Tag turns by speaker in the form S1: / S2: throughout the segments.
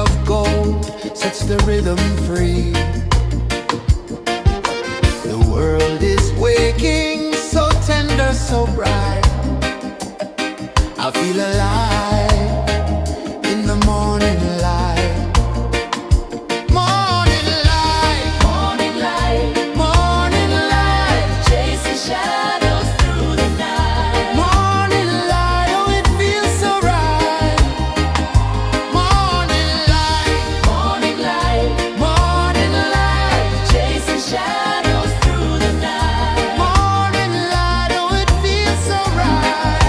S1: of gold sets the rhythm free. The world is waking, so tender, so bright. I feel alive in the morning light. Morning light, morning light, morning light, chasing shadows through the night. Morning light, oh it feels so right. Morning light, morning light, morning light, chasing shadows through the night. Morning light, oh it feels so right.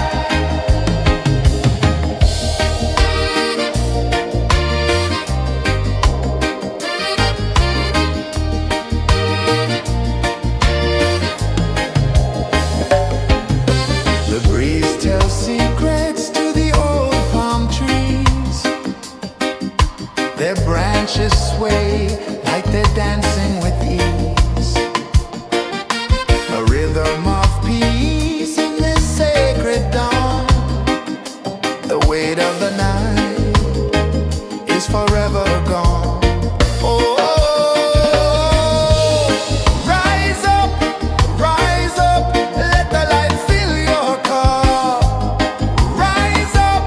S1: The breeze tells secrets to the old palm trees. Their branches sway like they're dancing with ease. A rhythm of peace in this sacred dawn. The weight of the night is forever gone. Oh, rise up, let the light fill your car. Rise up,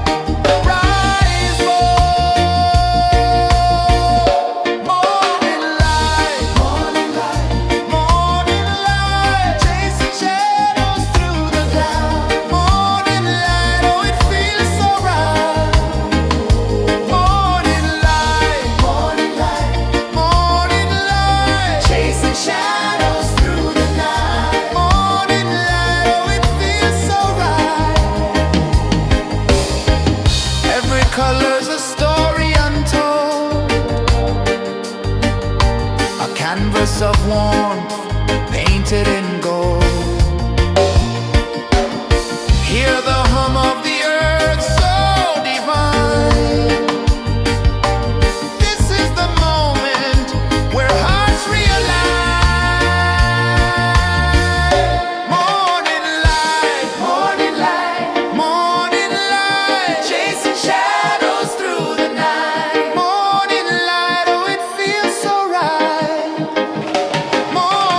S1: rise up. Morning light, morning light, morning light, chasing shadows through the cloud. Morning light, oh it feels so right. Morning light, morning light, morning light, chasing shadows through the night. Morning light, oh it feels so right. Every color's a story untold, a canvas of warmth painted in gold. Hear the hum of the earth so divine. This is the moment where hearts realign. Morning light, morning light, morning light, chasing shadows through the night. Morning light, oh it feels so right. Morning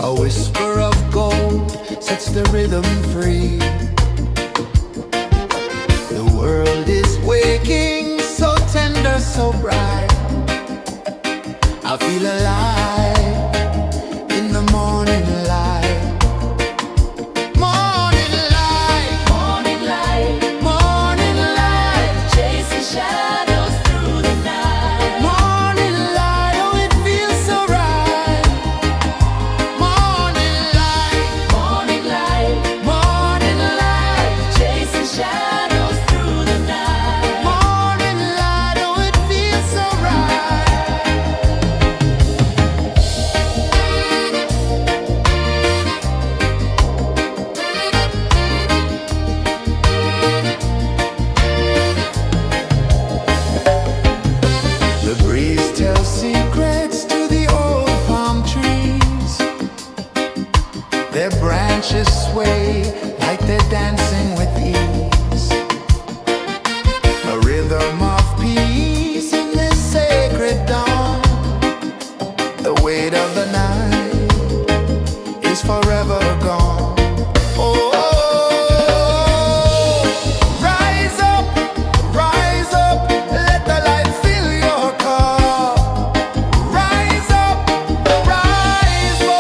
S1: A whisper of gold sets the rhythm free. The world is waking, so tender, so bright. I feel alive in the morning light. Morning light, morning light, morning light, chasing shadows through the night. Morning light, oh it feels so right. Morning light, morning light, morning light, chasing shadows through the night. Morning light, oh it feels so right. The breeze tells secrets to the old palm trees. Their branches sway like they're dancing with ease. A rhythm of peace in this sacred dawn. The weight of the night is forever gone. Oh, rise up, let the light fill your cup. Rise up, rise up.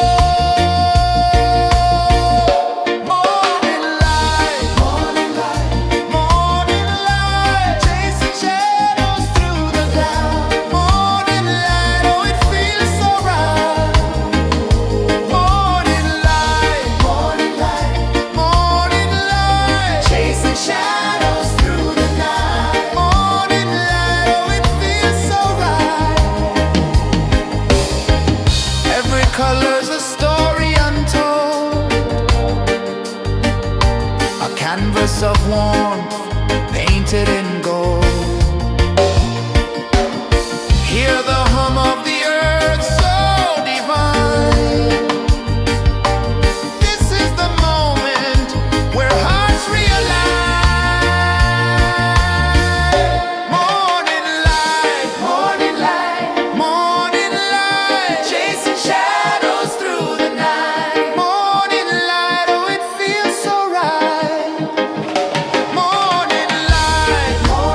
S1: Morning light, morning light, morning light, chasing shadows through the cloud. Morning light, oh it feels so right. Morning light, morning light, morning light, chasing shadows through the night. Morning light, oh it feels so right. Every color's a story untold, a canvas of warmth painted in gold. Hear the hum of the earth so divine. This is the moment where hearts realign. Morning light, morning light, morning light, chasing shadows through the night. Morning light, oh it feels so right. Morning light, morning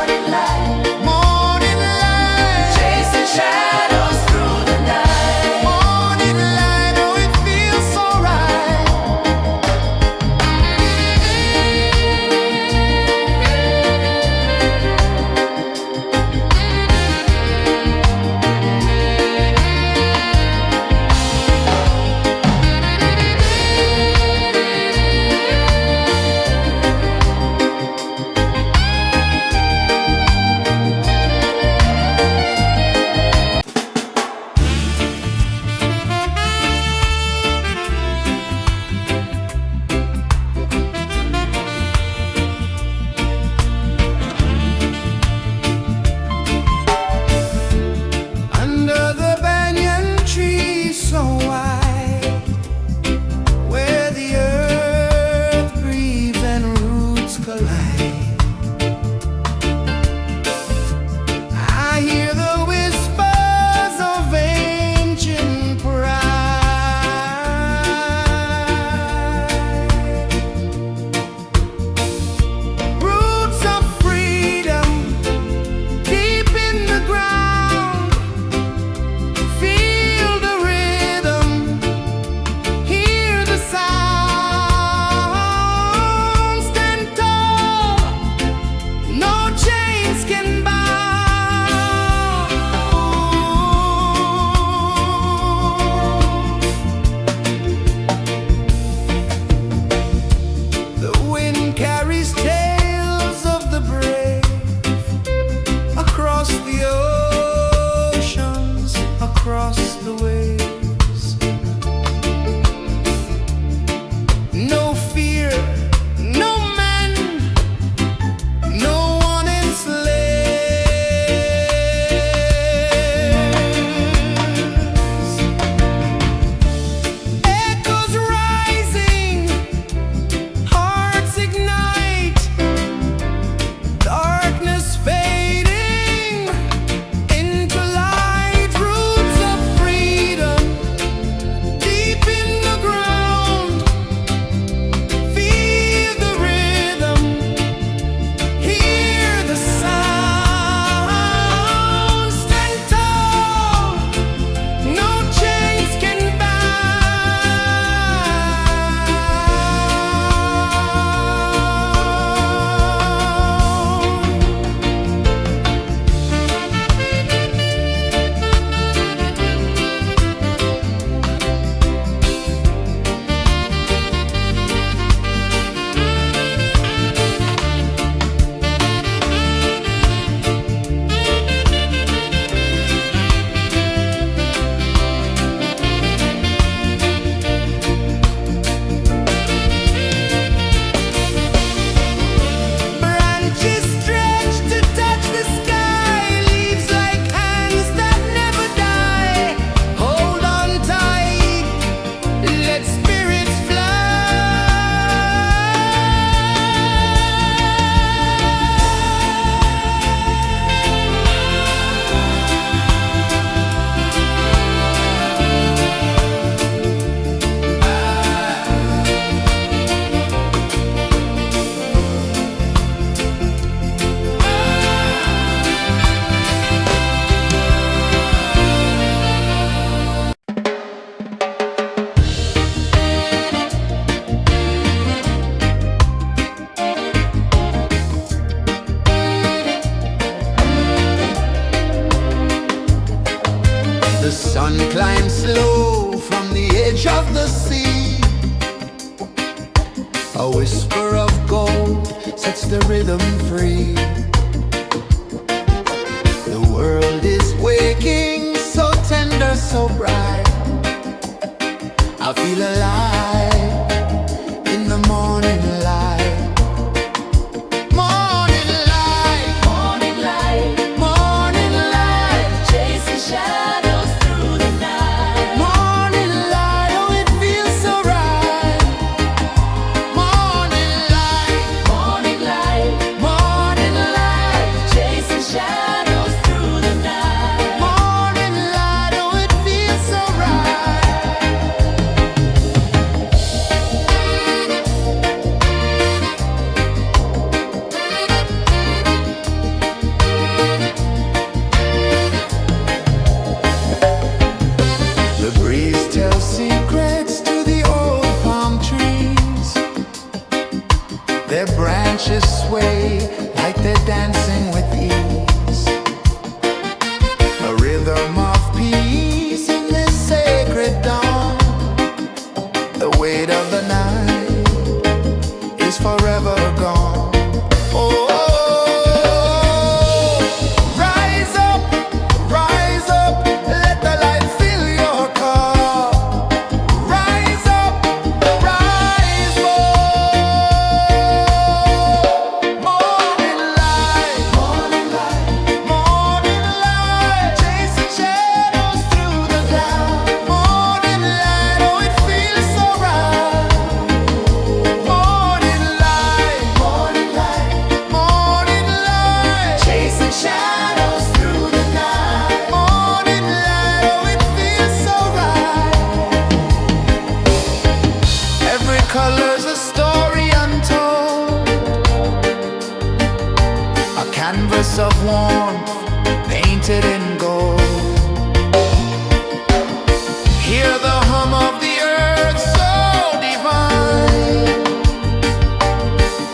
S1: of the sea. A whisper of gold sets the rhythm free. The world is waking, so tender, so bright. I feel alive in the morning light. Morning light,
S2: Morning light,
S1: morning light,
S2: chasing shadows through the night.
S1: morning light, oh it feels so right. Morning light,
S2: Morning light,
S1: morning light,
S2: chasing shadows through the night.
S1: morning light, oh it feels so right. The breeze tells secrets to the old palm trees. Their branches sway like they're dancing with ease. A rhythm of peace in this sacred dawn. The weight of the night is forever gone. Oh, rise up, let the light fill your cup. Rise up, rise up. Morning light, morning light, morning light, chasing shadows through the cloud. Morning light, oh it feels so right. Morning light, morning light, morning light, chasing shadows through the night. Morning light, oh it feels so right. Every color's a story untold, a canvas of warmth painted in gold. Hear the hum of the earth so divine.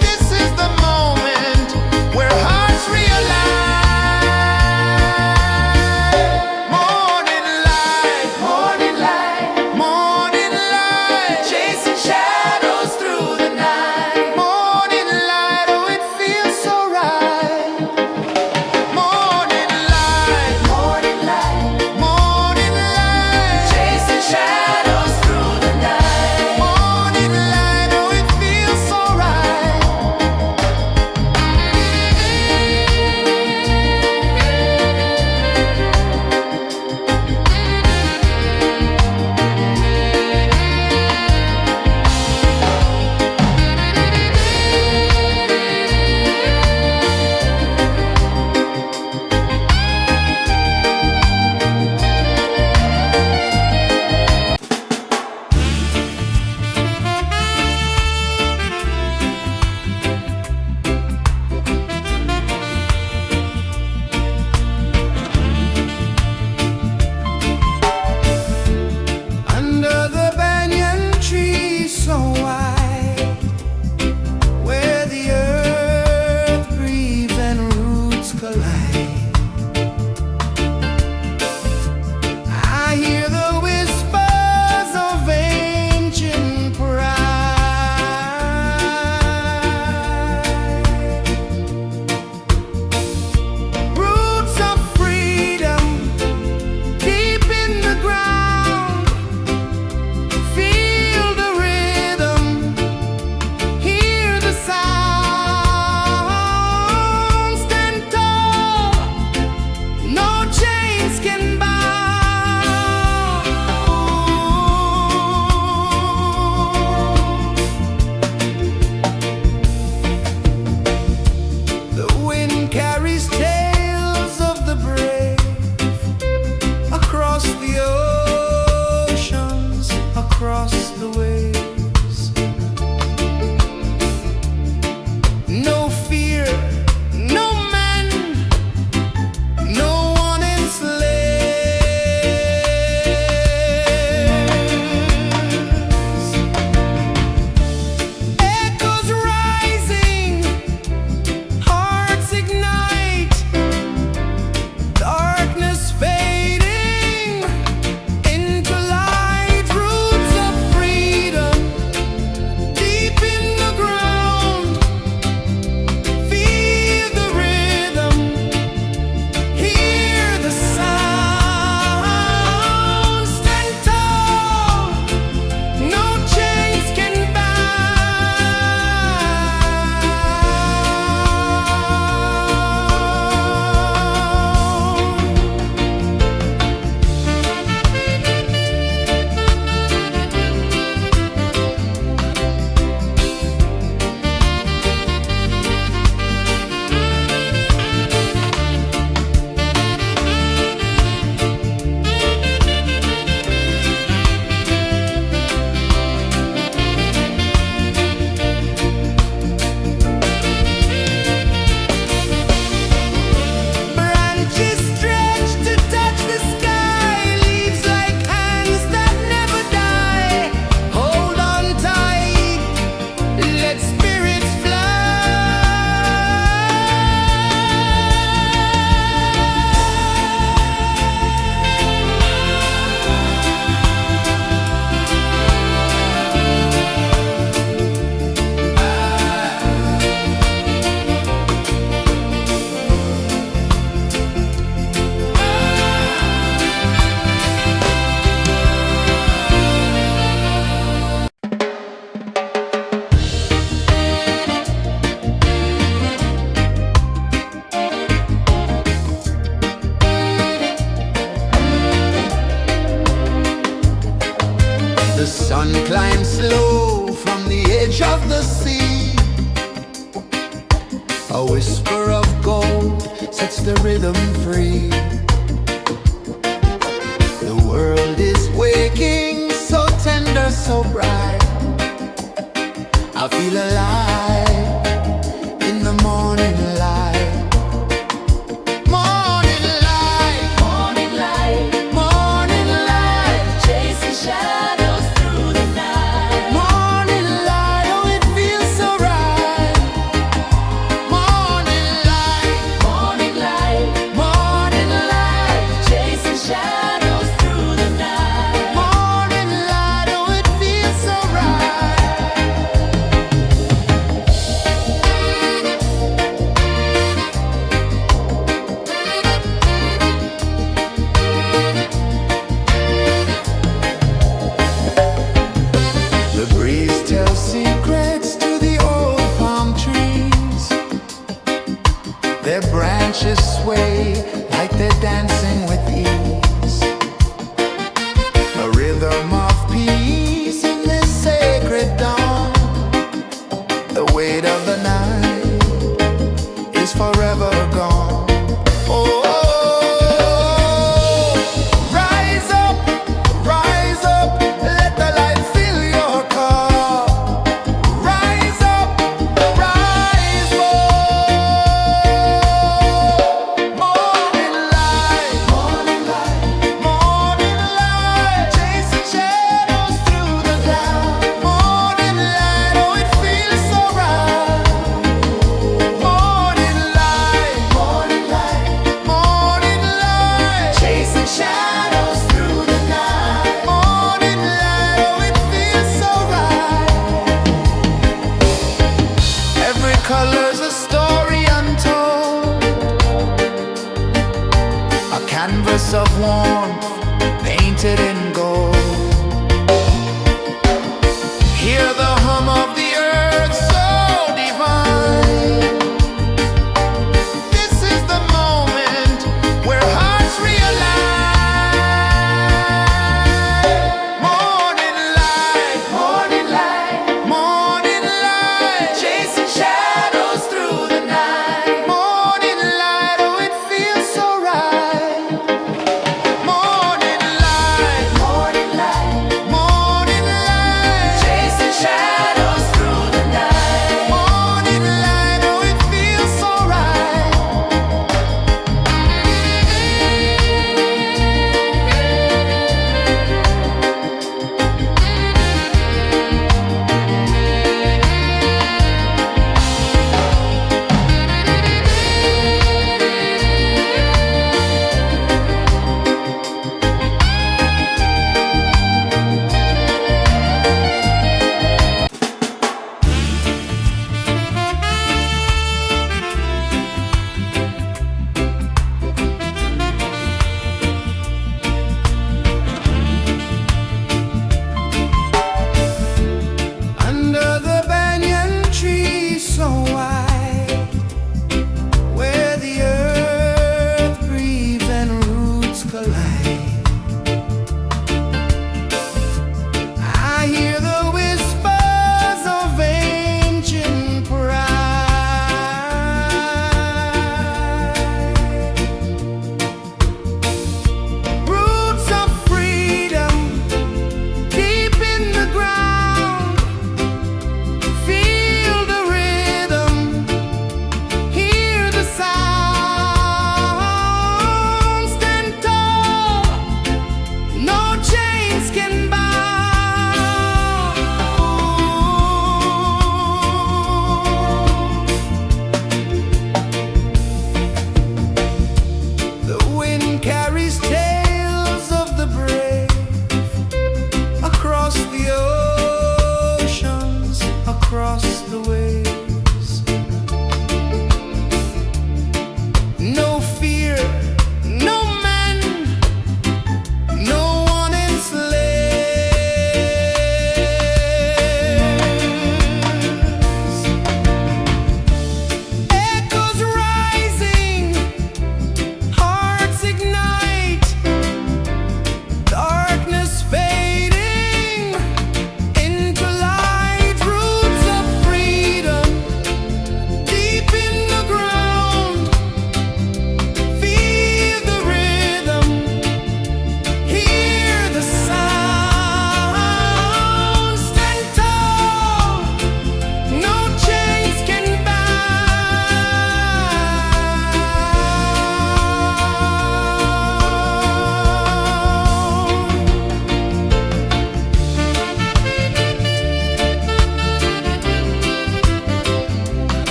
S1: This is the moment where hearts realign. Morning light, morning light, morning light, chasing shadows through the night. Morning light, oh it feels so right. Morning light,
S2: Morning light,
S1: morning light,
S2: chasing shadows
S1: sun climbs slow from the edge of the sea. A whisper of gold sets the rhythm free. The world is waking, so tender, so bright. I feel alive in the morning light. Morning light,
S2: Morning light,
S1: morning light,
S2: chasing shadows through the night.
S1: morning light, oh it feels so right. Morning light,
S2: Morning light,
S1: morning light,
S2: chasing shadows through the night.
S1: morning light, oh it feels so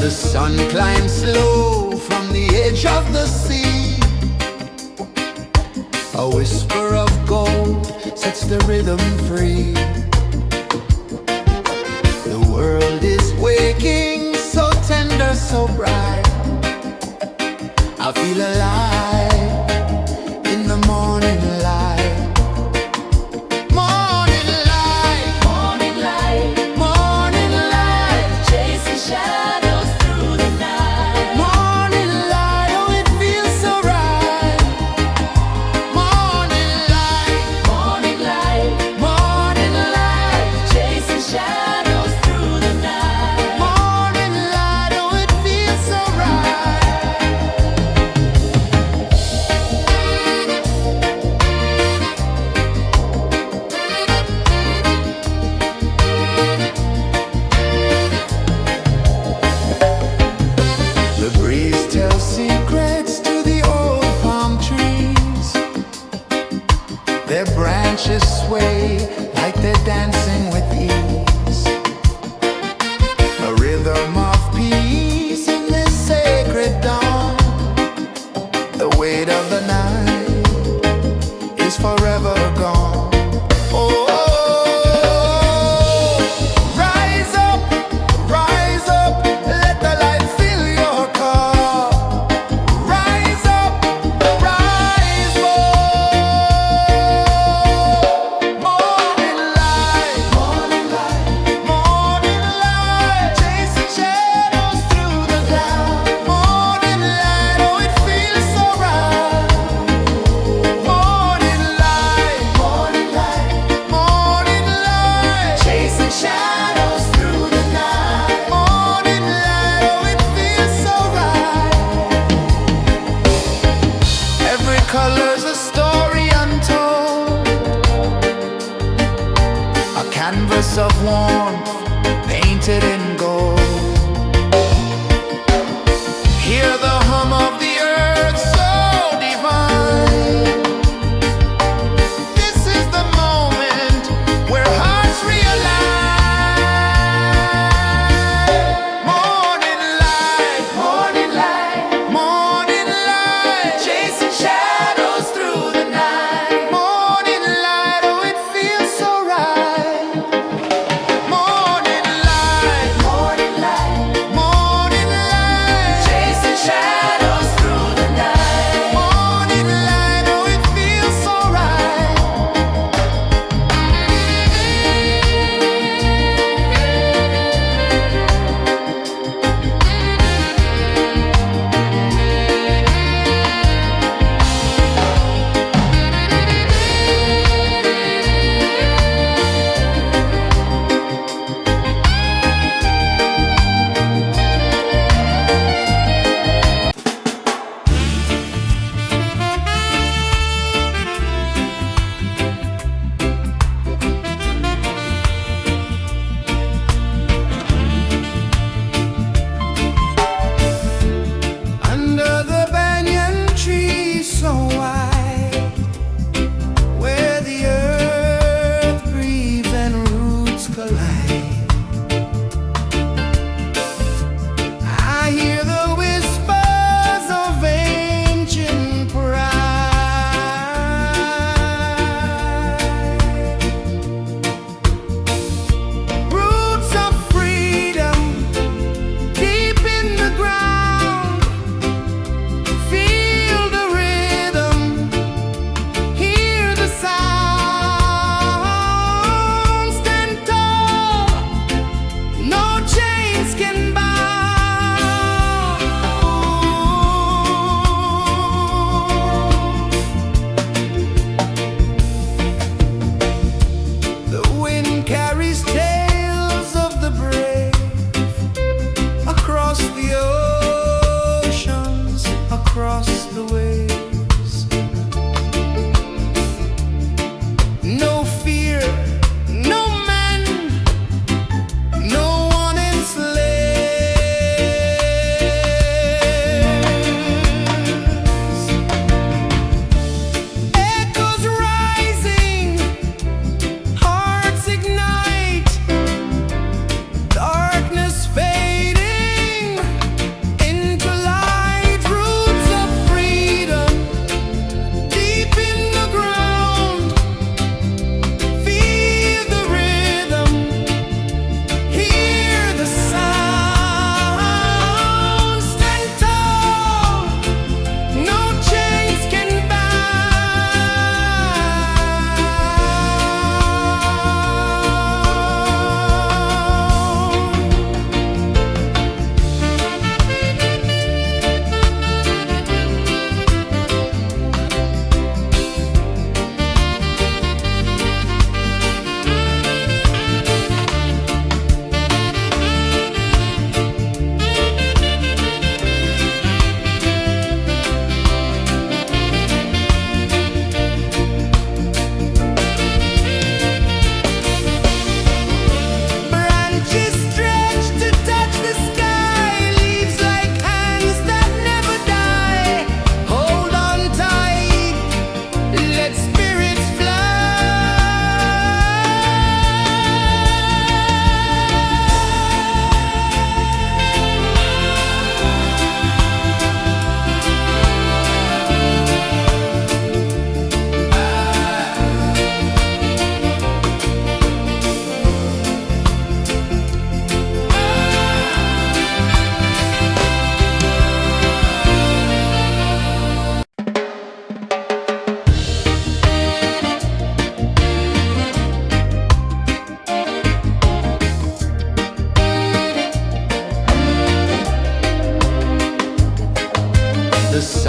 S1: The sun climbs slow from the edge of the sea. A whisper of gold sets the rhythm free. The world is waking, so tender, so bright. I feel alive in the morning light. Morning light,
S2: Morning light,
S1: morning light,
S2: chasing shadows through the night.
S1: morning light, oh it feels so right. Morning light,
S2: Morning light,
S1: morning light,
S2: chasing shadows through the night.
S1: morning light, oh it feels so right. The breeze tells secrets to the old palm trees. Their branches sway like they're dancing with ease. A rhythm of peace in this sacred dawn. The weight of the night is forever gone. Oh, rise up, let the light fill your cup. Rise up, rise up. Morning light, morning light, morning light, chasing shadows through the cloud. Morning light, oh it feels so right. Morning light, morning light, morning light, chasing shadows through the night. Morning light, oh it feels so right. Every color's a story untold, a canvas of warmth painted in gold. Hear the hum of the earth so divine. This is the moment where hearts realign. Morning light, morning light, morning light, chasing shadows through the night. Morning light, oh it feels so right. Morning light, morning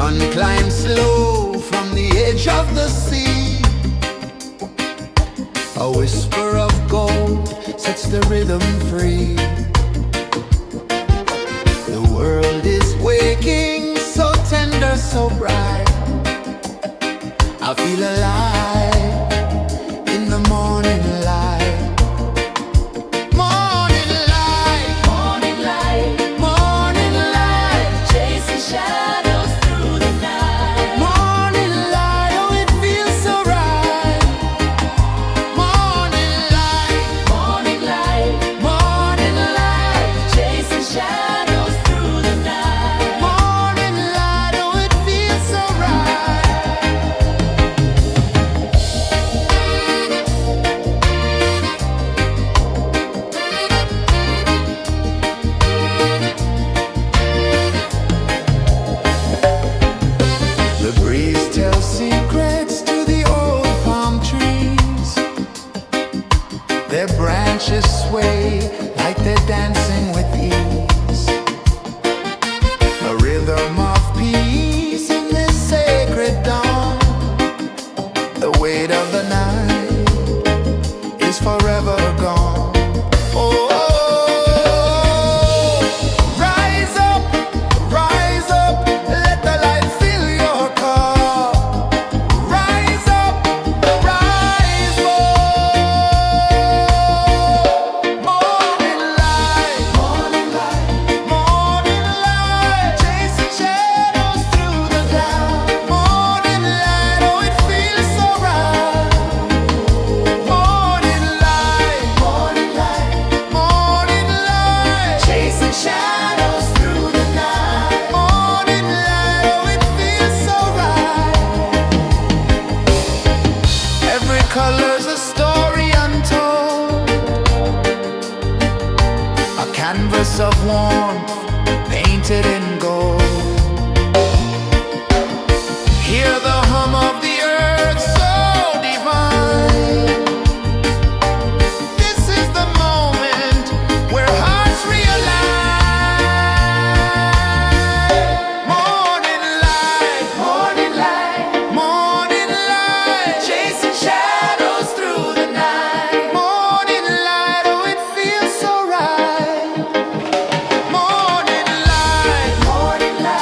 S1: Sun climbs slow from the edge of the sea. A whisper of gold sets the rhythm free. The world is waking, so tender, so bright. I feel alive in the morning light. Morning light,
S2: Morning light,
S1: morning light,
S2: chasing shadows through the night.
S1: morning light, oh it feels so right. Morning light,
S2: Morning light,
S1: morning light,
S2: chasing shadows through the night.
S1: morning light, oh it feels so right. The breeze tells secrets to the old palm trees. Their branches sway like they're dancing with ease. A rhythm of peace in this sacred dawn. The weight of the night is forever gone. Oh, rise up, let the light fill your cup. Rise up, rise up. Morning light, morning light, morning light, chasing shadows through the cloud. Morning light, oh it feels so right. Morning light, morning light, morning light, chasing shadows through the night. Morning light, oh it feels so right. Every color's a story untold, a canvas of warmth painted in gold. Hear the hum of the earth so divine. This is the moment where hearts realign. Morning light, morning light, morning light, chasing shadows through the night. Morning light, oh it feels so right. Morning light, morning light,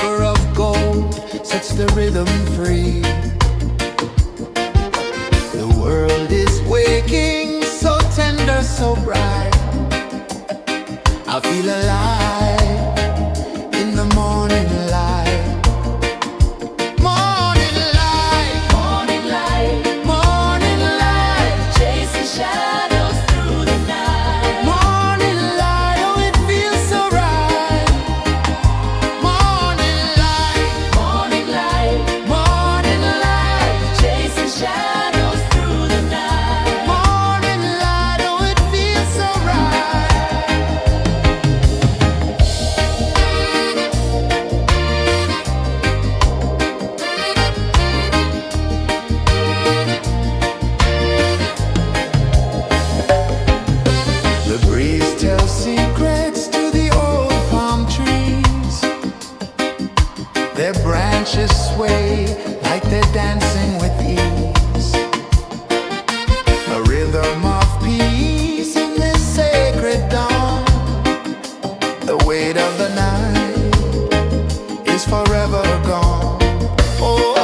S1: river of gold sets the rhythm free. The world is waking, so tender, so bright. I feel alive in the morning light. Morning light,
S2: Morning light,
S1: morning light,
S2: chasing shadows through the night.
S1: morning light. Oh, it feels so right. Morning light,
S2: Morning light,
S1: morning light,
S2: chasing shadows through the night.
S1: morning light. Oh, it feels so right. The breeze tells secrets to the old palm trees. Their branches sway like they're dancing with ease. A rhythm of peace in this sacred dawn. The weight of the night is forever gone. Oh,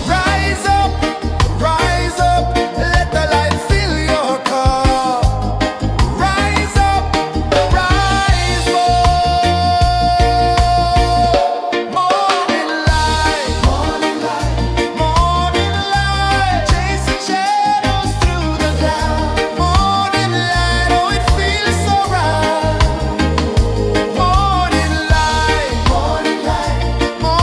S1: rise up, let the light fill your cup. Rise up, rise up. Morning light, morning light, morning light, chasing shadows through the cloud. Morning light, oh, it feels so right. Morning light, morning light, morning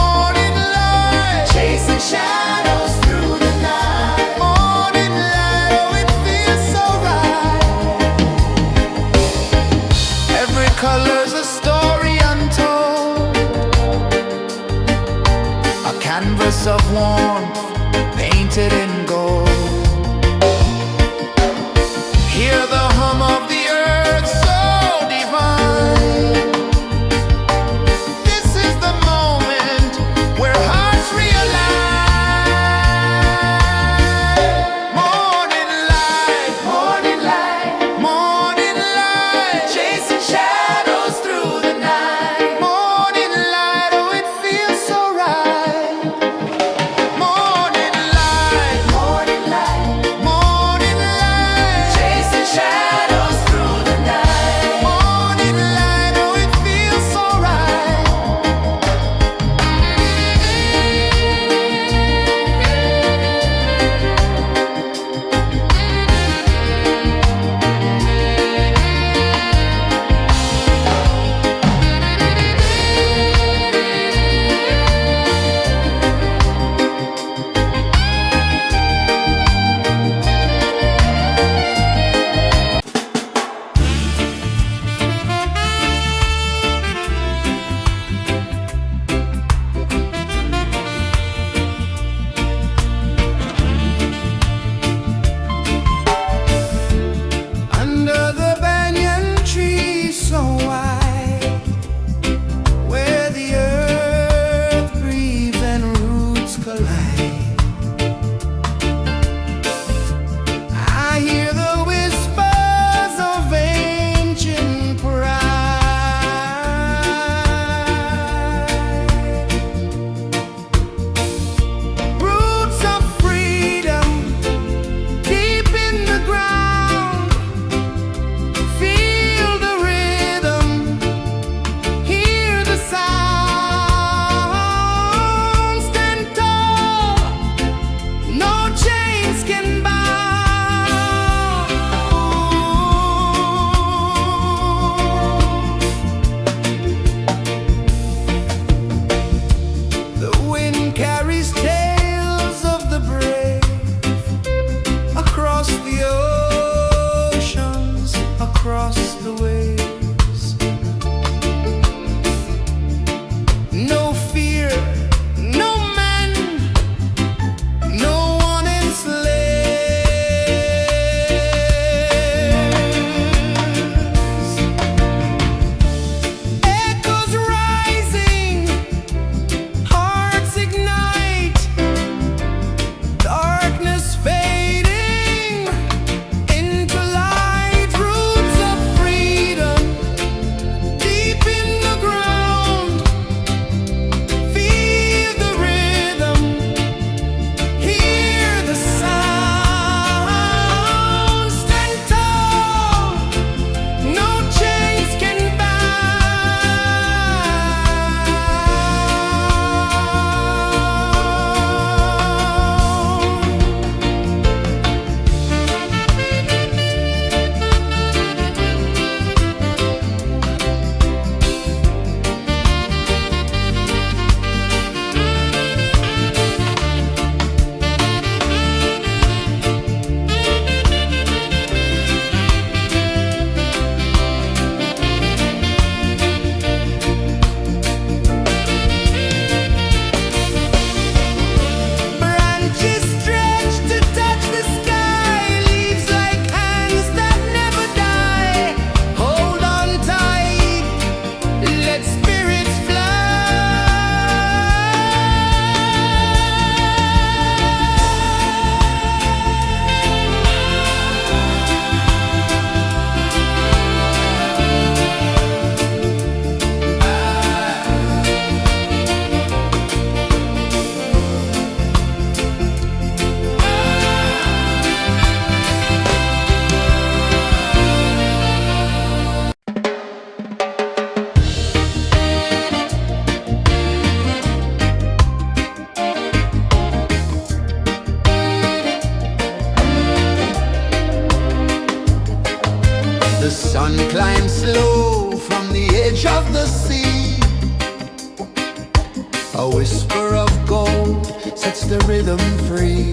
S1: A whisper of gold sets the rhythm free.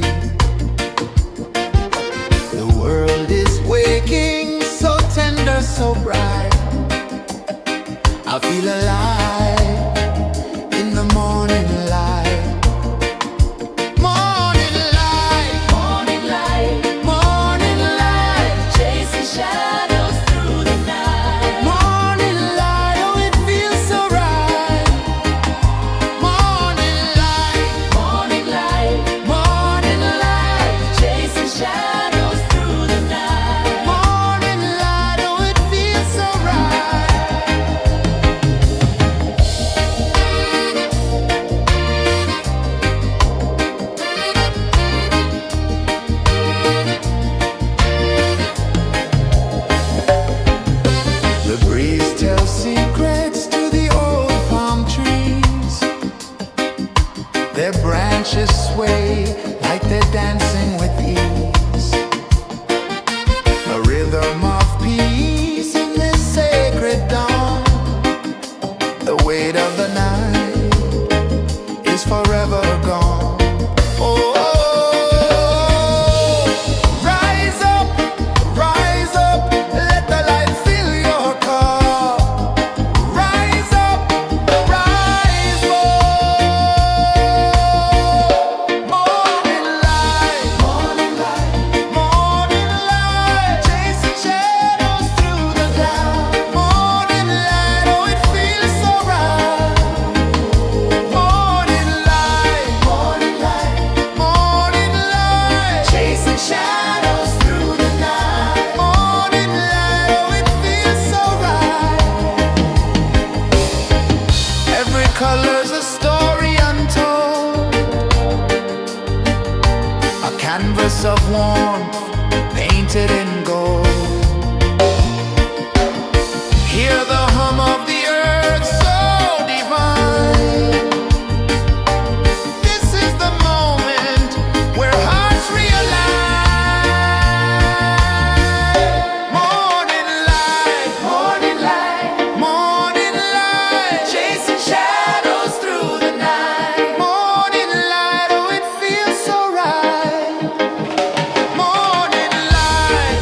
S1: The world is waking, so tender, so bright. I feel alive in the morning light. Morning light,
S2: Morning light,
S1: morning light,
S2: chasing shadows through the night.
S1: morning light, oh it feels so right. Morning light,
S2: Morning light,
S1: morning light,
S2: chasing shadows through the night.
S1: morning light, oh it feels so right. The breeze tells secrets to the old palm trees. Their branches sway like they're dancing with ease. A rhythm of peace in this sacred dawn. The weight of the night is forever gone. Oh, rise up, let the light fill your cup. Rise up, rise more. Morning light, morning light, chasing shadows through the cloud. Morning light, oh it feels so right. Morning light, morning light, chasing shadows through the night. Morning light, oh it feels so right. Every color's a story untold, a canvas of warmth painted in gold. Hear the hum of the earth so divine. This is the moment where hearts realign. Morning light, morning light, chasing shadows through the night. Morning light, oh it feels so right. Morning light,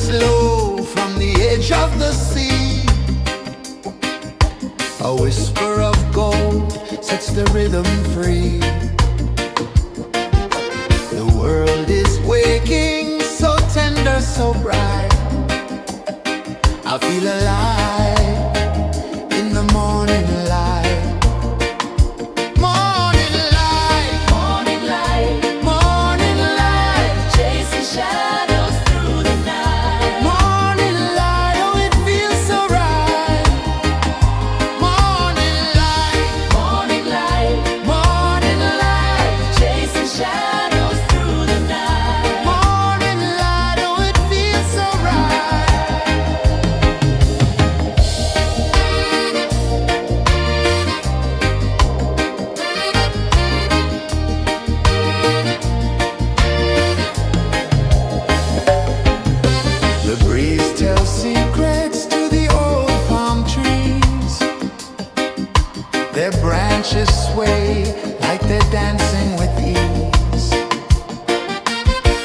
S1: slow from the edge of the sea. A whisper of gold sets the rhythm free. The world is waking, so tender, so bright. I feel alive in the morning light. Morning light,
S2: Morning light,
S1: morning light,
S2: chasing shadows through the night.
S1: morning light, oh it feels so right. Morning light,
S2: Morning light,
S1: morning light,
S2: chasing shadows through the night.
S1: morning light, oh it feels so right. The breeze tells secrets to the old palm trees. Their branches sway like they're dancing with ease.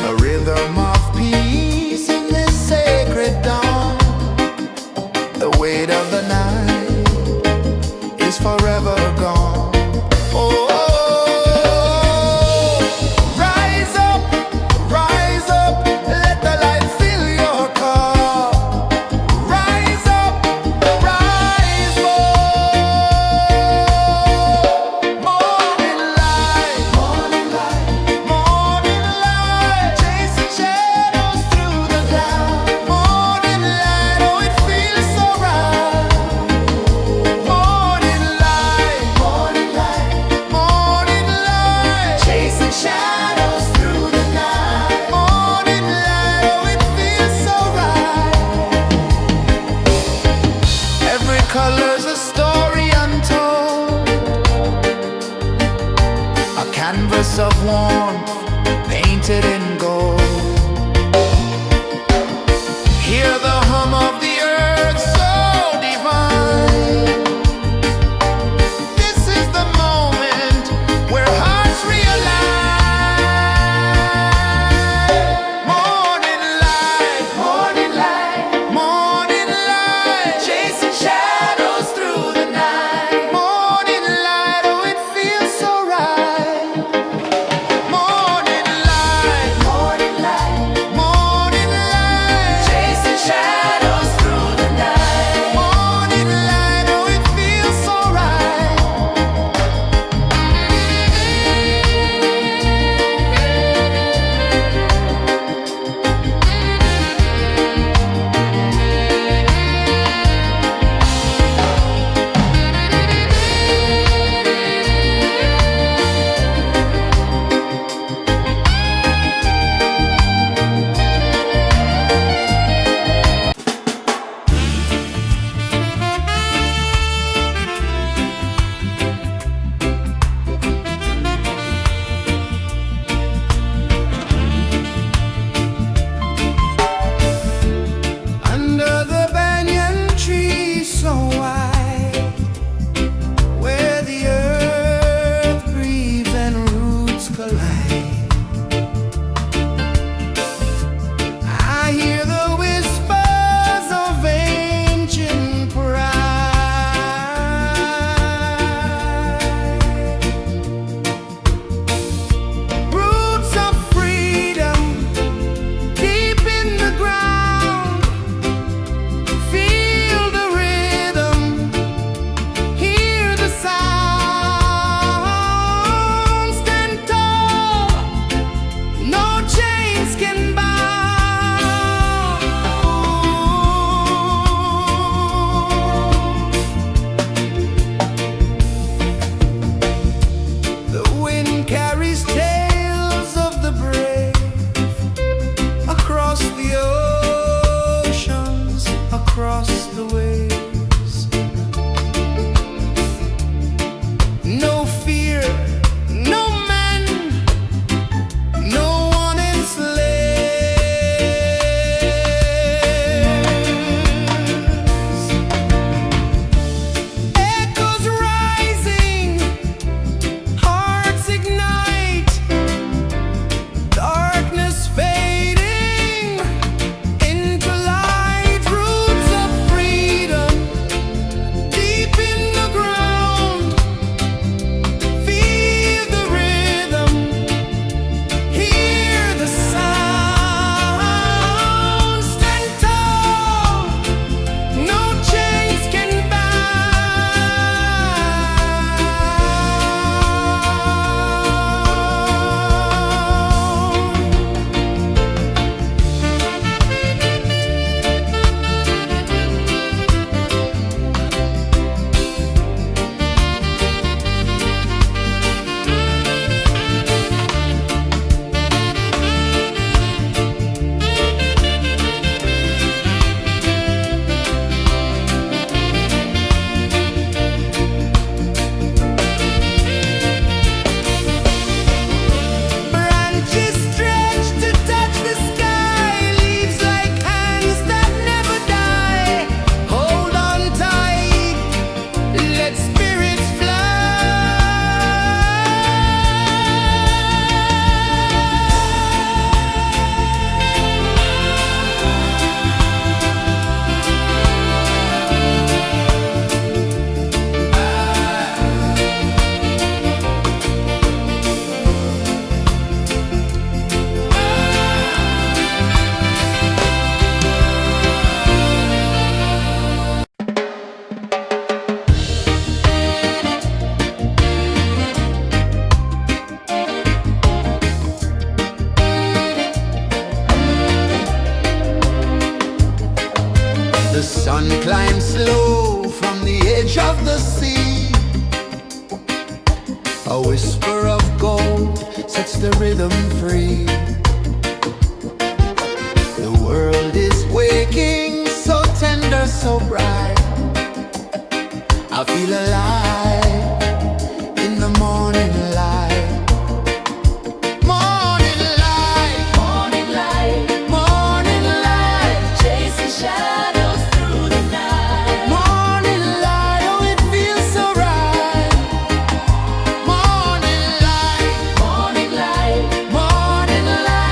S1: A rhythm of peace in this sacred dawn. The weight of the night is forever gone. Oh, rise up, let the light fill your cup. Rise up, rise up. Morning light, morning light, morning light, chasing shadows through the cloud. Morning light, oh it feels so right. Morning light, morning light, morning light, chasing shadows through the night. Morning light, oh it feels so right. Every color's a story untold, a canvas of warmth painted in gold. Hear the hum of the earth so divine. This is the moment where hearts realign. Morning light, morning light, morning light, chasing shadows through the night. Morning light, oh it feels so right. Morning light, The sun climbs slow from the edge of the sea. A whisper of gold sets the rhythm free. The world is waking, so tender, so bright. I feel alive in the morning light. Morning light,
S2: Morning light,
S1: morning light,
S2: chasing shadows through the night.
S1: morning light, oh it feels so right. Morning light,
S2: Morning light,
S1: morning light.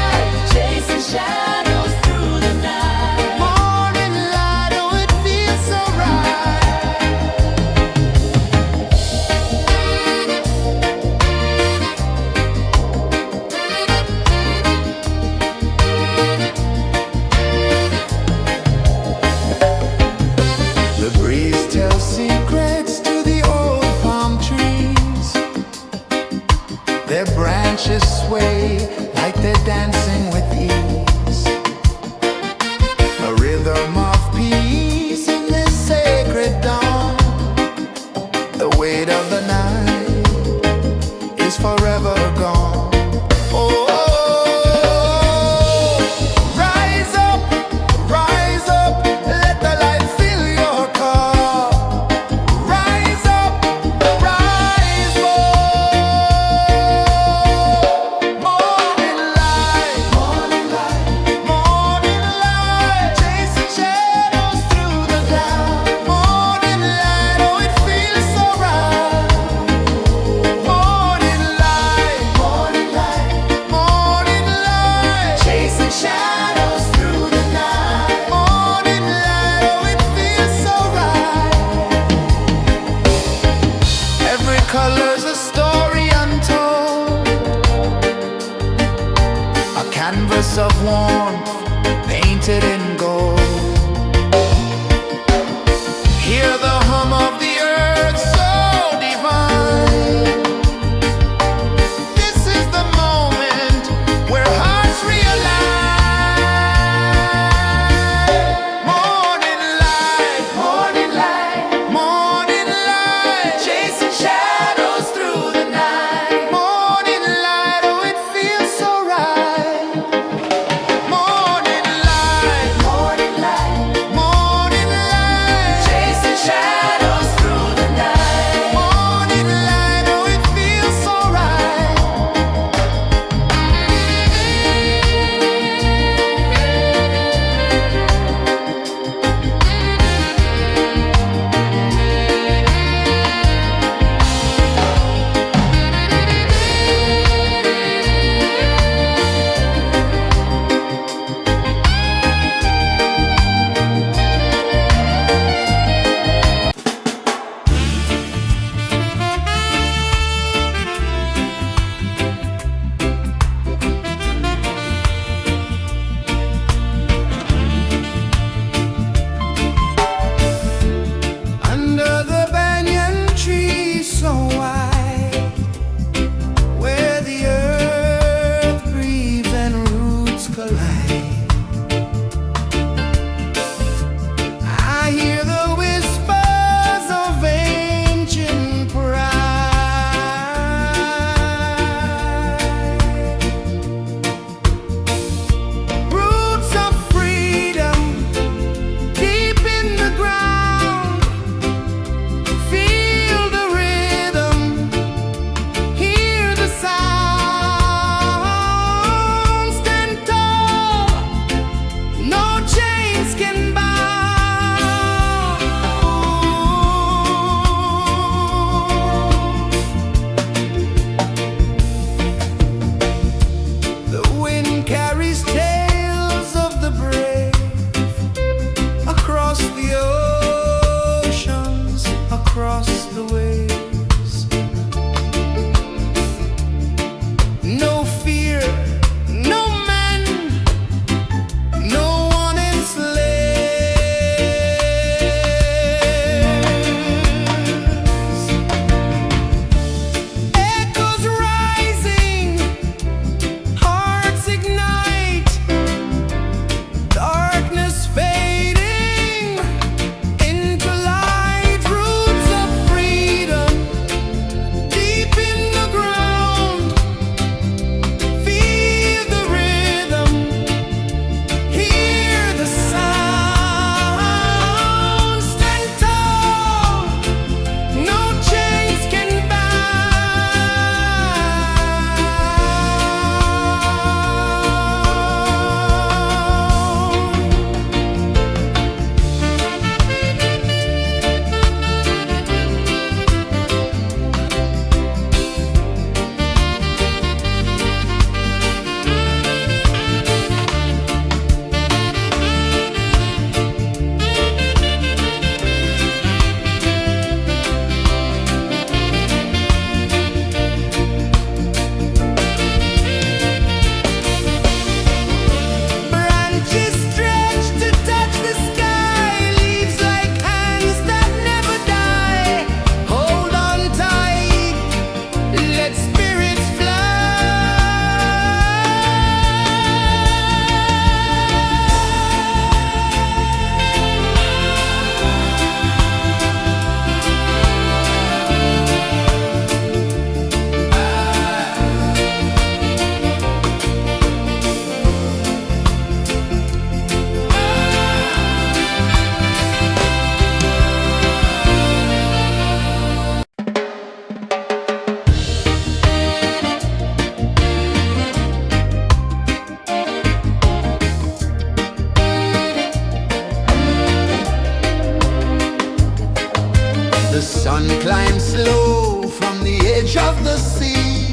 S1: The sun climbs slow from the edge of the sea.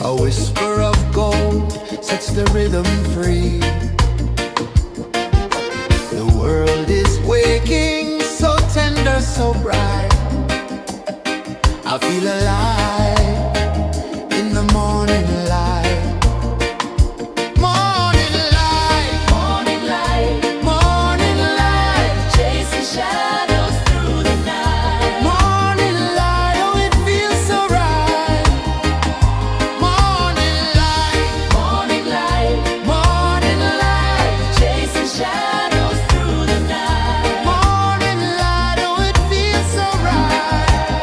S1: A whisper of gold sets the rhythm free. The world is waking, so tender, so bright. I feel alive in the morning light. Morning light,
S2: Morning light,
S1: morning light,
S2: chasing shadows through the night.
S1: morning light, oh it feels so right. Morning light,
S2: Morning light,
S1: morning light,
S2: chasing shadows through the night.
S1: morning light, oh it feels so right.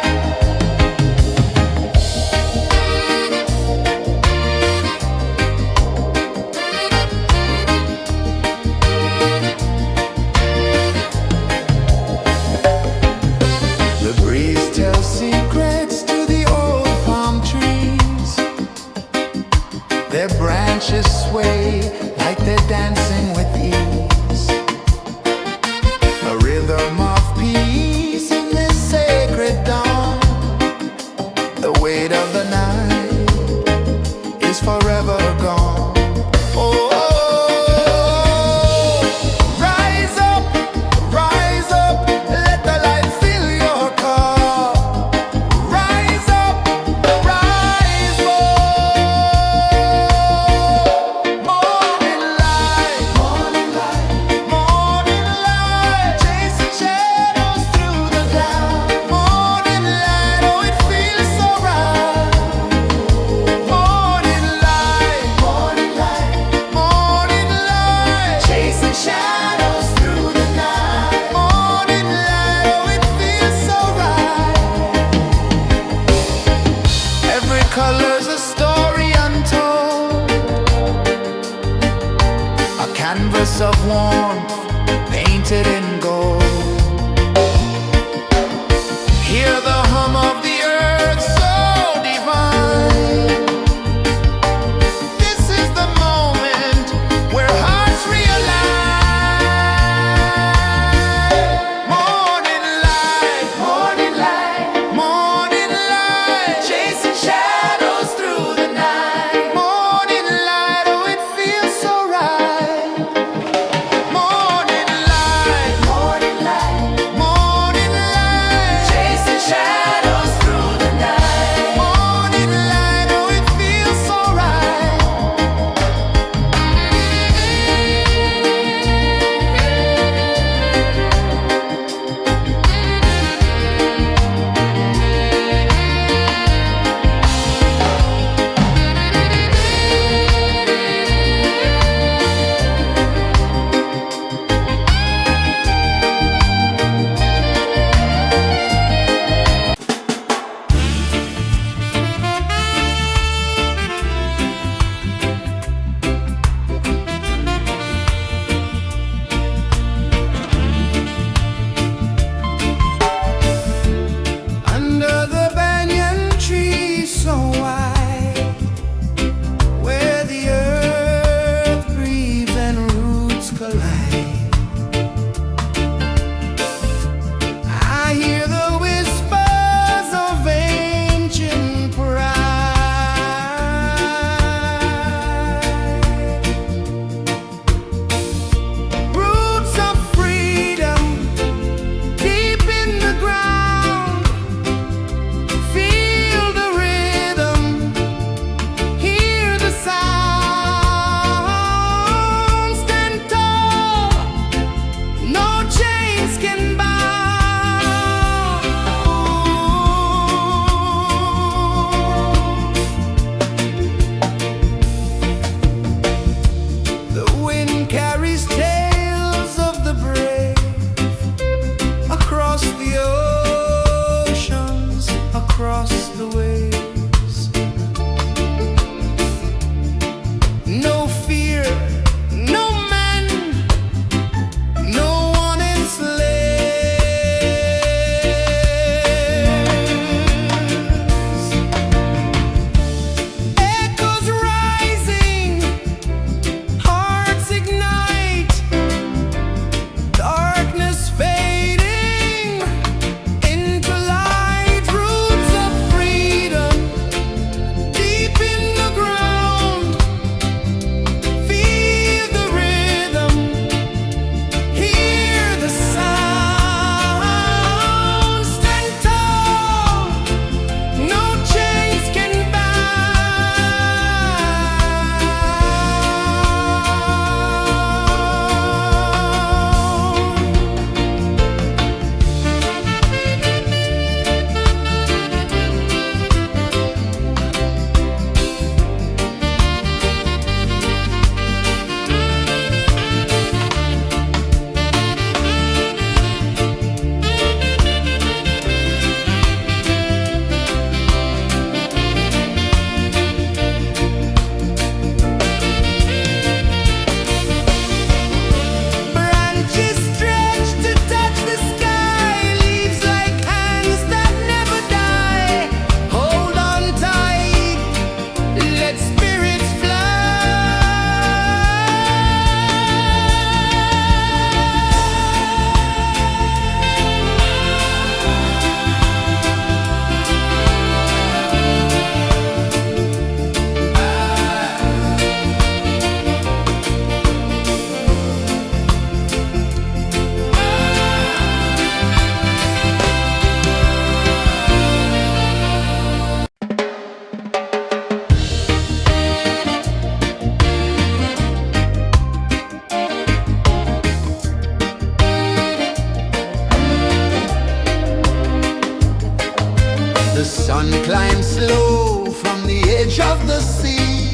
S1: sun climbs slow from the edge of the sea.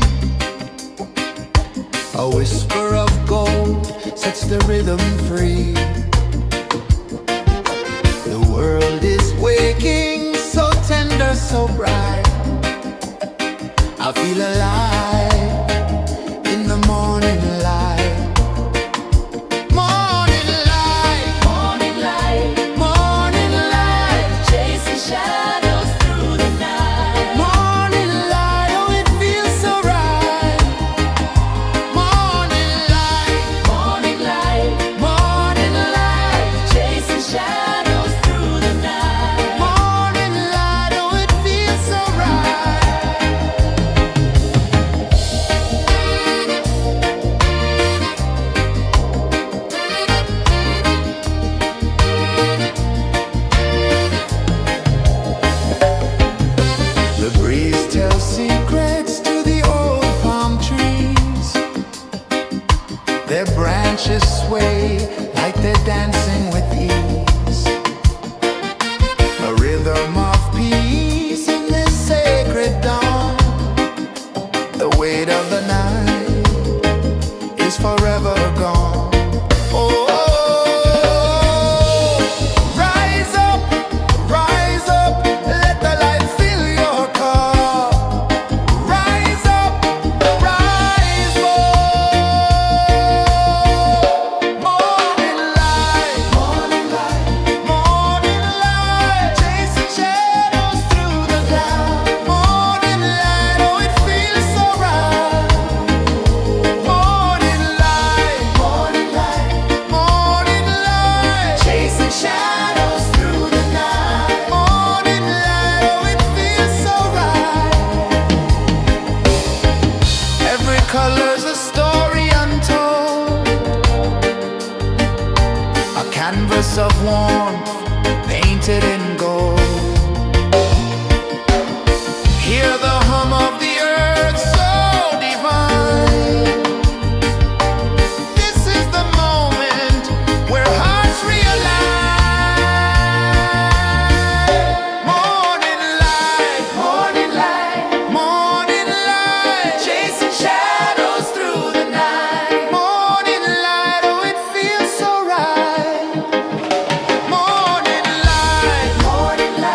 S1: A whisper of gold sets the rhythm free. The world is waking, so tender, so bright. I feel alive in the morning light. Morning light,
S2: Morning light,
S1: morning light,
S2: chasing shadows through the night.
S1: morning light, oh it feels so right. Morning light,
S2: Morning light,
S1: morning light,
S2: chasing shadows through the night.
S1: morning light, oh it feels so right. The breeze tells secrets to the old palm trees. Their branches sway like they're dancing with ease. A rhythm of peace in this sacred dawn. The weight of the night is forever gone. Oh, rise up, let the light fill your cup. Rise up, rise up. Morning light, morning light, morning light, chasing shadows through the cloud. Morning light, oh it feels so right. Morning light, morning light, morning light, chasing shadows through the night. Morning light, oh it feels so right. Every color's a story untold, a canvas of warmth painted in gold. Hear the hum of the earth so divine. This is the moment where hearts realign. Morning light, morning light, morning light, chasing shadows through the night. Morning light, oh it feels so right. Morning light, morning light,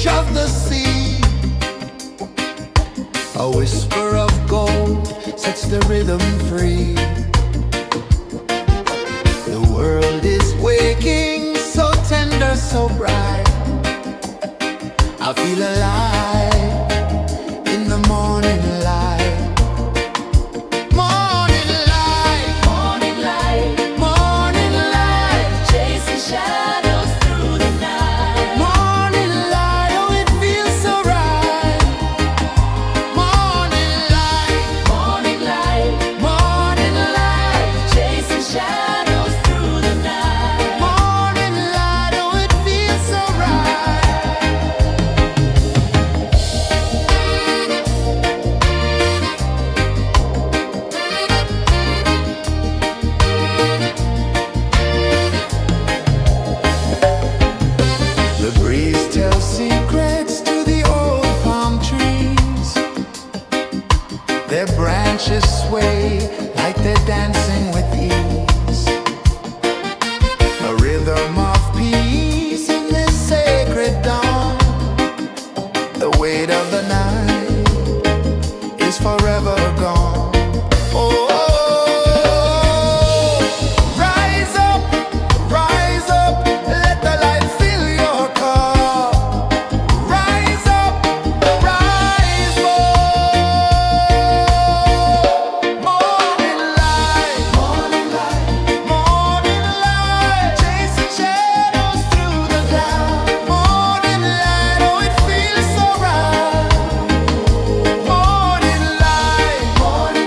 S1: beach of the sea. A whisper of gold sets the rhythm free. The world is waking, so tender, so bright. I feel alive in the morning light. Morning light,
S2: Morning light,
S1: morning light,
S2: chasing shadows through the night.
S1: morning light, oh it feels so right. Morning light,
S2: Morning light,
S1: morning light,
S2: chasing shadows through the night.
S1: morning light, oh it feels so right. The breeze tells secrets to the old palm trees. Their branches sway like they're dancing with ease. A rhythm of peace in this sacred dawn. The weight of the night is forever gone. Oh, rise up, let the light fill your cup. Rise up, rise more. Morning light, morning light, morning light, chasing shadows through the cloud. Morning light, oh it feels so right. Morning light, morning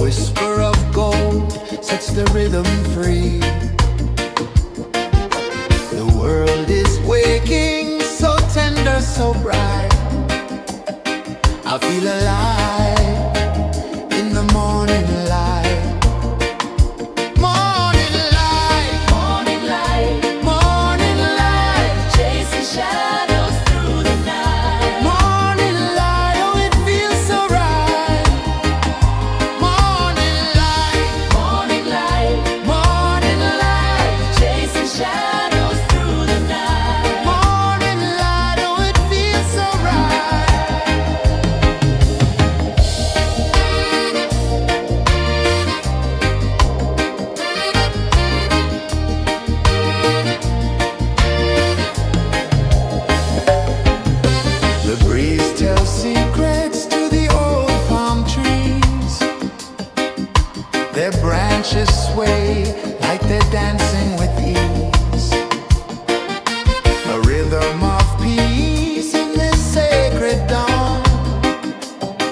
S1: whisper of gold sets the rhythm free. The world is waking, so tender, so bright. I feel alive in the morning light. Morning light,
S2: Morning light,
S1: morning light,
S2: chasing shadows through the night.
S1: morning light, oh it feels so right. Morning light,
S2: Morning light,
S1: morning light,
S2: chasing shadows through the night.
S1: morning light, oh it feels so right. The breeze tells secrets to the old palm trees. Their branches sway like they're dancing with ease. A rhythm of peace in this sacred dawn.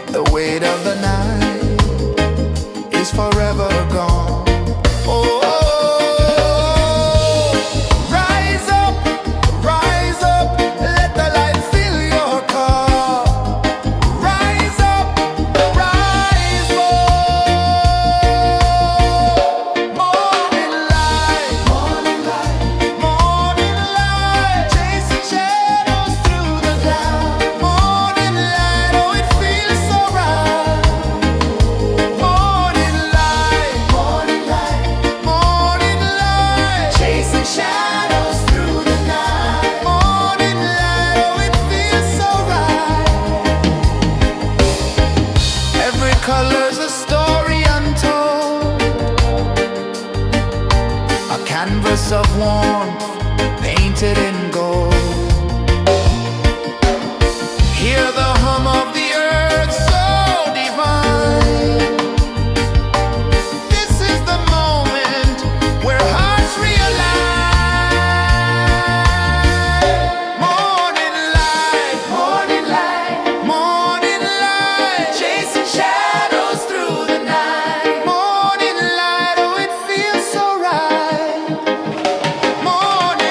S1: The weight of the night is forever gone. Oh, rise up, let the light fill your cup. Rise up, rise up. Morning light, morning light, morning light, chasing shadows through the cloud. Morning light, oh it feels so right. Morning light, morning light, morning light, chasing shadows through the night. Morning light, oh it feels so right. Every color's a story untold, a canvas of warmth painted in gold. Hear the hum of the earth so divine. This is the moment where hearts realign. Morning light, morning light, morning light, chasing shadows through the night. Morning light, oh it feels so right. Morning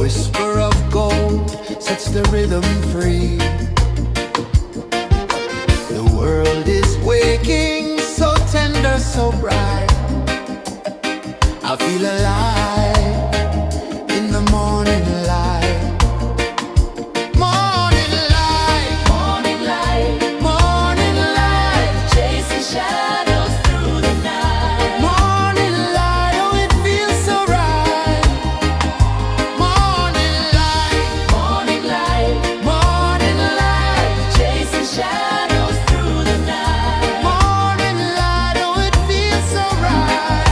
S1: whisper of gold sets the rhythm free. The world is waking, so tender, so bright. I feel alive in the morning light. Morning light,
S2: Morning light,
S1: morning light,
S2: chasing shadows through the night.
S1: morning light, oh it feels so right. Morning light,
S2: Morning light,
S1: morning light,
S2: chasing shadows through the night.
S1: morning light, oh it feels so right.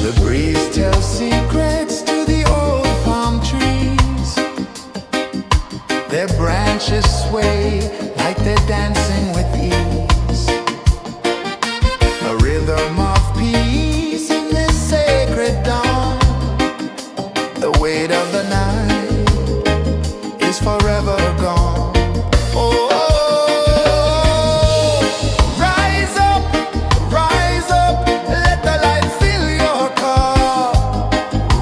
S1: The breeze tells secrets to the old palm trees. Their branches sway like they're dancing with ease. A rhythm of peace in this sacred dawn. The weight of the night is forever gone. Oh, rise up, let the light fill your cup.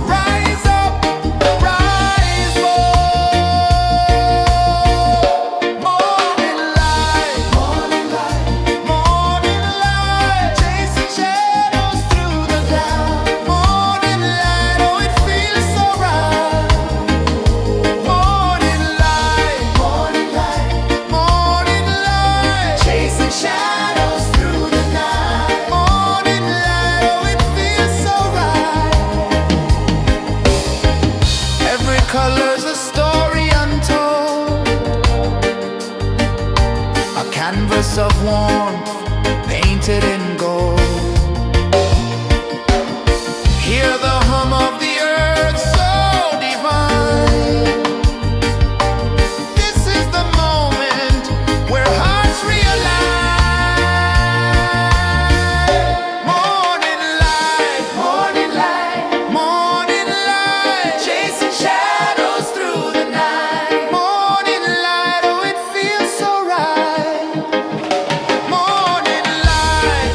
S1: Rise up, rise up. Morning light, morning light, chasing shadows through the cloud. Morning light, oh it feels so right. Morning light, morning light, chasing shadows through the night. Morning light, oh it feels so right. Every color's a story untold, a canvas of warmth painted in gold. Hear the hum of the earth so divine. This is the moment where hearts realign. Morning light, morning light, chasing shadows through the night. Morning light, oh it feels so right. Morning light,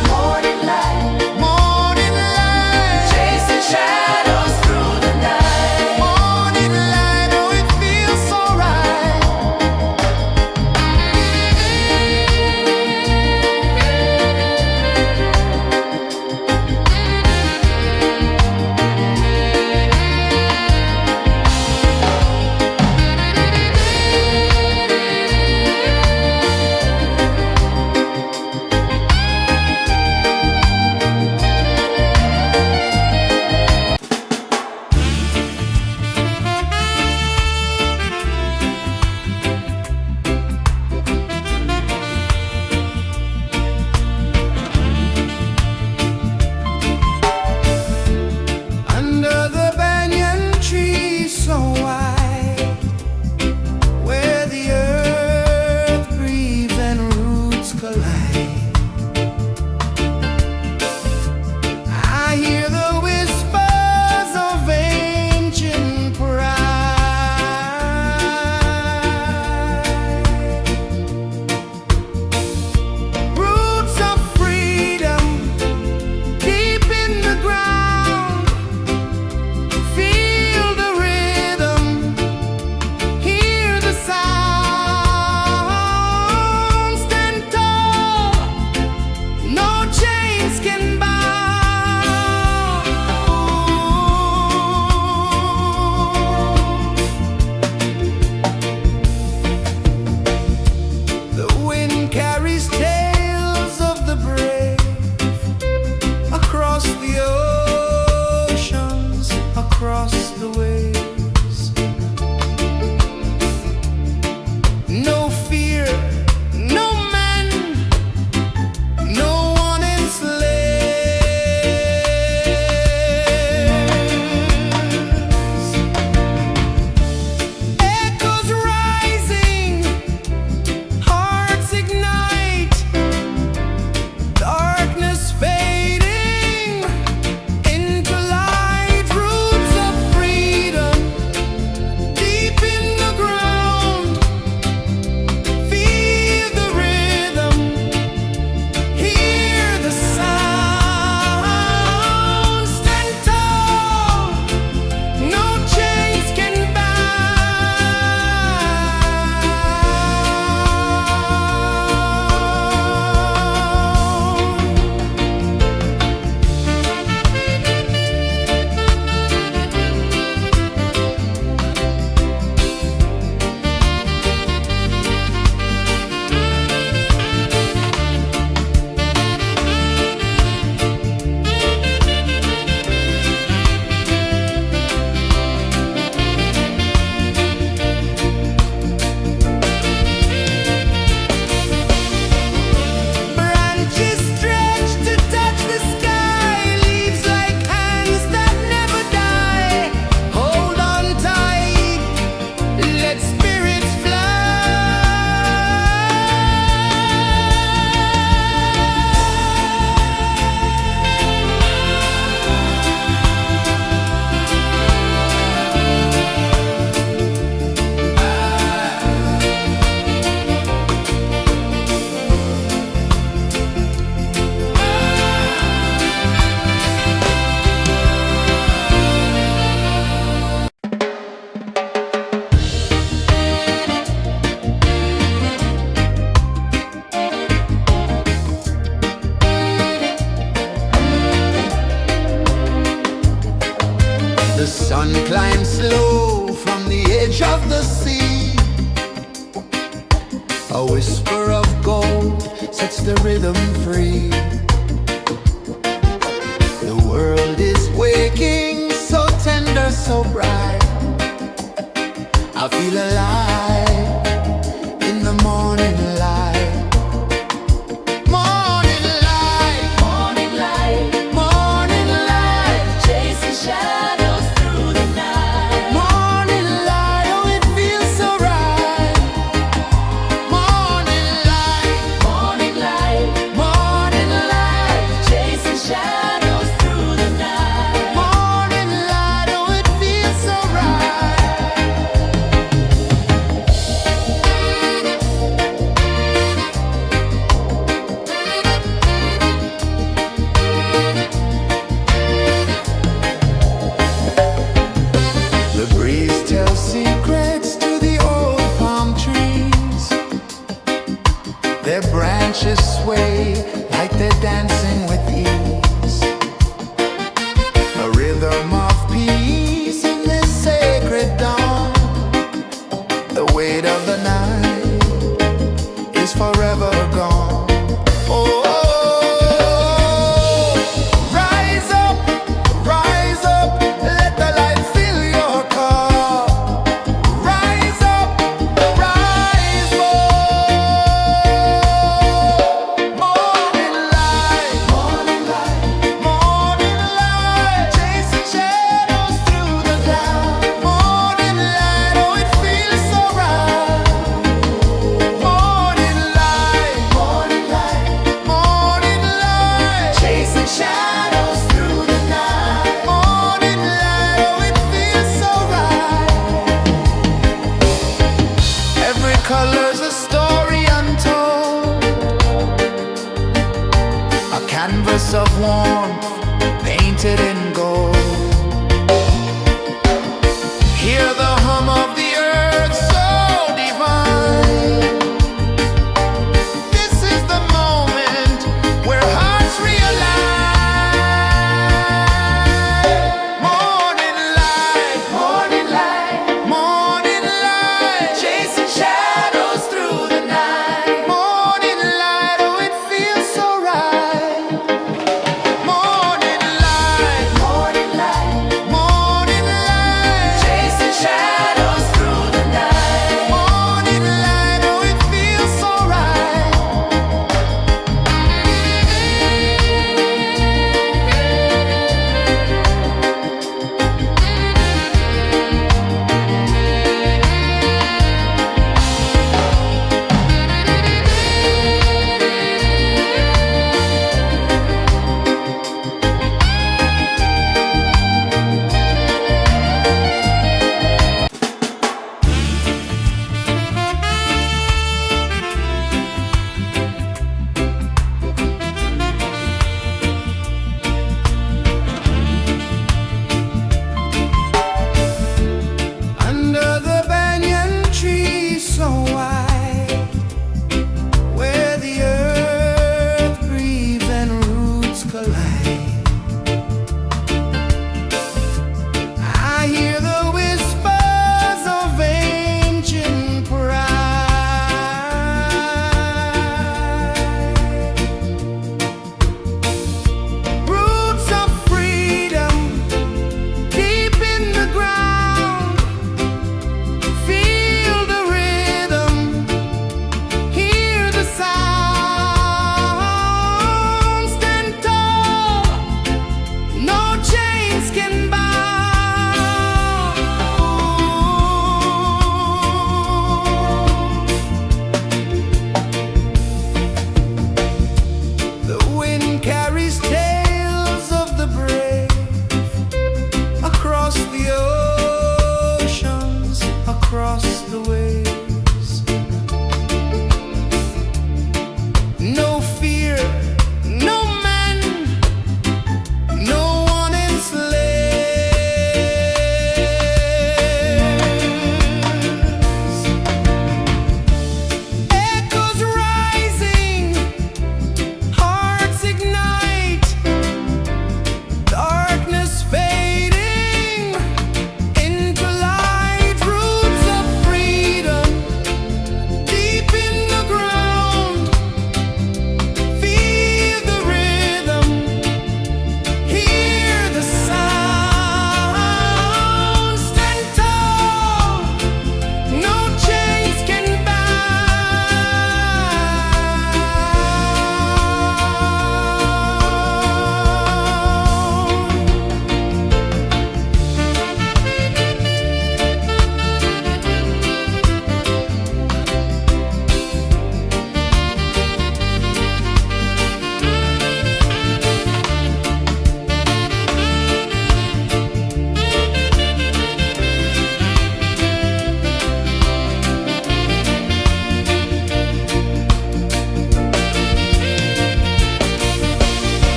S1: The sun climbs slow from the edge of the sea. A whisper of gold sets the rhythm free. The world is waking, so tender, so bright. I feel alive in the morning light. Morning light,
S2: Morning light,
S1: morning light,
S2: chasing shadows through the night.
S1: morning light, oh it feels so right. Morning light,
S2: Morning light,
S1: morning light,
S2: chasing shadows through the night.
S1: morning light, oh it feels so right.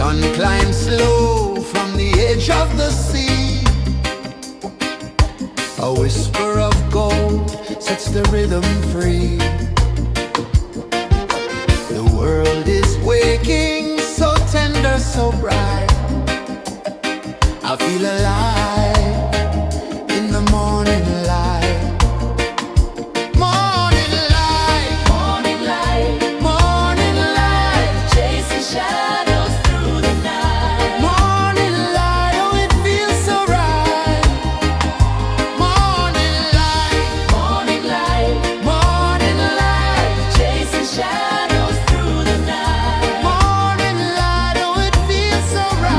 S1: sun climbs slow from the edge of the sea. A whisper of gold sets the rhythm free. The world is waking, so tender, so bright. I feel alive in the morning light. Morning light,
S2: Morning light,
S1: morning light,
S2: chasing shadows through the night.
S1: morning light, oh it feels so right. Morning light,
S2: Morning light,
S1: morning light,
S2: chasing shadows through the night.
S1: morning light, oh it feels so right.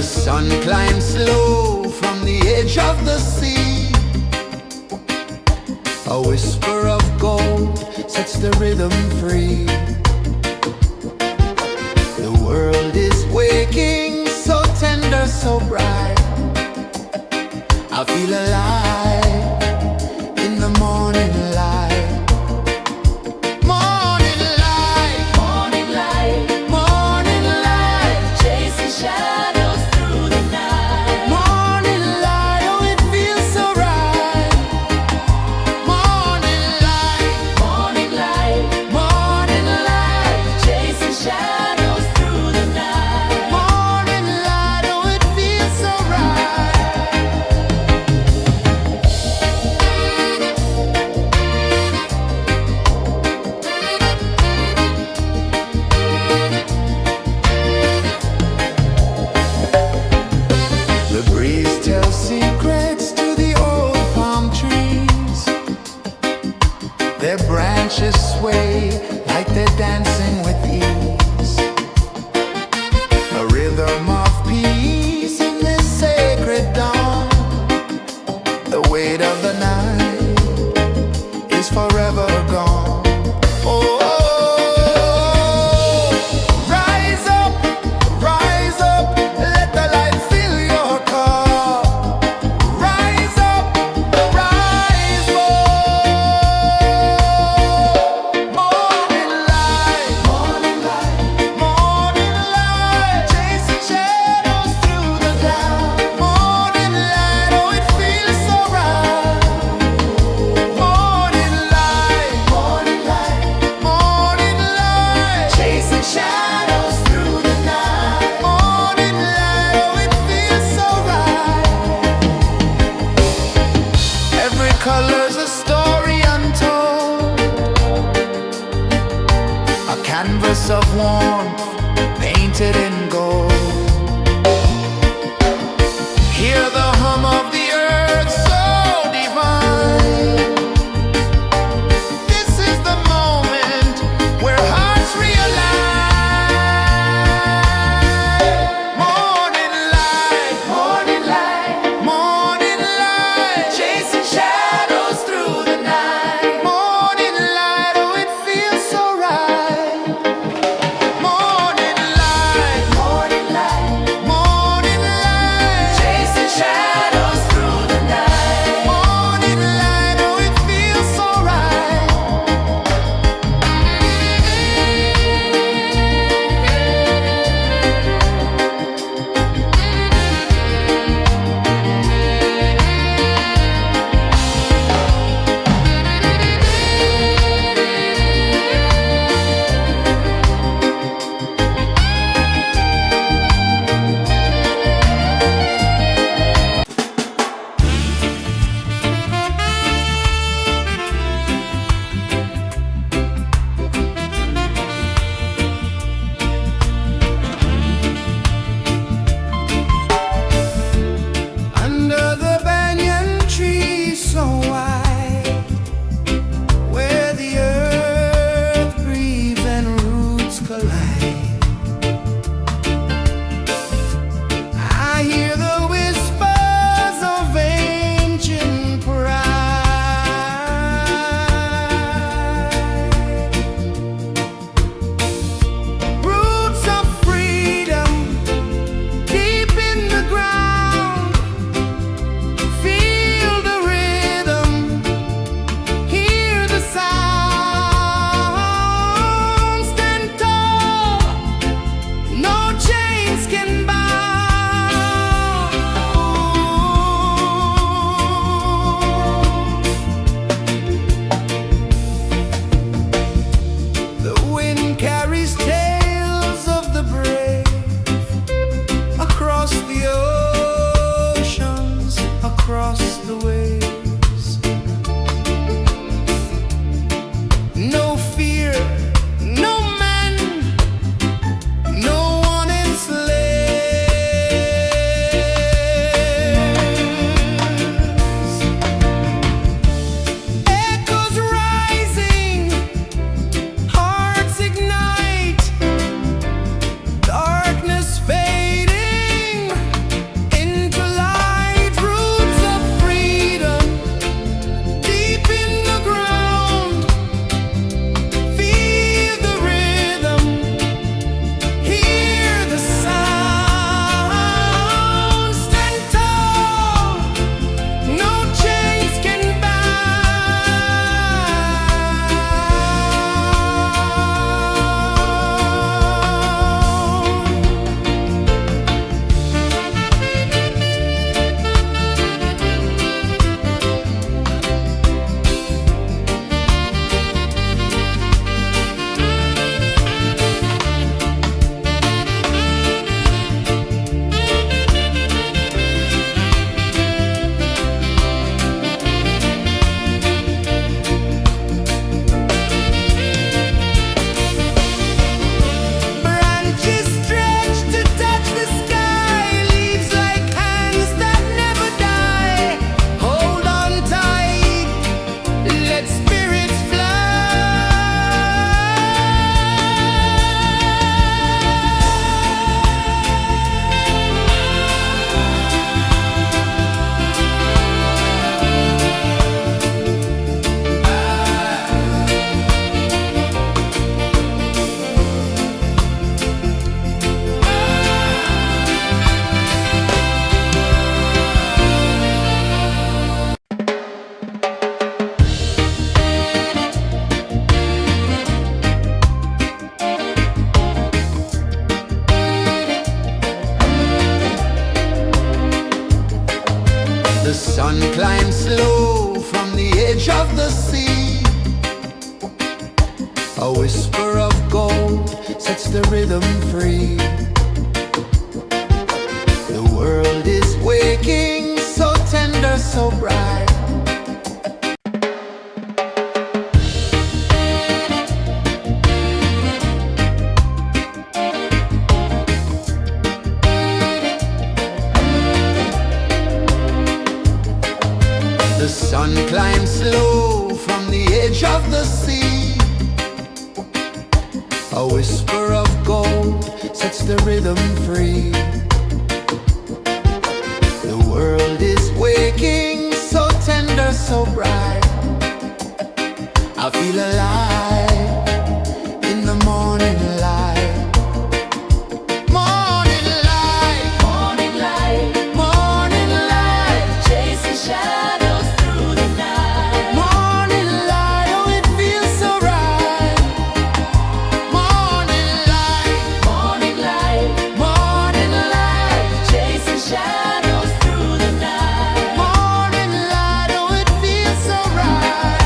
S1: The sun climbs slow from the edge of the sea. A whisper of gold sets the rhythm free. The world is waking, so tender, so bright. I feel alive in the morning light. Morning light,
S2: Morning light,
S1: morning light,
S2: chasing shadows through the night.
S1: morning light, oh it feels so right. Morning light,
S2: Morning light,
S1: morning light,
S2: chasing shadows through the night.
S1: morning light, oh it feels so right. The breeze tells secrets to the old palm trees. Their branches sway like they're dancing with ease. A rhythm of peace in this sacred dawn. The weight of the night is forever gone. Oh, rise up, let the light fill your cup. Rise up, rise more. Morning light, morning light, chasing shadows through the cloud. Morning light, oh it feels so right. Morning light, chasing shadows through the night. Morning light, oh it feels so right. Every color's a story untold, a canvas of warmth painted in gold. Hear the hum of the earth so divine. This is the moment where hearts realign. Morning light, morning light, chasing shadows through the night. Morning light, oh it feels so right. Morning light, chasing shadows through the night. Morning light, oh it feels so right. A whisper of gold sets the rhythm free. The world is waking, so tender, so bright. The sun climbs slow from the edge of the sea. A whisper of gold sets the rhythm free. The world is waking, so tender, so bright. I feel alive in the morning light. Morning light,
S2: Morning light,
S1: morning light,
S2: chasing shadows through the night.
S1: morning light, oh it feels so right. Morning light,
S2: Morning light,
S1: morning light,
S2: chasing shadows through the night.
S1: morning light, oh it feels so right.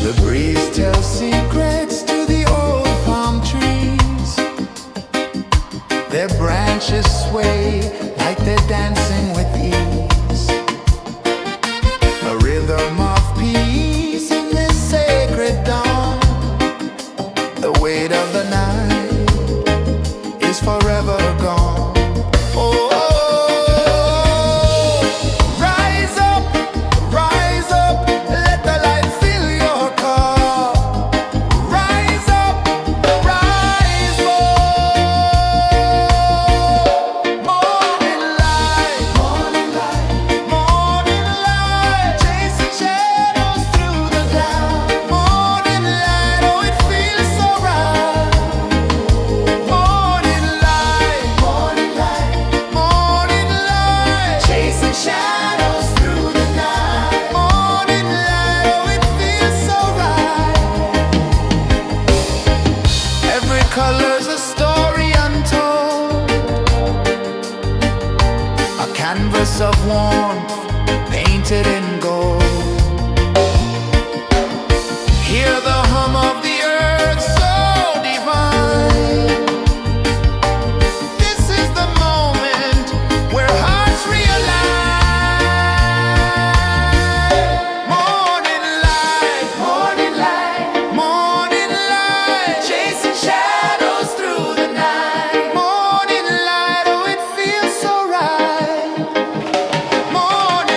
S1: The breeze tells secrets to the old palm trees. Their branches sway like they're dancing with ease. A rhythm of peace in this sacred dawn. The weight of the night is forever gone. Oh, rise up, let the light fill your cup. Rise up, rise up. Morning light, morning light, morning light, chasing shadows through the cloud. Morning light, oh it feels so right. Morning light, morning light, morning light, chasing shadows through the night. Morning light, oh it feels so right. Every color's a story untold, a canvas of warmth painted in gold. Hear the hum of the earth so divine. This is the moment where hearts realign. Morning light, morning light, morning light, chasing shadows through the night. Morning light, oh it feels so right. Morning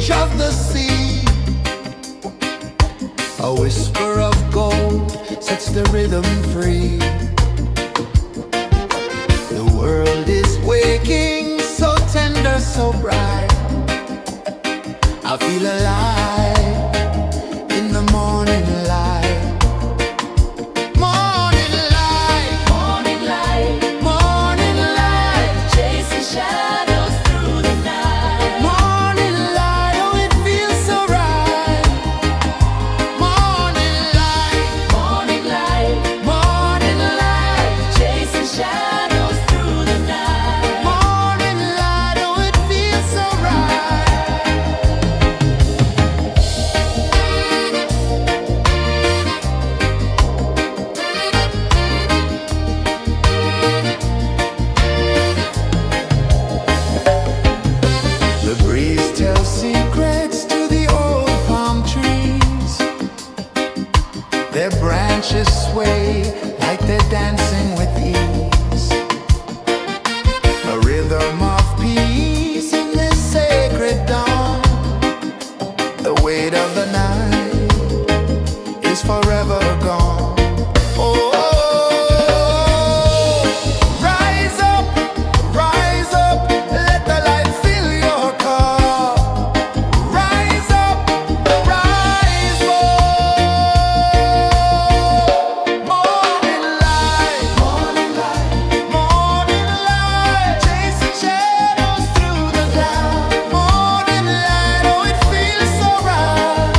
S1: edge of the sea. A whisper of gold sets the rhythm free. The world is waking, so tender, so bright. I feel alive in the morning light. Morning light,
S2: Morning light,
S1: morning light,
S2: chasing shadows through the night.
S1: morning light, oh it feels so right. Morning light,
S2: Morning light,
S1: morning light,
S2: chasing shadows through the night.
S1: morning light, oh it feels so right. The breeze tells secrets to the old palm trees. Their branches sway like they're dancing with ease. A rhythm of peace in this sacred dawn. The weight of the night is forever gone. Oh, rise up, let the light fill your cup. Rise up, rise up. Morning light, morning light, morning light, chasing shadows through the cloud. Morning light, oh it feels so right.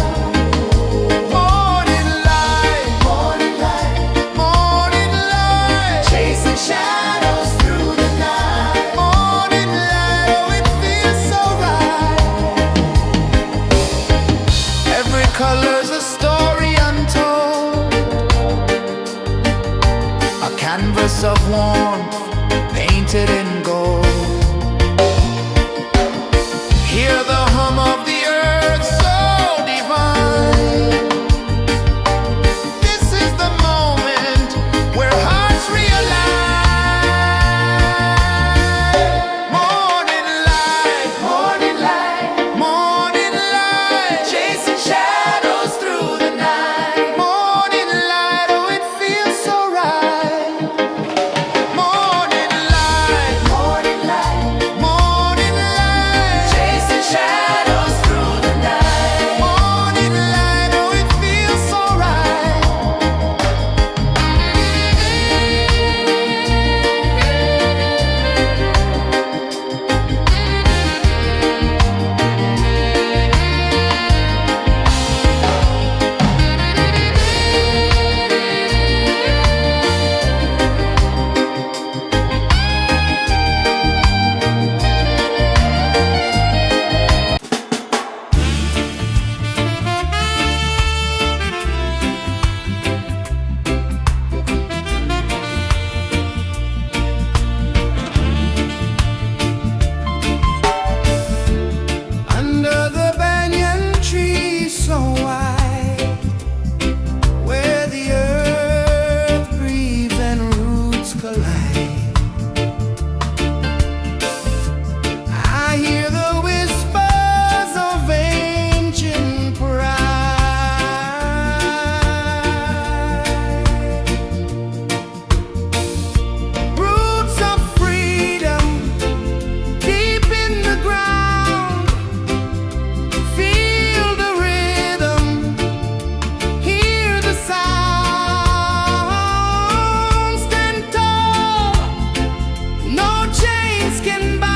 S1: Morning light, morning light, morning light, chasing shadows through the night. Morning light, oh it feels so right. Every color's a story untold, a canvas of warmth painted in gold. Hear the hum of the earth so divine. This is the moment where hearts realign. Morning light, morning light, morning light, chasing shadows through the night. Morning light, oh it feels so right. Morning light, morning light, morning light, chasing shadows through the night. Morning light, oh it feels so right. Under the banyan tree so wide, where the earth breathes and roots collide, I hear the whispers of ancient pride. Roots of freedom deep in the ground. Feel the rhythm, hear the sound. Stand tall, no chains can bound.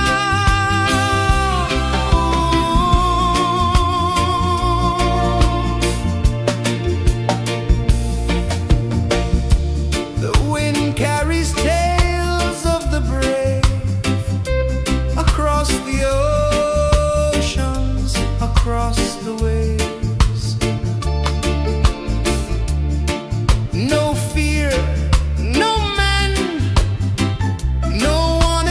S1: The wind carries tales of the brave across the oceans, across the waves. No fear, no man, no one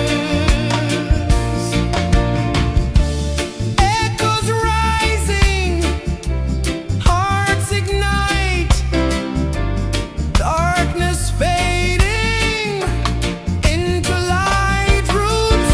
S1: enslaves. Echoes rising, hearts ignite, darkness fading into light. Roots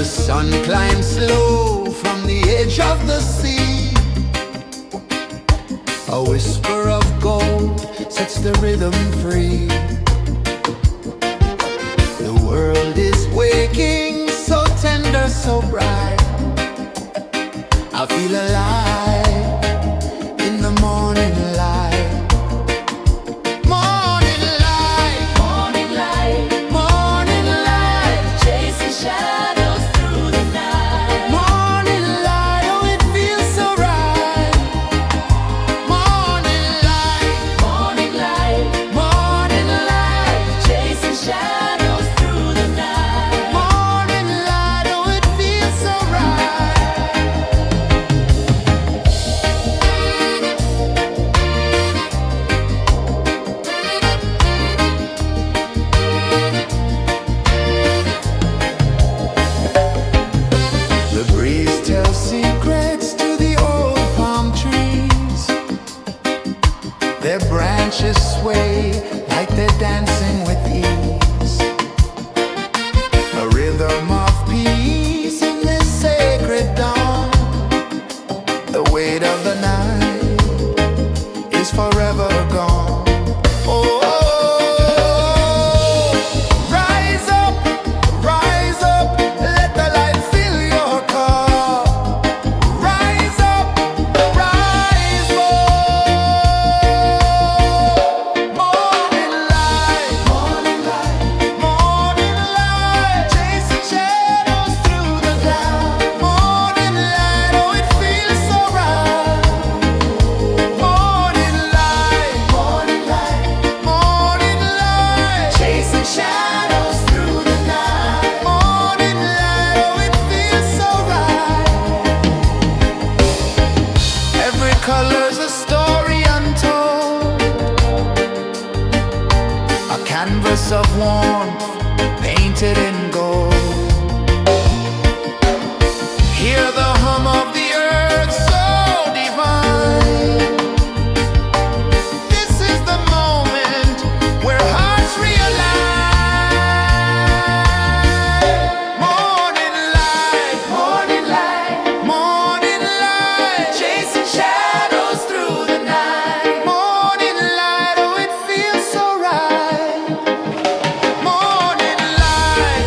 S1: The sun climbs slow from the edge of the sea. A whisper of gold sets the rhythm free. The world is waking, so tender, so bright. I feel alive in the morning light. Morning light,
S2: Morning light,
S1: morning light,
S2: chasing shadows through the night.
S1: morning light, oh it feels so right. Morning light,
S2: Morning light,
S1: morning light,
S2: chasing shadows through the night.
S1: morning light, oh it feels so right. The breeze tells secrets to the old palm trees. Their branches sway like they're dancing with ease. A rhythm of peace in this sacred dawn. The weight of the night is forever gone. Oh, rise up, let the light fill your cup. Rise up, rise up. Morning light, morning light, chasing shadows through the cloud. Morning light, oh it feels so right. Morning light, chasing shadows through the night. Morning light, oh it feels so right. Every color's a story untold, a canvas of warmth painted in gold. Hear the hum of the earth so divine. This is the moment where hearts realign. Morning light, morning light, chasing shadows through the night. Morning light, oh it feels so right. Morning light,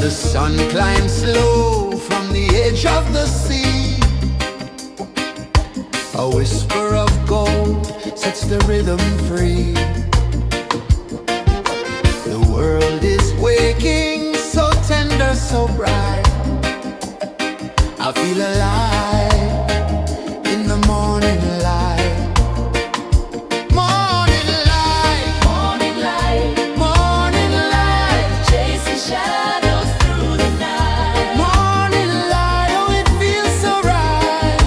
S1: The sun climbs slow from the edge of the sea. A whisper of gold sets the rhythm free. The world is waking, so tender, so bright. I feel alive in the morning light. Morning light,
S2: Morning light,
S1: morning light,
S2: chasing shadows through the night.
S1: morning light, oh it feels so right.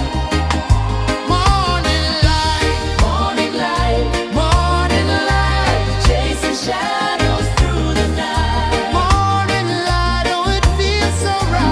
S1: Morning light,
S2: Morning light,
S1: morning light,
S2: chasing shadows through the night.
S1: morning light, oh it feels so right.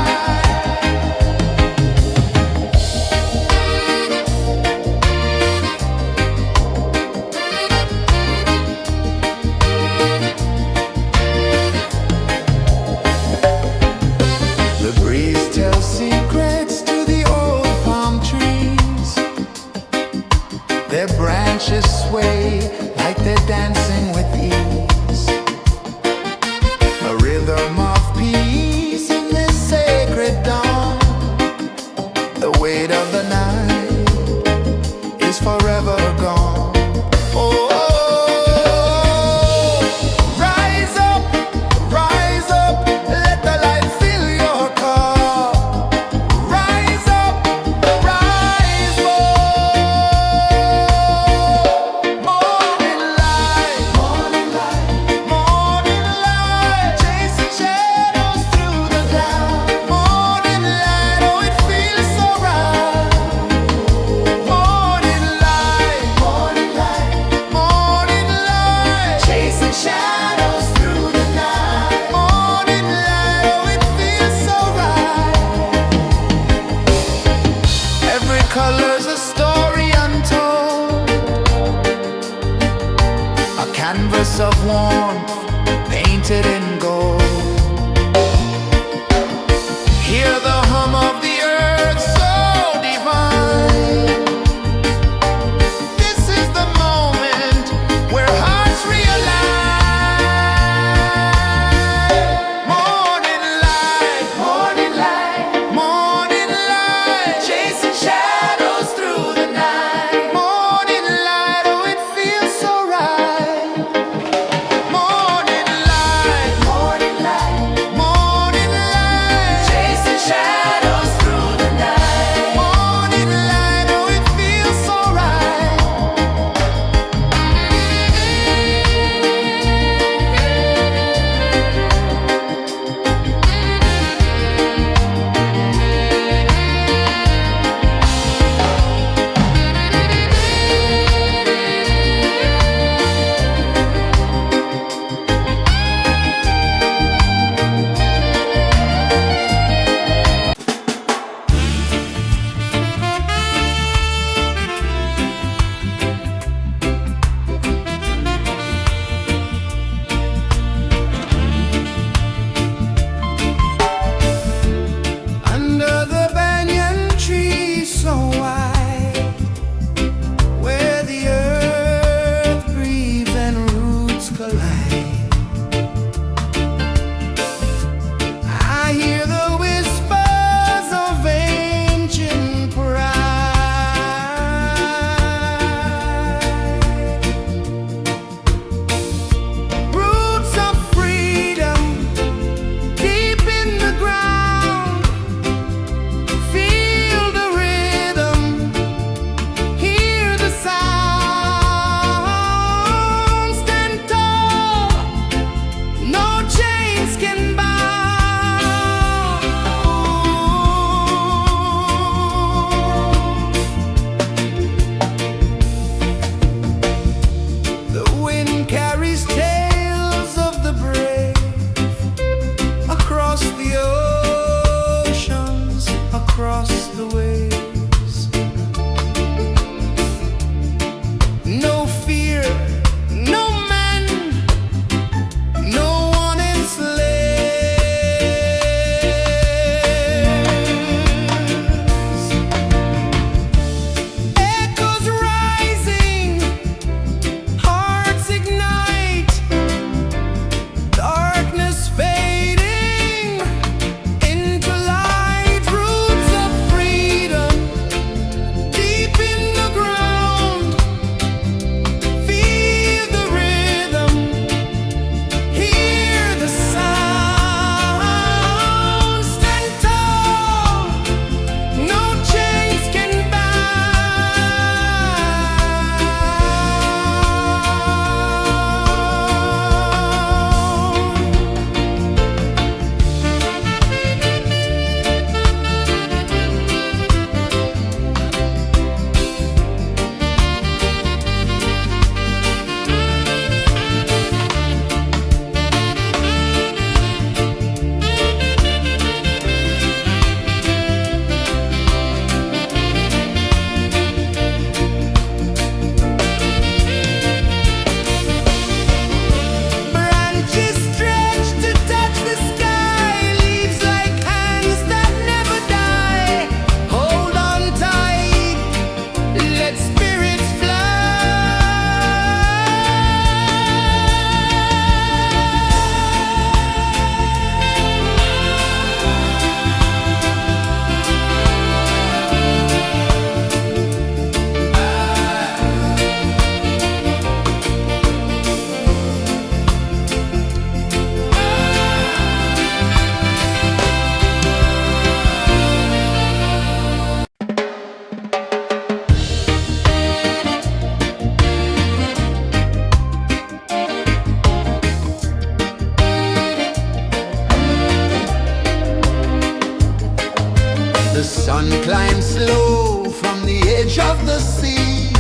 S1: The sun climbs slow from the edge of the sea.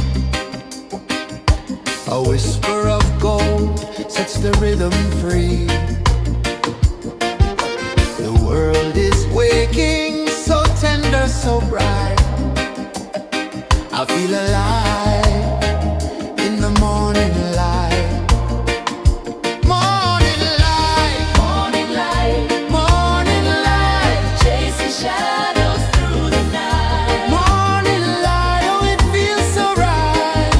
S1: A whisper of gold sets the rhythm free. The world is waking, so tender, so bright. I feel alive in the morning light. Morning light,
S2: Morning light,
S1: morning light,
S2: chasing shadows through the night.
S1: morning light, oh it feels so right.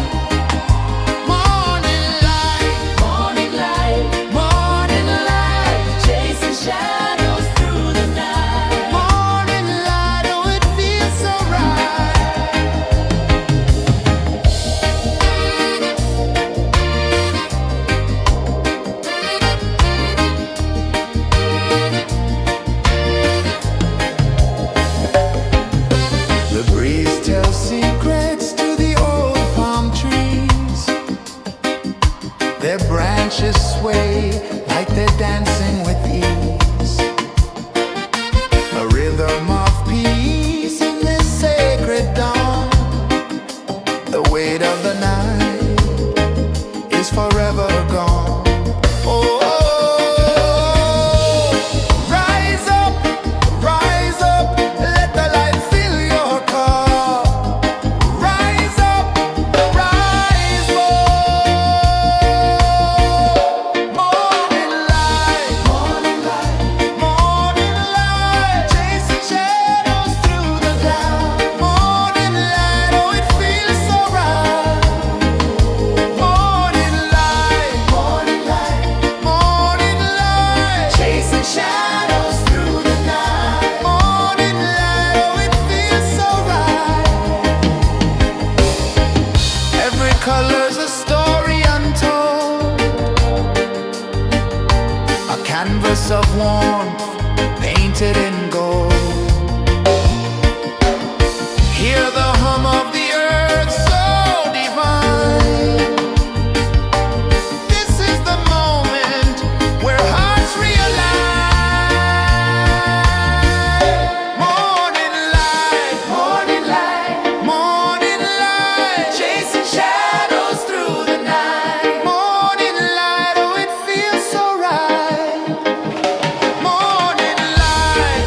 S1: Morning light,
S2: Morning light,
S1: morning light,
S2: chasing shadows through the night.
S1: morning light, oh it feels so right. The breeze tells secrets to the old palm trees. Their branches sway like they're dancing with ease. A rhythm of peace in this sacred dawn. The weight of the night is forever gone. Oh, rise up, let the light fill your cup. Rise up, rise more. Morning light, morning light, chasing shadows through the cloud. Morning light, oh it feels so right. Morning light, chasing shadows through the night. Morning light, oh it feels so right. Every color's a story untold, a canvas of warmth painted in gold. Hear the hum of the earth so divine. This is the moment where hearts realign. Morning light, morning light, chasing shadows through the night. Morning light, oh it feels so right. Morning light,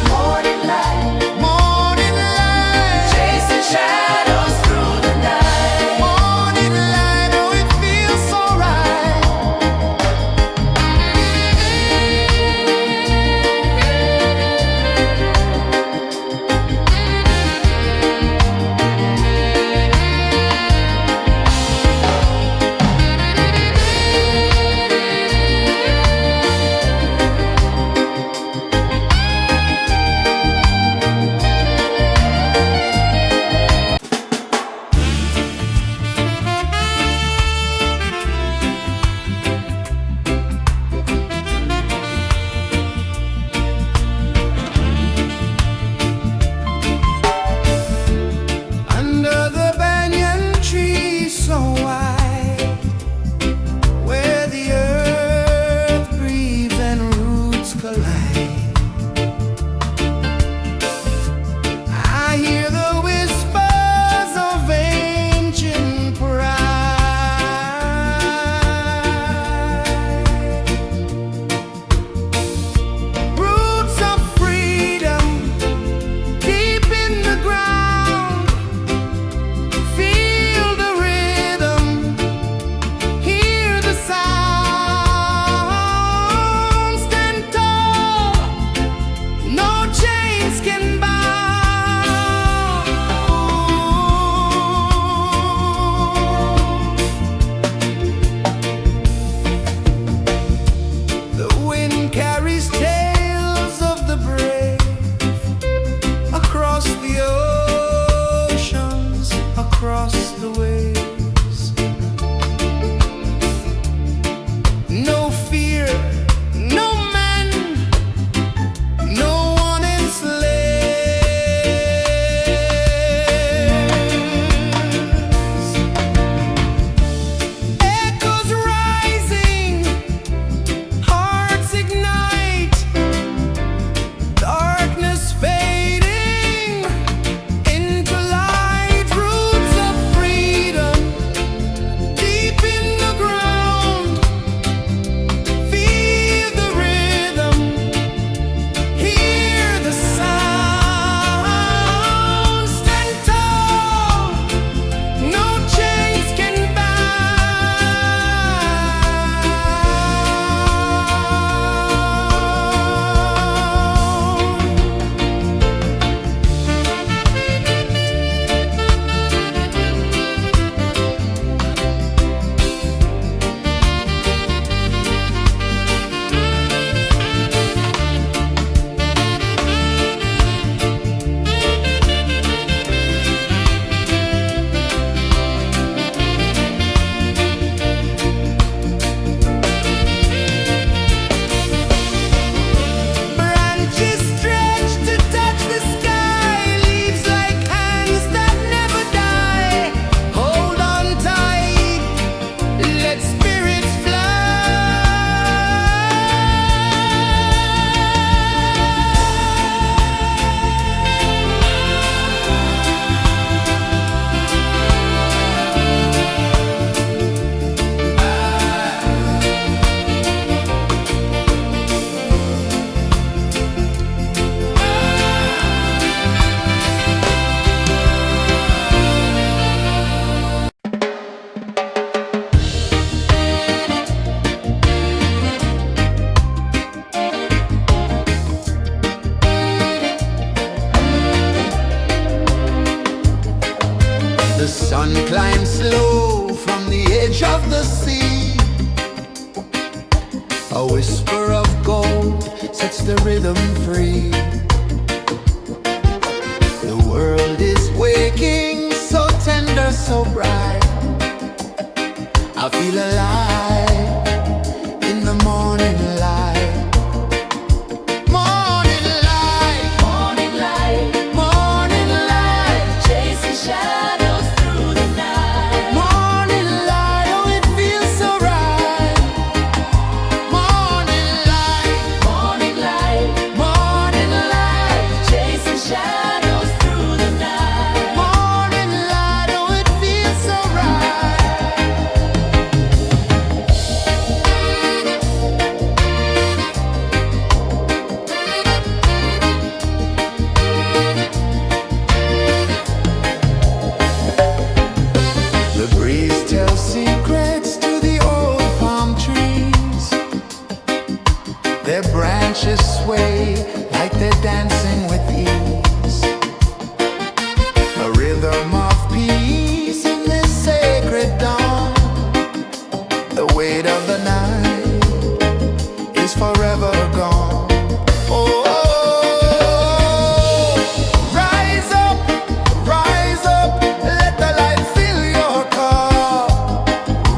S1: the rhythm free. The world is waking, so tender, so bright. I feel alive in the morning light. Morning light,
S2: Morning light,
S1: morning light,
S2: chasing shadows through the night.
S1: morning light, oh it feels so right. Morning light,
S2: Morning light,
S1: morning light,
S2: chasing shadows through the night.
S1: morning light, oh it feels so right. The breeze tells secrets to the old palm trees. Their branches sway like they're dancing with ease. A rhythm of peace in this sacred dawn. The weight of the night is forever gone. Oh, rise up, let the light fill your cup.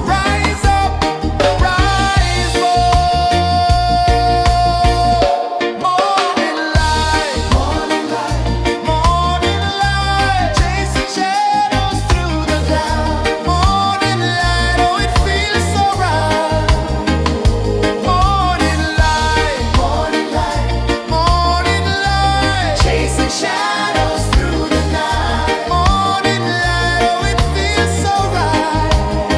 S1: Rise up, rise up. Morning light, morning light, morning light, chasing shadows through the cloud. Morning light, oh it feels so right. Morning light, morning light, morning light, chasing shadows through the night. Morning light, oh it feels so right.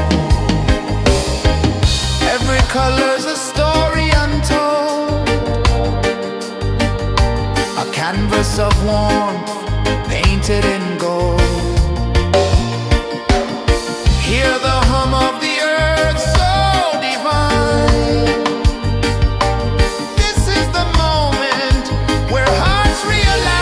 S1: Every color's a story untold, a canvas of warmth painted in gold. Hear the hum of the earth so divine. This is the moment where hearts realign.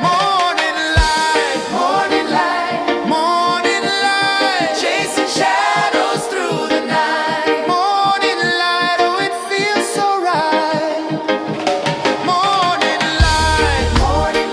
S1: Morning light, morning light, morning light, chasing shadows through the night. Morning light, oh it feels so right. Morning light, morning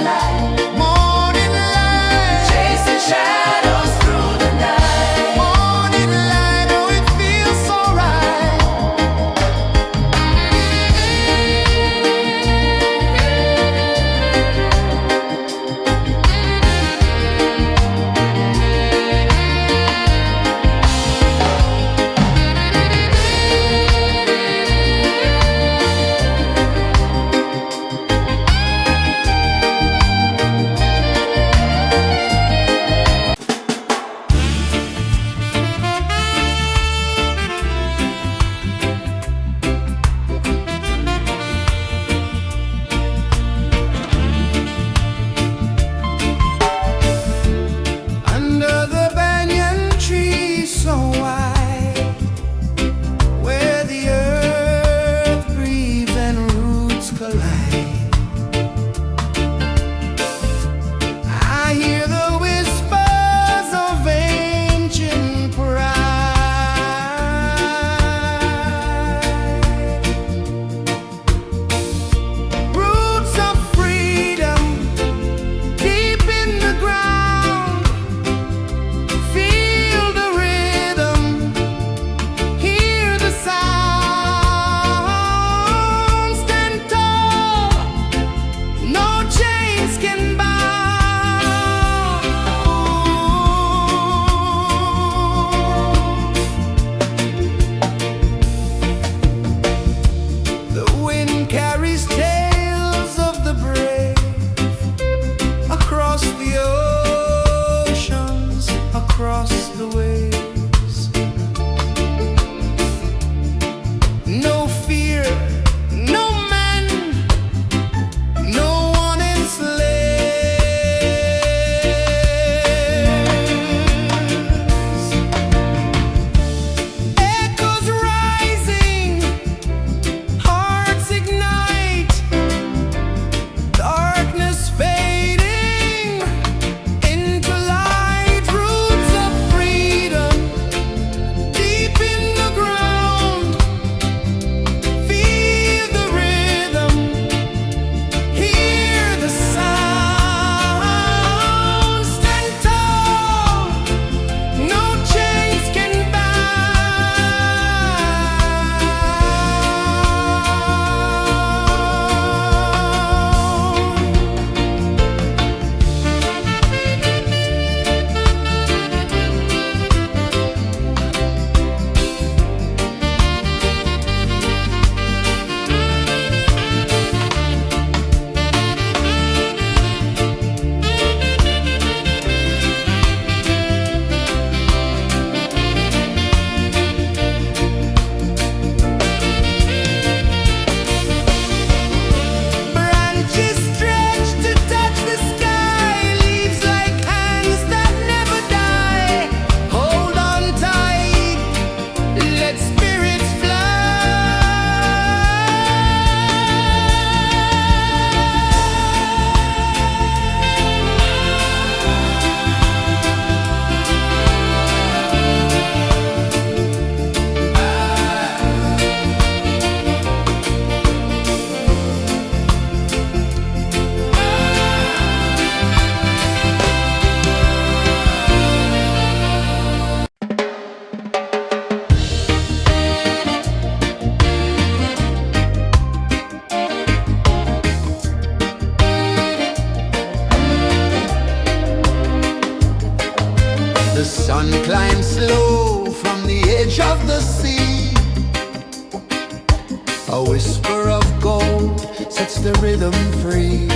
S1: A whisper of gold sets the rhythm free.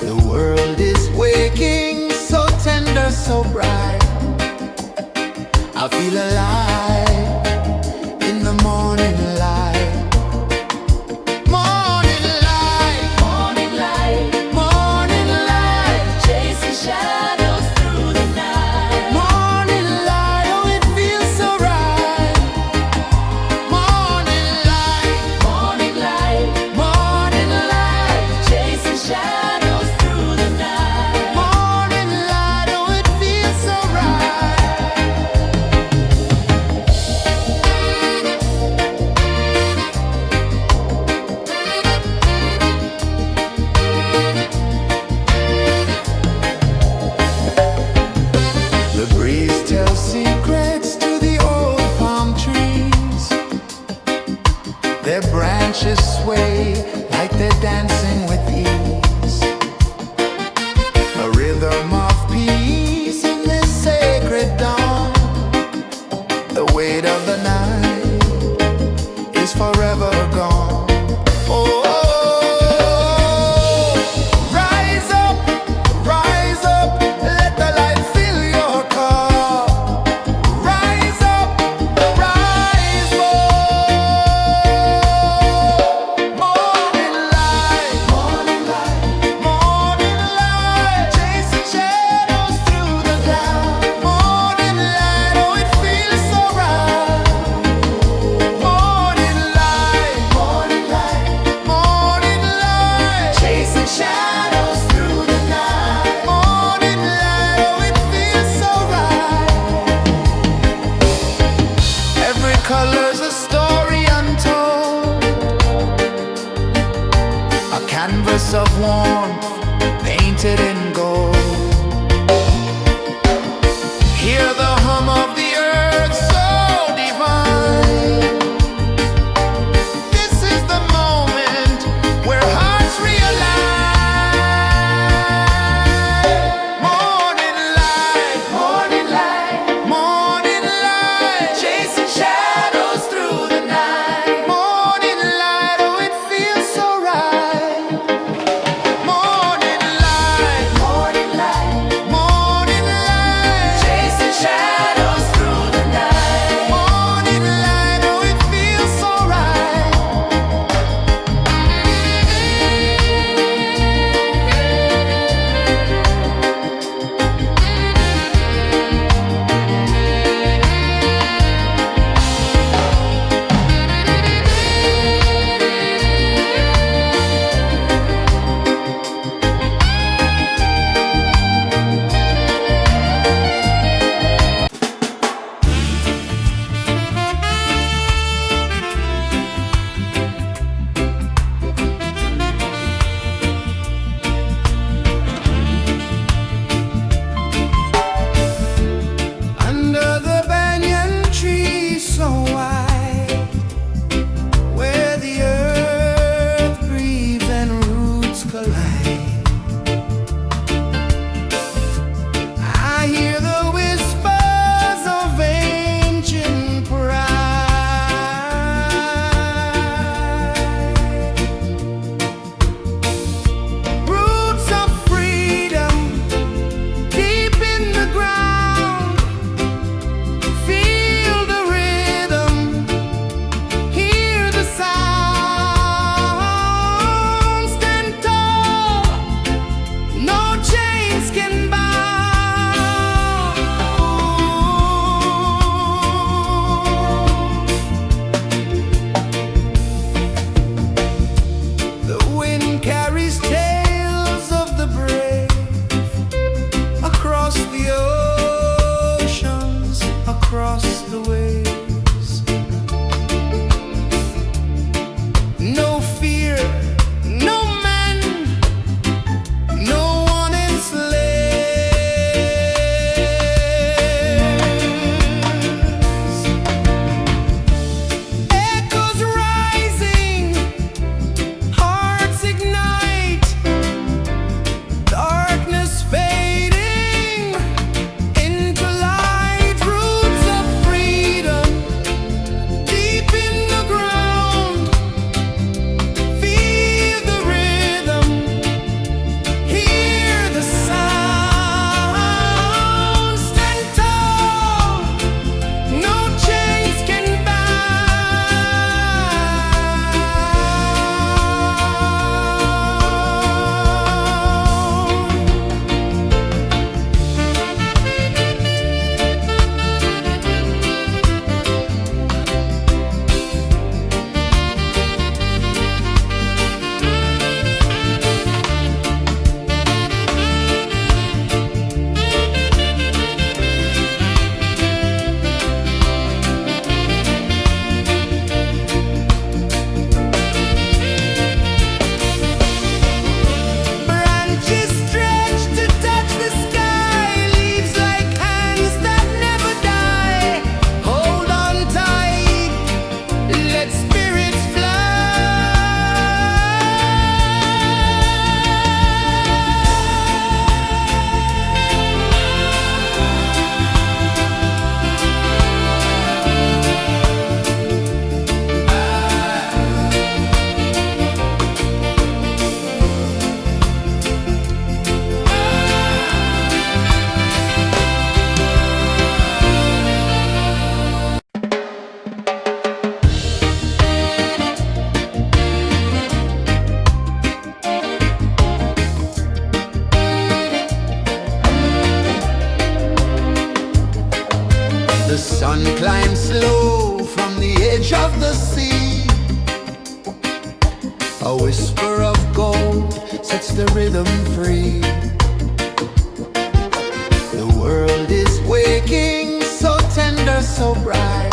S1: The world is waking, so tender, so bright. I feel alive in the morning light. Morning light,
S2: Morning light,
S1: morning light,
S2: chasing shadows through the night.
S1: morning light, oh it feels so right. Morning light,
S2: Morning light,
S1: morning light,
S2: chasing shadows through the night.
S1: morning light, oh it feels so right. The breeze tells secrets to the old palm trees. Their branches sway like they're dancing with ease. A rhythm of peace in this sacred dawn. The weight of the night is forever gone. Oh, rise up, let the light fill your cup. Rise up, rise up. Morning light, morning light, morning light, chasing shadows through the cloud. Morning light, oh it feels so right. Morning light, morning light, morning light, chasing shadows through the night. Morning light, oh it feels so right. Every color's a story untold, a canvas of warmth painted in gold. Hear the hum of the earth so divine. This is the moment where hearts realign. Morning light, morning light, morning light, chasing shadows through the night. Morning light, oh it feels so right. Morning rhythm free. The world is waking, so tender, so bright.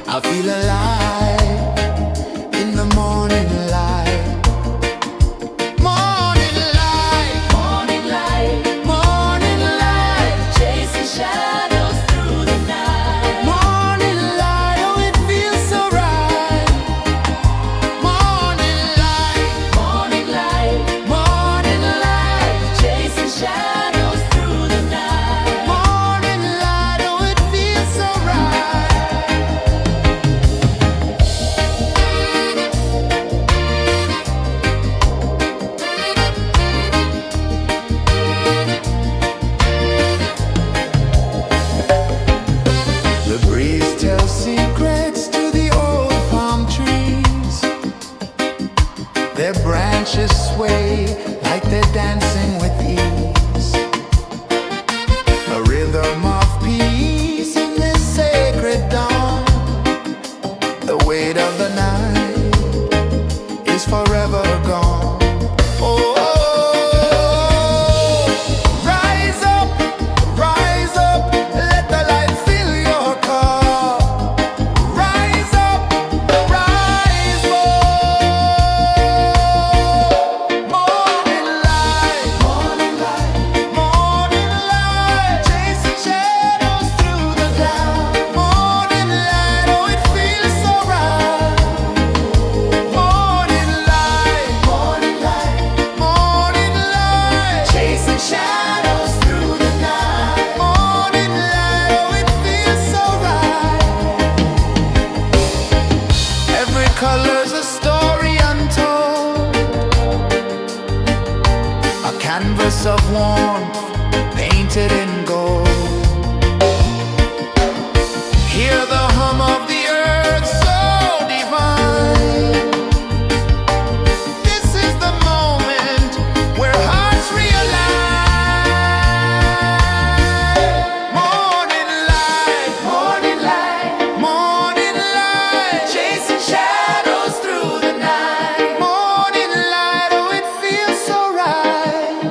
S1: I feel alive in the morning light. Morning light,
S2: Morning light,
S1: morning light,
S2: chasing shadows through the night.
S1: morning light, oh it feels so right. Morning light,
S2: Morning light,
S1: morning light,
S2: chasing shadows through the night.
S1: morning light, oh it feels so right. The breeze tells secrets to the old palm trees. Their branches sway like they're dancing with ease. A rhythm of peace in this sacred dawn. The weight of the night is forever gone. Oh, rise up, let the light fill your cup. Rise up, rise up. Morning light, morning light, morning light, chasing shadows through the cloud. Morning light, oh it feels so right. Morning light, morning light, morning light, chasing shadows through the night. Morning light, oh it feels so right. Every color's a story untold, a canvas of warmth painted in gold. Hear the hum of the earth so divine. This is the moment where hearts realign. Morning light, morning light, morning light, chasing shadows through the night. Morning light, oh it feels so right.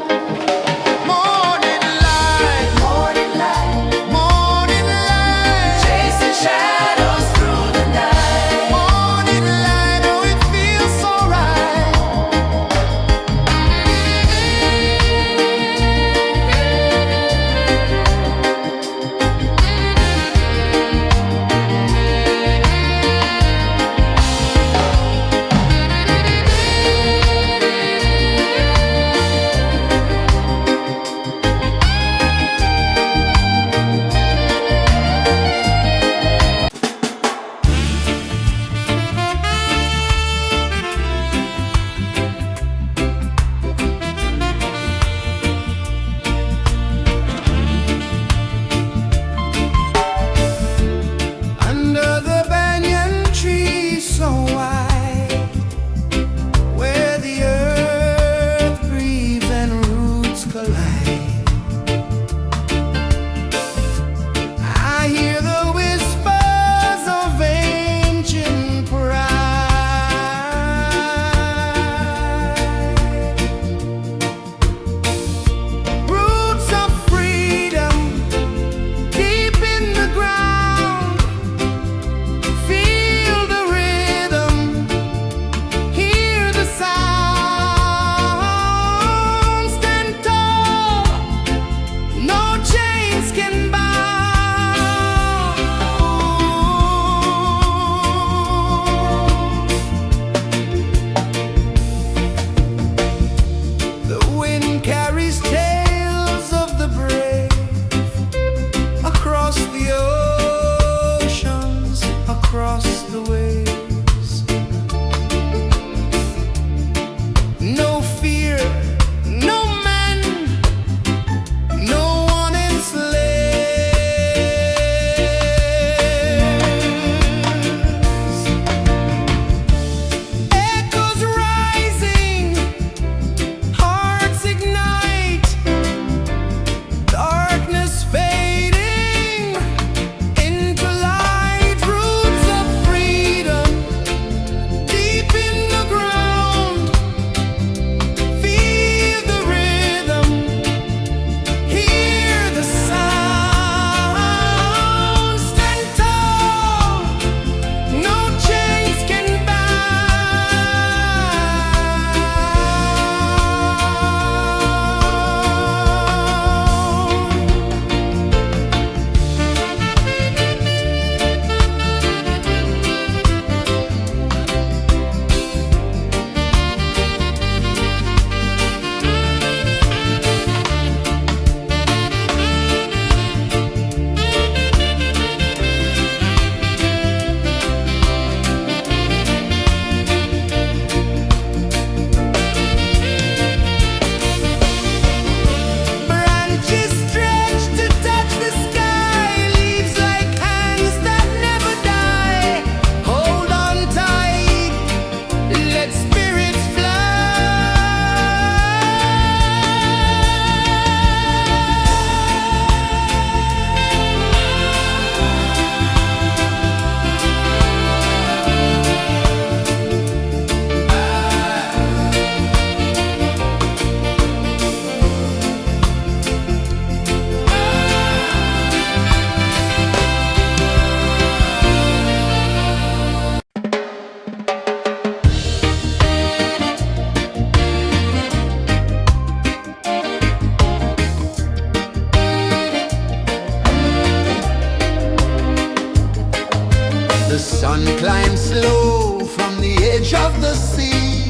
S1: sun climbs slow from the edge of the sea.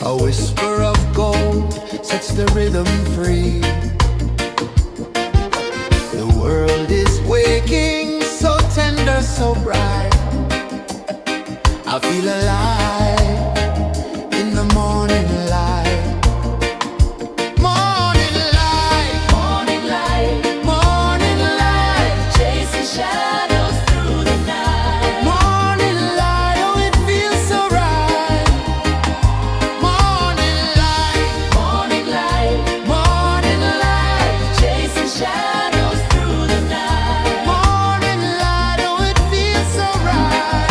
S1: A whisper of gold sets the rhythm free. The world is waking, so tender, so bright. I feel alive in the morning light. Morning light,
S2: Morning light,
S1: morning light,
S2: chasing shadows through the night.
S1: morning light, oh it feels so right. Morning light,
S2: Morning light,
S1: morning light,
S2: chasing shadows through the night.
S1: morning light, oh it feels so right.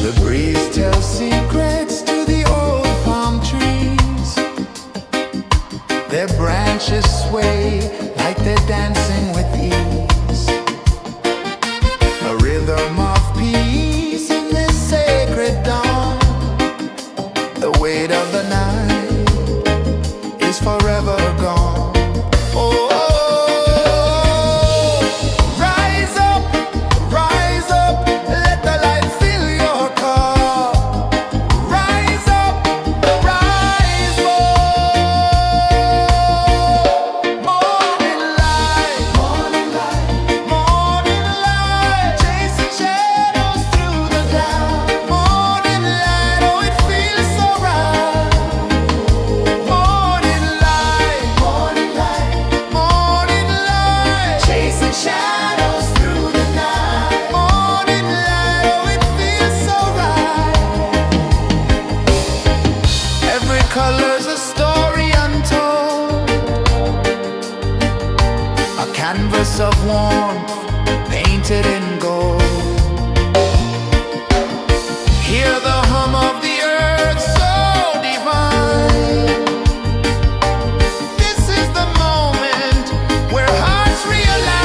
S1: The breeze tells secrets to the old palm trees. Their branches sway like they're dancing with ease. A rhythm of peace in this sacred dawn. The weight of the night is forever gone. Oh, rise up, let the light fill your cup. Rise up, rise up. Morning light, morning light, morning light, chasing shadows through the cloud. Morning light, oh it feels so right. Morning light, morning light, morning light, chasing shadows through the night. Morning light, oh it feels so right. Every color's a story untold, a canvas of warmth painted in gold. Hear the hum of the earth so divine. This is the moment where hearts realign.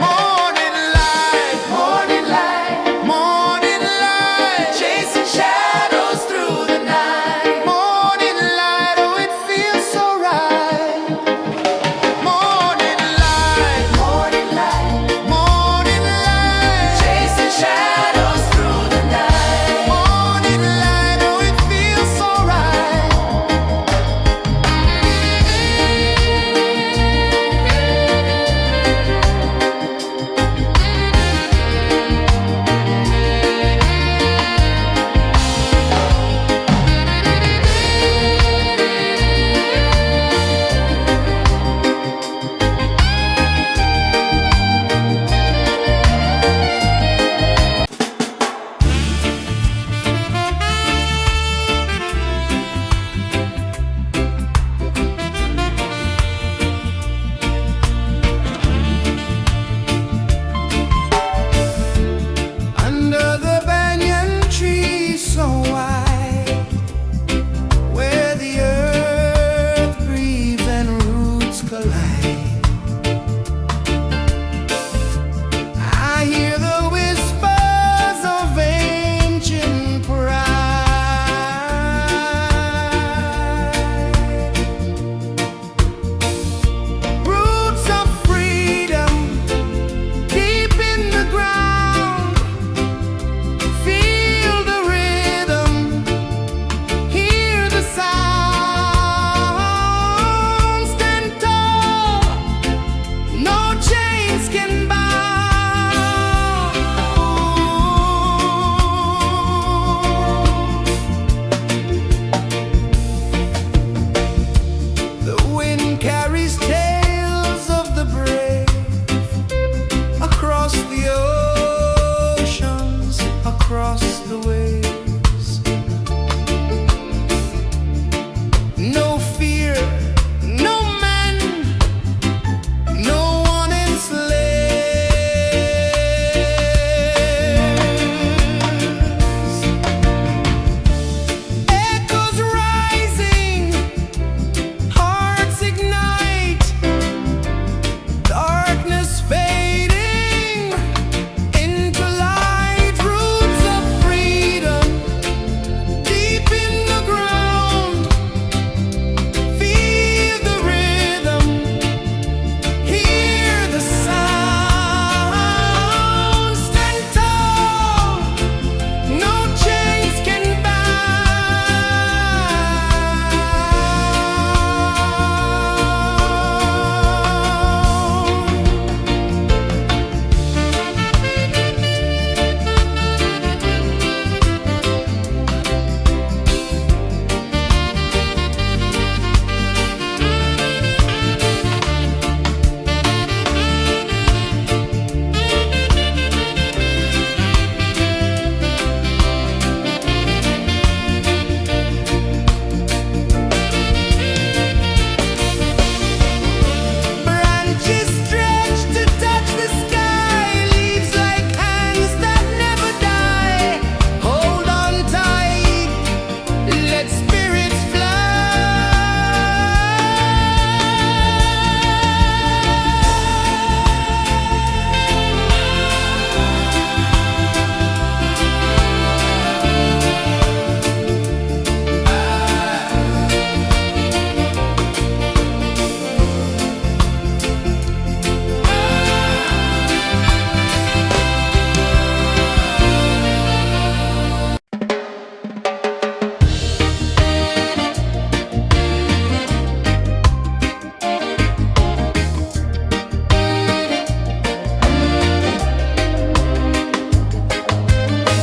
S1: Morning light, morning light, morning light, chasing shadows through the night. Morning light, oh it feels so right. Morning light,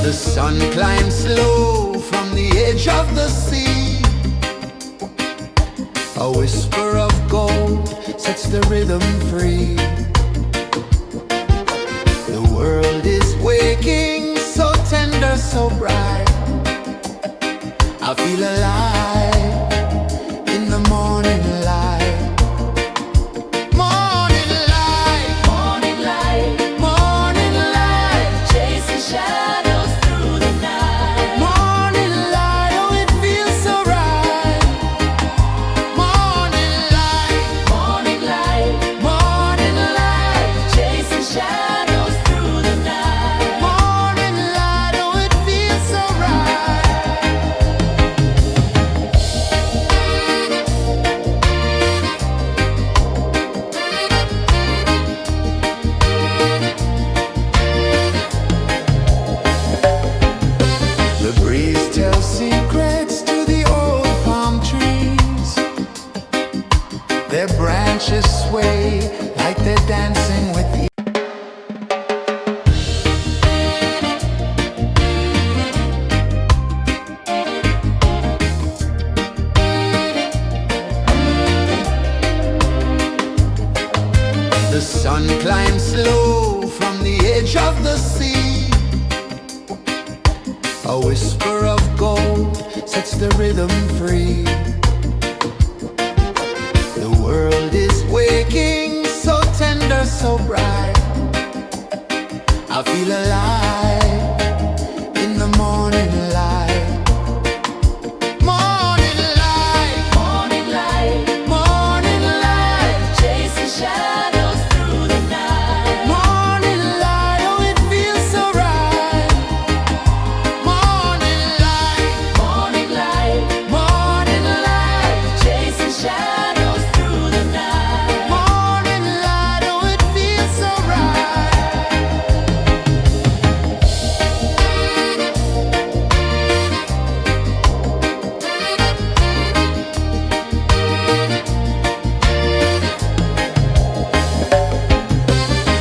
S1: The sun climbs slow from the edge of the sea. A whisper of gold sets the rhythm free. The world is waking, so tender, so bright. I feel alive in the morning light. Morning light,
S2: Morning light,
S1: morning light,
S2: chasing shadows through the night.
S1: morning light, oh it feels so right. Morning light,
S2: Morning light,
S1: morning light,
S2: chasing shadows through the night.
S1: morning light, oh it feels so right. The breeze tells secrets to the old palm trees. Their branches sway like they're dancing with you. The sun climbs slow from the edge of the sea. A whisper of gold sets the rhythm free. The world is waking, so tender, so bright. I feel alive in the morning light. Morning light,
S2: Morning light,
S1: morning light,
S2: chasing shadows through the night.
S1: morning light, oh it feels so right. Morning light,
S2: Morning light,
S1: morning light,
S2: chasing shadows through the night.
S1: morning light, oh it feels so right.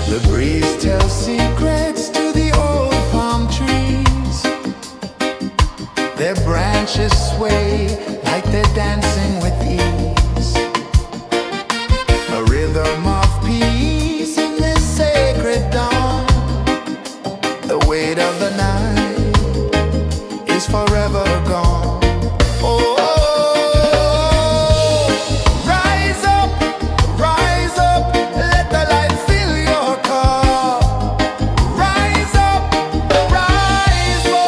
S1: The breeze tells secrets to the old palm trees. Their branches sway like they're dancing with ease. A rhythm of peace in this sacred dawn. The weight of the night is forever gone. Oh, rise up, let the light fill your car. Rise up, rise up.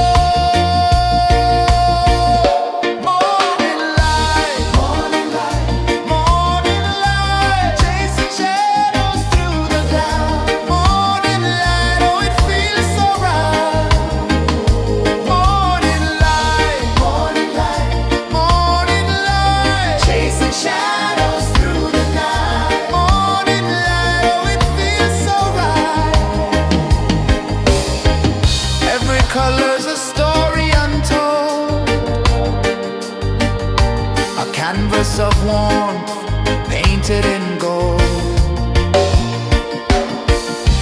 S1: Morning light, morning light, morning light, chasing shadows through the cloud. Morning light, oh it feels so right. Morning light, morning light, morning light, chasing shadows through the night. Morning light, oh it feels so right. Every color's a story untold, a canvas of warmth painted in gold.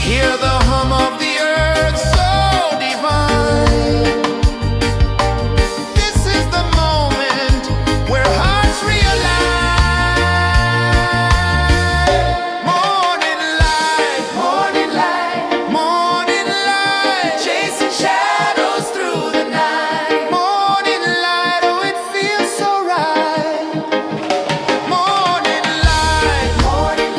S1: Hear the hum of the earth so divine. This is the moment where hearts realign. Morning light, morning light, morning light, chasing shadows through the night. Morning light, oh it feels so right. Morning light, morning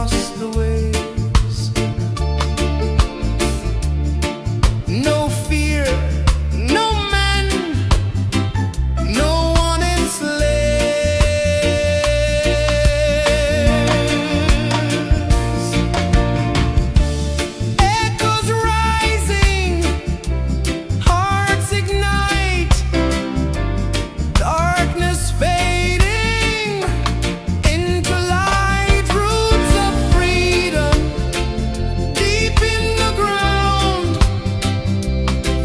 S1: across the waves. No fear, no man, no one enslaves. Echoes rising, hearts ignite, darkness fading into light, roots of freedom deep in the ground.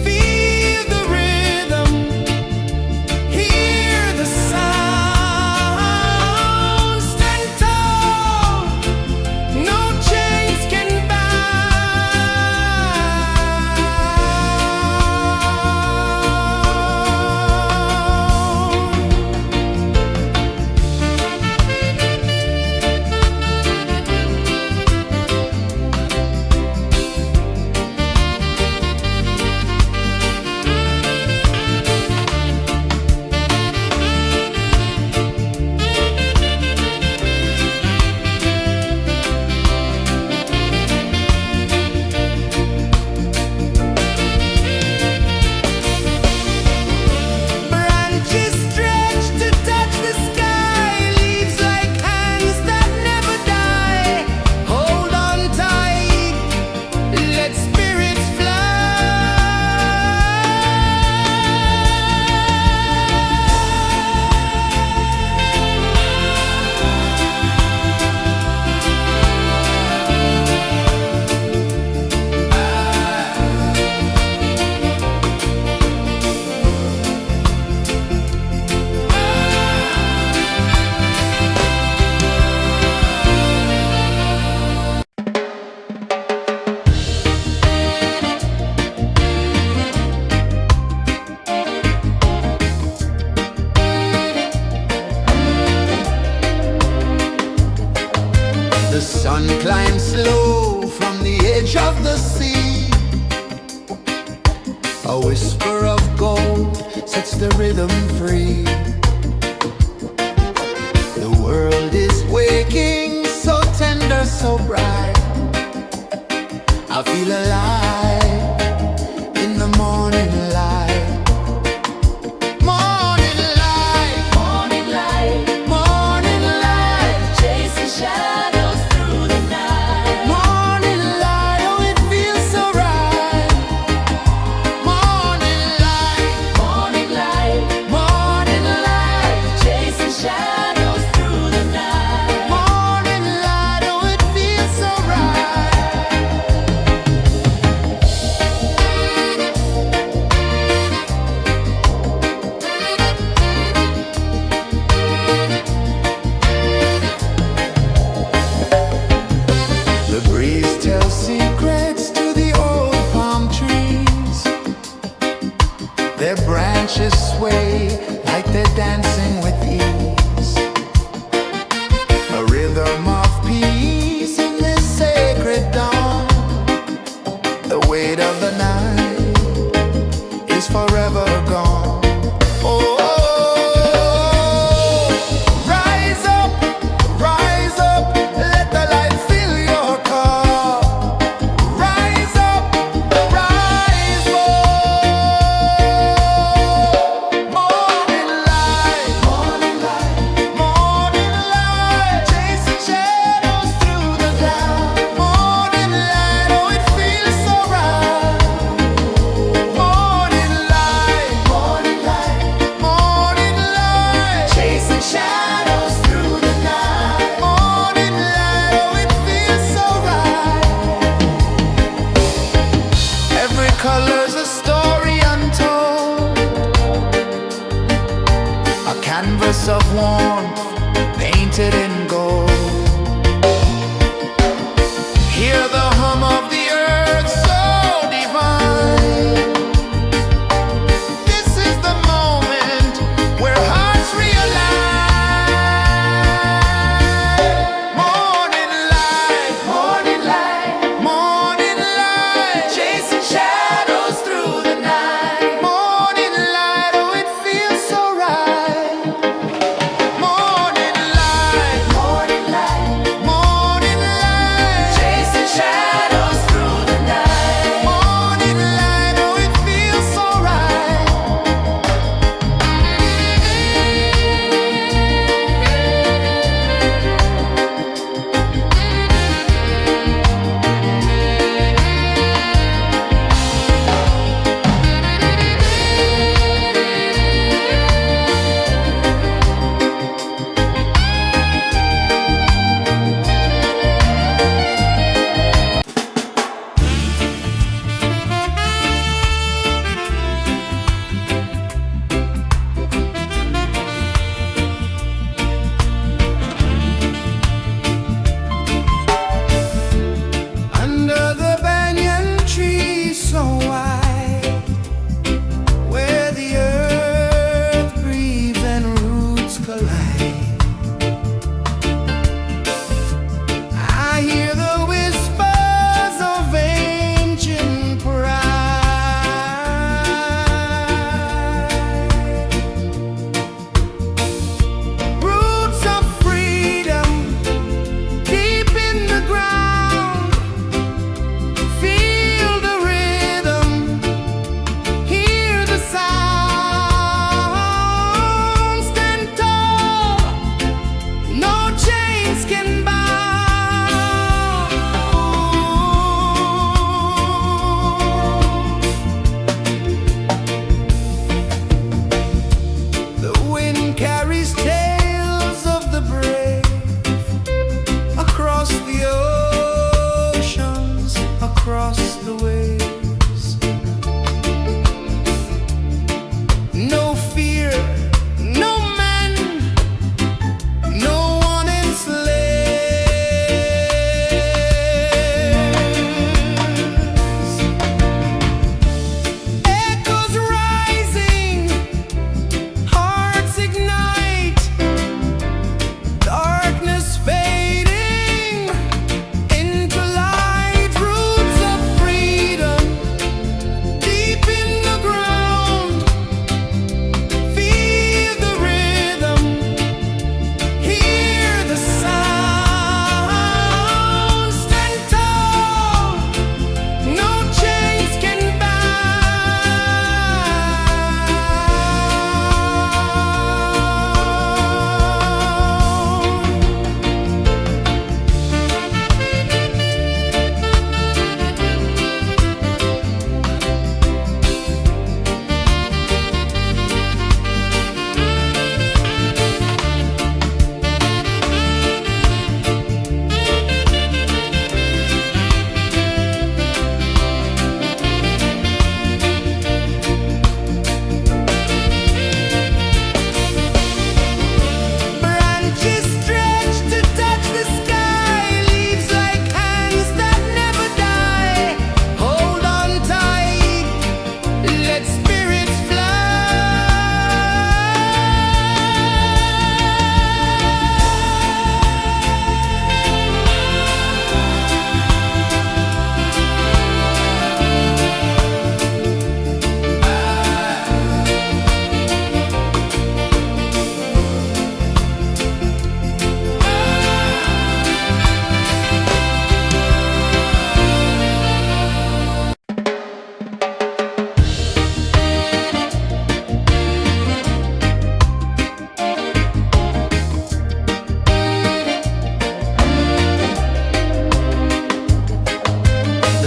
S1: Feel the rhythm, hear the sound. Stand tall, no chains can branches stretch to touch the sky, leaves like hands that never die. Hold on tight, let spirits The sun climbs slow from the edge of the sea. A whisper of gold sets the rhythm free. The world is waking, so tender, so bright. I feel alive in the morning light. Morning light,
S2: Morning light,
S1: morning light.
S2: chasing shadows through the night.
S1: Morning light, oh it feels so right. Morning light,
S2: Morning light,
S1: morning light.
S2: chasing shadows through the night.
S1: Morning light, oh it feels so right.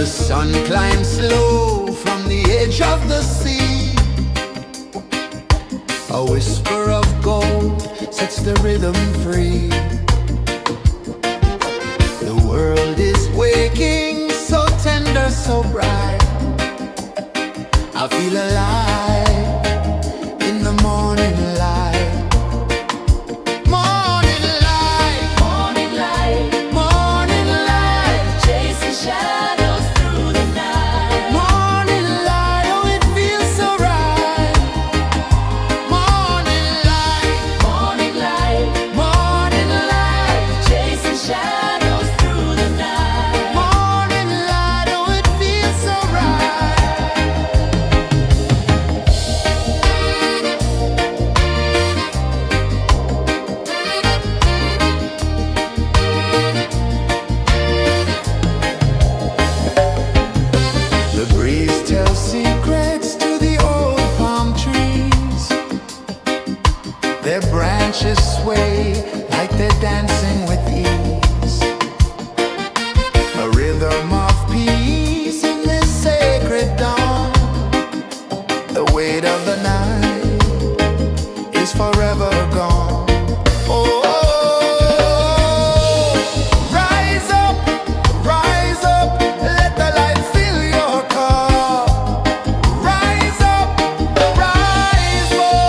S1: sun climbs slow from the edge of the sea. A whisper of gold sets the rhythm free. The world is waking, so tender, so bright. I feel alive in the morning light. Morning light,
S2: Morning light,
S1: morning light,
S2: chasing shadows through the night.
S1: morning light, oh it feels so right. Morning light,
S2: Morning light,
S1: morning light,
S2: chasing shadows through the night.
S1: morning light, oh it feels so right. The breeze tells secrets to the old palm trees. Their branches sway like they're dancing with ease. A rhythm of peace in this sacred dawn. The weight of the night is forever gone. Oh, rise up, let the light fill your cup. Rise up, rise up.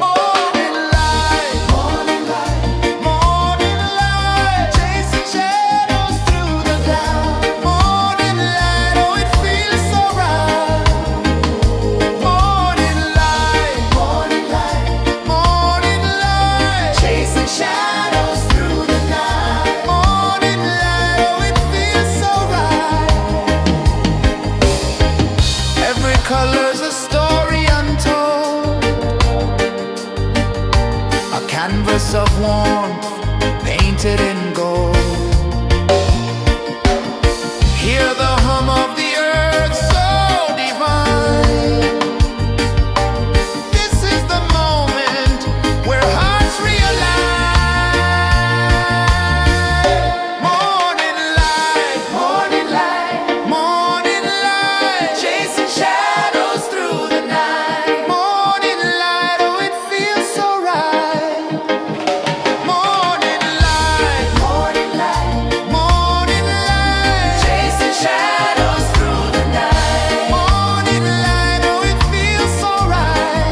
S1: Morning light, morning light, morning light, chasing shadows through the cloud. Morning light, oh it feels so right. Morning light, morning light, morning light, chasing shadows through the night. Morning light, oh it feels so right. Every color's a story untold, a canvas of warmth painted in gold. Hear the hum of the earth so divine. This is the moment where hearts realign. Morning light, morning light, morning light, chasing shadows through the night. Morning light, oh it feels so right. Morning light, morning light, morning light, chasing shadows through the night. Morning light, oh it feels so right.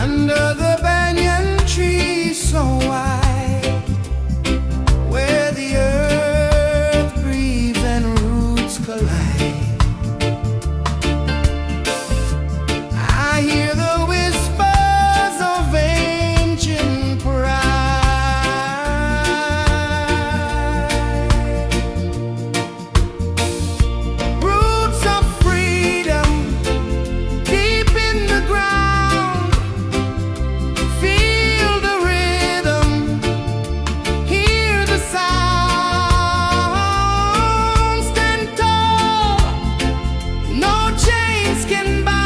S1: Under the banyan tree so wide, where the earth breathes and roots collide, I hear the whispers of ancient pride. Roots of freedom deep in the ground. Feel the rhythm, hear the sound. Stand tall, no chains can bound.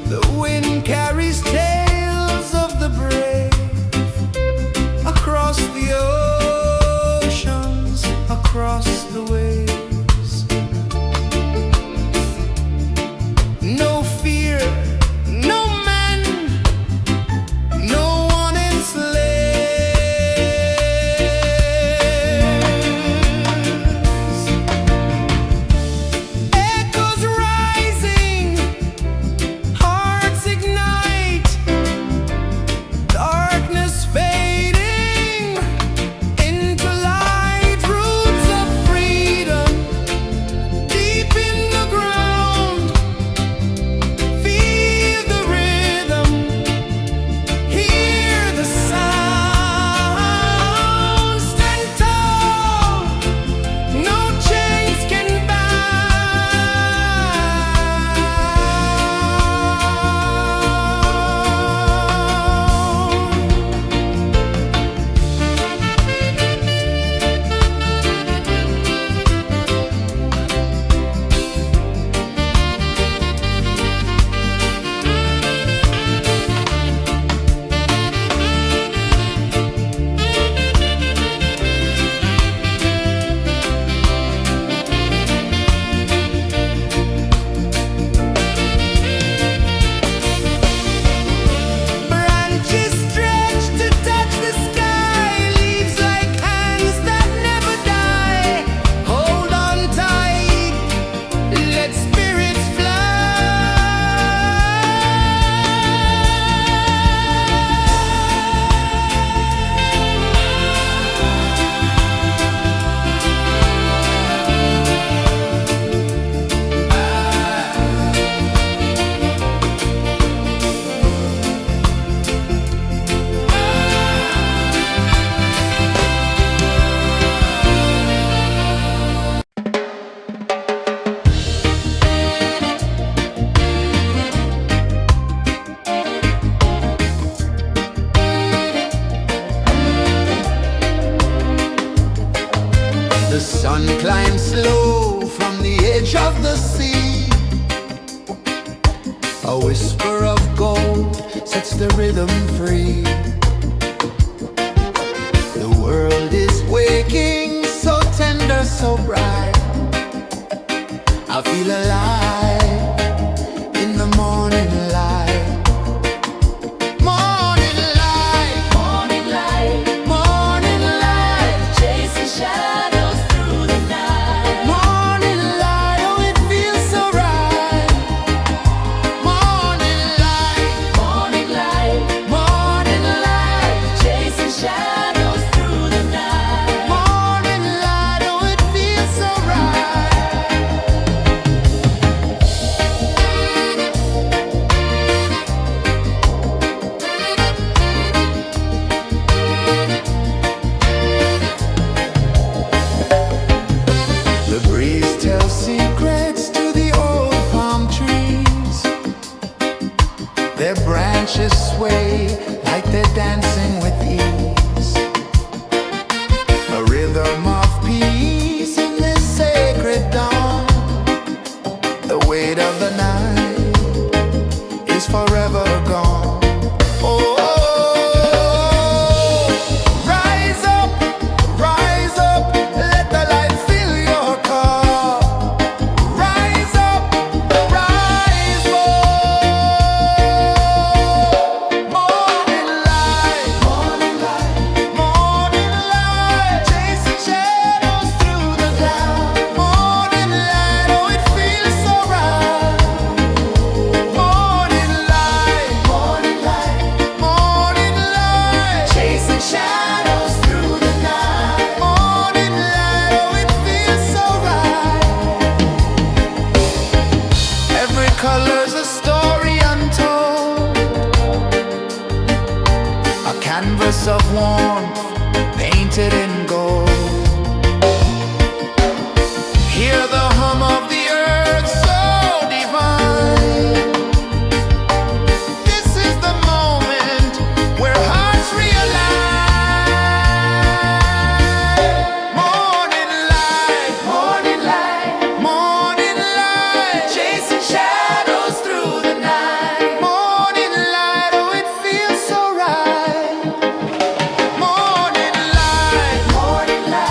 S1: The wind carries tales of the brave across the oceans, across the waves. No fear, no man, no one enslaved. sun climbs slow from the edge of the sea. A whisper of gold sets the rhythm free. The world is waking, so tender, so bright. I feel alive in the morning light. Morning light,
S2: Morning light,
S1: morning light,
S2: chasing shadows through the night.
S1: morning light, oh it feels so right. Morning light,
S2: Morning light,
S1: morning light,
S2: chasing shadows through the night.
S1: morning light, oh it feels so right. The breeze tells secrets to the old palm trees. Their branches sway like they're dancing with ease. A rhythm of peace in this sacred dawn. The weight of the night is forever gone. Oh, rise up, let the light fill your cup. Rise up, rise up. Morning light, morning light, morning light, chasing shadows through the cloud. Morning light, oh it feels so right. Morning light, morning light, morning light, chasing shadows through the night. Morning light, oh it feels so right. Every color's a story untold, a canvas of warmth painted in gold. Hear the hum of the earth so divine. This is the moment where hearts realign. Morning light, morning light, morning light, chasing shadows through the night. Morning light, oh it feels so right. Morning light, morning light,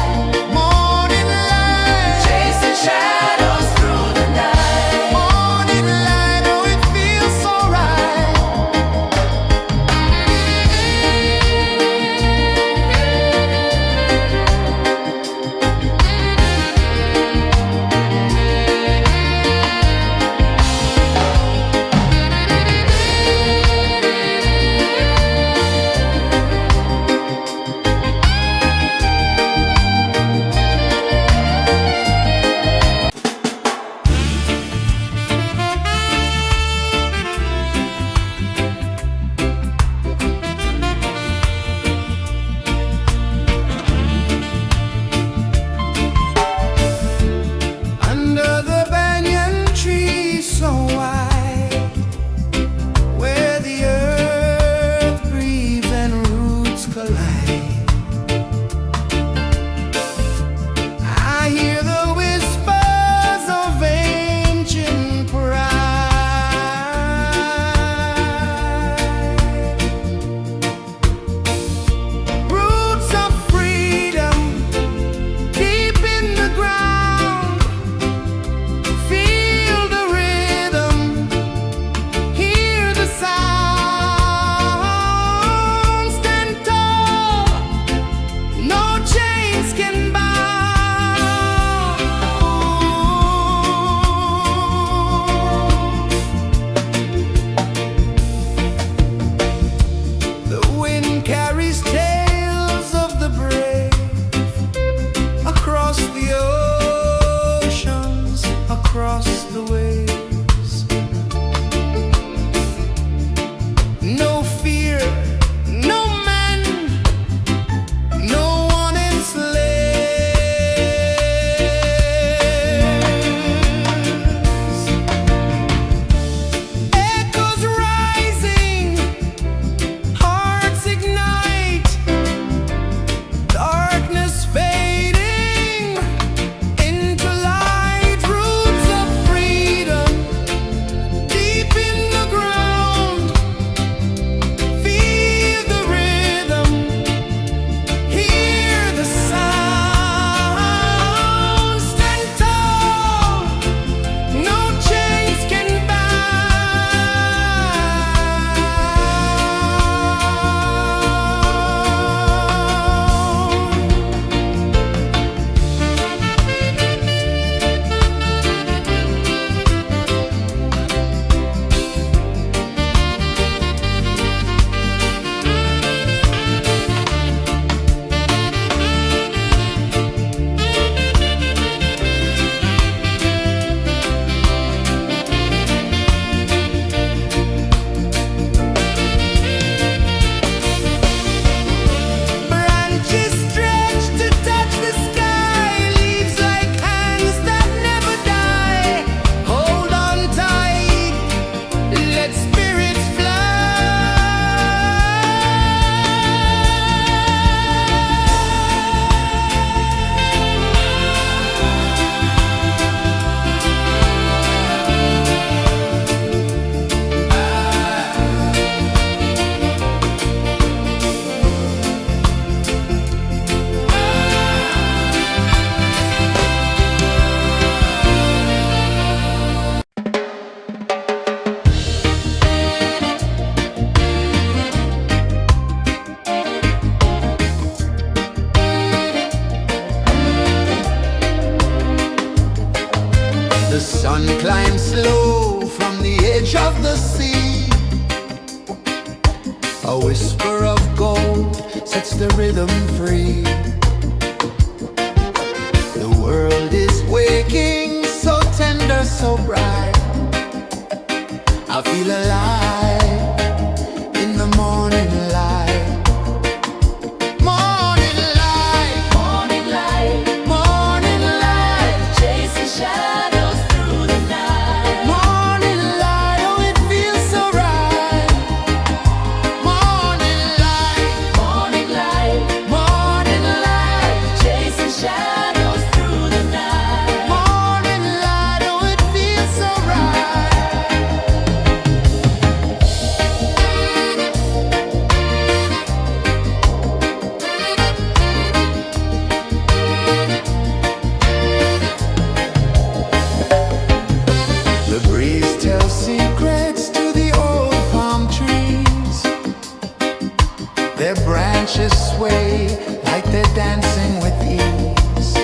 S1: the rhythm free. The world is waking, so tender, so bright. I feel alive in the morning light. Morning light,
S2: Morning light,
S1: morning light,
S2: chasing shadows through the night.
S1: morning light, oh it feels so right. Morning light,
S2: Morning light,
S1: morning light,
S2: chasing shadows through the night.
S1: morning light, oh it feels so right. The breeze tells secrets to the old palm trees. Their branches sway like they're dancing with ease.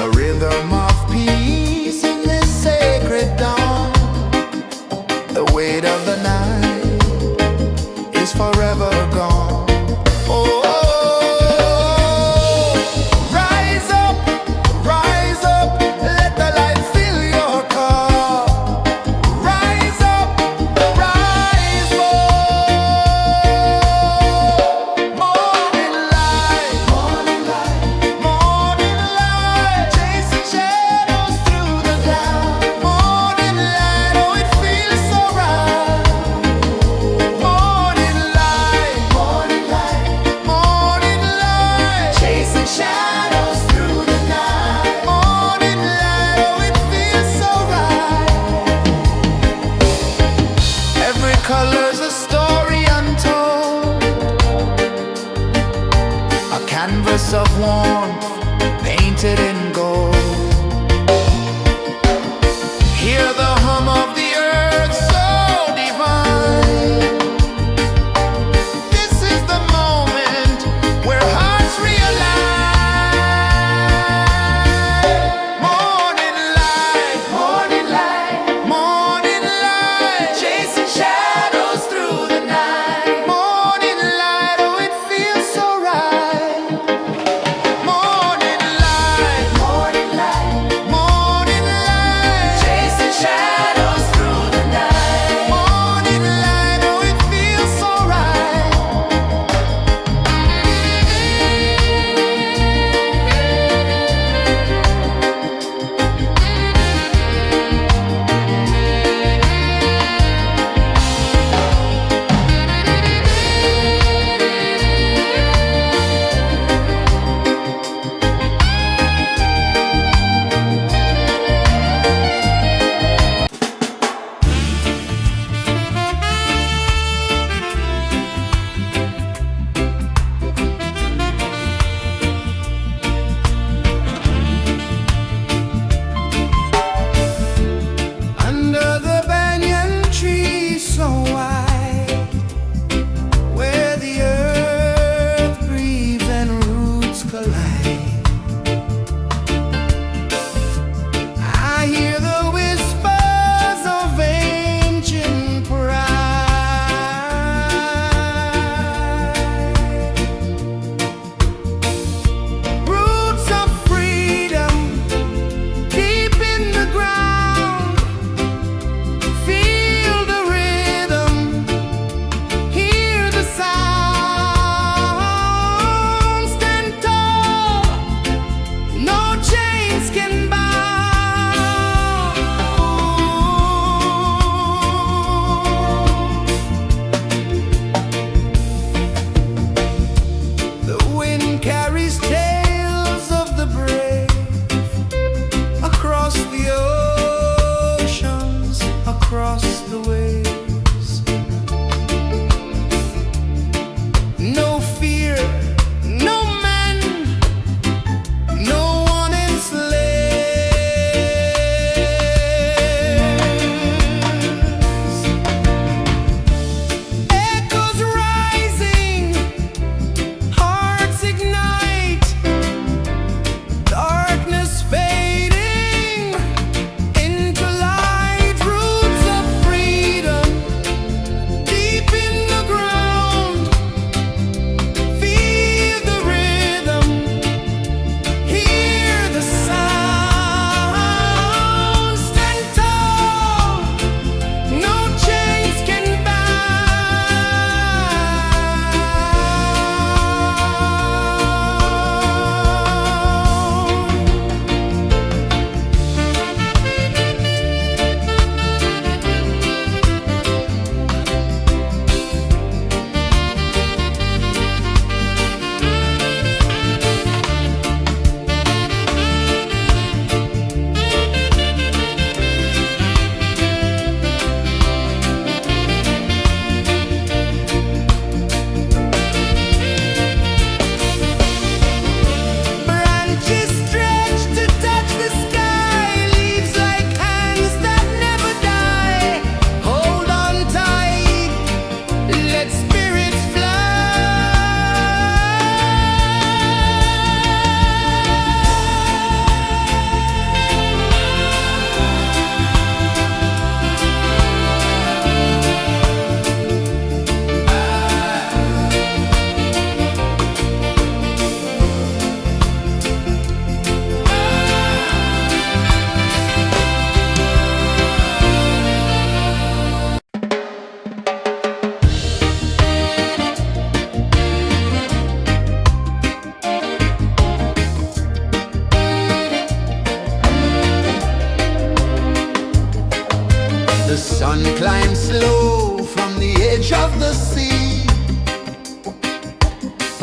S1: A rhythm of peace in this sacred dawn. The weight of the night is forever gone. Oh, rise up, let the light fill your cup. Rise up, rise up. Morning light, morning light, chasing shadows through the cloud. Morning light, oh it feels so right. Morning light, morning light, chasing shadows through the night. Morning light, oh it feels so right. Every color's a story untold, a canvas of warmth painted in gold. Hear the hum of the earth so divine. This is the moment where hearts realign. Morning light, morning light, chasing shadows through the night. Morning light, oh it feels so right. Morning light,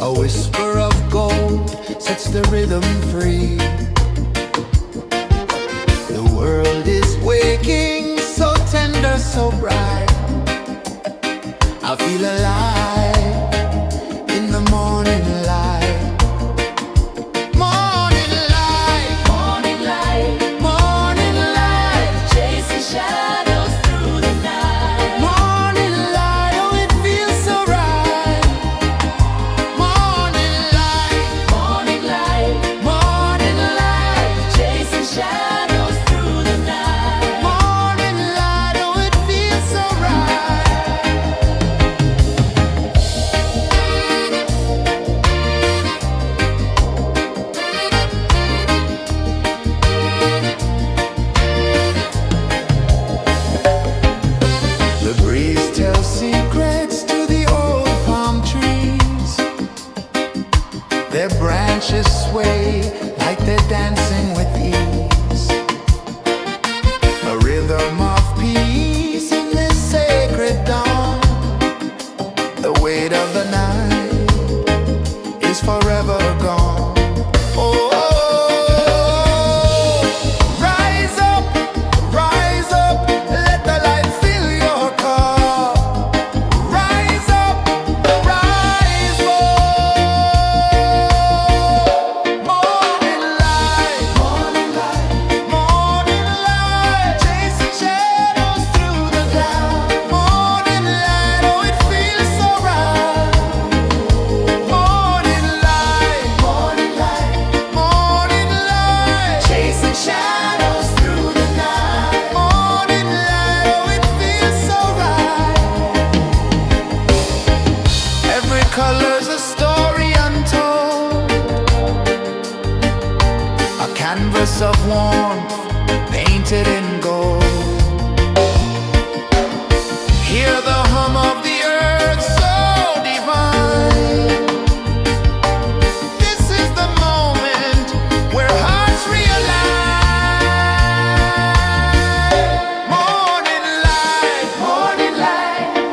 S1: A whisper of gold sets the rhythm free. The world is waking, so tender, so bright. I feel alive in the morning light. Morning light,
S2: Morning light,
S1: morning light,
S2: chasing shadows through the night.
S1: morning light. Oh, it feels so right. Morning light,
S2: Morning light,
S1: morning light,
S2: chasing shadows through the night.
S1: morning light. Oh, it feels so right. The breeze tells secrets to the old palm trees. Their branches sway like they're dancing with ease. A rhythm of peace in this sacred dawn. The weight of the night is forever gone. Oh, rise up, let the light fill your cup. Rise up, rise up. Morning light, morning light, chasing shadows through the cloud. Morning light, oh, it feels so right. Morning light, morning light, chasing shadows through the night. Morning light, oh, it feels so right. Every color's a story untold, a canvas of warmth painted in gold. Hear the hum of the earth so divine. This is the moment where hearts realign. Morning light,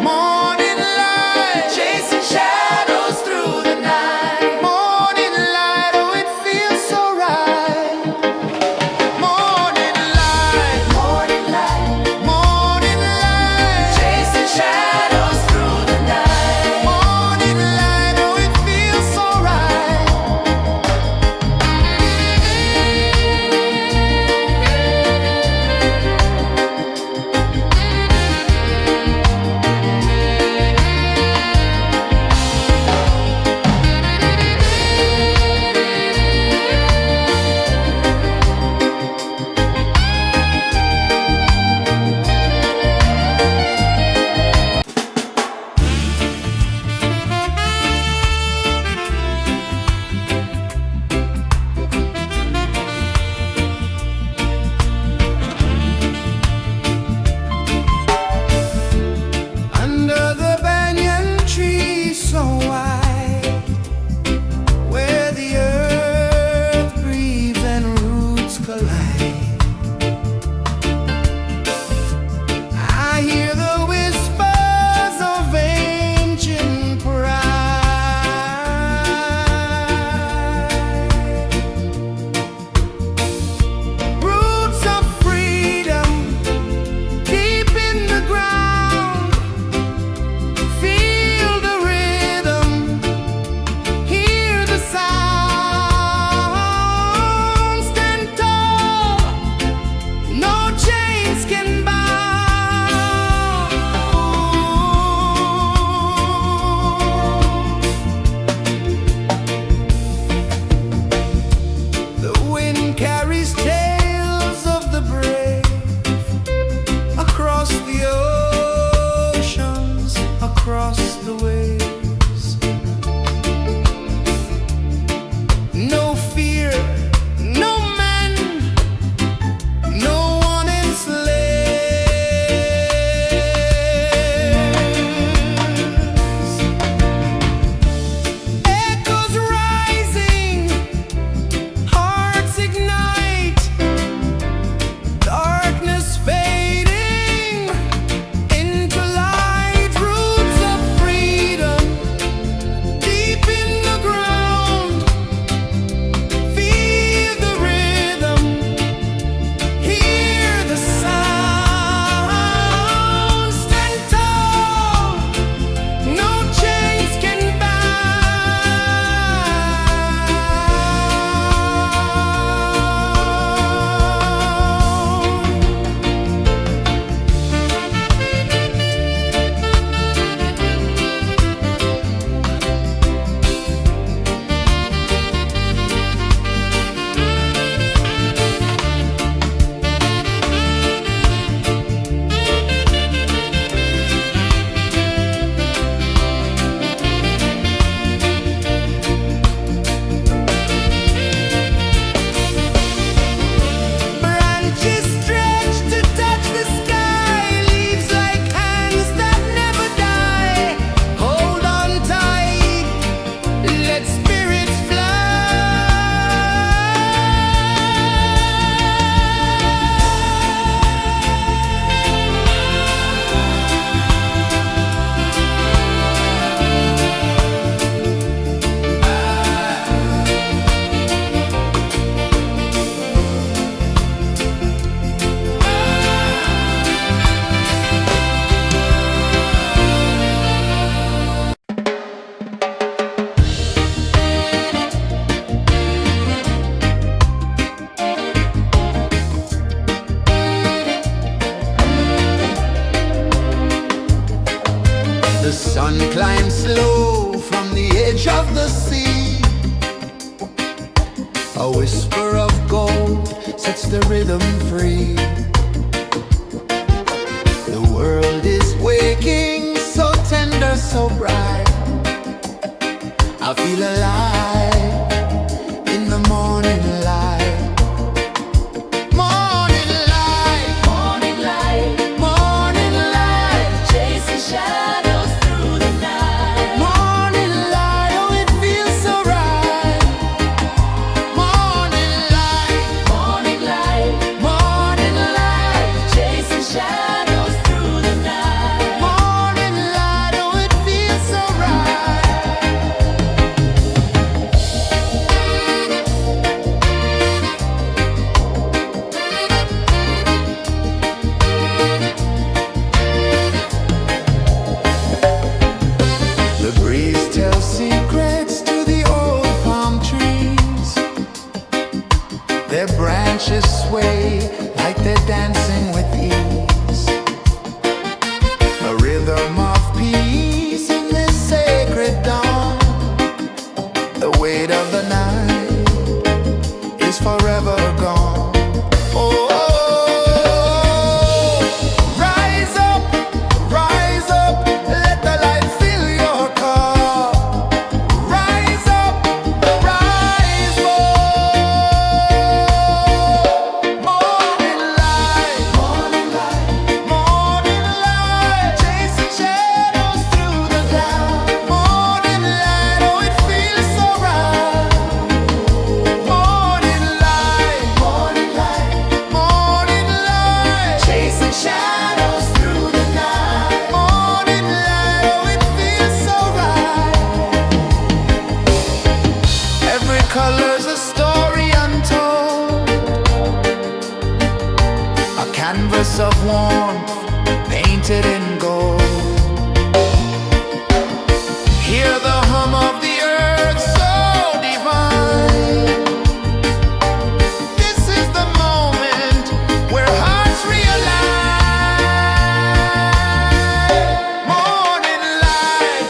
S1: morning light, chasing shadows through the night. Morning light, oh, it feels so right. Morning light, the sea. A whisper of gold sets the rhythm free. The world is waking, so tender, so bright. I feel alive in the morning light. Morning light,
S2: Morning light,
S1: morning light,
S2: chasing shadows through the night.
S1: morning light, oh it feels so right. Morning light,
S2: Morning light,
S1: morning light,
S2: chasing shadows through the night.
S1: morning light, oh it feels so right. The breeze tells secrets to the old palm trees. Their branches sway like they're dancing with ease. A rhythm of peace in this sacred dawn. The weight of the night is forever gone. Oh, rise up, let the light fill your cup. Rise up, rise up. Morning light, morning light, chasing shadows through the cloud. Morning light, oh it feels so right. Morning light, morning light, chasing shadows through the night. Morning light, oh it feels so right. Every color's a story untold, a canvas of warmth painted in gold. Hear the hum of the earth so divine. This is the moment where hearts realign. Morning light,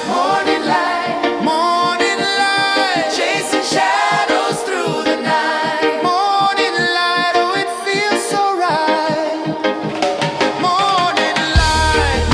S1: morning light, chasing shadows through the night. Morning light, oh it feels so right. Morning light,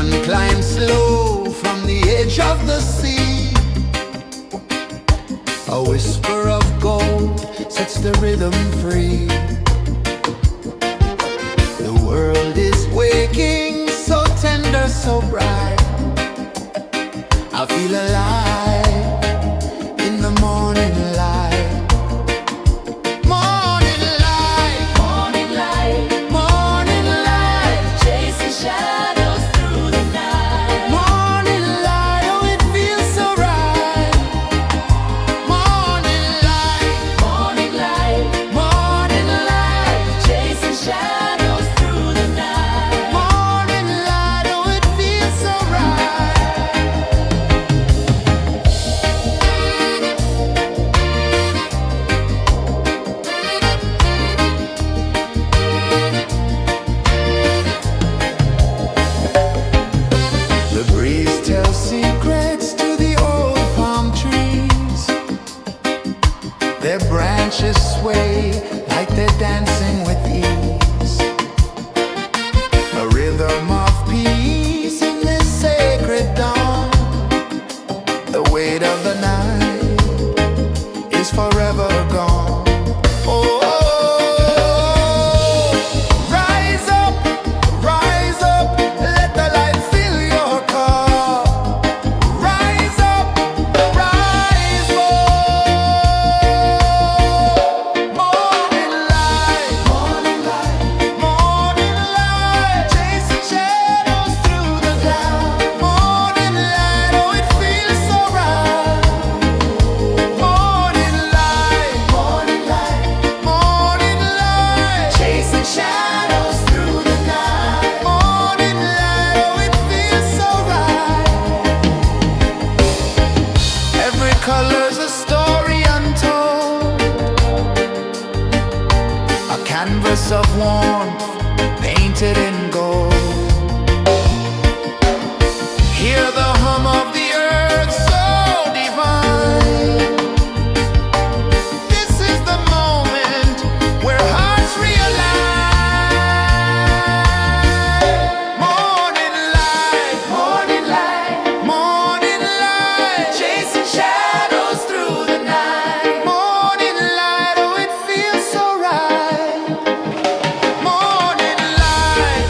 S1: sun climbs slow from the edge of the sea. A whisper of gold sets the rhythm free. The world is waking, so tender, so bright. I feel alive in the morning light. Morning light,
S2: Morning light,
S1: morning light,
S2: chasing shadows through the night.
S1: morning light, oh it feels so right. Morning light,
S2: Morning light,
S1: morning light,
S2: chasing shadows through the night.
S1: morning light, oh it feels so right. The breeze tells secrets to the old palm trees. Their branches sway like they're dancing with ease. A rhythm of peace in this sacred dawn. The weight of the night is forever gone. Oh, rise up, let the light fill your cup. Rise up, rise up. Morning light, morning light, morning light, chasing shadows through the cloud. Morning light, oh it feels so right. Morning light, morning light, morning light, chasing shadows through the night. Morning light, oh it feels so right. Every color's a story untold, a canvas of warmth painted in gold. Hear the hum of the earth so divine. This is the moment where hearts realign. Morning light, morning light, morning light, chasing shadows through the night. Morning light, oh it feels so right. Morning light,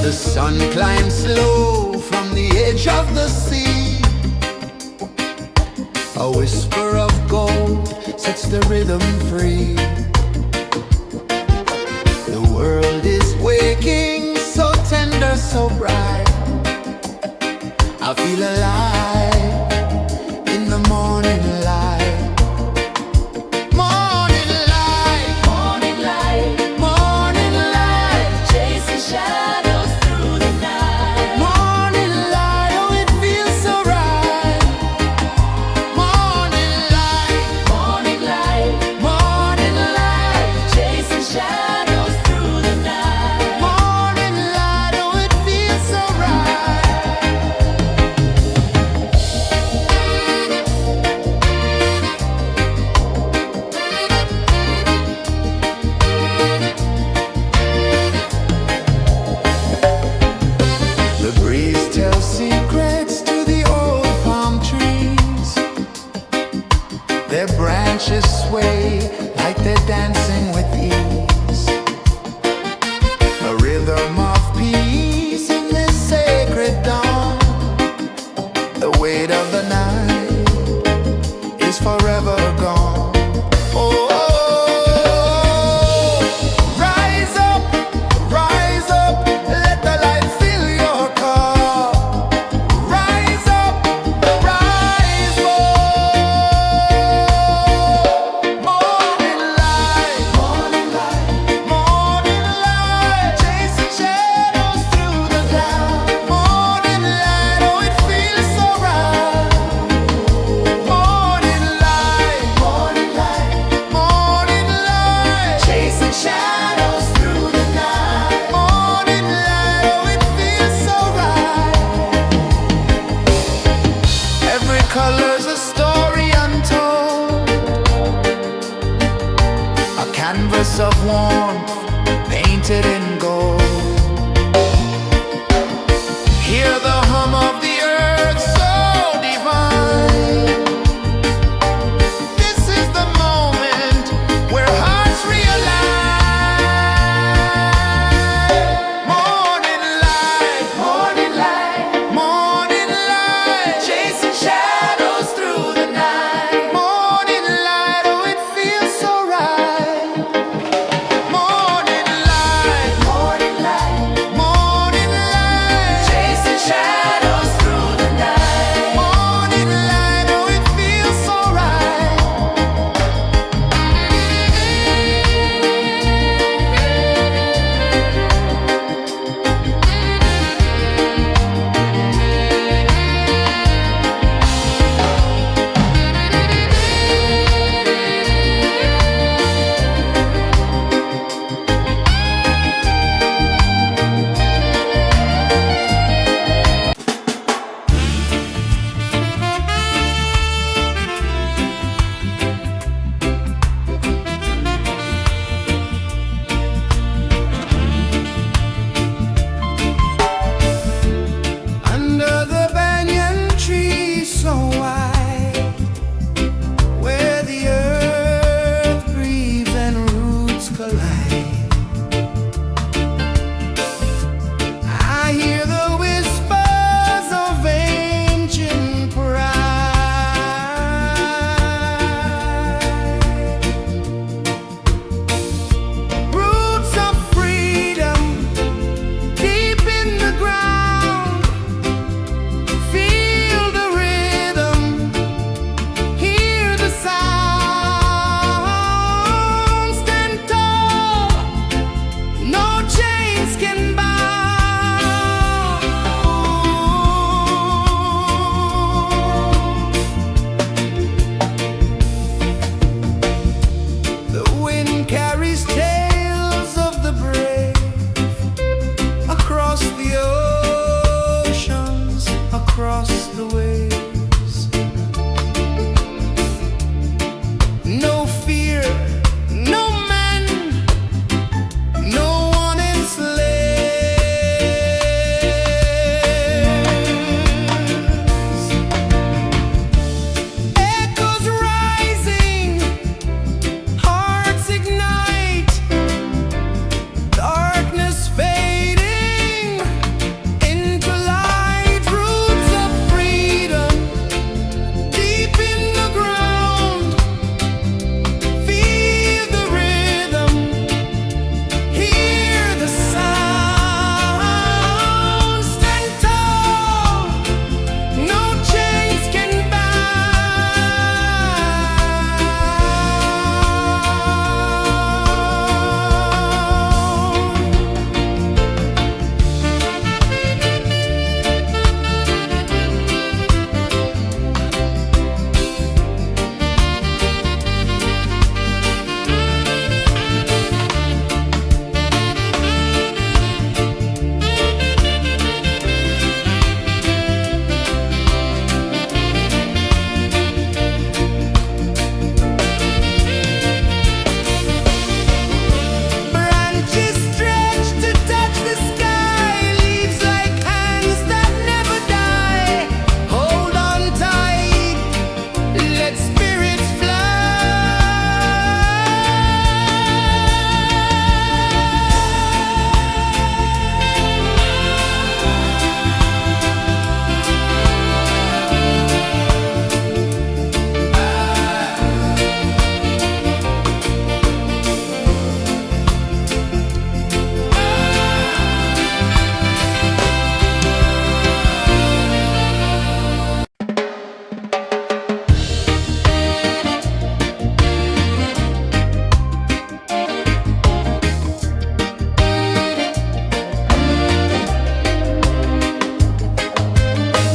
S1: The sun climbs slow from the edge of the sea. A whisper of gold sets the rhythm free. The world is waking, so tender, so bright. I feel alive in the morning light. Morning light,
S2: Morning light,
S1: morning light,
S2: chasing shadows through the night.
S1: morning light, oh it feels so right. Morning light,
S2: Morning light,
S1: morning light,
S2: chasing shadows through the night.
S1: morning light, oh it feels so right.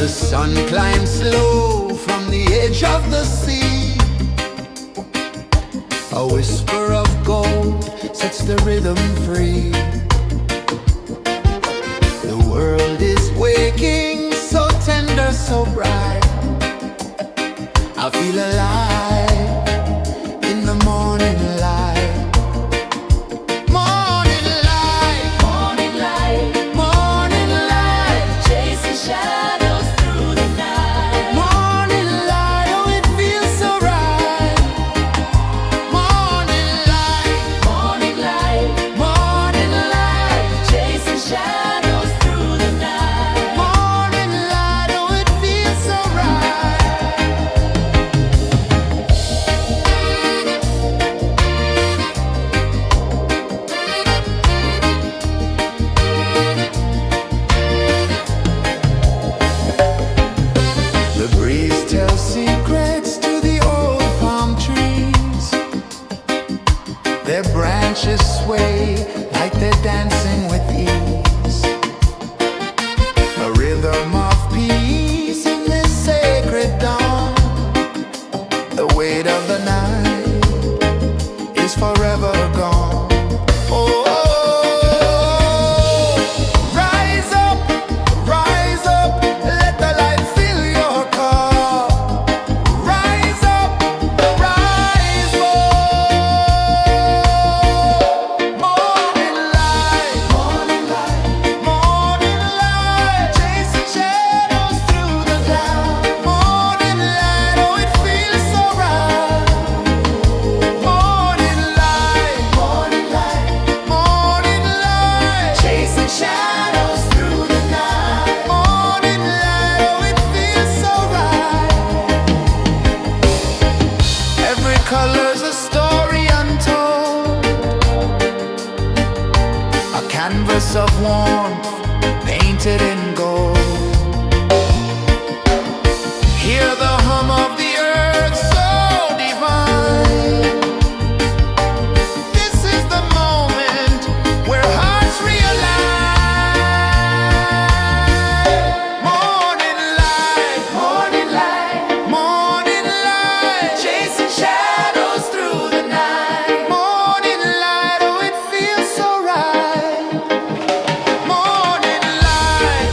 S1: The sun climbs slow from the edge of the sea. A whisper of gold sets the rhythm free. The world is waking, so tender, so bright. I feel alive in the morning light. Morning light,
S2: Morning light,
S1: morning light,
S2: chasing shadows through the night.
S1: morning light, oh it feels so right. Morning light,
S2: Morning light,
S1: morning light,
S2: chasing shadows through the night.
S1: morning light, oh it feels so right. The breeze tells secrets to the old palm trees. Their branches sway like they're dancing with ease. A rhythm of peace in this sacred dawn. The weight of the night is forever gone. Oh, rise up, let the light fill your cup. Rise up, rise up. Morning light, morning light, morning light, chasing shadows through the cloud. Morning light, oh it feels so right. Morning light, morning light, morning light, chasing shadows through the night. Morning light, oh it feels so right. Every color's a story untold, a canvas of warmth painted in gold. Hear the hum of the earth so divine. This is the moment where hearts realign. Morning light, morning light, morning light, chasing shadows through the night. Morning light, oh it feels so right. Morning light,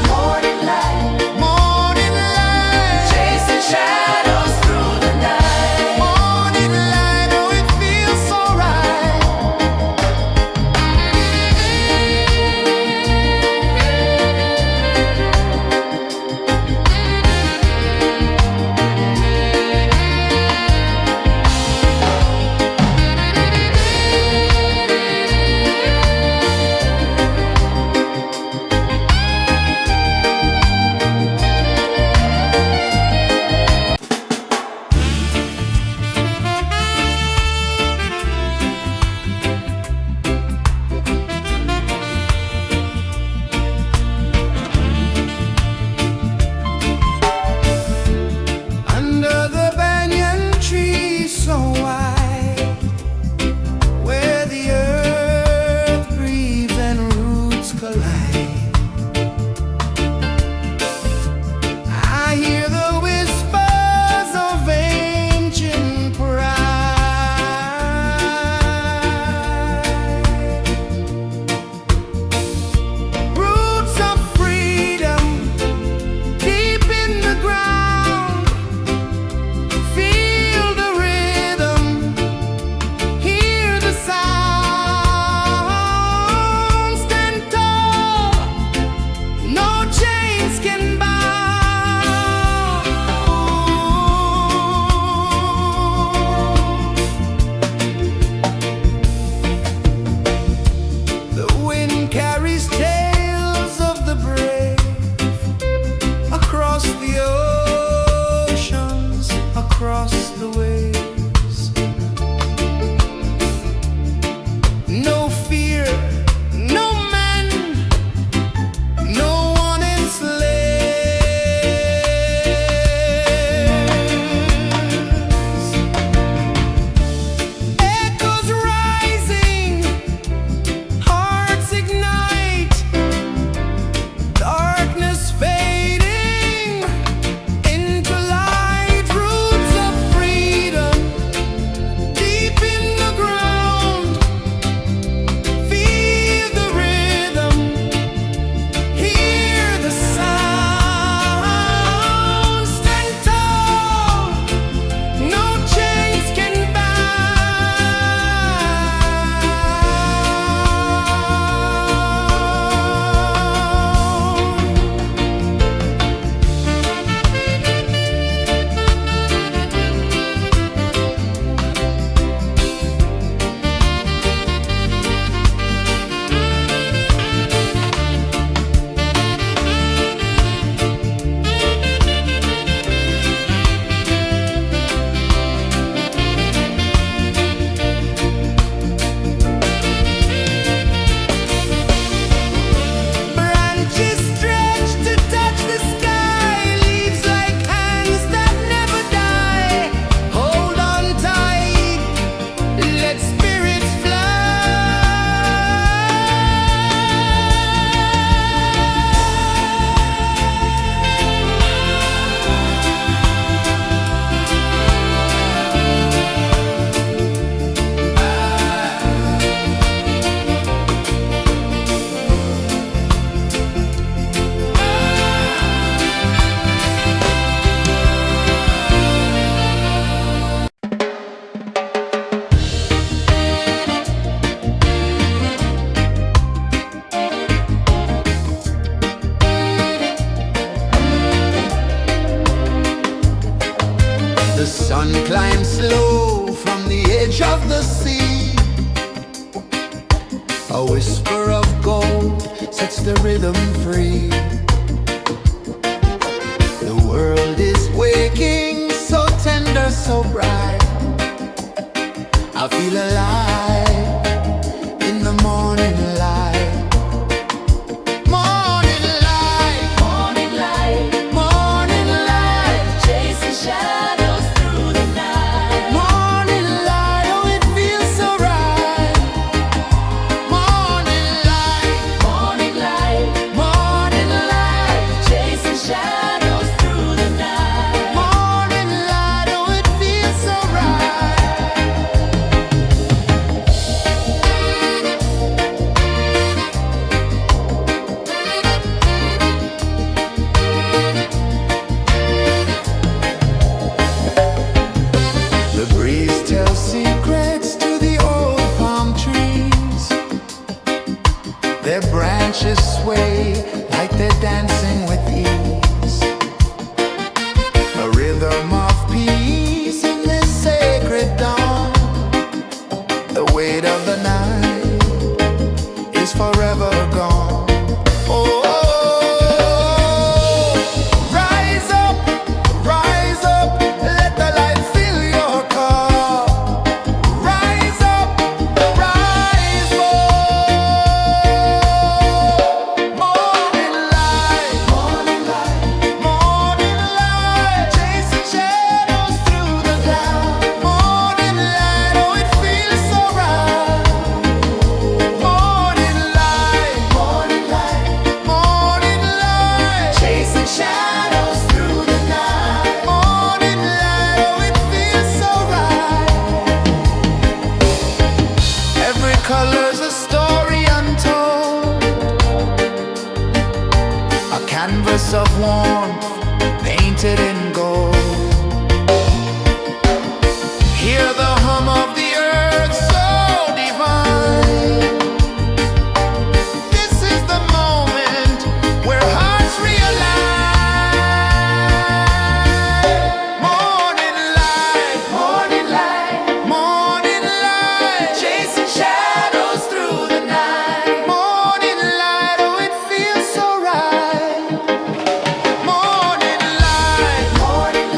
S1: sun climbs slow from the edge of the sea. A whisper of gold sets the rhythm free. The world is waking, so tender, so bright. I feel alive in the morning light. Morning light,
S2: Morning light,
S1: morning light,
S2: chasing shadows through the night.
S1: morning light, oh it feels so right. Morning light,
S2: Morning light,
S1: morning light,
S2: chasing shadows through the night.
S1: morning light, oh it feels so right. The breeze tells secrets to the old palm trees. Their branches sway like they're dancing with ease. A rhythm of peace in this sacred dawn. The weight of the night is forever gone. Oh, rise up, let the light fill your car. Rise up, rise up. Morning light, morning light, morning light, chasing shadows through the cloud. Morning light, oh it feels so right. Morning light, morning light, morning light, chasing shadows through the night. Morning light, oh it feels so right. Every color's a story untold, a canvas of warmth painted in gold. Hear the hum of the earth so divine. This is the moment where hearts realign. Morning light, morning light, morning light, chasing shadows through the night. Morning light, oh it feels so right. Morning light, morning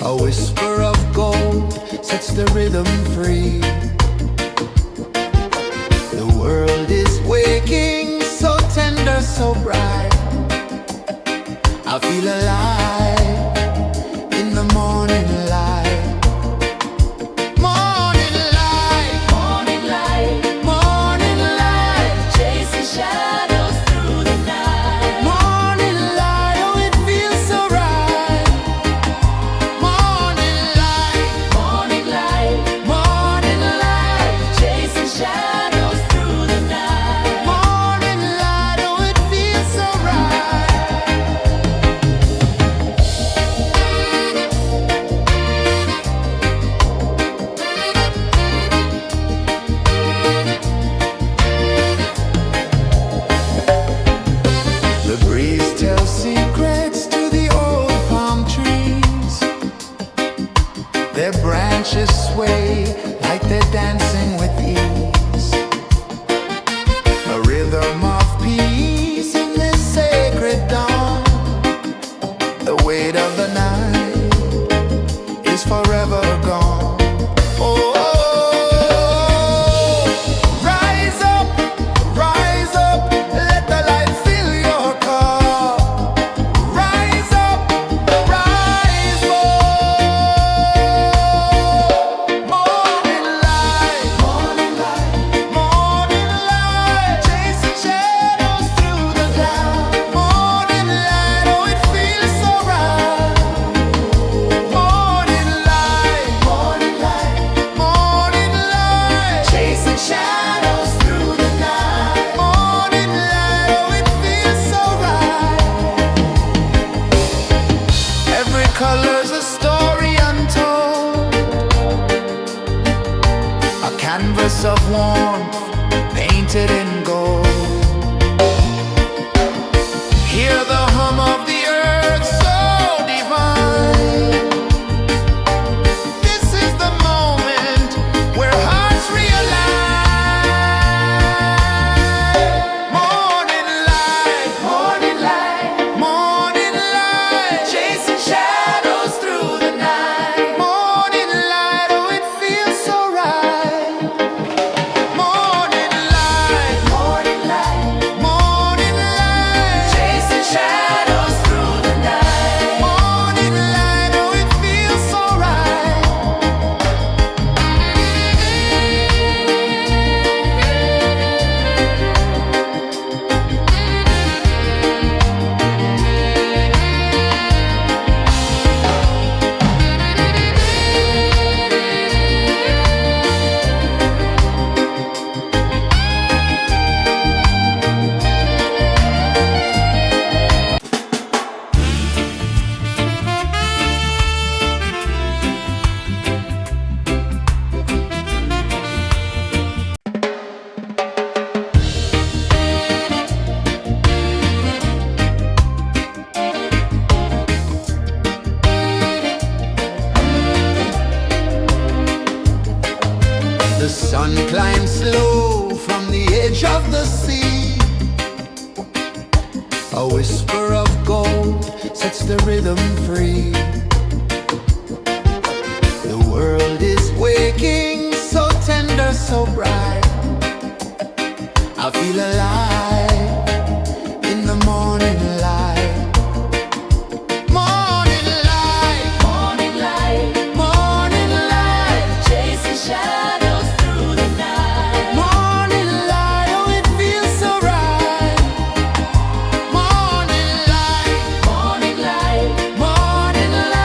S1: A whisper of gold sets the rhythm free. The world is waking, so tender, so bright. I feel alive in the morning light. Morning light,
S2: Morning light,
S1: morning light,
S2: chasing shadows through the night.
S1: morning light, oh it feels so right. Morning light,
S2: Morning light,
S1: morning light,
S2: chasing shadows through the night.
S1: morning light, oh it feels so right. The breeze tells secrets to the old palm trees. Their branches sway like they're dancing with ease. A rhythm of peace in this sacred dawn. The weight of the night is forever gone. Oh, rise up, let the light fill your cup. Rise up, rise up. Morning light, morning light, morning light, chasing shadows through the cloud. Morning light, oh it feels so right. Morning light, morning light, morning light, chasing shadows through the night. Morning light, oh it feels so right. Every color's a story untold, a canvas of warmth painted in gold. Hear the hum of the earth so divine. This is the moment where hearts realign. Morning light, morning light, morning light, chasing shadows through the night. Morning light, oh it feels so right. Morning light, morning light, morning light, chasing shadows through the night. Morning light, oh it feels so right. The sun climbs slow from the edge of the sea. A whisper of gold sets the rhythm free. The world is waking, so tender, so bright. I feel alive in the morning light. Morning light,
S2: Morning light,
S1: morning light,
S2: chasing shadows through the night.
S1: morning light, oh it feels so right. Morning light,
S2: Morning light,
S1: morning light.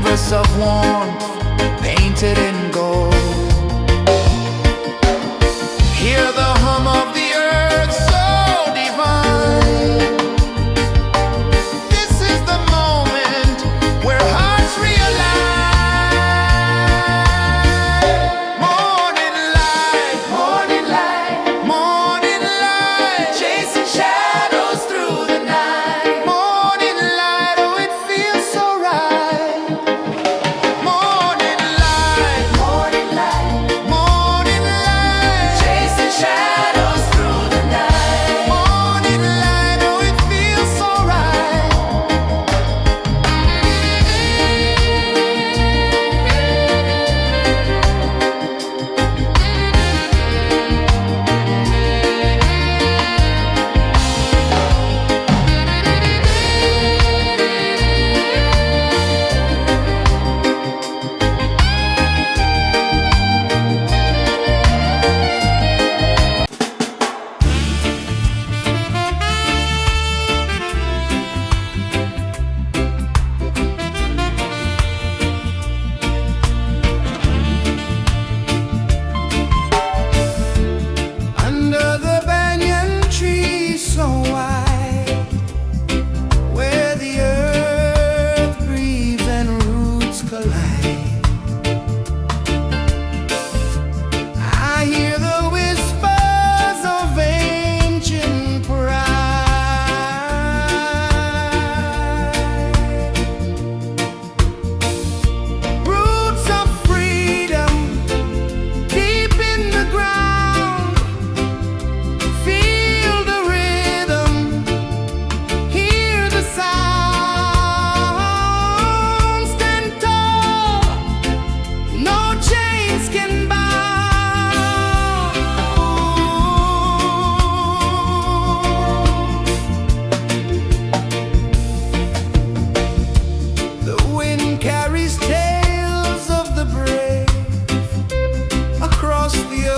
S1: canvas of warmth painted in gold. Hear the hum of the earth so divine. This is the moment where hearts realize. Morning light, morning light, morning light, chasing shadows through the night. Morning light, oh it feels so right. Morning light, morning light, morning light, chasing shadows through the night. Morning light, oh it feels so right. Under the banyan tree so wide, where the earth breathes and roots collide, I hear the whispers of ancient pride. Roots of freedom deep in the ground. Feel the rhythm, hear the sound. Stand tall, no chains can bound. The wind carries tales of the brave across the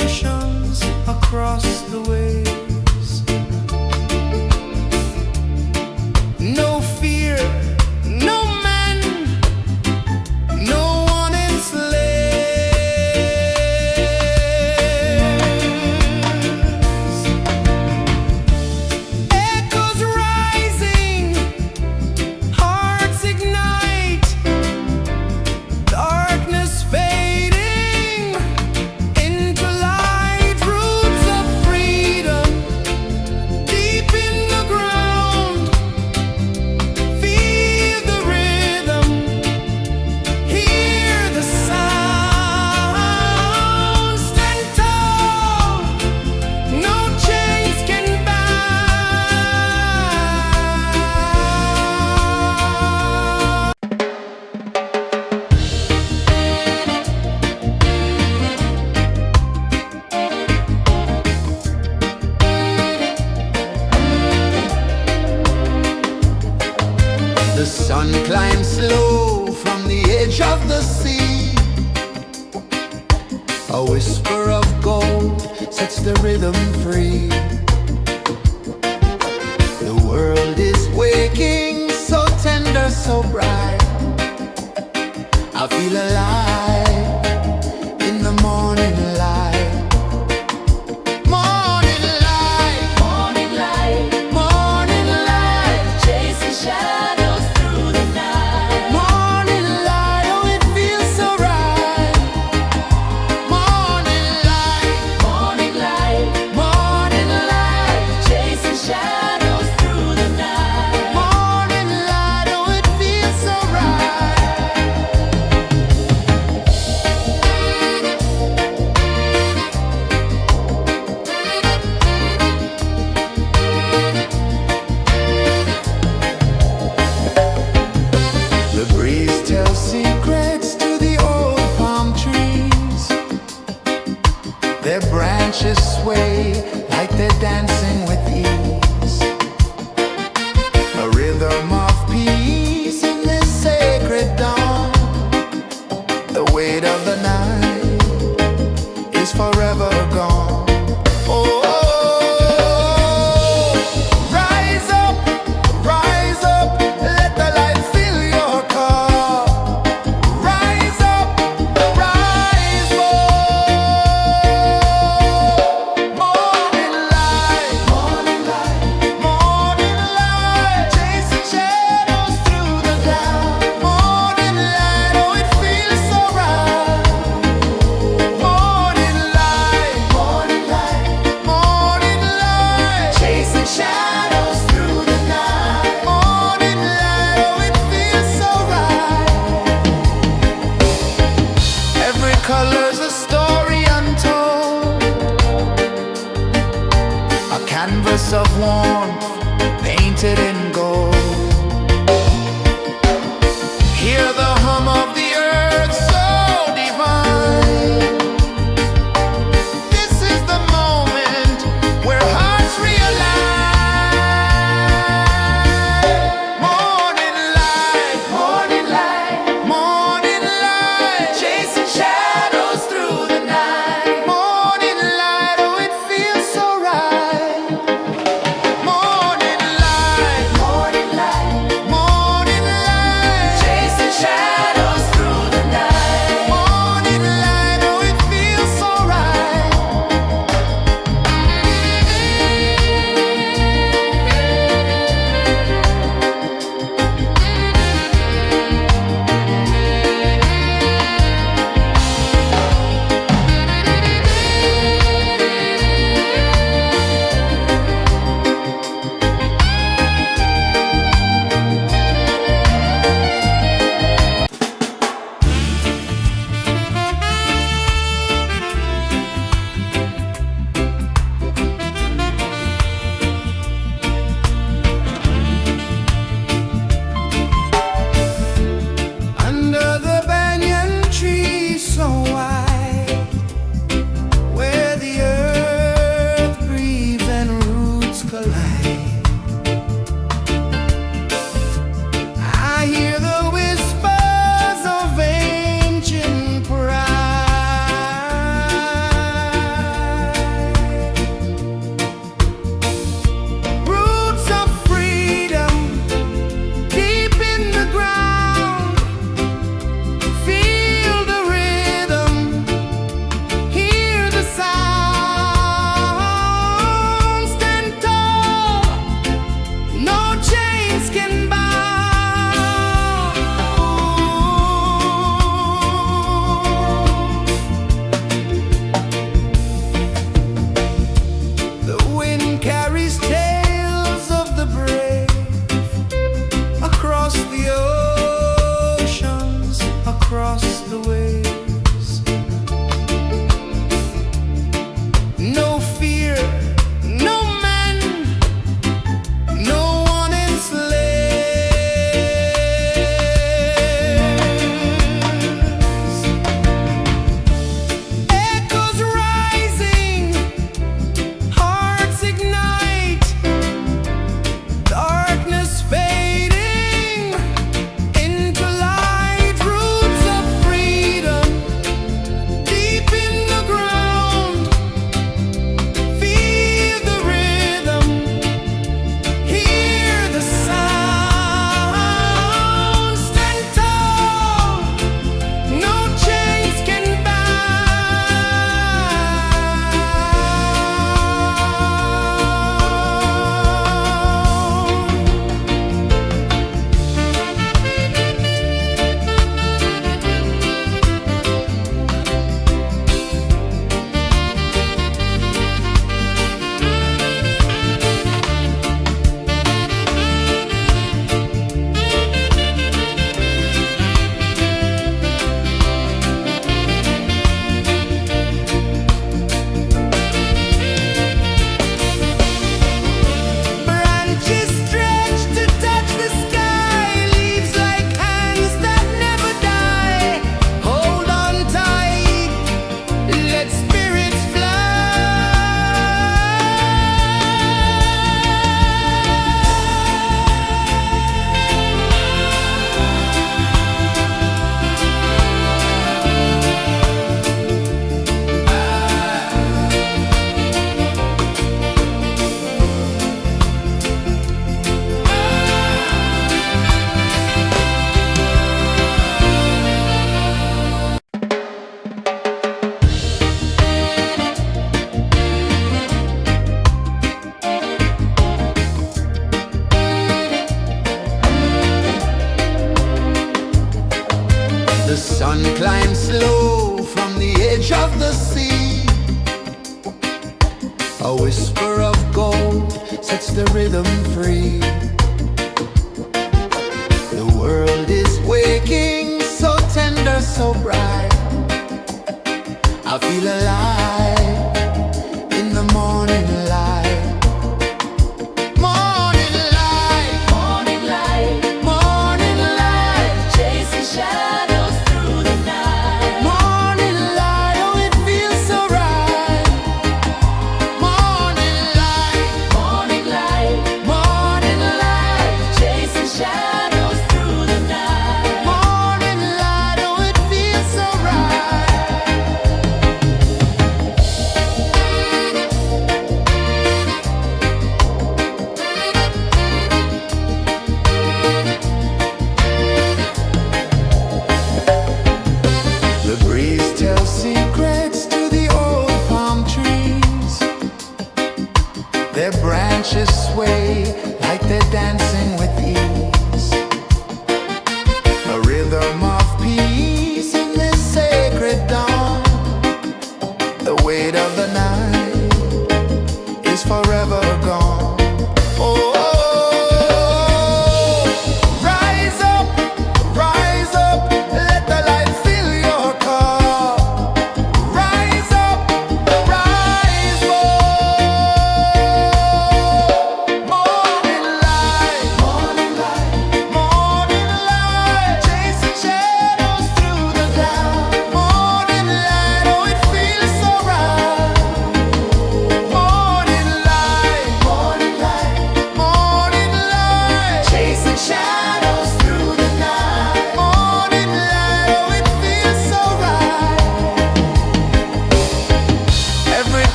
S1: oceans, across the waves. No fear, no man, no one enslaves. Echoes rising, hearts ignite, darkness fading into light. Roots of freedom deep in the ground. Feel the rhythm, hear the sound. Stand tall, no chains can bound. The sun climbs slow from the edge of the sea. A whisper of gold sets the rhythm free. The world is waking, so tender, so bright. I feel alive in the morning light. Morning light,
S2: Morning light,
S1: morning light,
S2: chasing shadows through the night.
S1: morning light, oh it feels so right. Morning light,
S2: Morning light,
S1: morning light,
S2: chasing shadows through the night.
S1: morning light, oh it feels so right. The breeze tells secrets to the old palm trees. Their branches sway like they're dancing with ease. A rhythm of peace in this sacred dawn. The weight of the night is forever gone. Oh, rise up, let the light fill your cup. Hear the hum of the earth so divine. This is the moment where hearts realize. Morning light, morning light, morning light, chasing shadows through the night. Morning light, oh it feels so right. Morning light, morning light, morning light, chasing shadows through the night. Morning light, oh it feels so right. Under the banyan tree so wide, where the earth breathes and roots collide, I hear the whispers of ancient pride. Roots of freedom deep in the ground. Feel the rhythm, hear the sound. Stand tall, no chains can bound. The wind carries tales of the brave across the oceans, across the waves. No fear, no man, no one enslaves. Echoes rising, hearts ignite, darkness fading into light. Roots of freedom deep in the ground. Feel the rhythm, hear the sound. Stand tall, no chains can branches stretch to touch the sky, leaves like hands that never die. Hold on tight, let spirits The sun climbs slow from the edge of the sea. A whisper of gold sets the rhythm free. The world is waking, so tender, so bright. I feel alive in the morning light. Morning light, morning light, morning light, chasing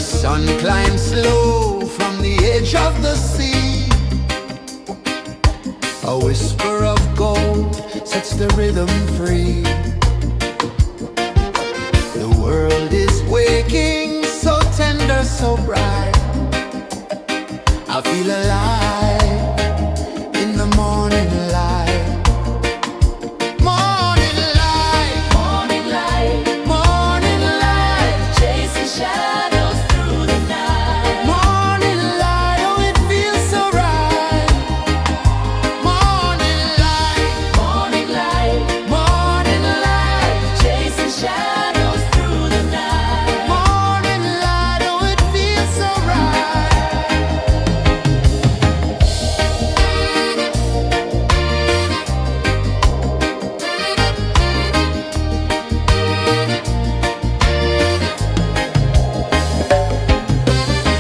S1: The sun climbs slow from the edge of the sea. A whisper of gold sets the rhythm free. The world is waking, so tender, so bright. I feel alive in the morning light. Morning light,
S2: Morning light,
S1: morning light,
S2: chasing shadows through the night.
S1: morning light, oh it feels so right. Morning light,
S2: Morning light,
S1: morning light,
S2: chasing shadows through the night.
S1: morning light, oh it feels so right.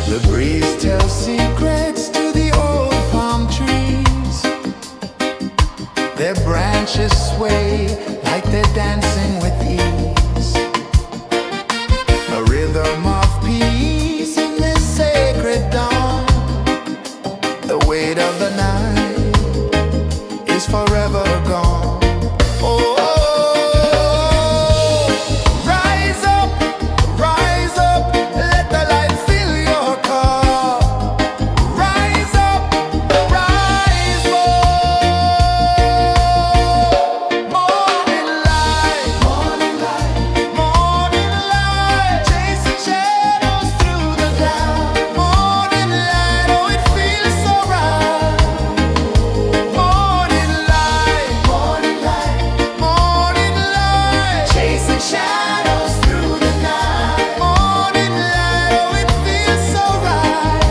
S1: The breeze tells secrets to the old palm trees. Their branches sway like they're dancing with ease. A rhythm of peace in this sacred dawn. The weight of the night is forever gone. Oh, rise up, let the light fill your cup. Rise up, rise up. Morning light, morning light, morning light, chasing shadows through the cloud. Morning light, oh it feels so right. Morning light, morning light, morning light, chasing shadows through the night. Morning light, oh it feels so right.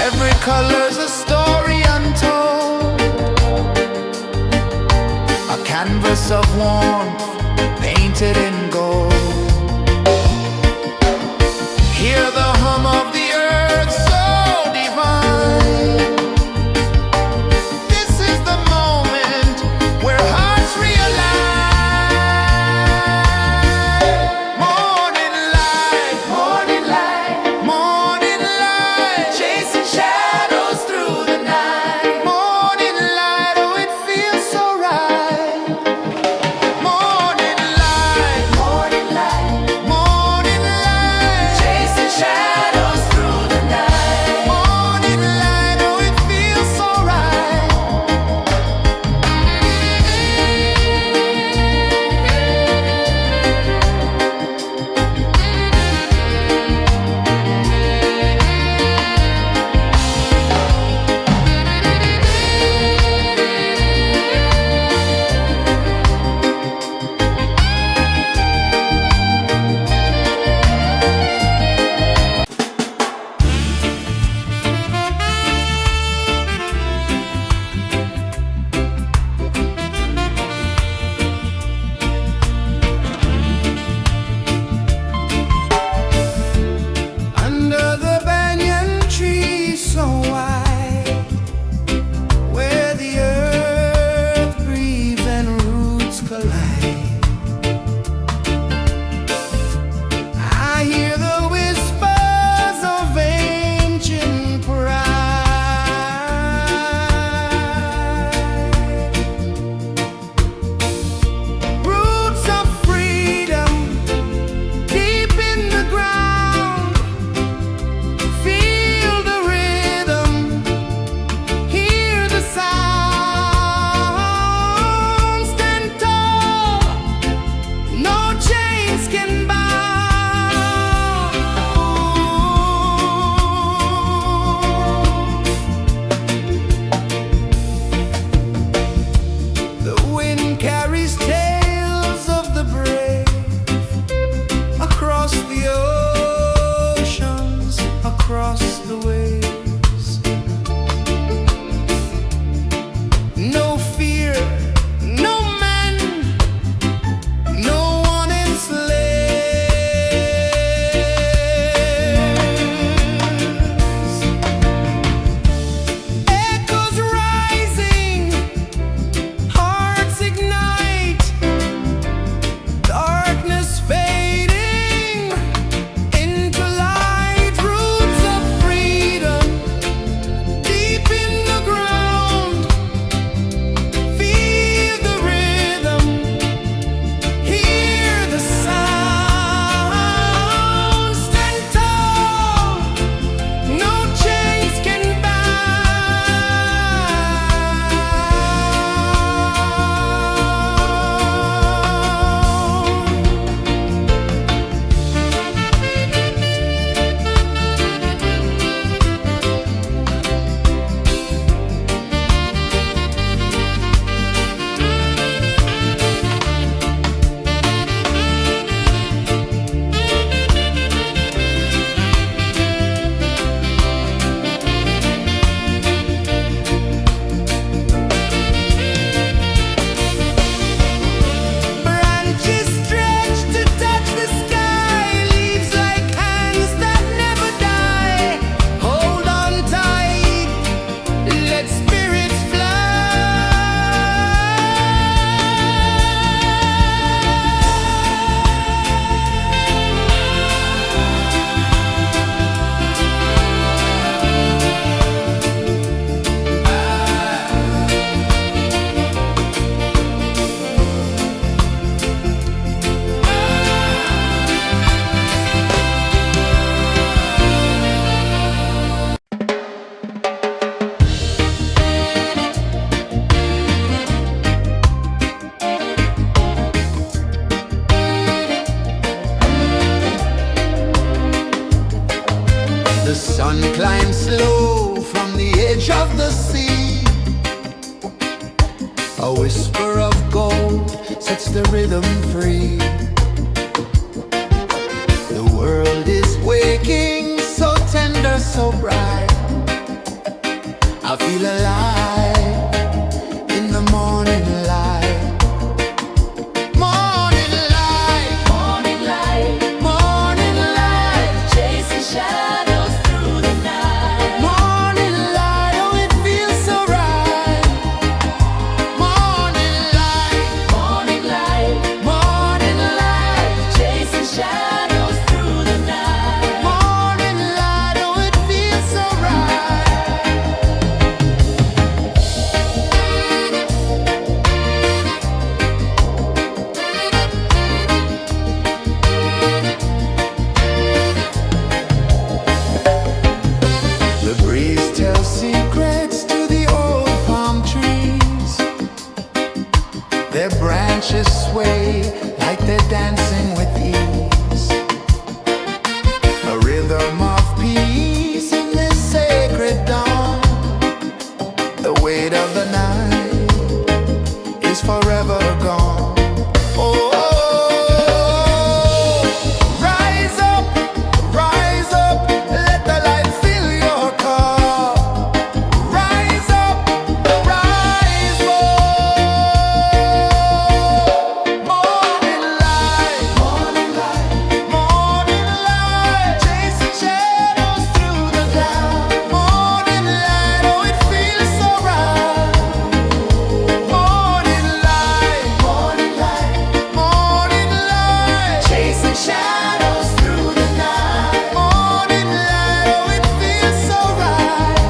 S1: Every color's a story untold, a canvas of warmth painted in gold. Hear the hum of the earth so divine. This is the moment where hearts realign. Morning light, morning light, morning light, chasing shadows through the night. Morning light, oh it feels so right. Morning light, morning One climbs slow from the edge of the sea. A whisper of gold sets the rhythm free. The world is waking, so tender, so bright. I feel alive in the morning light. Morning light,
S2: Morning light,
S1: morning light,
S2: chasing shadows through the night.
S1: morning light, oh it feels so right. Morning light,
S2: Morning light,
S1: morning light,
S2: chasing shadows through the night.
S1: morning light, oh it feels so right. The breeze tells secrets to the old palm trees. Their branches sway like they're dancing with ease. A rhythm of peace in this sacred dawn. The weight of the night is forever gone. Oh, rise up, let the light fill your cup. Rise up, rise up. Morning light, morning light, morning light, chasing shadows through the cloud. Morning light, oh it feels so right. Morning light, morning light, morning light, chasing shadows through the night. Morning light, oh it feels so right.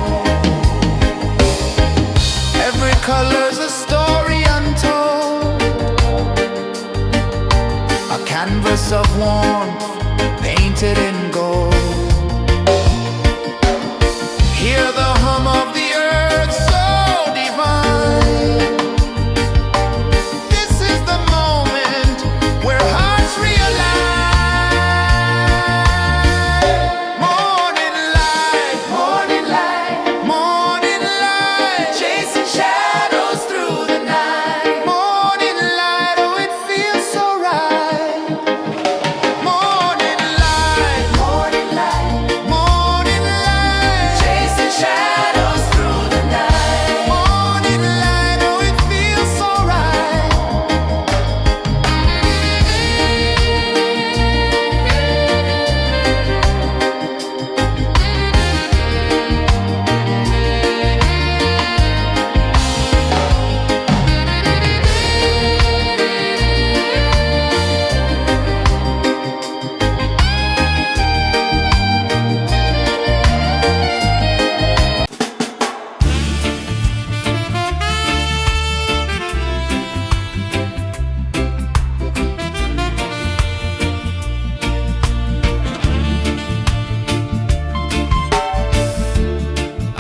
S1: Every color's a story untold, a canvas of warmth painted in gold. Hear the hum of the earth so divine. This is the moment where hearts realign. Morning light, morning light, morning light, chasing shadows through the night. Morning light, oh it feels so right. Morning light, morning light, morning light, chasing shadows through the night. Morning light, oh it feels so right.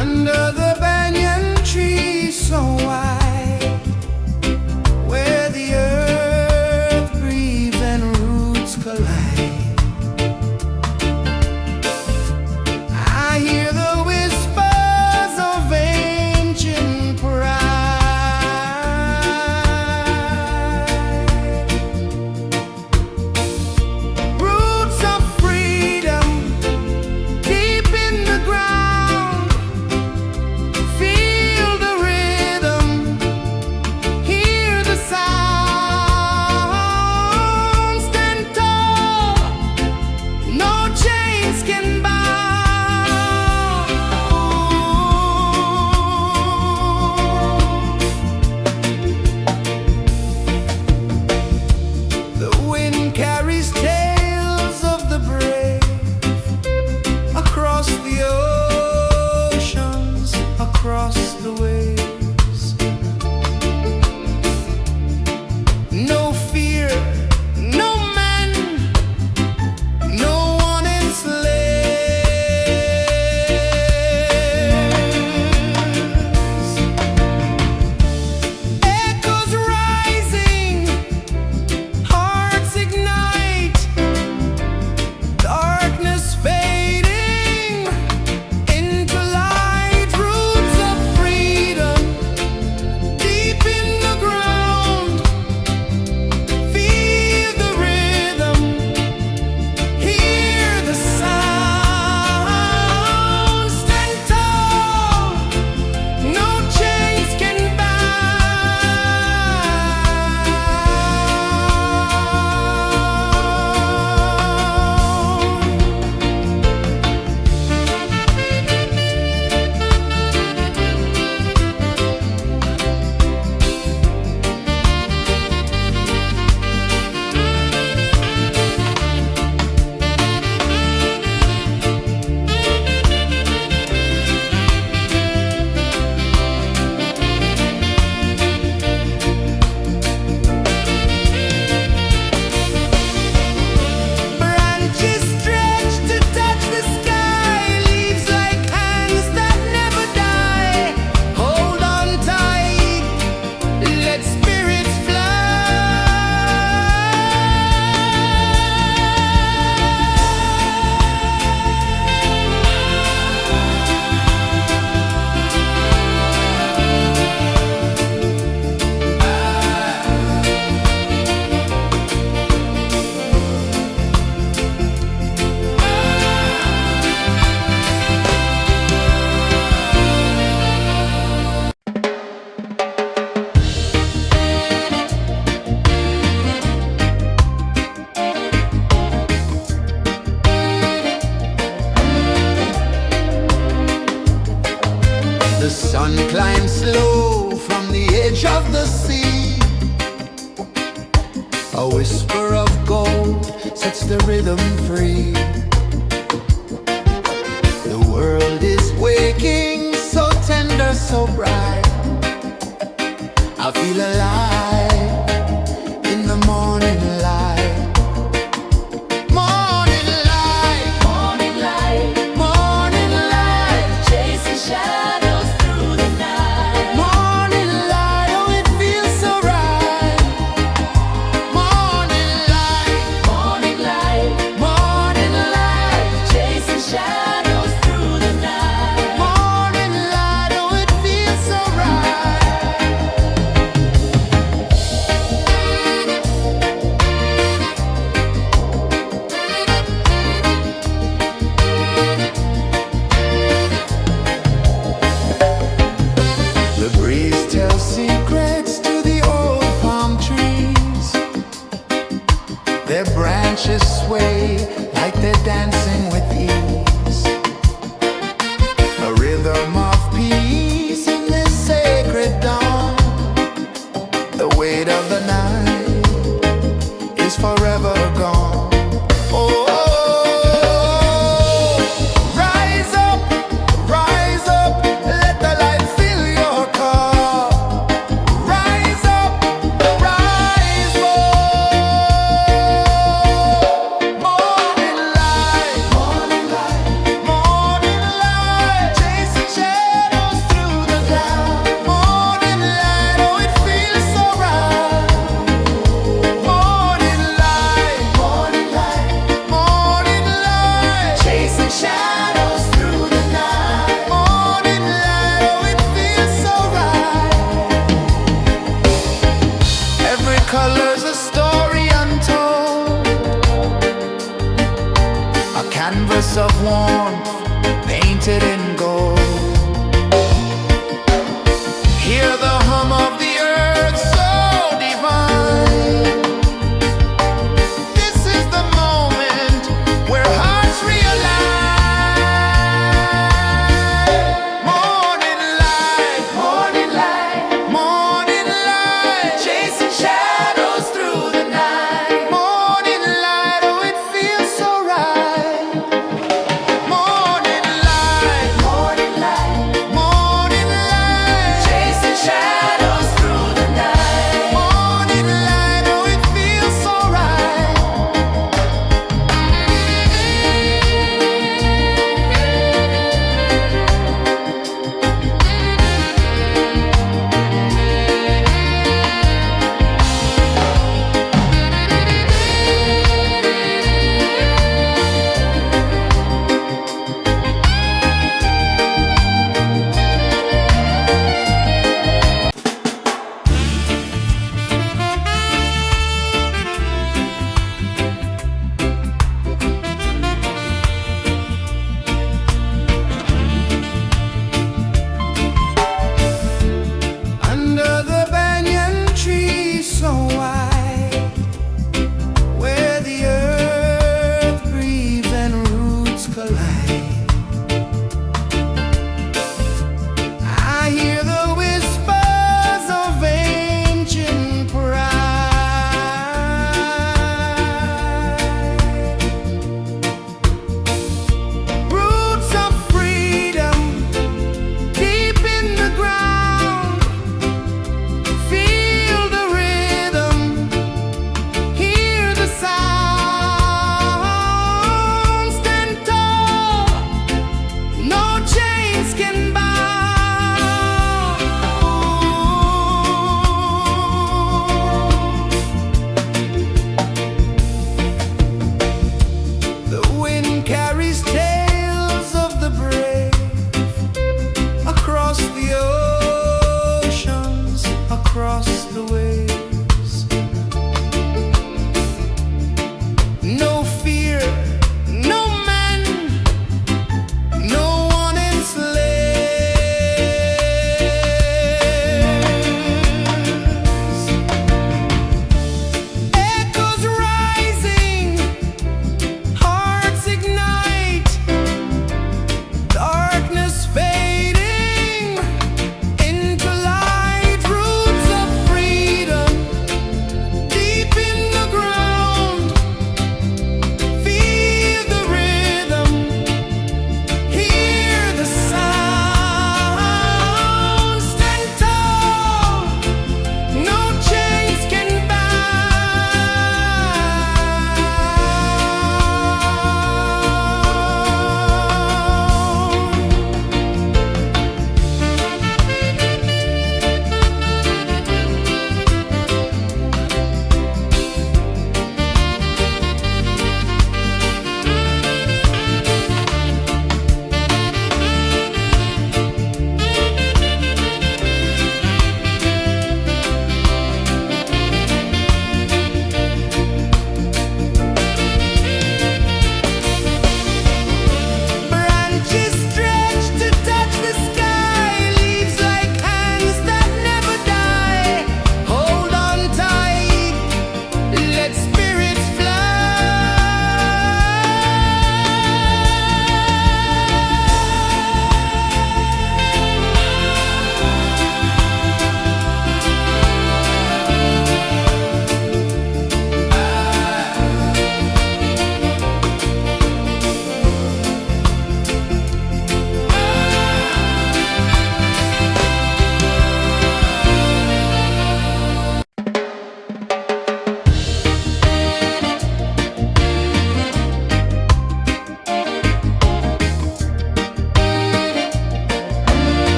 S1: Under the banyan tree so wide, where the earth breathes and roots collide, I hear the whispers of ancient pride. Roots of freedom deep in the ground. Feel the rhythm, hear the sound. Stand tall, no chains can bound. The wind carries tales of the brave across the oceans, across the waves. No fear, no man, no one enslaves. Echoes rising, hearts ignite. the sea. A whisper of gold sets the rhythm free. The world is waking, so tender, so bright. I feel alive in the morning light. Morning light,
S2: Morning light,
S1: morning light,
S2: chasing shadows through the night.
S1: morning light, oh it feels so right. Morning light,
S2: Morning light,
S1: morning light,
S2: chasing shadows through the night.
S1: morning light, oh it feels so right. The breeze tells secrets to the old palm trees. Their branches sway like they're dancing with ease. A rhythm of peace in this sacred dawn. The weight of the night is forever gone. Oh, rise up, let the light fill your cup. Rise up, rise up. Morning light, morning light, chasing shadows through the cloud. Morning light, oh it feels so right. Morning light, morning light, chasing shadows through the night. Morning light, oh it feels so right. Every color's a story untold, a canvas of warmth painted in gold. Hear the hum of the earth so divine. This is the moment where hearts realize. Morning light, morning light, chasing shadows through the night. Morning light, oh it feels so right. Morning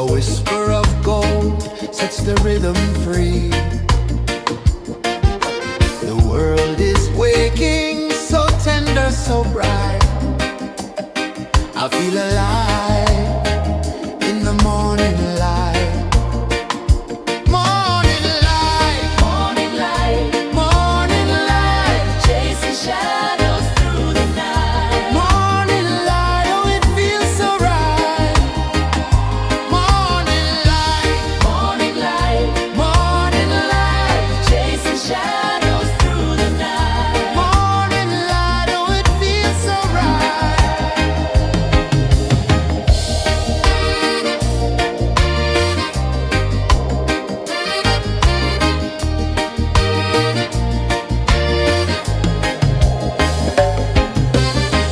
S1: A whisper of gold sets the rhythm free. The world is waking, so tender, so bright. I feel alive in the morning light. Morning light,
S2: Morning light,
S1: morning light,
S2: chasing shadows through the night.
S1: morning light, oh it feels so right. Morning light,
S2: Morning light,
S1: morning light,
S2: chasing shadows through the night.
S1: morning light, oh it feels so right.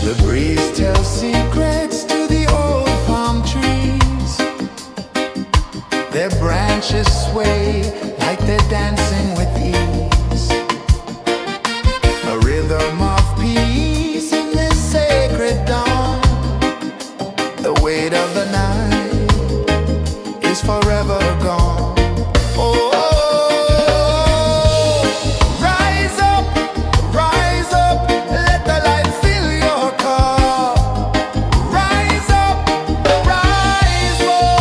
S1: The breeze tells secrets to the old palm trees. Their branches sway like they're dancing with ease. A rhythm of peace in this sacred dawn. The weight of the night is forever gone. Oh, rise up, let the light fill your cup. Rise up, rise up.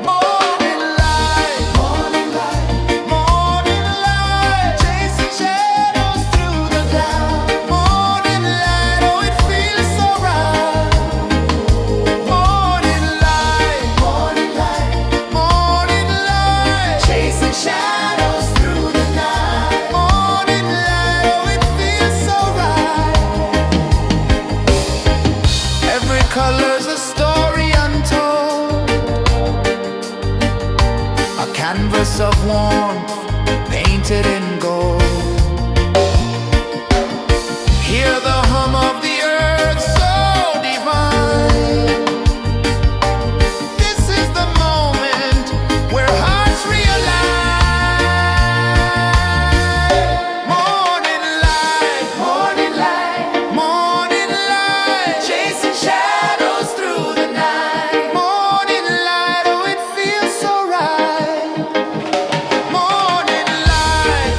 S1: Morning light, morning light, chasing shadows through the cloud. Morning light, oh it feels so right. Morning light, morning light, chasing shadows through the night. Morning light, oh it feels so right. Every color's a story untold, a canvas of warmth painted in gold. Hear the hum of the earth so divine. This is the moment where hearts realign. Morning light, morning light, chasing shadows through the night. Morning light, oh it feels so right. Morning light,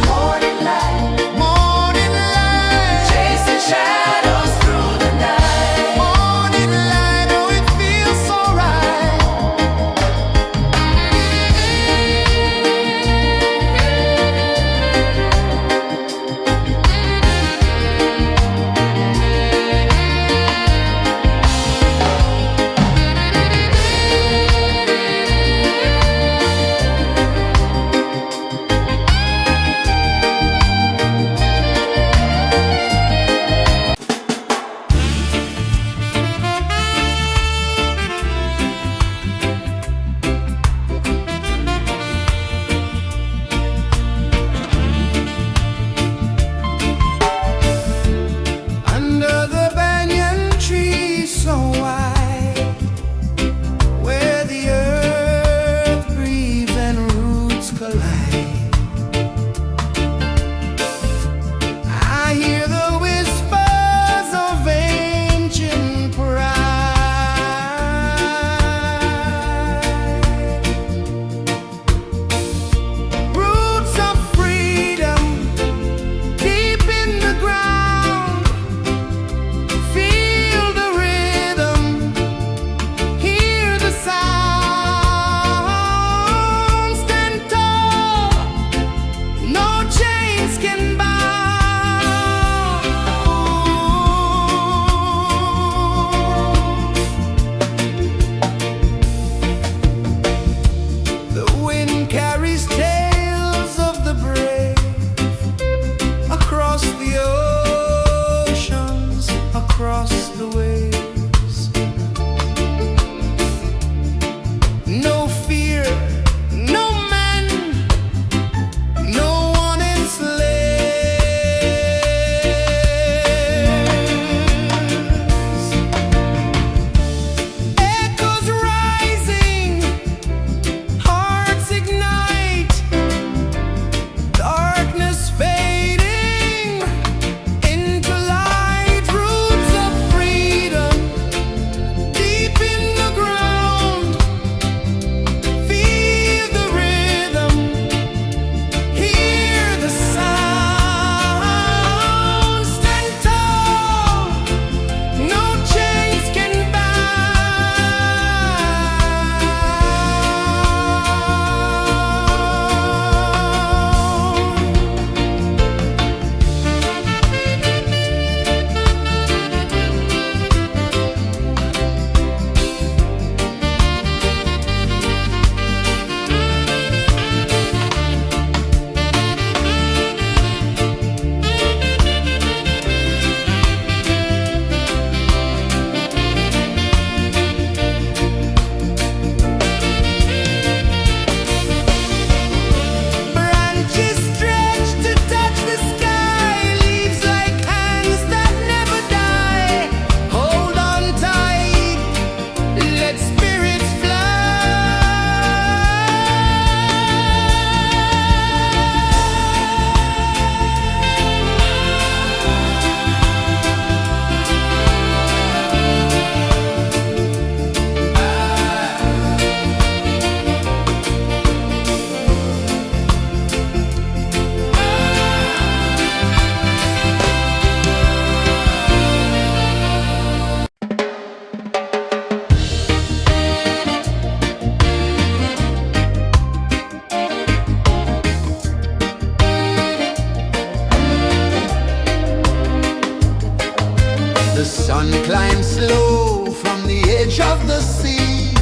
S1: on the edge of the sea.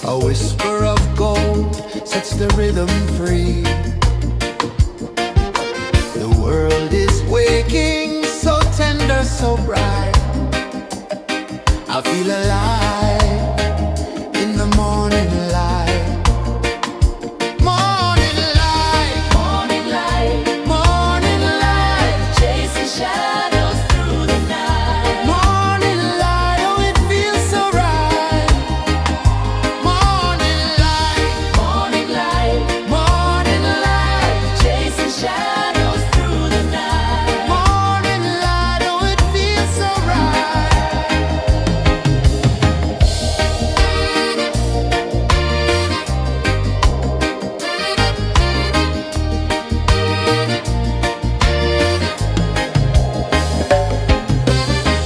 S1: A whisper of gold sets the rhythm free. The world is waking, so tender, so bright. I feel alive in the morning light. Morning light,
S2: Morning light,
S1: morning light,
S2: chasing shadows through the night.
S1: morning light, oh it feels so right. Morning light,
S2: Morning light,
S1: morning light,
S2: chasing shadows through the night.
S1: morning light, oh it feels so right.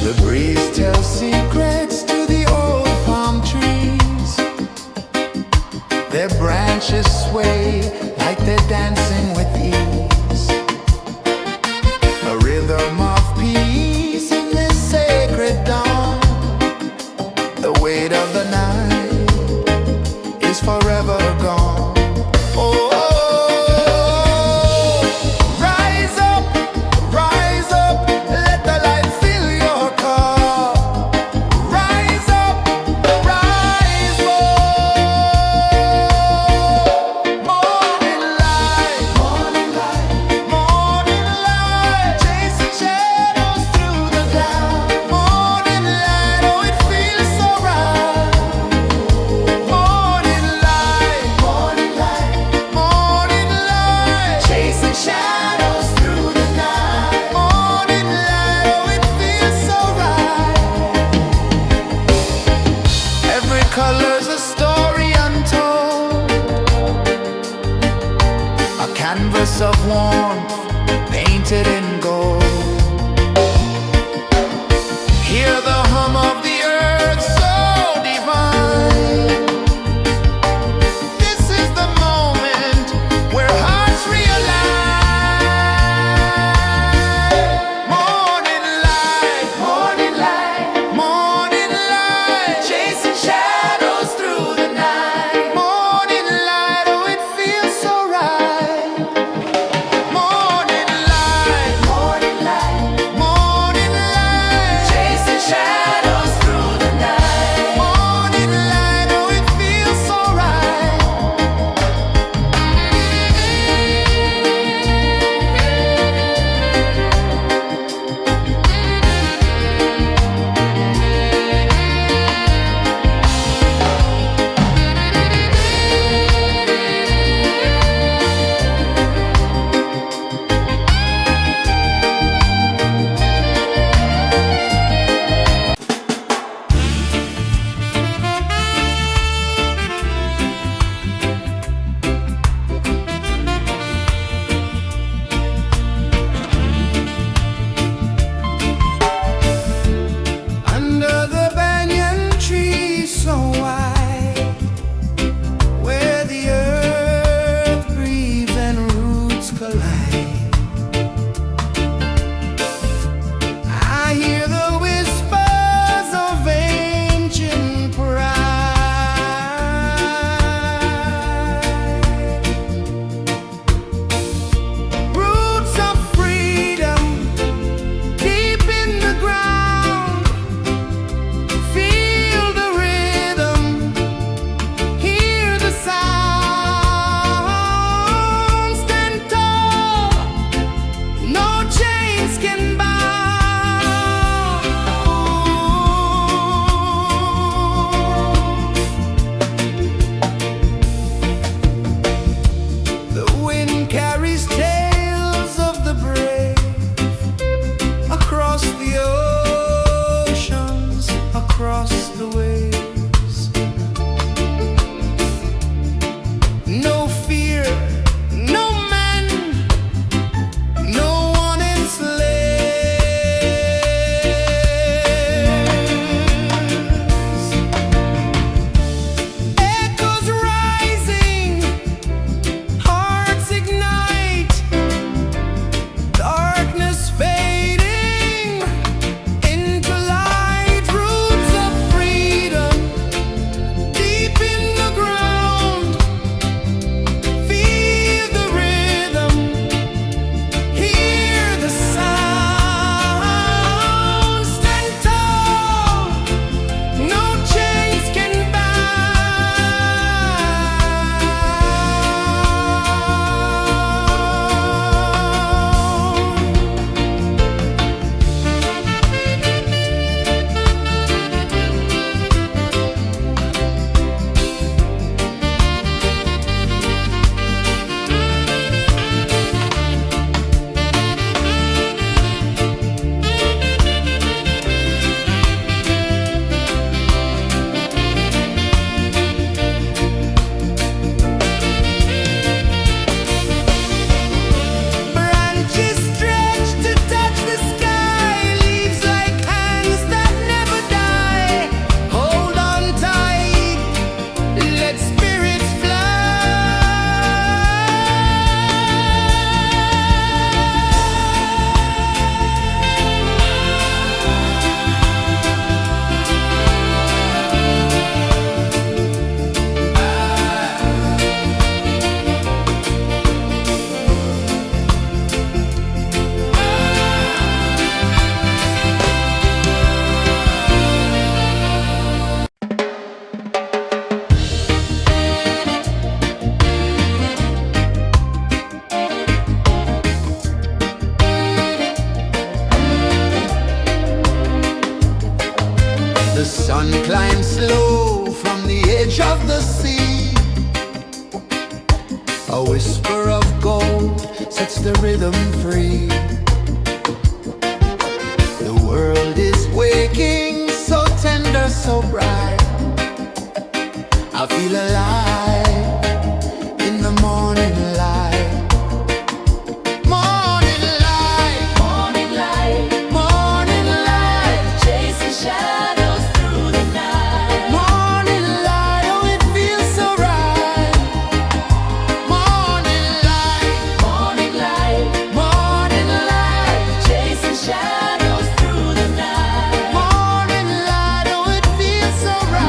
S1: The breeze tells secrets to the old palm trees. Their branches sway like they're dancing with ease. A rhythm of peace in this sacred dawn. The weight of the night is forever gone. Oh, rise up, let the light fill your cup. Rise up, rise up. Morning light, morning light, morning light, chasing shadows through the cloud. Morning light, oh it feels so right. Morning light, morning light, morning light, chasing shadows through the night. Morning light, oh it feels so right. Every color's a story untold, a canvas of warmth painted in gold. Hear the hum of the earth so divine. This is the moment where hearts realign. Morning light, morning light, morning light, chasing shadows through the night. Morning light, oh it feels so right. Morning light, morning light, morning light, chasing shadows through The sun climbs slow from the edge of the sea. A whisper of gold sets the rhythm free. The world is waking, so tender, so bright. I feel alive in the morning light. Morning light,
S2: Morning light,
S1: morning light,
S2: chasing shadows through the night.
S1: morning light, oh it feels so right. Morning light,
S2: Morning light,
S1: morning light,
S2: chasing shadows through the night.
S1: morning light, oh it feels so right.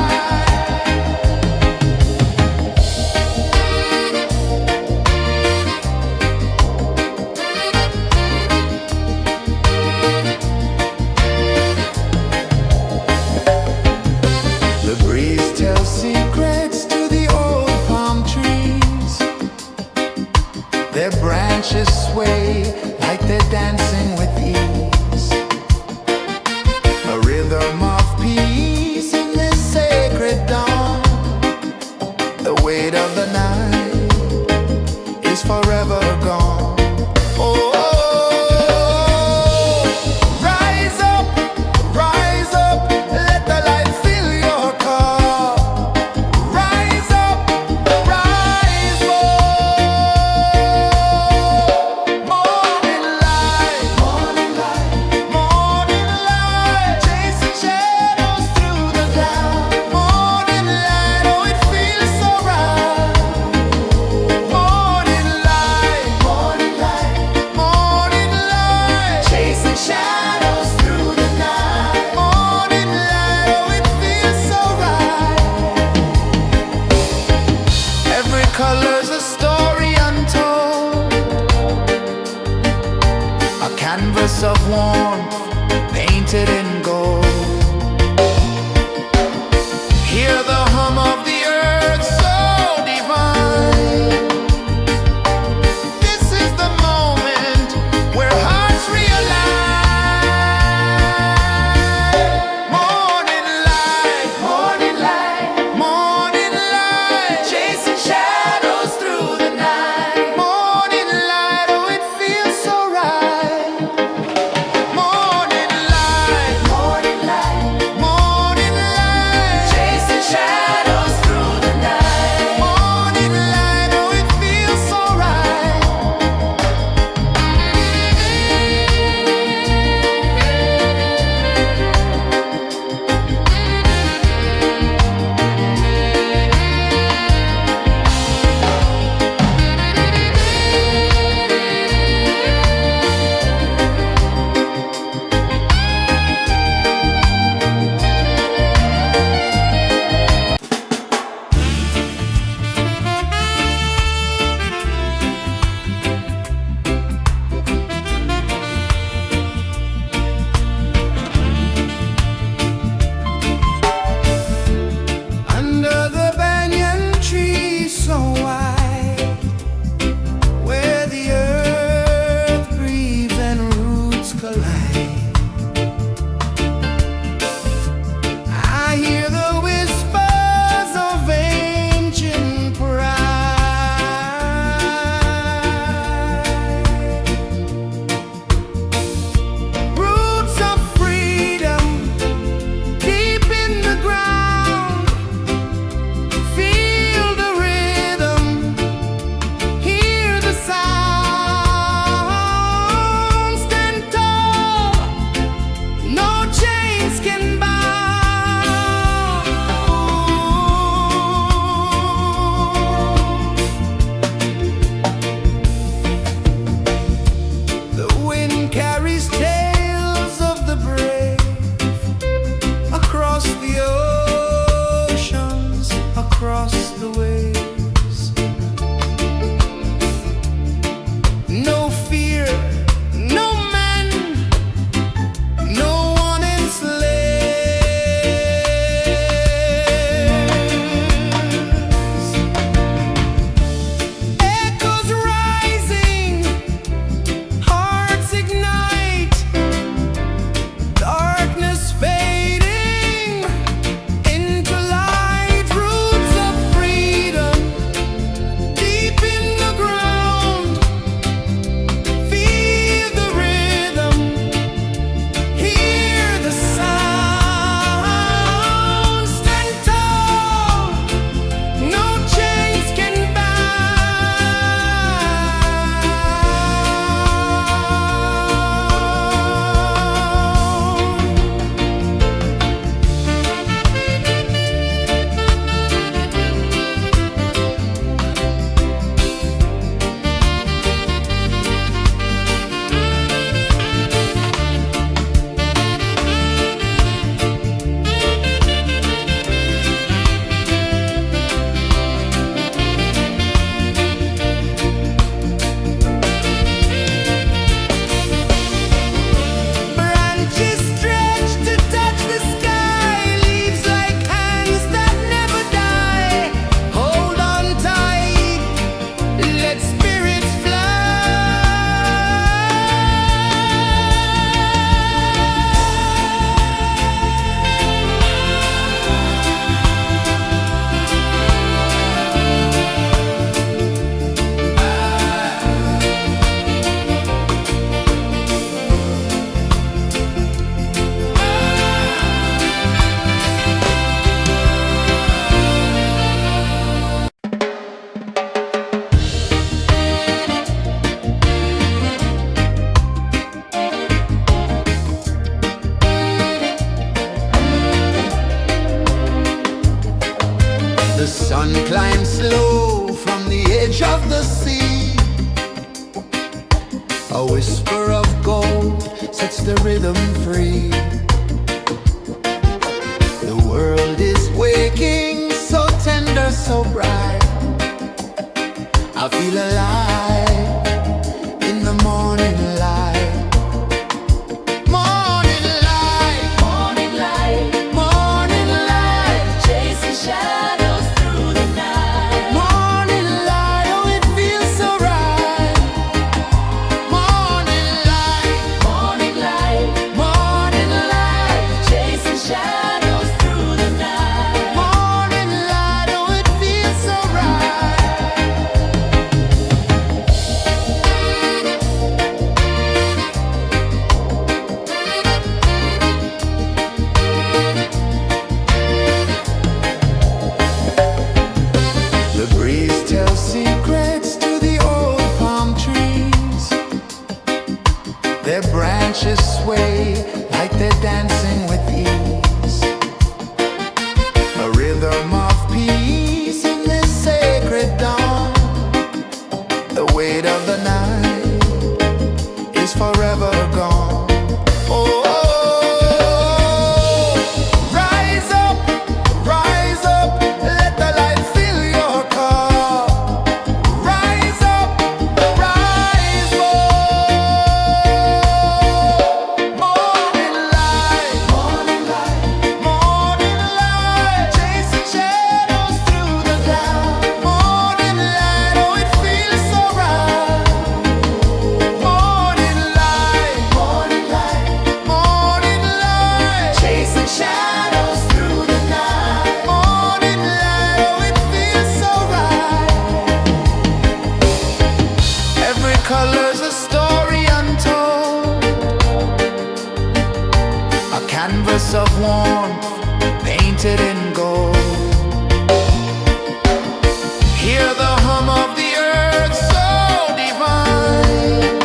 S1: The sun climbs slow from the edge of the sea. A whisper of gold sets the rhythm free. The world is waking, so tender, so bright. I feel alive in the morning light. Morning light,
S2: Morning light,
S1: morning light,
S2: chasing shadows through the night.
S1: morning light, oh it feels so right. Morning light,
S2: Morning light,
S1: morning light,
S2: chasing shadows through the night.
S1: morning light, oh it feels so right. The breeze tells secrets to the old palm trees. Their branches sway like they're dancing with ease. A rhythm of peace in this sacred dawn. The weight of the night is forever gone. Oh, rise up, let the light fill your car. Rise up, rise up. Morning light, morning light, morning light, chasing shadows through the cloud. Morning light, oh it feels so right. Morning light, morning light, morning light, chasing shadows through the night. Morning light, oh it feels so right. Every color's a story untold, a canvas of warmth painted in gold. Hear the hum of the earth so divine.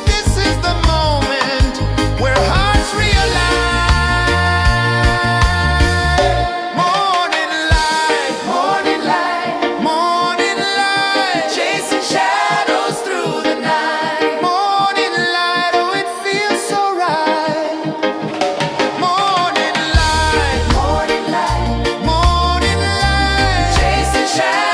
S1: This is the moment where hearts realign. Morning light, morning light, morning light, chasing shadows through the night. Morning light, oh it feels so right. Morning light, morning light, morning light, chasing shadows.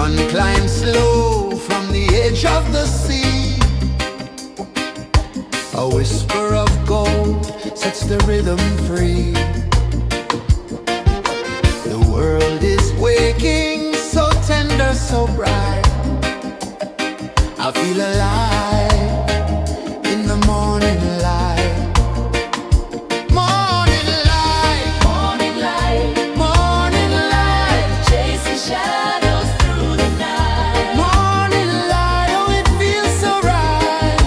S1: sun climbs slow from the edge of the sea. A whisper of gold sets the rhythm free. The world is waking, so tender, so bright. I feel alive in the morning light. Morning light,
S2: Morning light,
S1: morning light,
S2: chasing shadows through the night.
S1: morning light, oh it feels so right.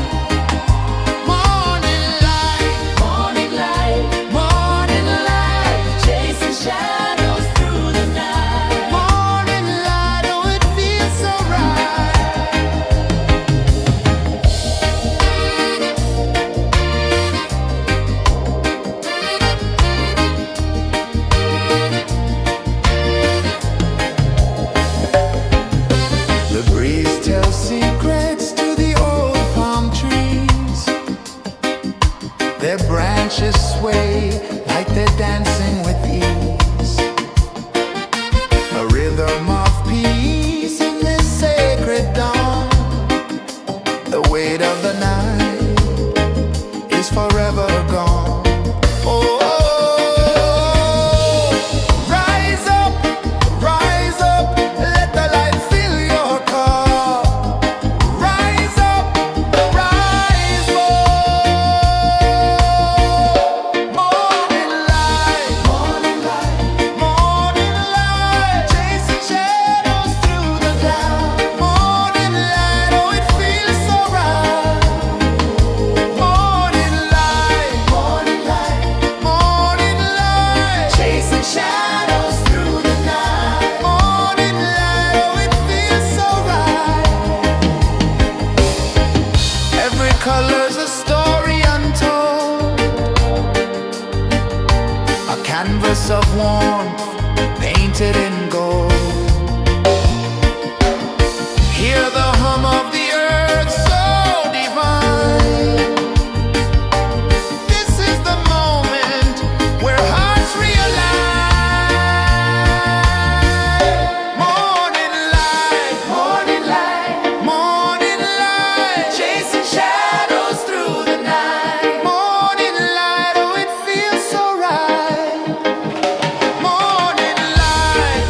S1: Morning light,
S2: Morning light,
S1: morning light,
S2: chasing shadows through the night.
S1: morning light, oh it feels so right. The breeze tells secrets to the old palm trees. Their branches sway like they're dancing with ease. A rhythm of peace in this sacred dawn. The weight of the night is forever gone. Oh, rise up, let the light fill your cup. Rise up, rise up. Morning light, morning light, morning light, chasing shadows through the cloud. Morning light, oh it feels so right. Morning light, morning light, morning light, chasing shadows through the night. Morning light, oh it feels so right. Every color's a story untold, a canvas of warmth painted in gold. Hear the hum of the earth so divine. This is the moment where hearts realign. Morning light, morning light, morning light, chasing shadows through the night. Morning light, oh it feels so right. Morning light,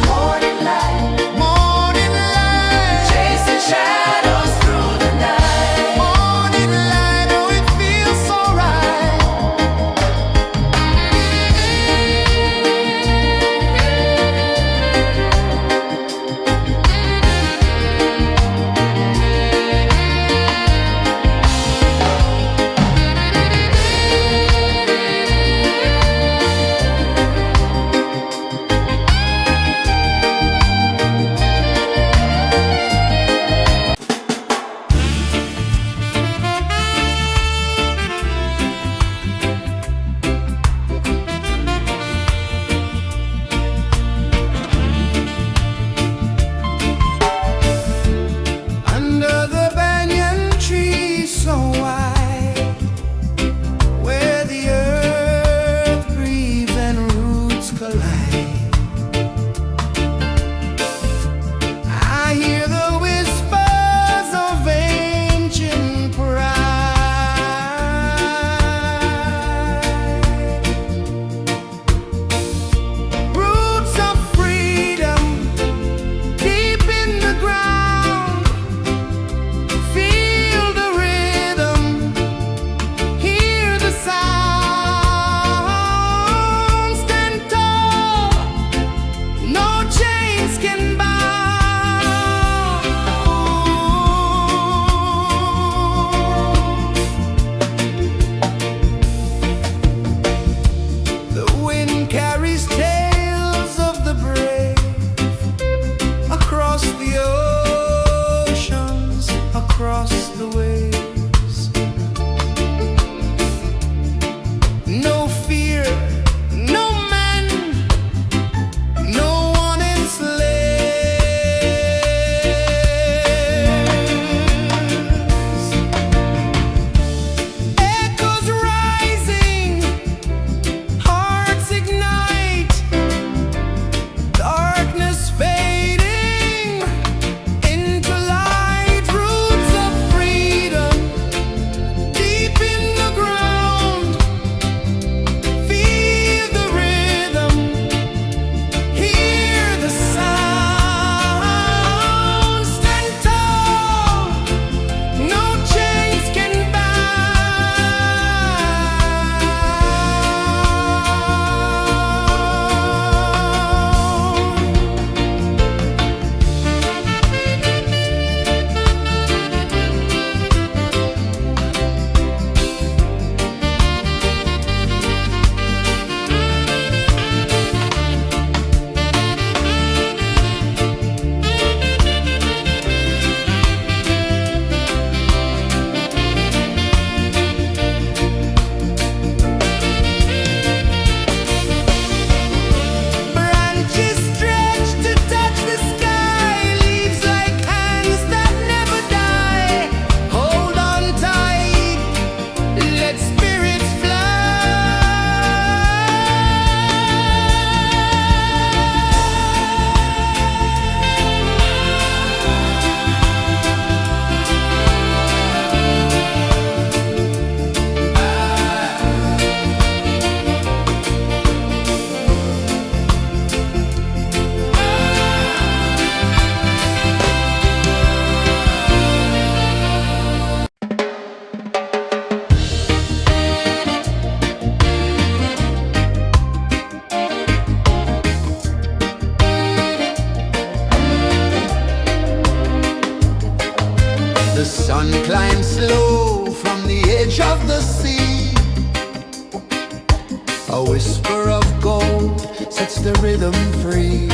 S1: A whisper of gold sets the rhythm free.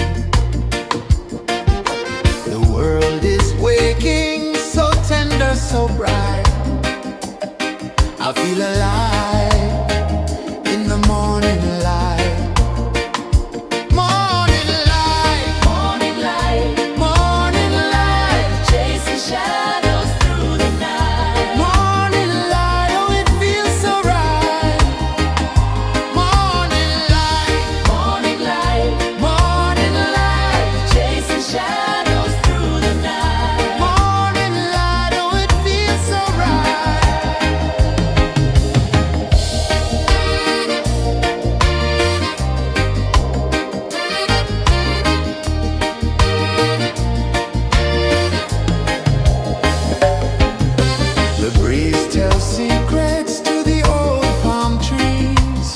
S1: The world is waking, so tender, so bright. I feel alive in the morning light. Morning light,
S2: Morning light,
S1: morning light,
S2: chasing shadows through the night.
S1: morning light, oh it feels so right. Morning light,
S2: Morning light,
S1: morning light,
S2: chasing shadows through the night.
S1: morning light, oh it feels so right. The breeze tells secrets to the old palm trees.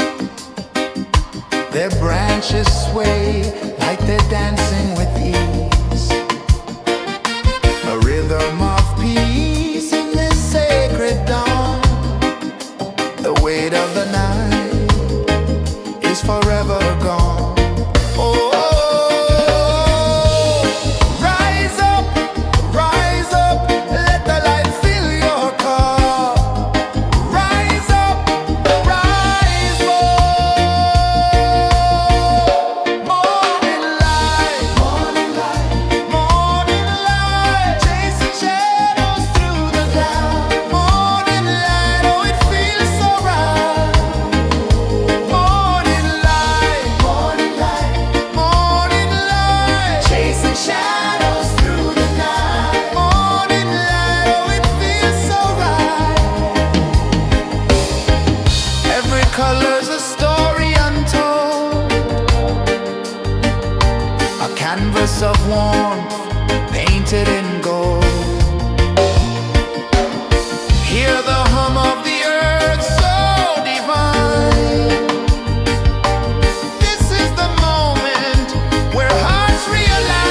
S1: Their branches sway like they're dancing with ease. A rhythm of peace in this sacred dawn. The weight of the night is forever gone. Oh, rise up, let the light fill your cup. Rise up, rise up. Morning light, morning light, morning light, chasing shadows through the cloud. Morning light, oh it feels so right. Morning light, morning light, morning light, chasing shadows through the night. Morning light, oh it feels so right. Every color's a story untold, a canvas of warmth painted in gold. Hear the hum of the earth so divine. This is the moment where hearts realign.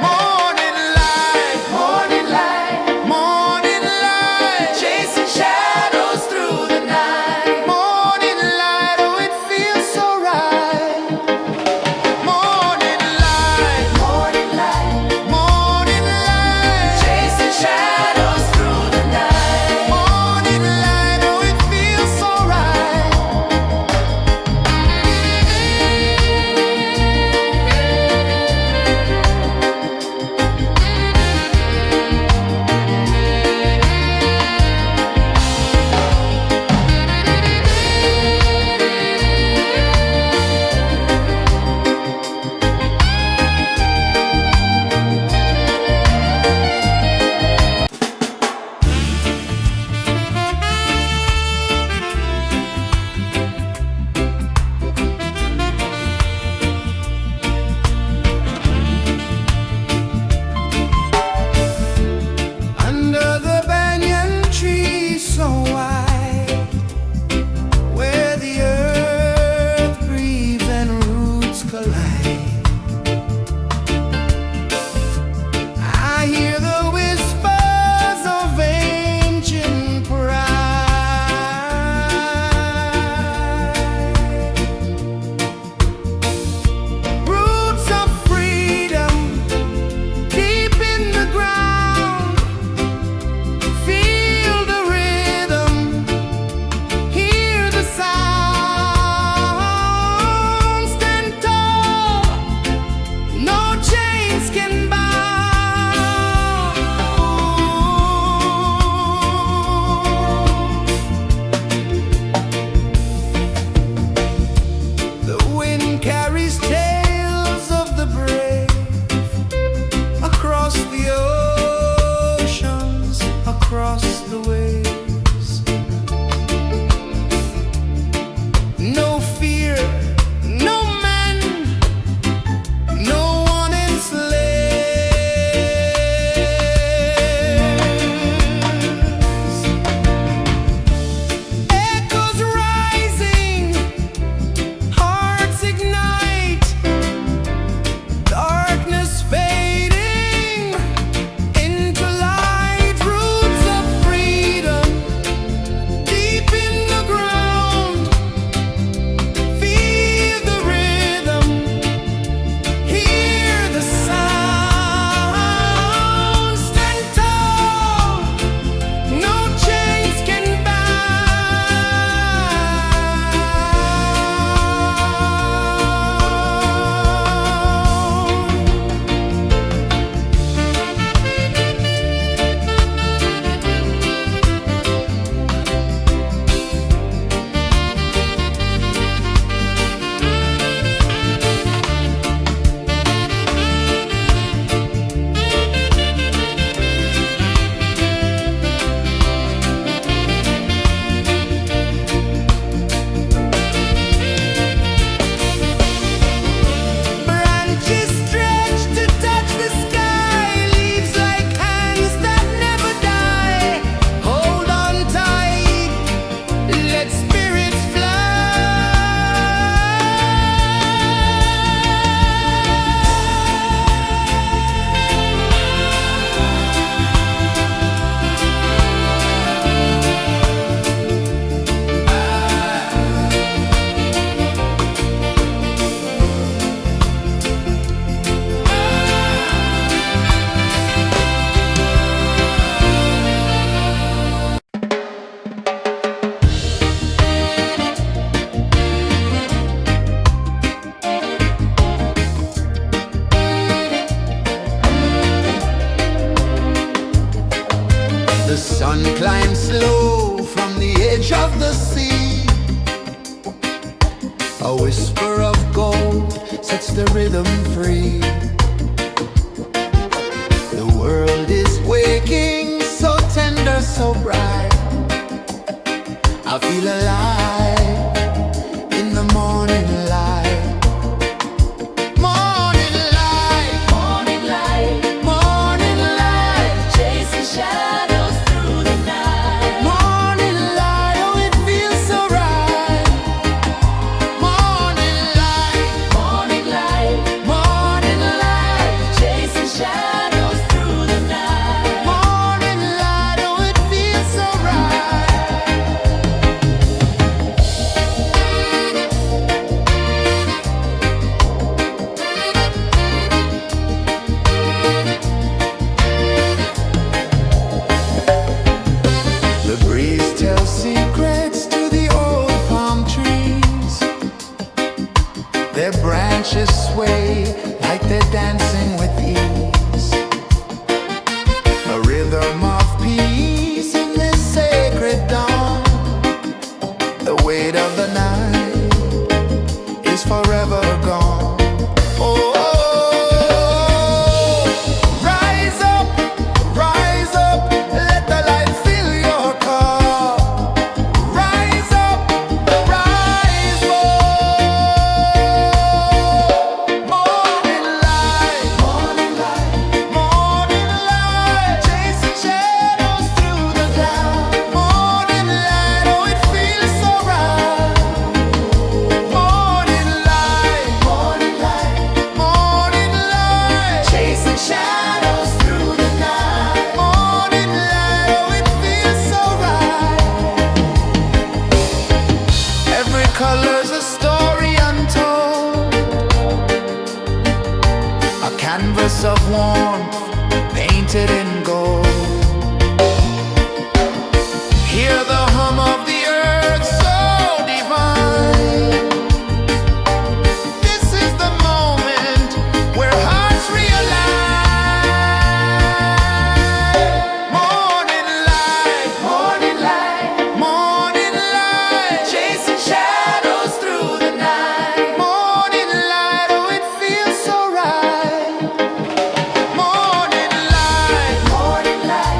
S1: Morning light, morning light, morning light, chasing shadows through the night. Morning light, oh it feels so right. Morning the sea. A whisper of gold sets the rhythm free. The world is waking, so tender, so bright. I feel alive in the morning light. Morning light,
S2: Morning light,
S1: morning light,
S2: chasing shadows through the night.
S1: morning light, oh it feels so right. Morning light,
S2: Morning light,
S1: morning light,
S2: chasing shadows through the night.
S1: morning light, oh it feels so right. The breeze tells secrets to the old palm trees. Their branches sway like they're dancing with ease. A rhythm of peace in this sacred dawn. The weight of the night is forever gone. Oh, rise up, let the light fill your cup. Rise up, rise up. Morning light, morning light, morning light, chasing shadows through the cloud. Morning light, oh it feels so right. Morning light, morning light, morning light, chasing shadows through the night. Morning light, oh it feels so right. Every color's a story untold, a canvas of warmth painted in gold. Hear the hum of the earth so divine. This is the moment where hearts realign. Morning light, morning light, morning light, chasing shadows through the night. Morning light, oh it feels so right. Morning light, morning light,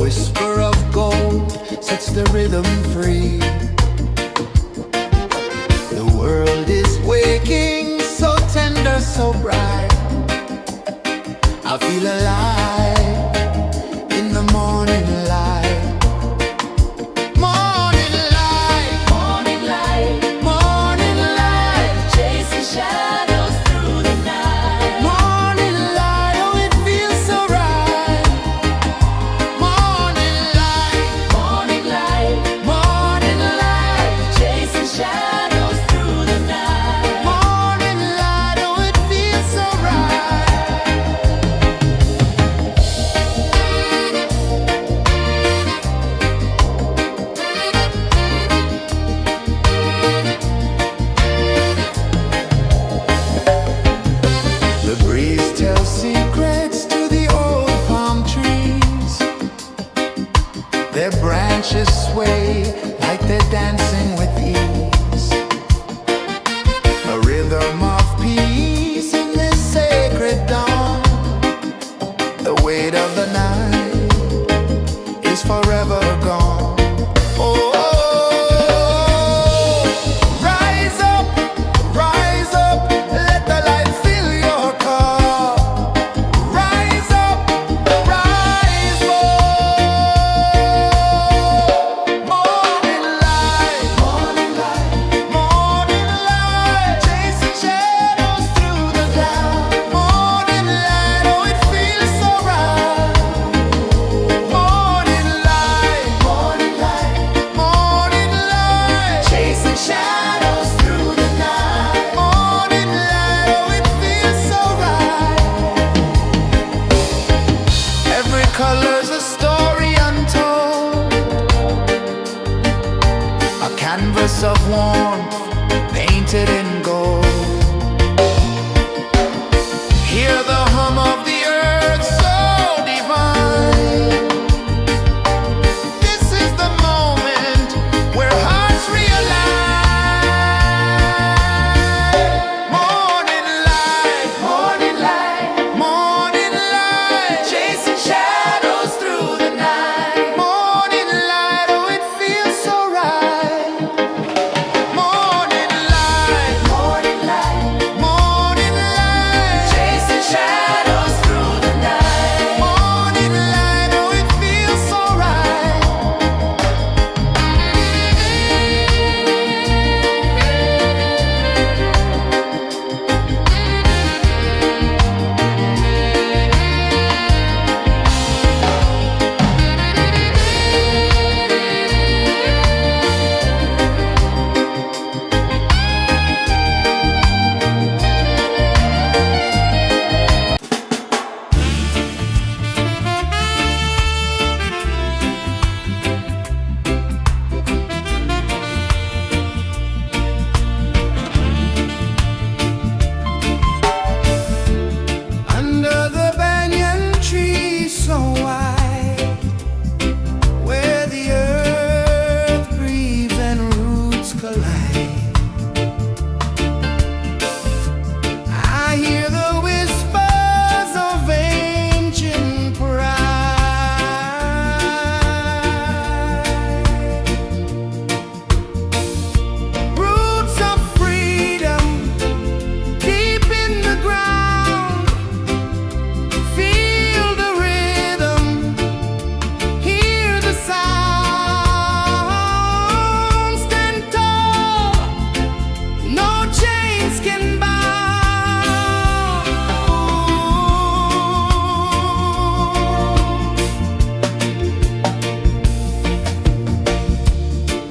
S1: whisper of gold sets the rhythm free. The world is waking, so tender, so bright. I feel alive in the morning light. Morning light,
S2: Morning light,
S1: morning light,
S2: chasing shadows through the night.
S1: morning light, oh it feels so right. Morning light,
S2: Morning light,
S1: morning light,
S2: chasing shadows through the night.
S1: morning light, oh it feels so right. The breeze tells secrets to the old palm trees. Their branches sway like they're dancing with ease. A rhythm of peace in this sacred dawn. The weight of the night is forever gone. Oh, rise up, let the light fill your cup. Rise up, rise up. Morning light, morning light, morning light, chasing shadows through the cloud. Morning light, oh it feels so right. Morning light, morning light, morning light, chasing shadows through the night. Morning light, oh it feels so right. Every color's a story untold, a canvas of warmth painted in gold. Hear the hum of the earth so divine. This is the moment where hearts realign. Morning light, morning light, morning light, chasing shadows through the night. Morning light, oh it feels so right. Morning light, morning light, morning light, chasing shadows through the night. Morning light, oh it feels so right. Under the banyan tree so wide, where the earth breathes and roots collide, I hear the whispers of ancient pride. Roots of freedom deep in the ground. Feel the rhythm, hear the sound. Stand tall, no chains can bound.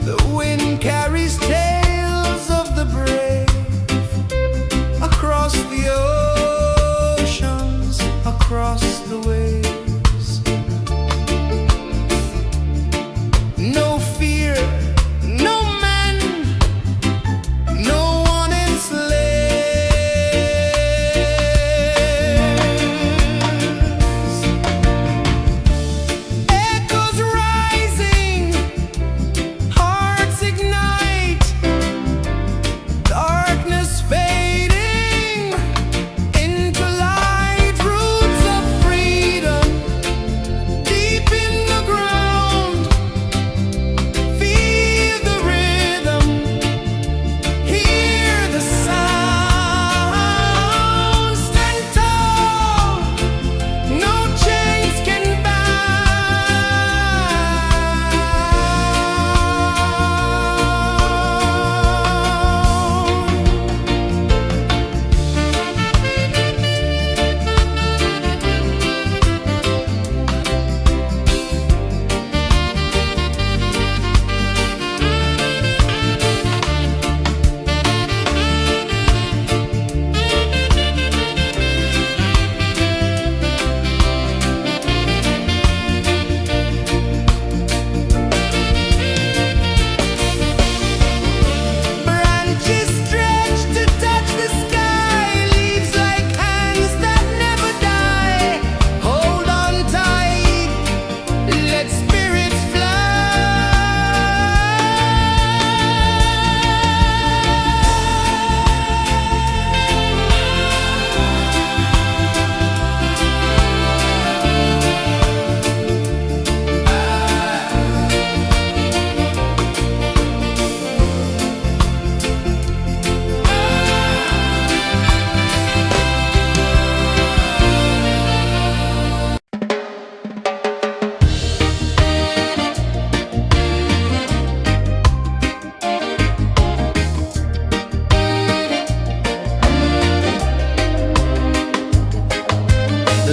S1: The wind carries tales of the brave across the oceans, across the waves. No fear, no man, no one enslaves. Echoes rising, hearts ignite, darkness fading into light. Roots of freedom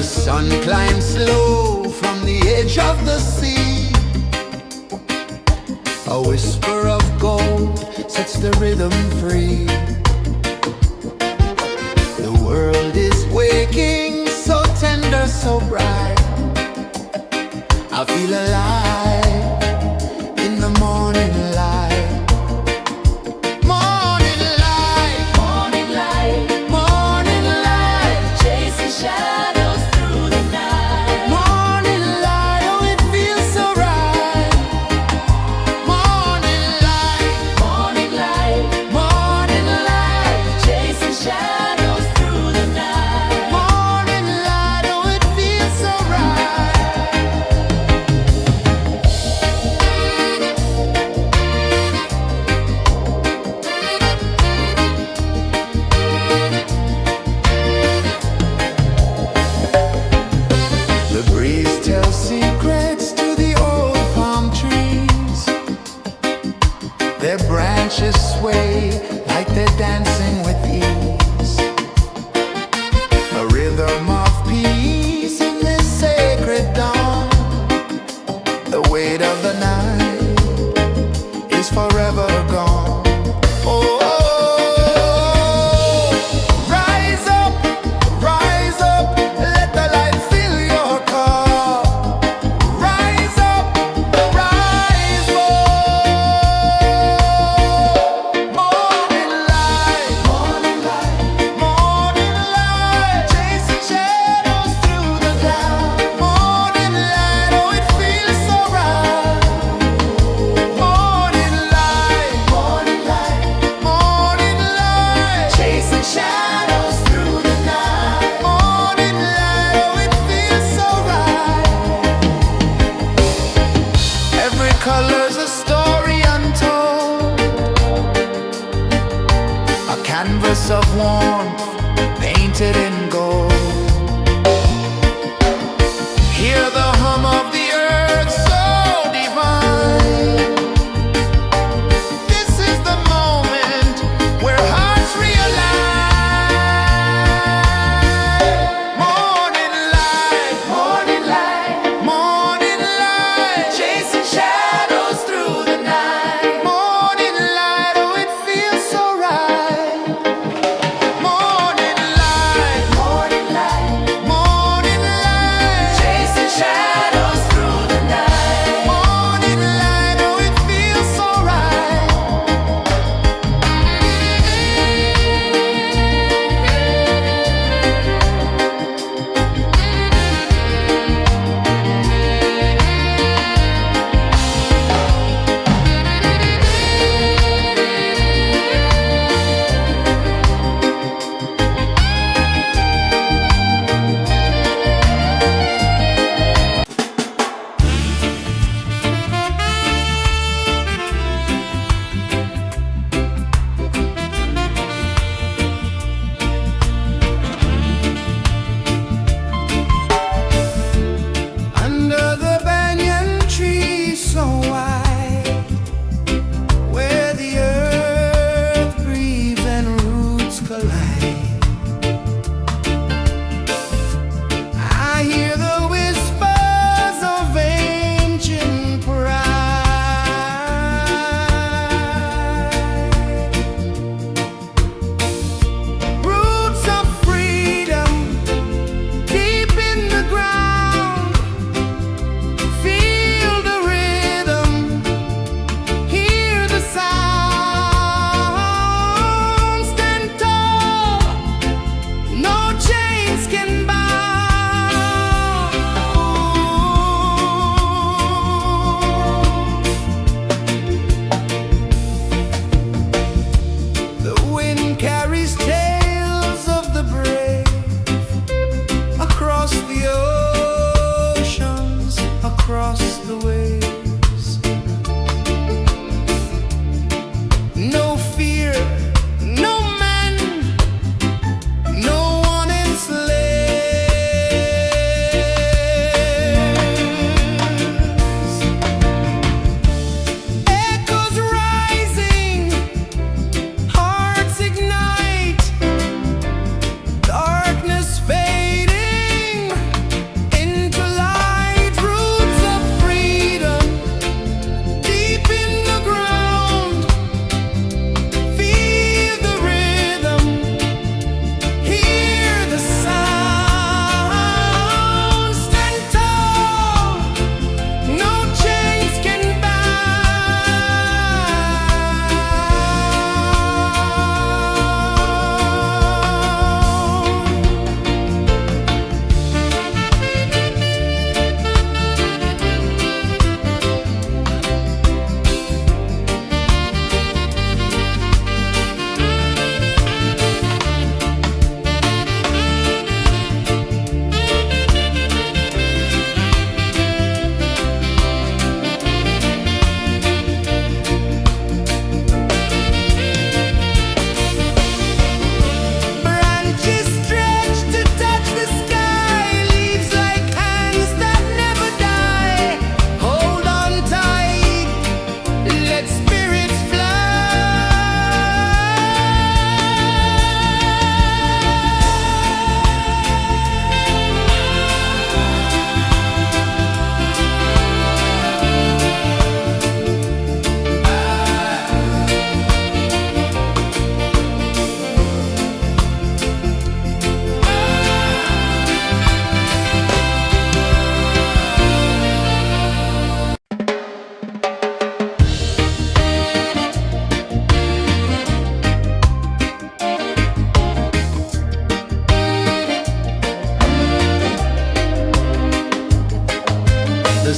S1: The sun climbs slow from the edge of the sea. A whisper of gold sets the rhythm free. The world is waking, so tender, so bright. I feel alive in the morning light. Morning light,
S2: Morning light,
S1: morning light,
S2: chasing shadows through the night.
S1: morning light, oh it feels so right. Morning light,
S2: Morning light,
S1: morning light,
S2: chasing shadows through the night.
S1: morning light, oh it feels so right.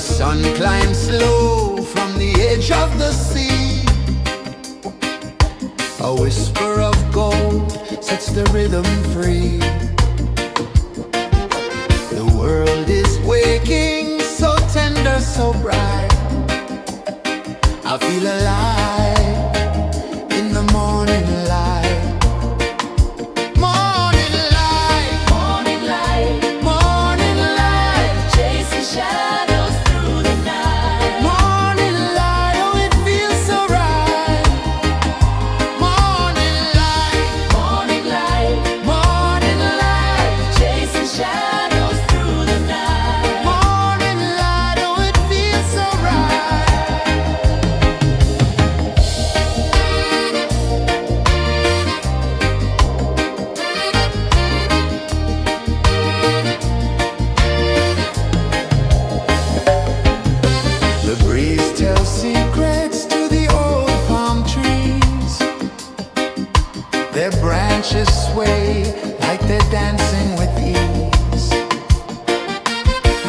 S1: sun climbs slow from the edge of the sea. A whisper of gold sets the rhythm free. The world is waking, so tender, so bright. I feel alive in the morning light. Morning light,
S2: Morning light,
S1: morning light,
S2: chasing shadows through the night.
S1: morning light, oh it feels so right. Morning light,
S2: Morning light,
S1: morning light,
S2: chasing shadows through the night.
S1: morning light, oh it feels so right. The breeze tells secrets to the old palm trees. Their branches sway like they're dancing with ease.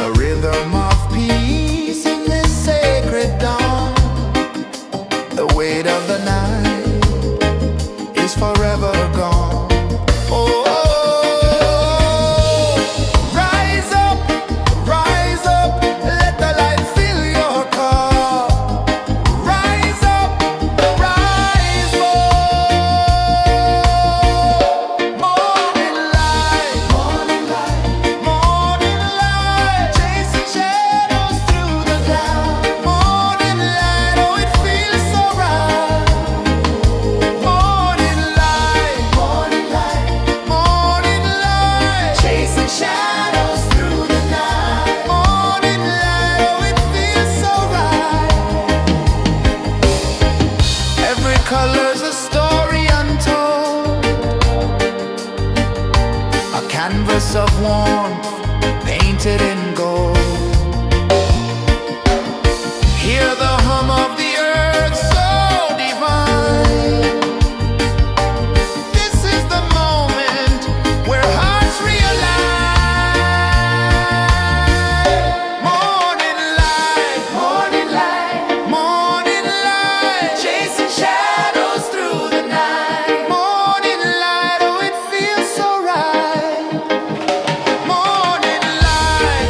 S1: A rhythm of peace in this sacred dawn. The weight of the night is forever gone. Oh, rise up, let the light fill your cup. Rise up, rise up. Morning light, morning light, chasing shadows through the cloud. Morning light, oh it feels so right. Morning light, morning light, chasing shadows through the night. Morning light, oh it feels so right. Every color's a story untold, a canvas of warmth painted in gold. Hear the hum of the earth so divine. This is the moment where hearts realign. Morning light, morning light, chasing shadows through the night. Morning light, oh it feels so right. Morning light,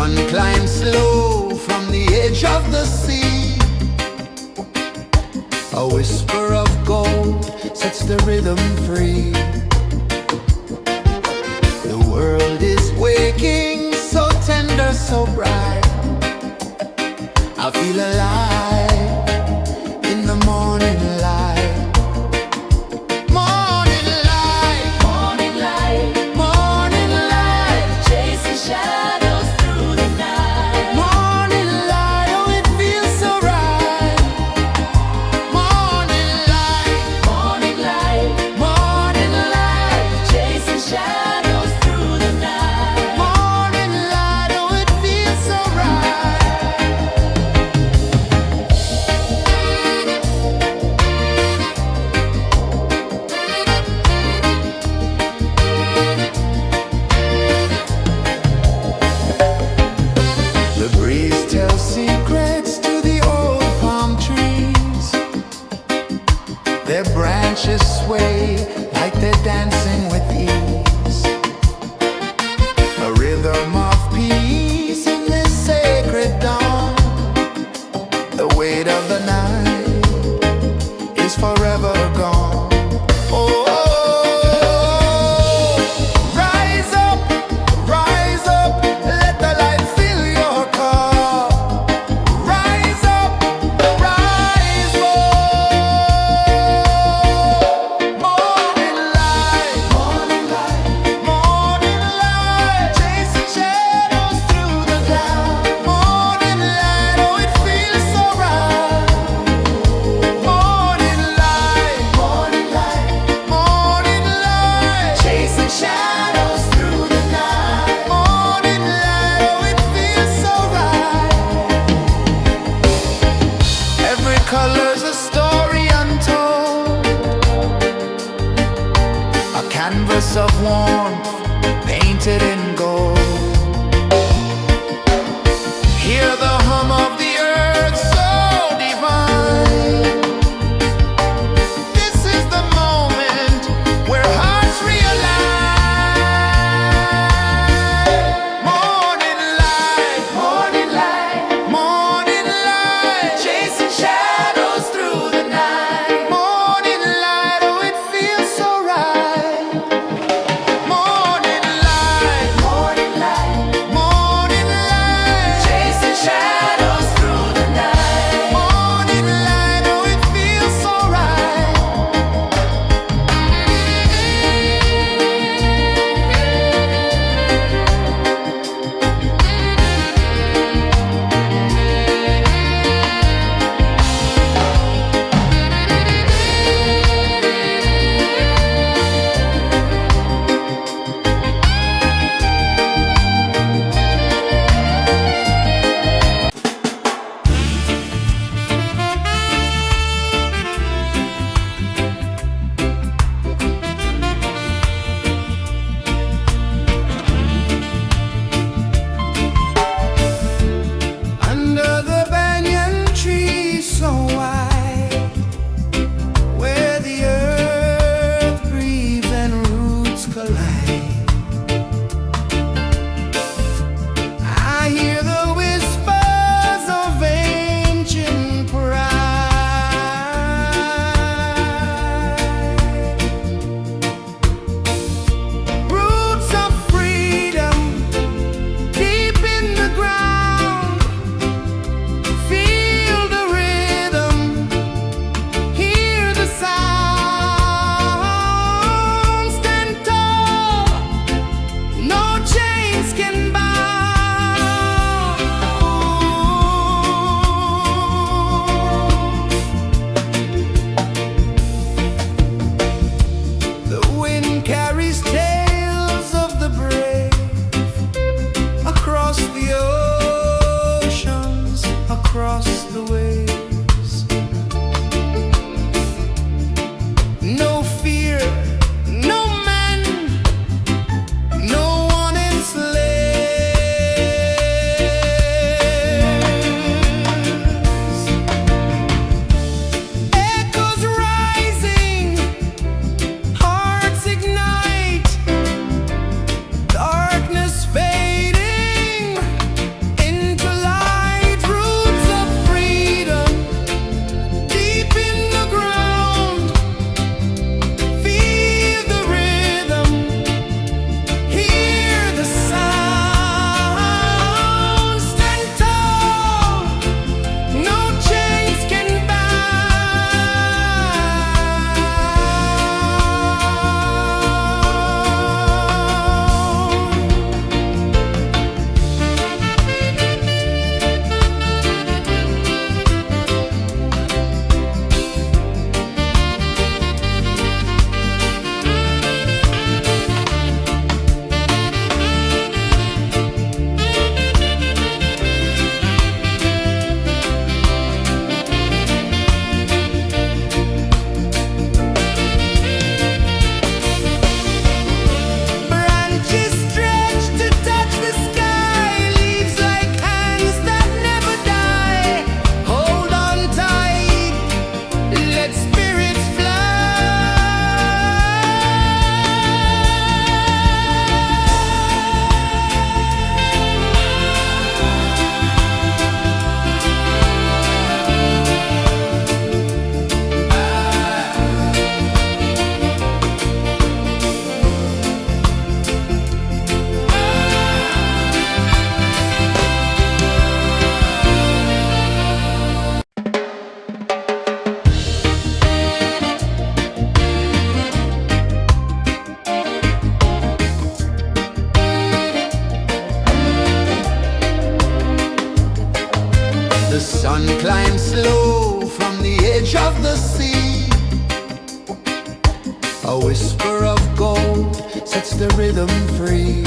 S1: sun climbs slow from the edge of the sea. A whisper of gold sets the rhythm free. The world is waking, so tender, so bright. I feel alive in the morning light. Morning light,
S2: Morning light,
S1: morning light,
S2: chasing shadows through the night.
S1: morning light, oh it feels so right. Morning light,
S2: Morning light,
S1: morning light,
S2: chasing shadows through the night.
S1: morning light, oh it feels so right. The breeze tells secrets to the old palm trees. Their branches sway like they're dancing with ease. A rhythm of peace in this sacred dawn. The weight of the night is forever gone. Oh, rise up, let the light fill your cup. Rise up, rise up. Morning light, morning light, chasing shadows through the cloud. Morning light, oh it feels so right. Morning light, chasing shadows through the night. Morning light, oh it feels so right. Every color's a story untold, a canvas of warmth painted in gold. Hear the hum of the earth so divine. This is the moment where hearts realign. Morning light, morning light, chasing shadows through the night. Morning light, oh it feels so right. Morning light, whisper of gold sets the rhythm free.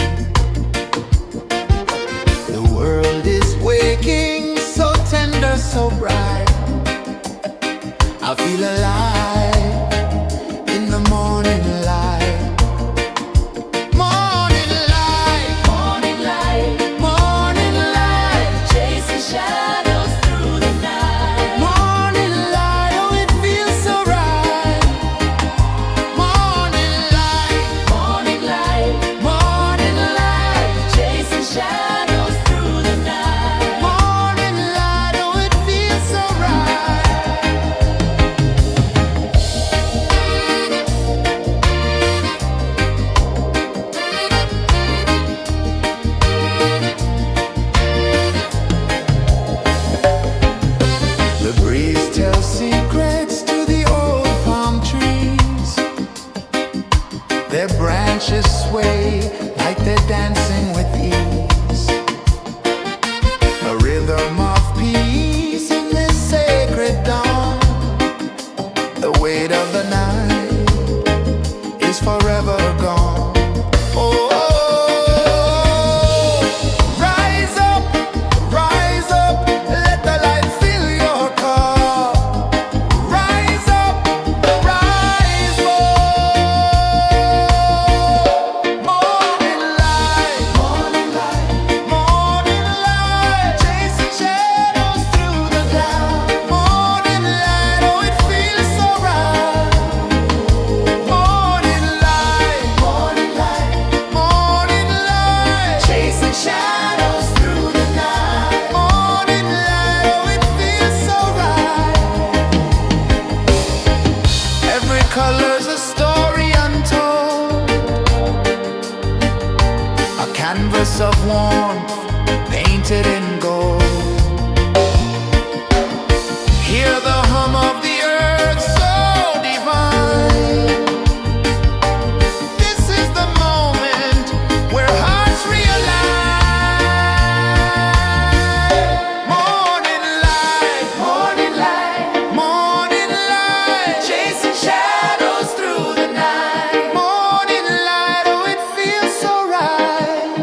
S1: The world is waking, so tender, so bright. I feel alive in the morning light. Morning light,
S2: Morning light,
S1: morning light,
S2: chasing shadows through the night.
S1: morning light, oh it feels so right. Morning light,
S2: Morning light,
S1: morning light,
S2: chasing shadows through the night.
S1: morning light, oh it feels so right. The breeze tells secrets to the old palm trees. Their branches sway like they're dancing with ease. A rhythm of peace in this sacred dawn. The weight of the night is forever gone. Oh, rise up, let the light fill your cup. Rise up, rise up. Morning light, morning light, morning light, chasing shadows through the cloud. Morning light, oh it feels so right. Morning light, morning light, morning light, chasing shadows through the night. Morning light, oh it feels so right. Every color's a story untold, a canvas of warmth painted in gold. Hear the hum of the earth so divine. This is the moment where hearts realign. Morning light, morning light, morning light, chasing shadows through the night. Morning light, oh it feels so right.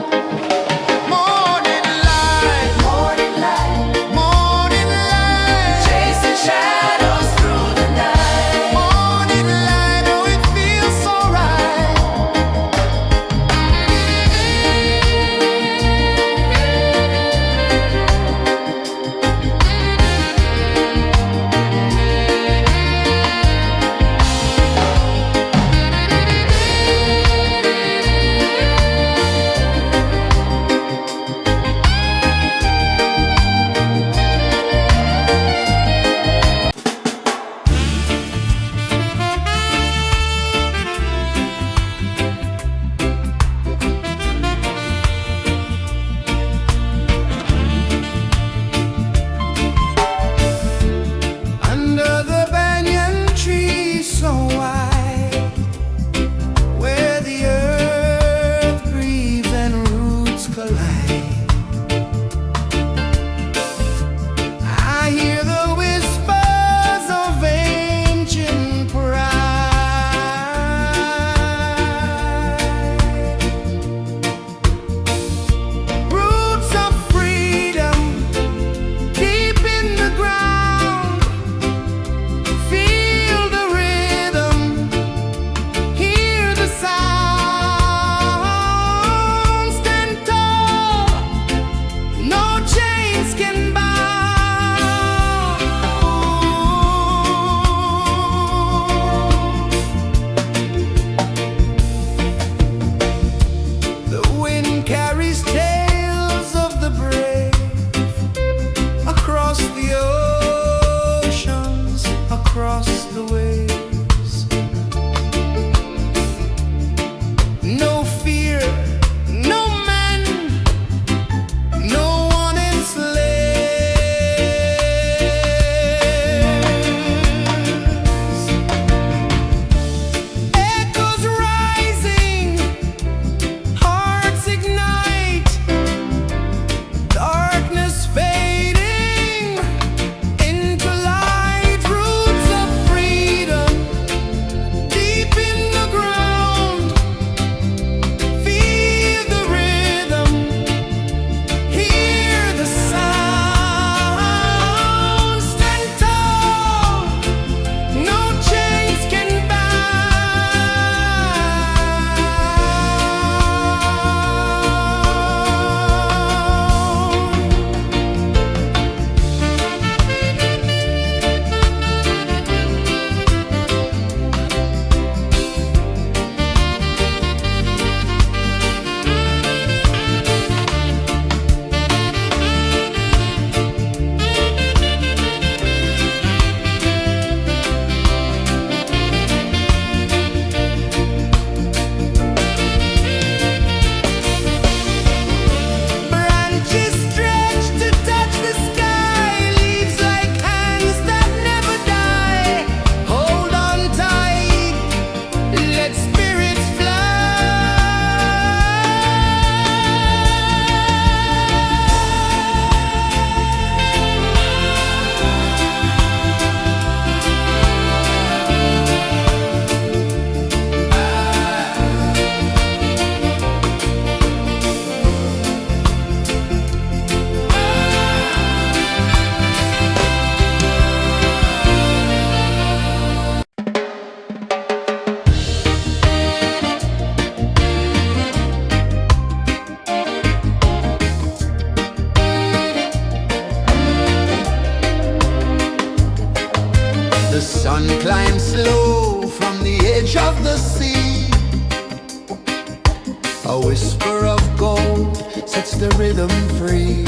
S1: A whisper of gold sets the rhythm free.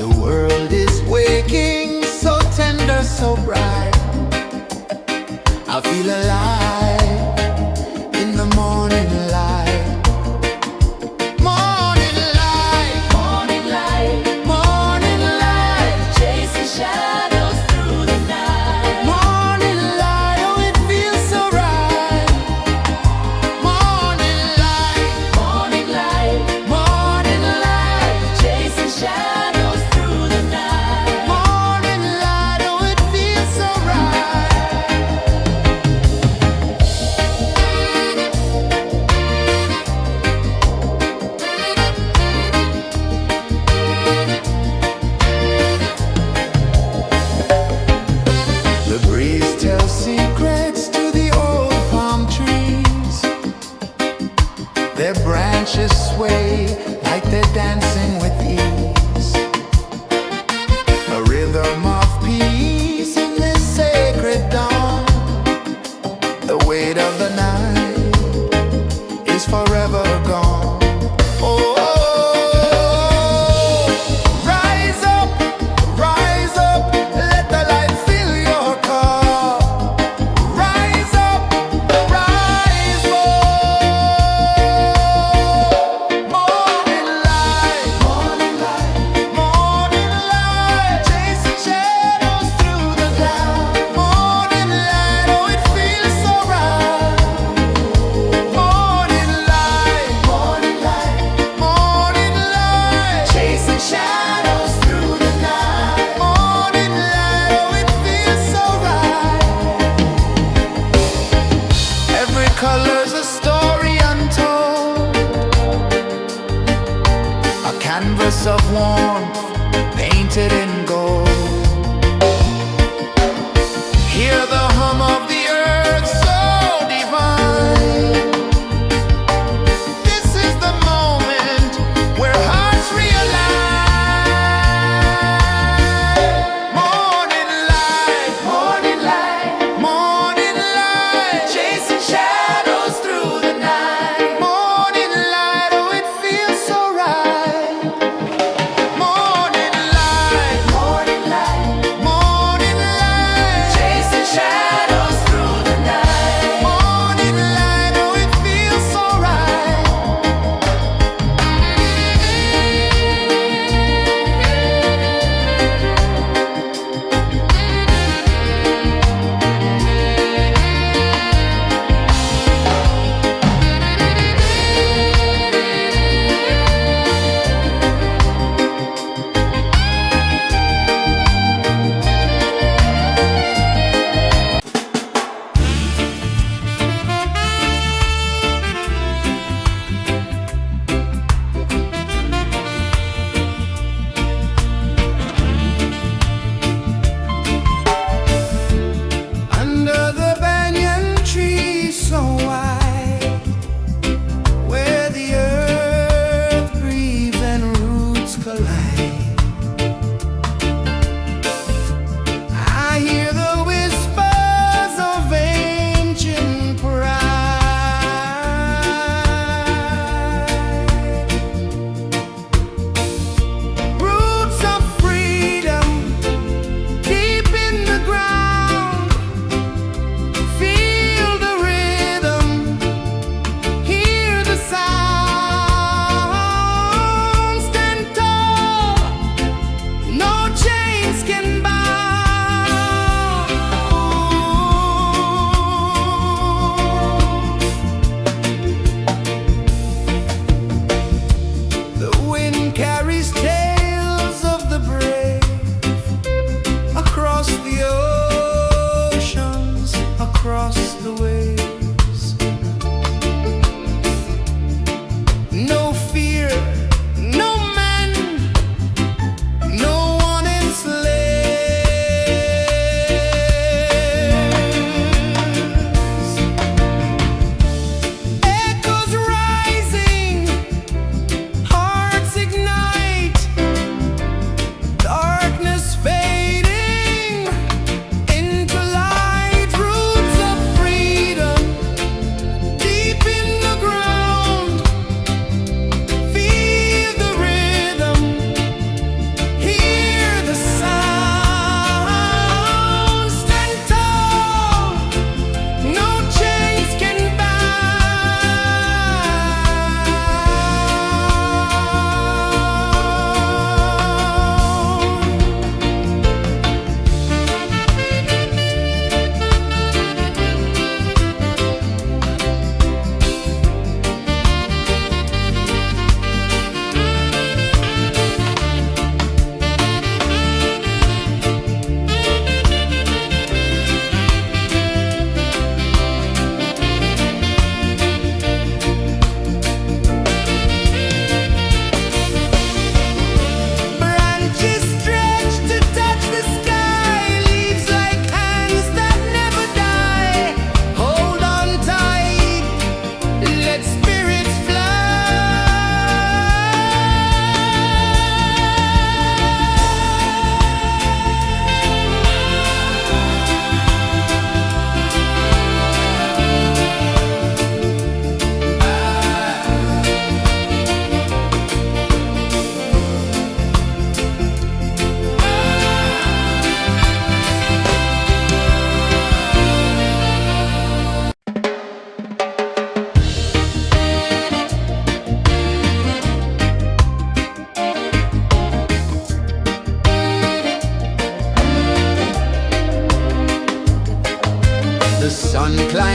S1: The world is waking, so tender, so bright. I feel alive in the morning light. Morning light,
S2: Morning light,
S1: morning light,
S2: chasing shadows through the night.
S1: morning light, oh it feels so right. Morning light,
S2: Morning light,
S1: morning light,
S2: chasing shadows through the night.
S1: morning light, oh it feels so right. The breeze tells secrets to the old palm trees. Their branches sway like they're dancing with ease. A rhythm of peace in this sacred dawn. The weight of the night is forever gone. Oh, rise up, let the light fill your cup. Rise up, rise up. Morning light, morning light, morning light, chasing shadows through the cloud. Morning light, oh it feels so right. Morning light, morning light, morning light, chasing shadows through the night. Morning light, oh it feels so right. Every color's a story untold, a canvas of warmth painted in gold. Hear the hum of the earth so divine. This is the moment where hearts realign. Morning light, morning light, morning light, chasing shadows through the night. Morning light, oh it feels so right. Morning light, morning light, morning light, chasing shadows through the night. Morning light, oh it feels so right. Under the banyan tree so wide, where the earth breathes and roots collide, I hear the whispers of ancient pride. Roots of freedom deep in the ground. Feel the rhythm, hear the sound. Stand tall, no chains can bound. The wind carries tales of the brave across the oceans, across the waves. No fear, no man, no one enslaves. Echoes rising, hearts ignite, darkness fading into light. Roots of freedom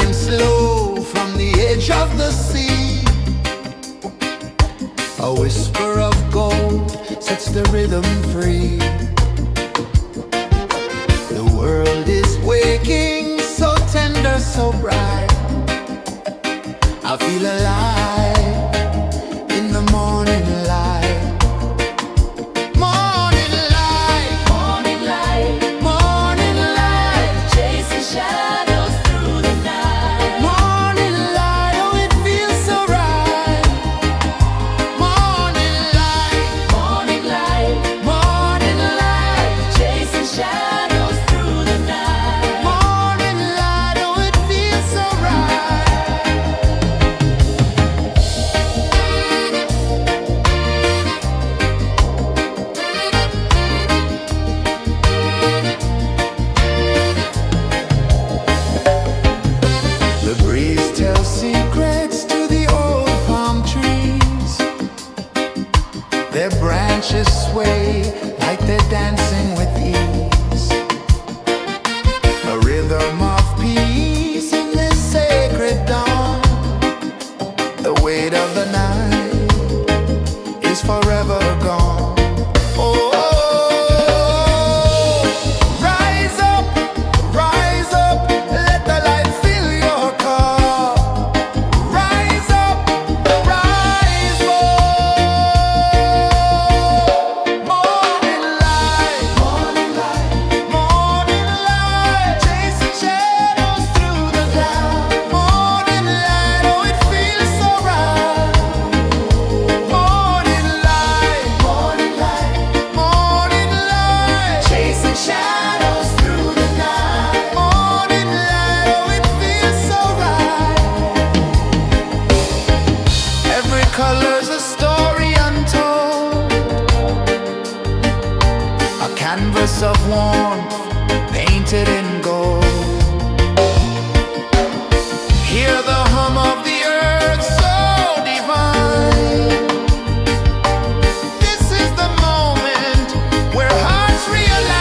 S1: and slow from the edge of the sea. A whisper of gold sets the rhythm free. The world is waking, so tender, so bright. I feel alive in the morning light. Morning light,
S2: Morning light,
S1: morning light,
S2: chasing shadows through the night.
S1: morning light, oh it feels so right. Morning light,
S2: Morning light,
S1: morning light,
S2: chasing shadows through the night.
S1: morning light, oh it feels so right. The breeze tells secrets to the old palm trees. Their branches sway like they're dancing with ease. A rhythm of peace in this sacred dawn. The weight of the night is forever gone. Oh, rise up, let the light fill your cup. Rise up, rise up. Morning light, morning light, morning light, chasing shadows through the cloud. Morning light, oh it feels so right. Morning light, morning light, morning light, chasing shadows through the night. Morning light, oh it feels so right. Every color's a story untold, a canvas of warmth painted in gold. Hear the hum of the earth so divine. This is the moment where hearts realign.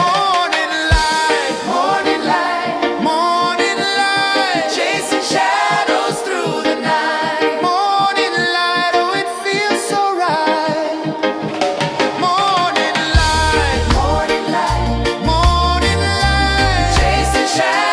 S1: Morning light, morning light, morning light, chasing shadows through the night. Morning light, oh it feels so right. Morning light, morning light, morning light, chasing shadows.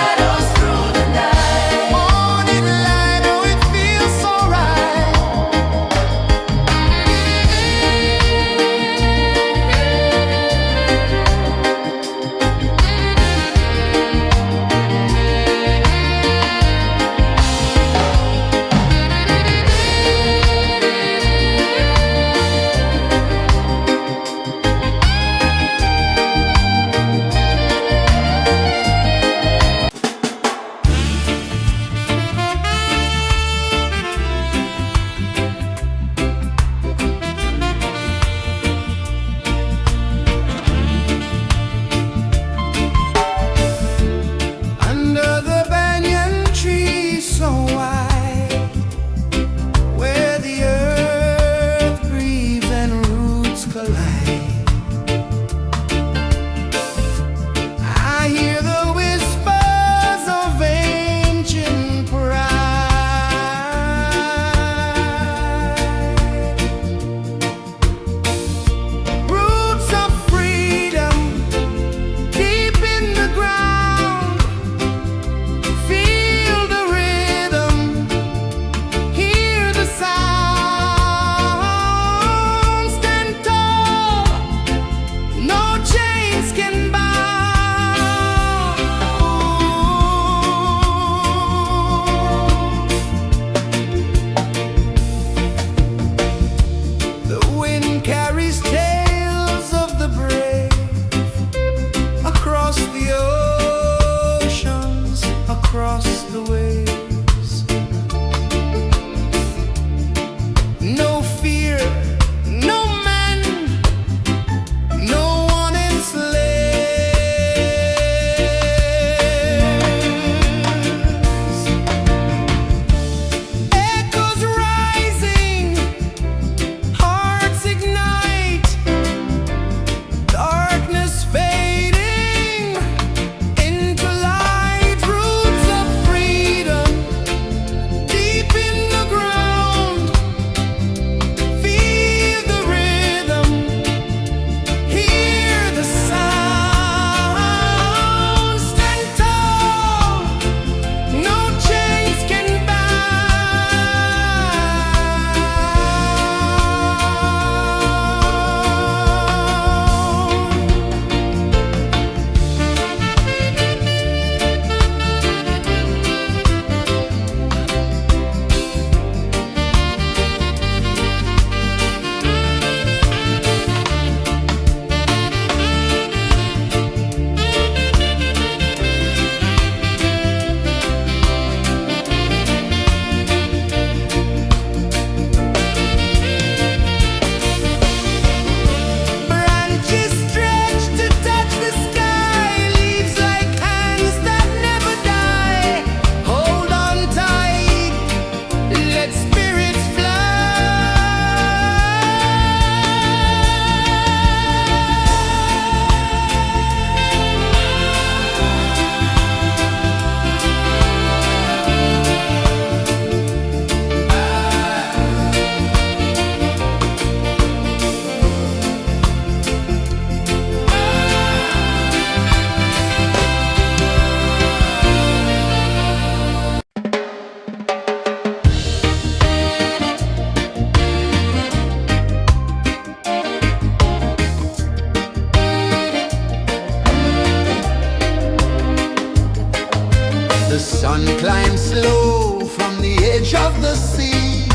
S1: The sun climbs slow from the edge of the sea.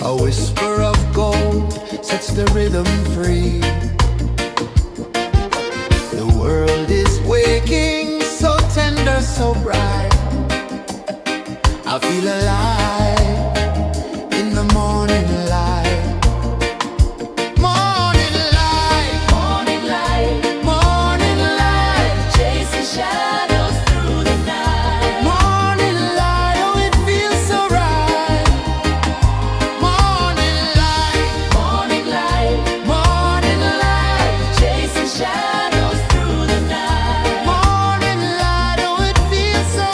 S1: A whisper of gold sets the rhythm free. The world is waking, so tender, so bright. I feel alive in the morning light. Morning light,
S2: Morning light,
S1: morning light,
S2: chasing shadows through the night.
S1: morning light, oh it feels so right. Morning light,
S2: Morning light,
S1: morning light,
S2: chasing shadows through the night.
S1: morning light, oh it feels so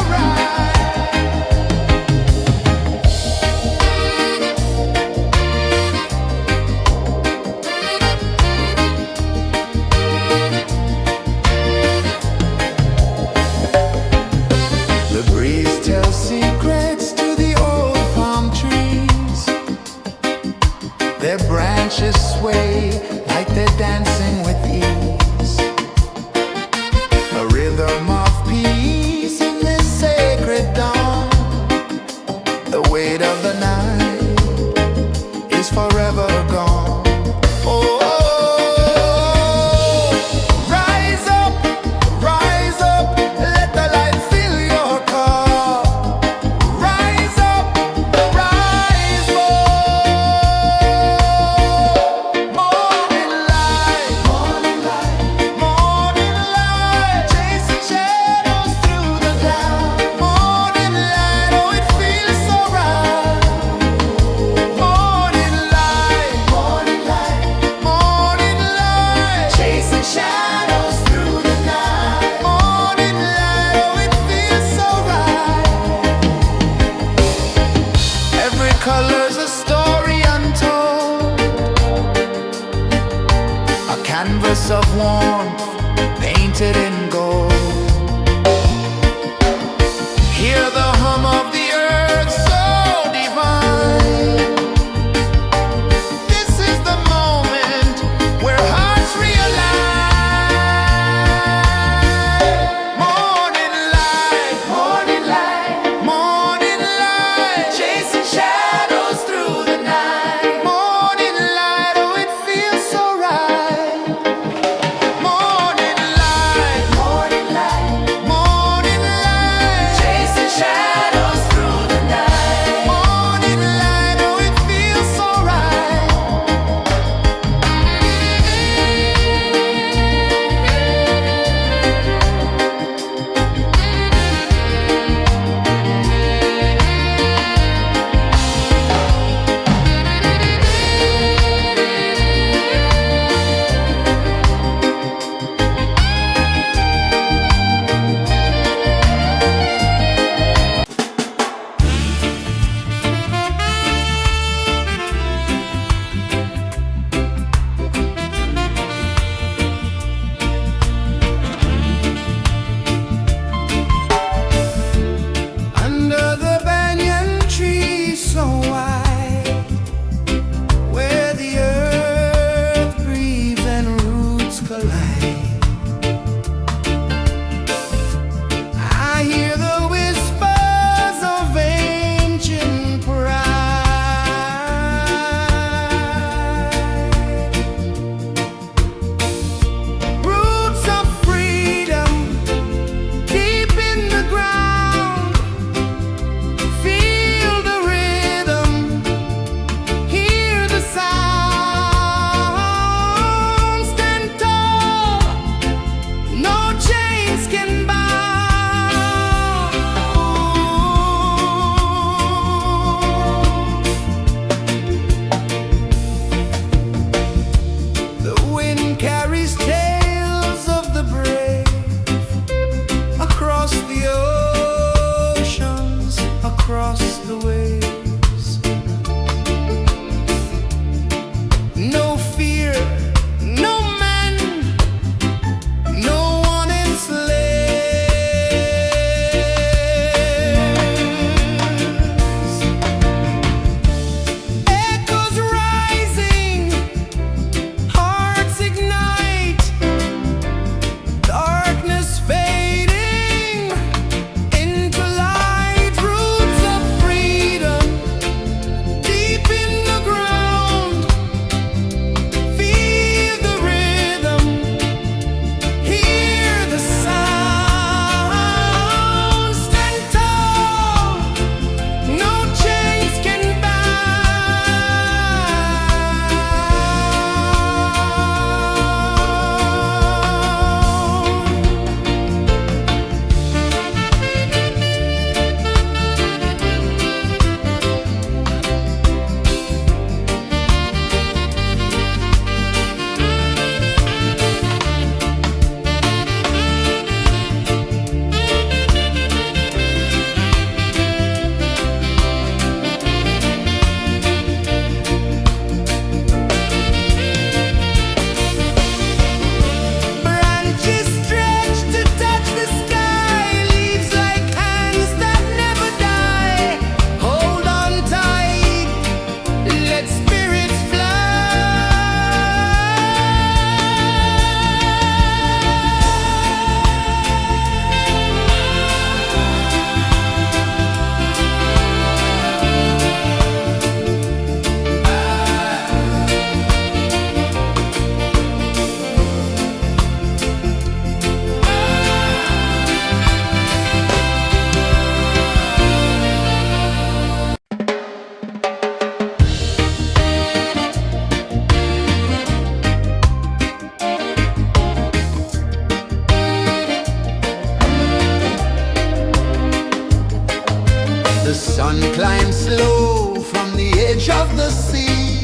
S1: sun climbs slow from the edge of the sea.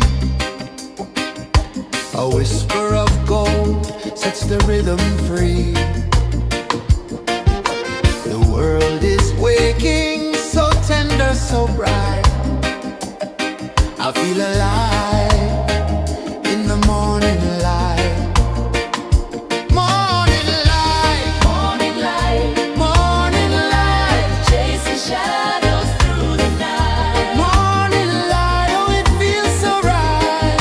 S1: A whisper of gold sets the rhythm free. The world is waking, so tender, so bright. I feel alive in the morning light. Morning light,
S2: Morning light,
S1: morning light,
S2: chasing shadows through the night.
S1: morning light, oh it feels so right.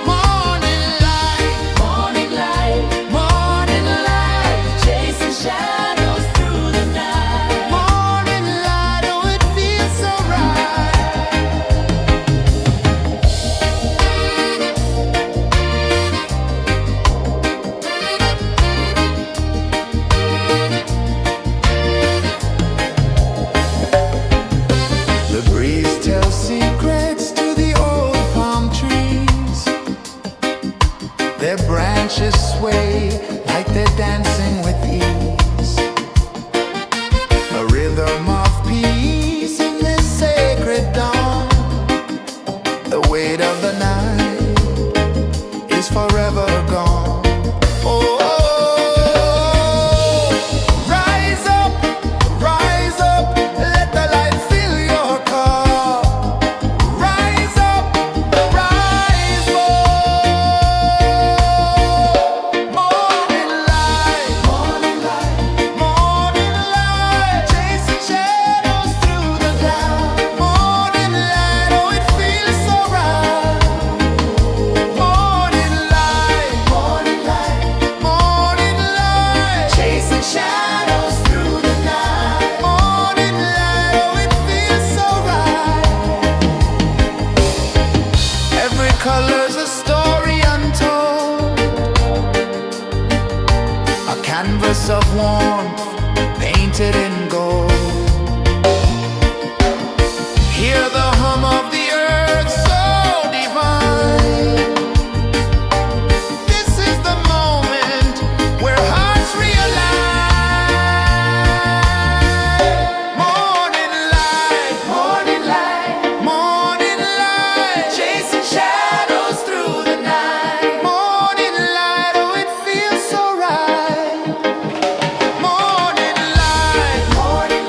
S1: Morning light,
S2: Morning light,
S1: morning light,
S2: chasing shadows through the night.
S1: morning light, oh it feels so right. The breeze tells secrets to the old palm trees. Their branches sway like they're dancing with ease. A rhythm of peace in this sacred dawn. The weight of the night is forever gone. Oh, rise up, let the light fill your cup. Rise up, rise up. Morning light, morning light, morning light, chasing shadows through the cloud. Morning light, oh it feels so right. Morning light, morning light, morning light, chasing shadows through the night. Morning light, oh it feels so right. Every color's a story untold, a canvas of warmth painted in gold. Hear the hum of the earth so divine. This is the moment where hearts realign. Morning light, morning light, morning light, chasing shadows through the night. Morning light, oh it feels so right. Morning light, morning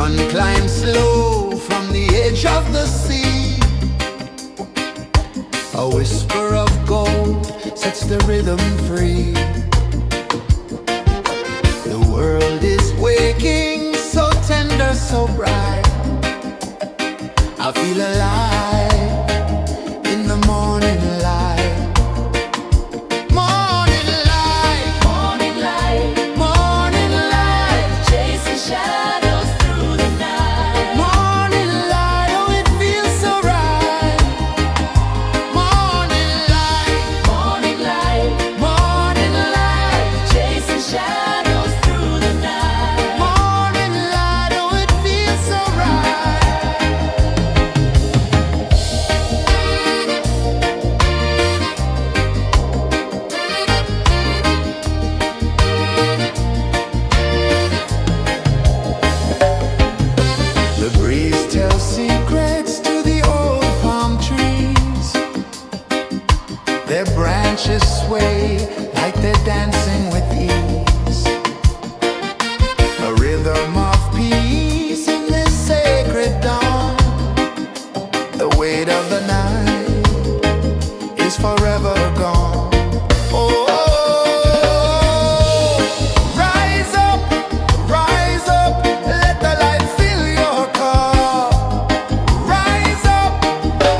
S1: Sun climbs slow from the edge of the sea. A whisper of gold sets the rhythm free. The world is waking, so tender, so bright. I feel alive in the morning light. Morning light,
S2: Morning light,
S1: morning light,
S2: chasing shadows through the night.
S1: morning light, oh it feels so right. Morning light,
S2: Morning light,
S1: morning light,
S2: chasing shadows through the night.
S1: morning light, oh it feels so right. The breeze tells secrets to the old palm trees. Their branches sway like they're dancing with ease. A rhythm of peace in this sacred dawn. The weight of the night is forever gone. Oh, rise up, let the light fill your cup. Rise up,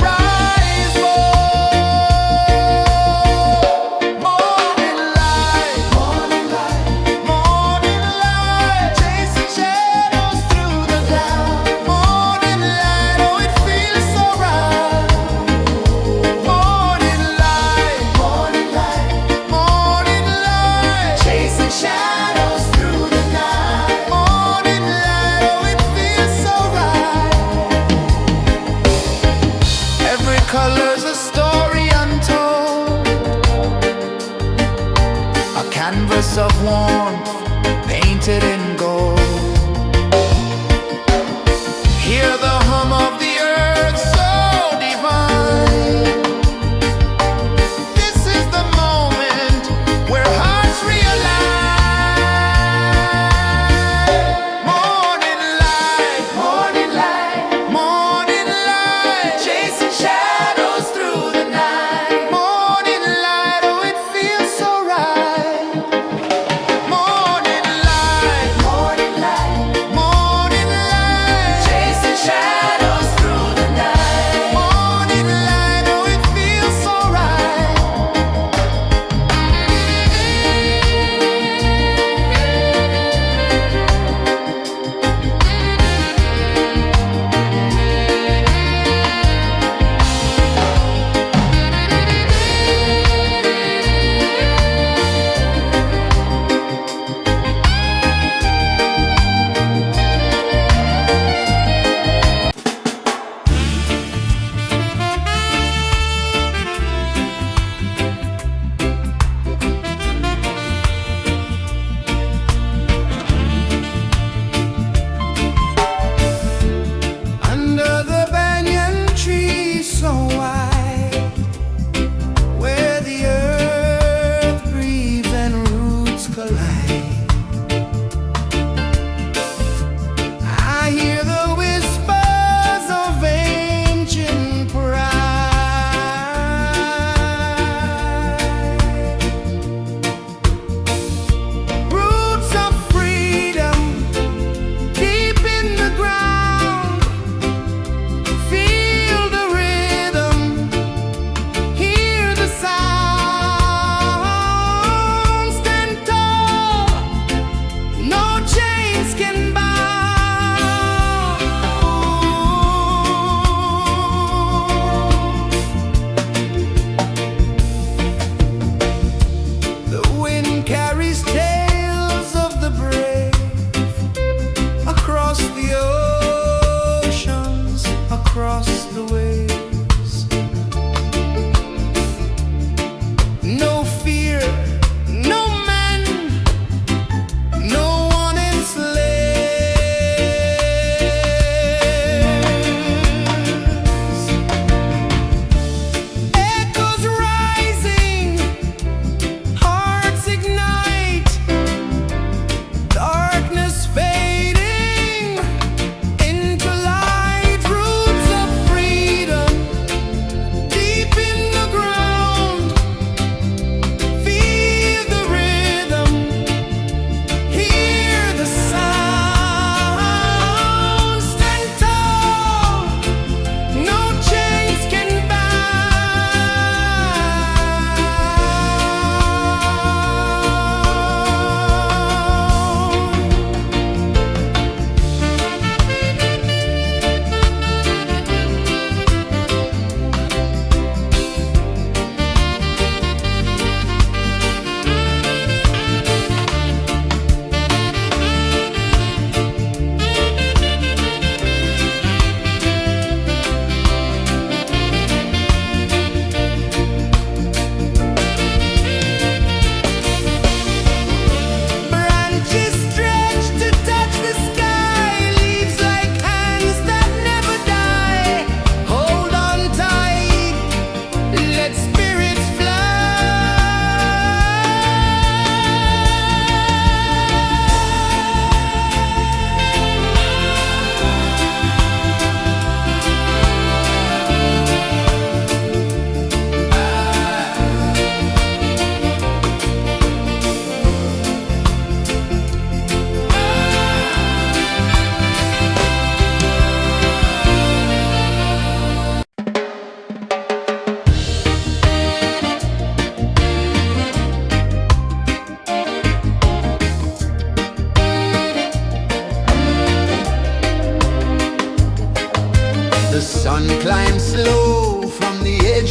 S1: rise up. Morning light, morning light, morning light, chasing shadows through the cloud. Morning light, oh it feels so right. Morning light, morning light, morning light, chasing shadows through the night. Morning light, oh it feels so right. Every color's a story untold, a canvas of warmth painted in gold. Hear the hum of the earth so divine. This is the moment where hearts realign. Morning light, morning light, morning light, chasing shadows through the night. Morning light, oh it feels so right. Morning light, morning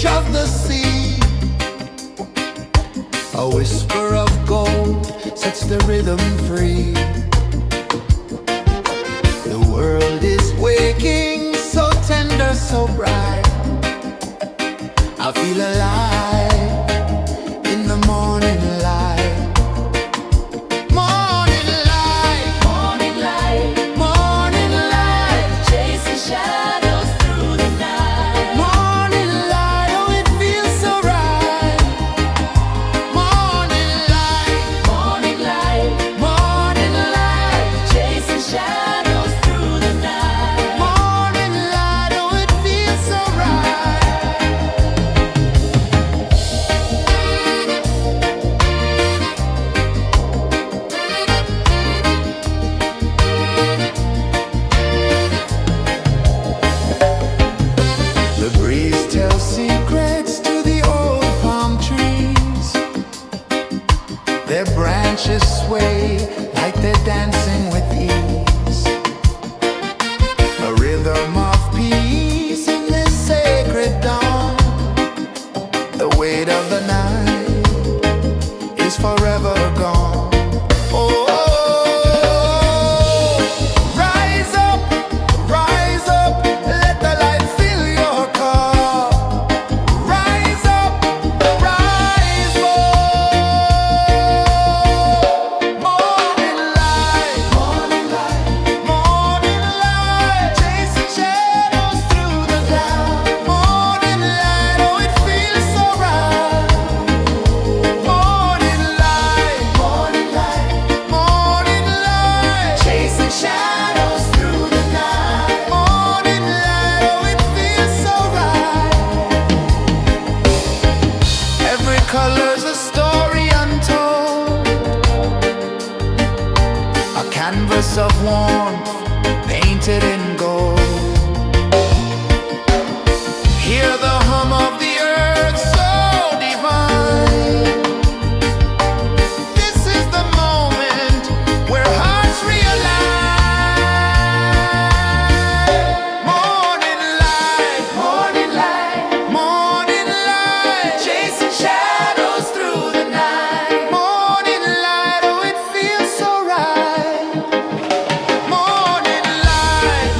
S1: change of the sea. A whisper of gold sets the rhythm free. The world is waking, so tender, so bright. I feel alive in the morning light. Morning light,
S2: Morning light,
S1: morning light,
S2: chasing shadows through the night.
S1: morning light, oh it feels so right. Morning light,
S2: Morning light,
S1: morning light,
S2: chasing shadows through the night.
S1: morning light, oh it feels so right. The breeze tells secrets to the old palm trees. Their branches sway like they're dancing with ease. A rhythm of peace in this sacred dawn. The weight of the night is forever gone. Oh, rise up, let the light fill your cup. Rise up, rise up. Morning light, morning light, morning light, chasing shadows through the cloud. Morning light, oh it feels so right. Morning light, morning light, morning light, chasing shadows through the night. Morning light, oh it feels so right. Every color's a story untold, a canvas of warmth painted in gold. Hear the hum of the earth so divine. This is the moment where hearts realign. Morning light, morning light, morning light, chasing shadows through the night. Morning light, oh it feels so right. Morning light,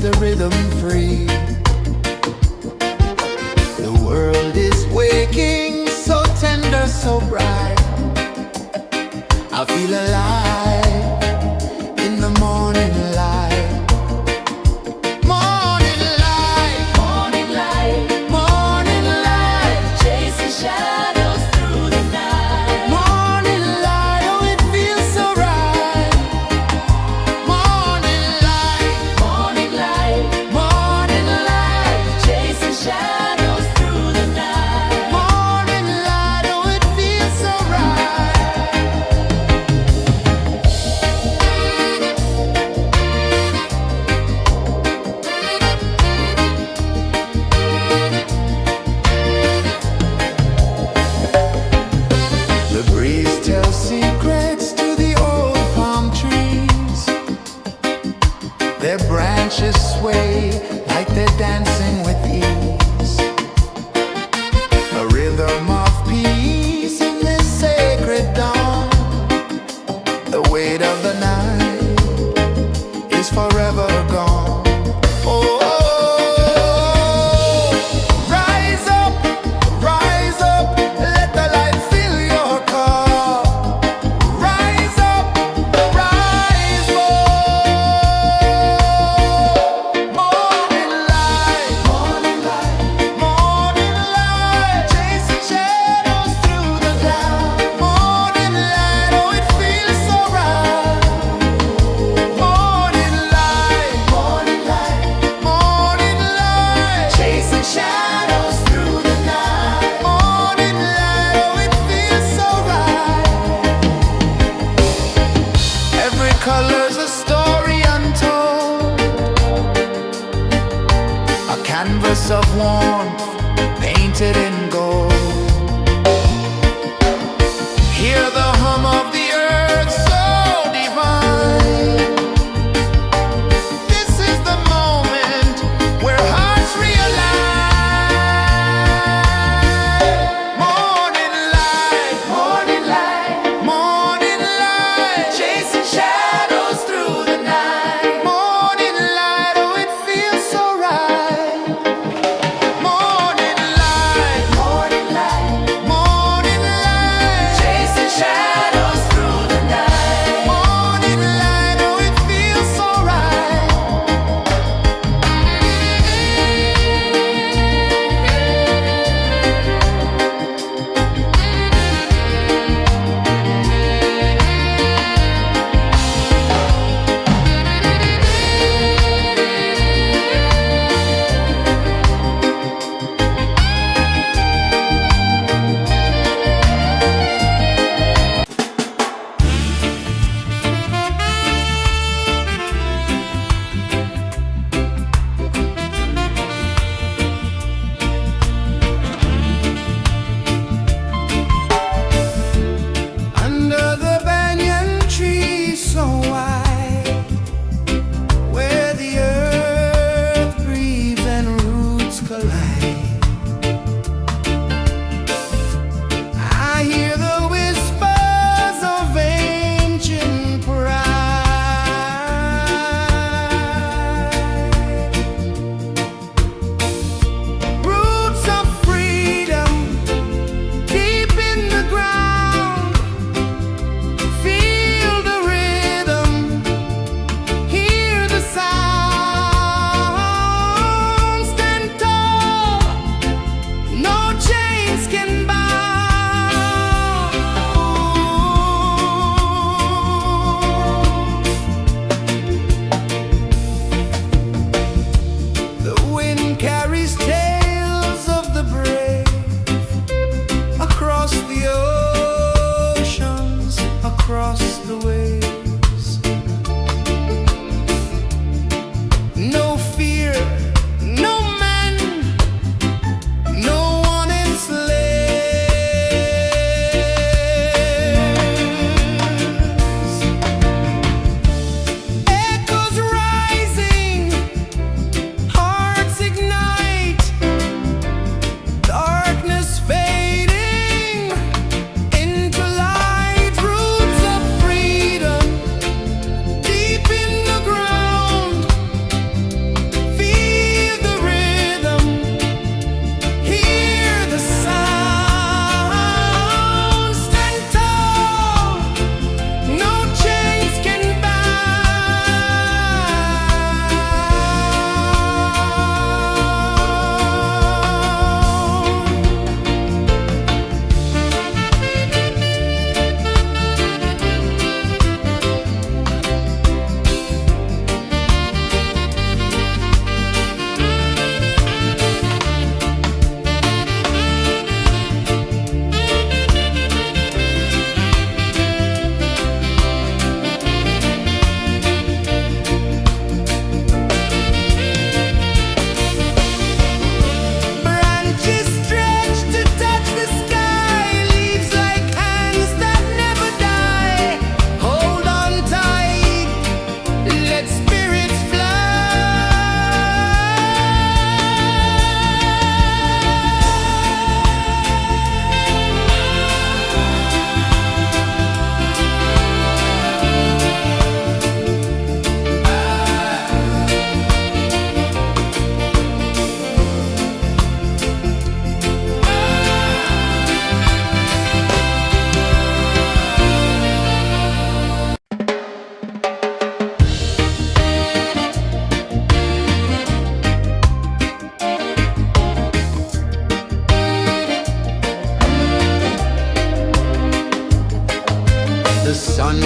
S1: the rhythm free. The world is waking, so tender, so bright. I feel alive in the morning light. Morning light,
S2: Morning light,
S1: morning light,
S2: chasing shadows through the night.
S1: morning light. Oh, it feels so right. Morning light,
S2: Morning light,
S1: morning light,
S2: chasing shadows through the night.
S1: morning light. Oh, it feels so right. The breeze tells secrets to the old palm trees. Their branches sway like they're dancing with ease. A rhythm of peace in this sacred dawn. The weight of the night is forever gone. Oh, rise up, let the light fill your cup. Rise up, rise up. Morning light, morning light, chasing shadows through the cloud. Morning light, oh, it feels so right. Morning light, morning light, chasing shadows through the night. Morning light, oh, it feels so right. Every color's a story untold, a canvas of warmth painted in gold. Hear the hum of the earth so divine. This is the moment where hearts realign. Morning light, morning light, chasing shadows through the night. Morning light, oh, it feels so right. Morning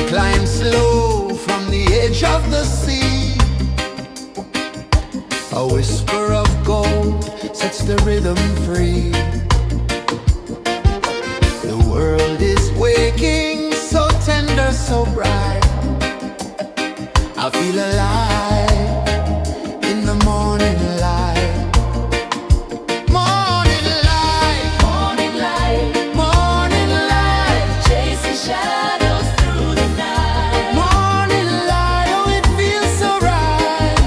S1: climb slow from the edge of the sea. A whisper of gold sets the rhythm free. The world is waking, so tender, so bright. I feel alive in the morning light. Morning light,
S2: Morning light,
S1: morning light,
S2: chasing shadows through the night.
S1: morning light, oh it feels so right.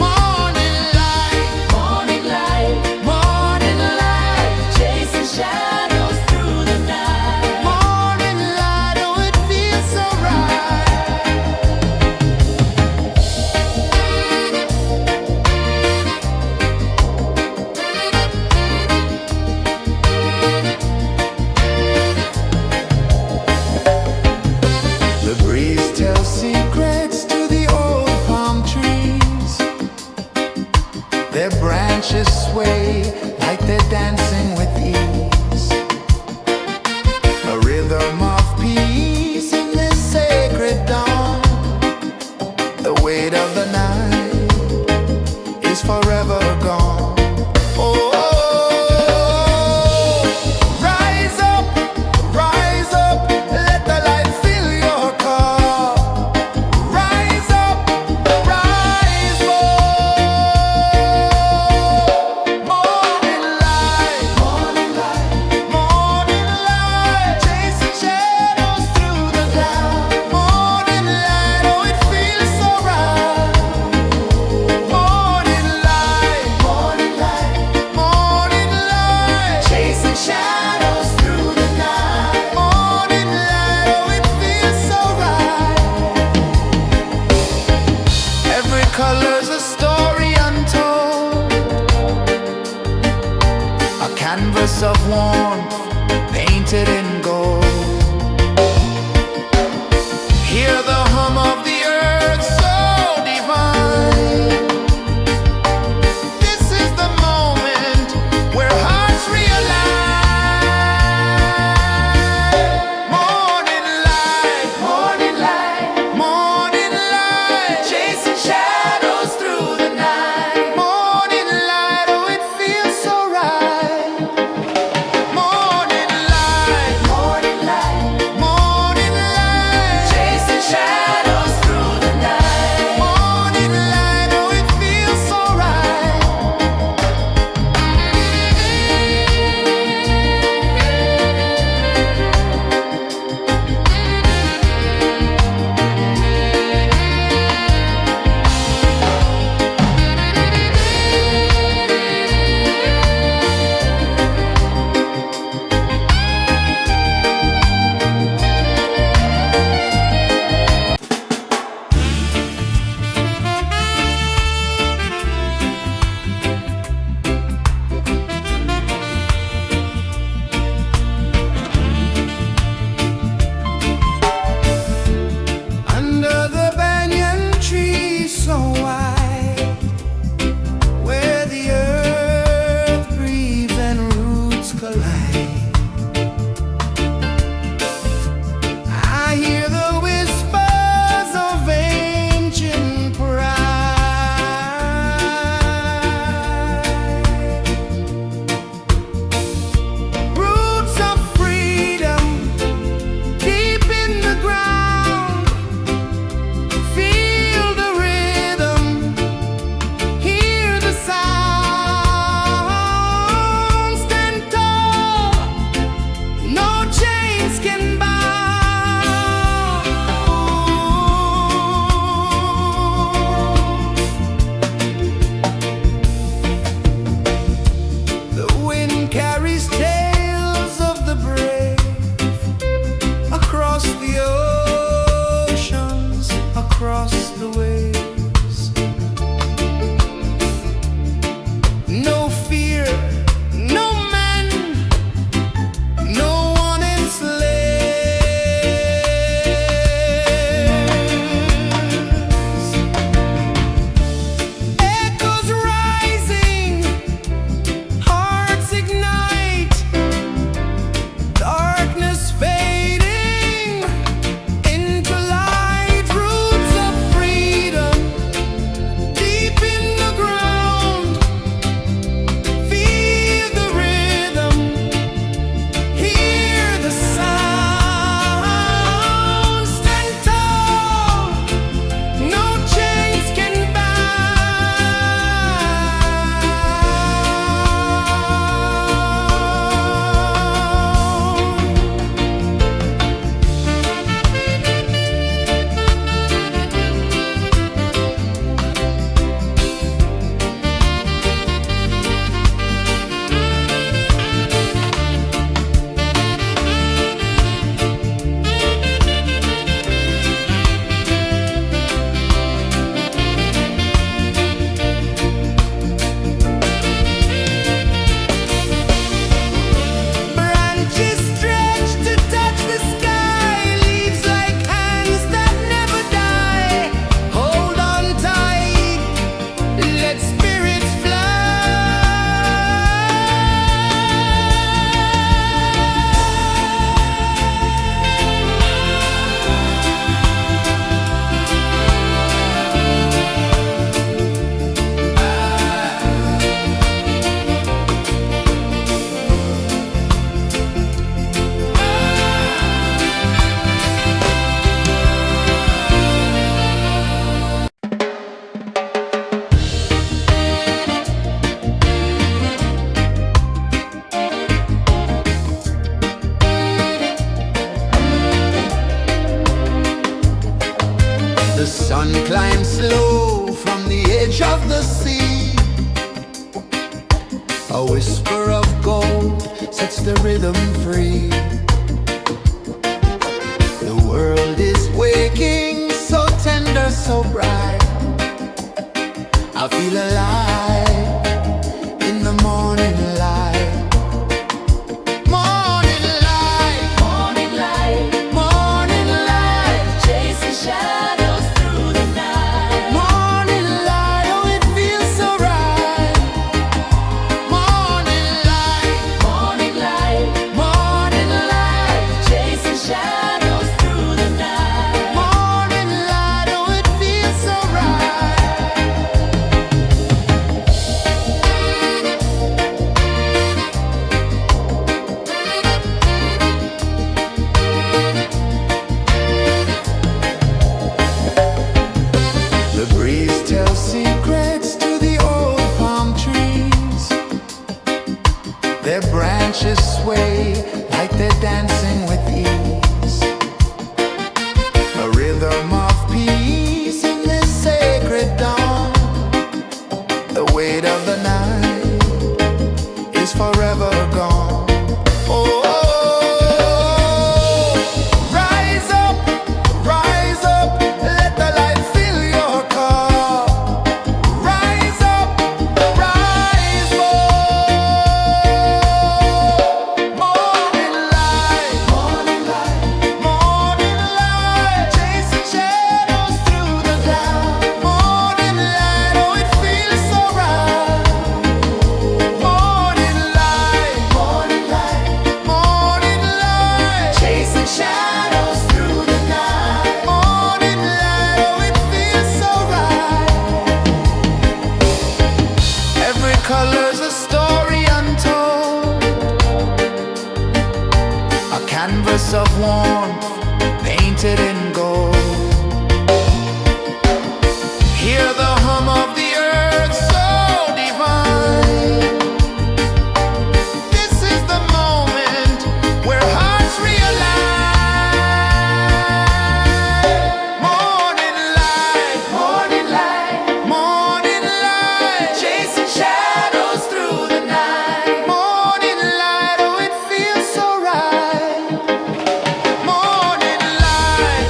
S1: Morning light,
S2: Morning light,
S1: morning light,
S2: chasing shadows through the night.
S1: morning light, oh it feels so right. The breeze tells secrets to the old palm trees. Their branches sway like they're dancing with ease. A rhythm of peace in this sacred dawn. The weight of the night is forever gone. Oh, rise up, let the light fill your cup. Rise up, rise up. Morning light, morning light, chasing shadows through the cloud. Morning light, oh it feels so right. Morning light, morning light, chasing shadows through the night. Morning light, oh it feels so right. Every color's a story untold, a canvas of warmth painted in gold. Hear the hum of the earth so divine. This is the moment where hearts realign. Morning light, morning light, chasing shadows through the night. Morning light, oh it feels so right. Morning light, The sun climbs slow from the edge of the sea. A whisper of gold sets the rhythm free. The world is waking, so tender, so bright. I feel alive in the morning light. Morning light,
S2: Morning light,
S1: morning light,
S2: chasing shadows through the night.
S1: morning light, oh it feels so right. Morning light,
S2: Morning light,
S1: morning light,
S2: chasing shadows through the night.
S1: morning light, oh it feels so right. The breeze tells secrets to the old palm trees. Their branches sway like they're dancing with ease. A rhythm of peace in this sacred dawn. The weight of the night is forever gone. Oh, rise up, let the light fill your cup. Rise up, rise up. Morning light, morning light, morning light, chasing shadows through the cloud. Morning light, oh it feels so right. Morning light, morning light, morning light, chasing shadows through the night. Morning light, oh it feels so right. Every color's a story untold, a canvas of warmth painted in gold. Hear the hum of the earth so divine. This is the moment where hearts realign. Morning light, morning light, morning light, chasing shadows through the night. Morning light, oh it feels so right. Morning light,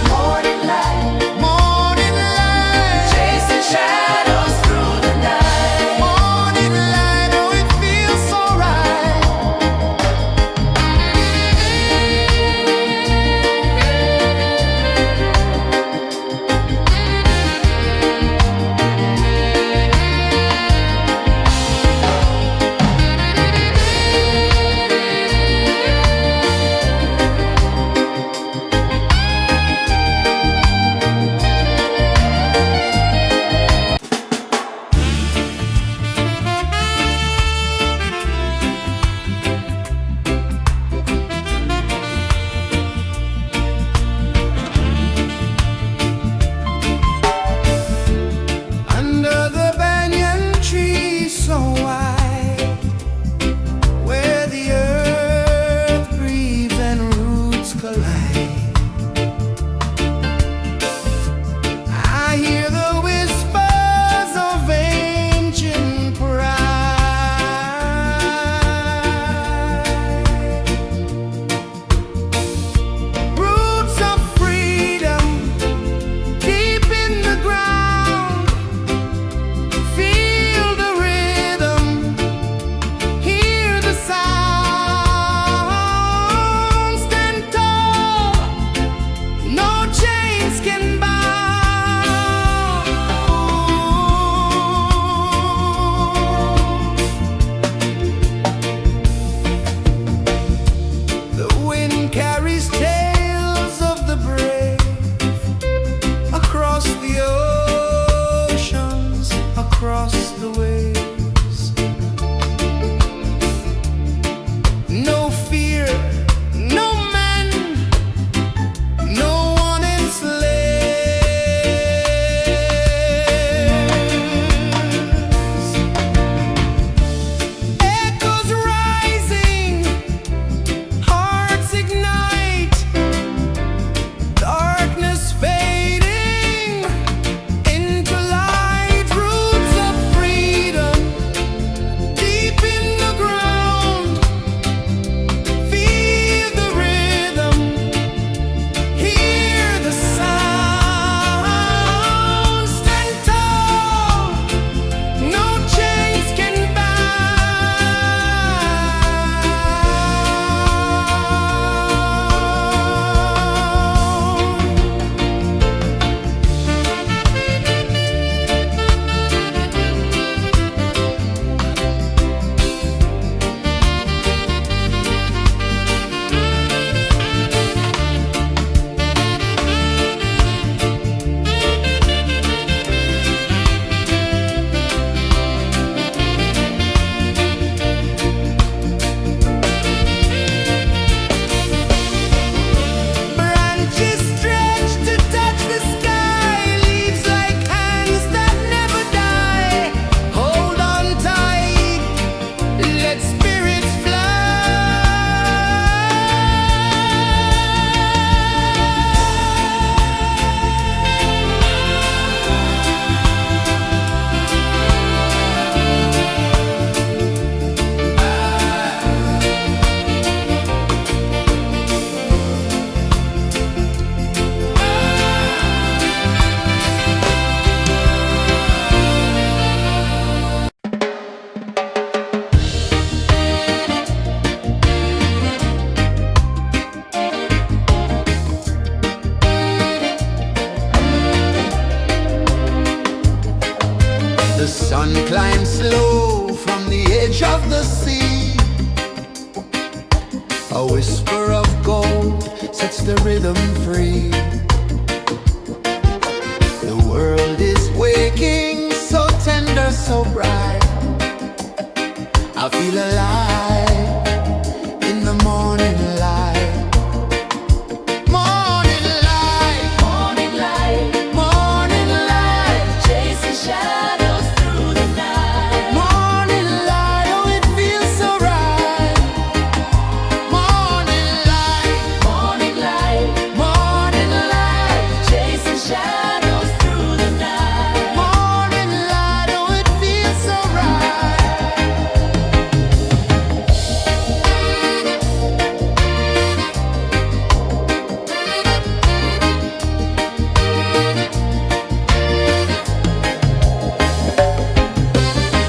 S1: sun climbs slow from the edge of the sea. A whisper of gold sets the rhythm free. The world is waking, so tender, so bright. I feel alive in the morning light. Morning light,
S2: Morning light,
S1: morning light,
S2: chasing shadows through the night.
S1: morning light, oh it feels so right. Morning light,
S2: Morning light,
S1: morning light,
S2: chasing shadows through the night.
S1: morning light, oh it feels so right.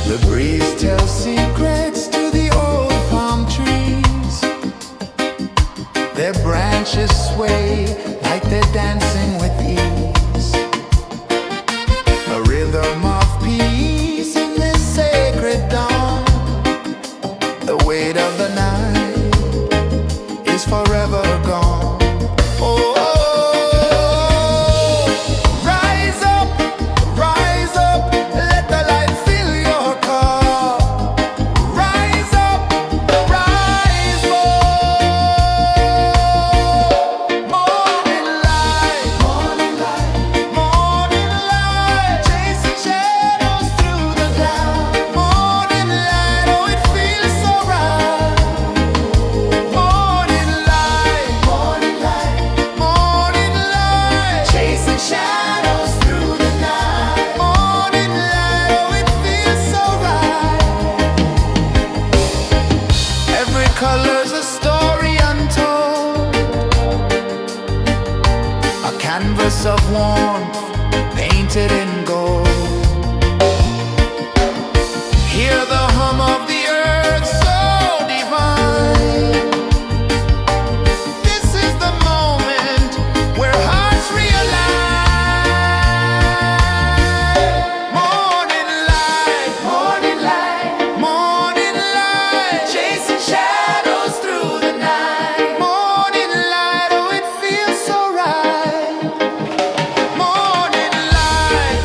S1: The breeze tells secrets to the old palm trees. Their branches sway like they're dancing with ease. A rhythm of peace in this sacred dawn. The weight of the night is forever gone. Oh, rise up, let the light fill your cup. Rise up, rise up. Morning light, morning light, morning light, chasing shadows through the cloud. Morning light, oh it feels so right. Morning light, morning light, morning light, chasing shadows through the night. Morning light, oh it feels so right. Every color's a story untold, a canvas of warmth painted in gold. Hear the hum of the earth so divine. This is the moment where hearts realign. Morning light, morning light, morning light, chasing shadows through the night. Morning light, oh it feels so right. Morning light,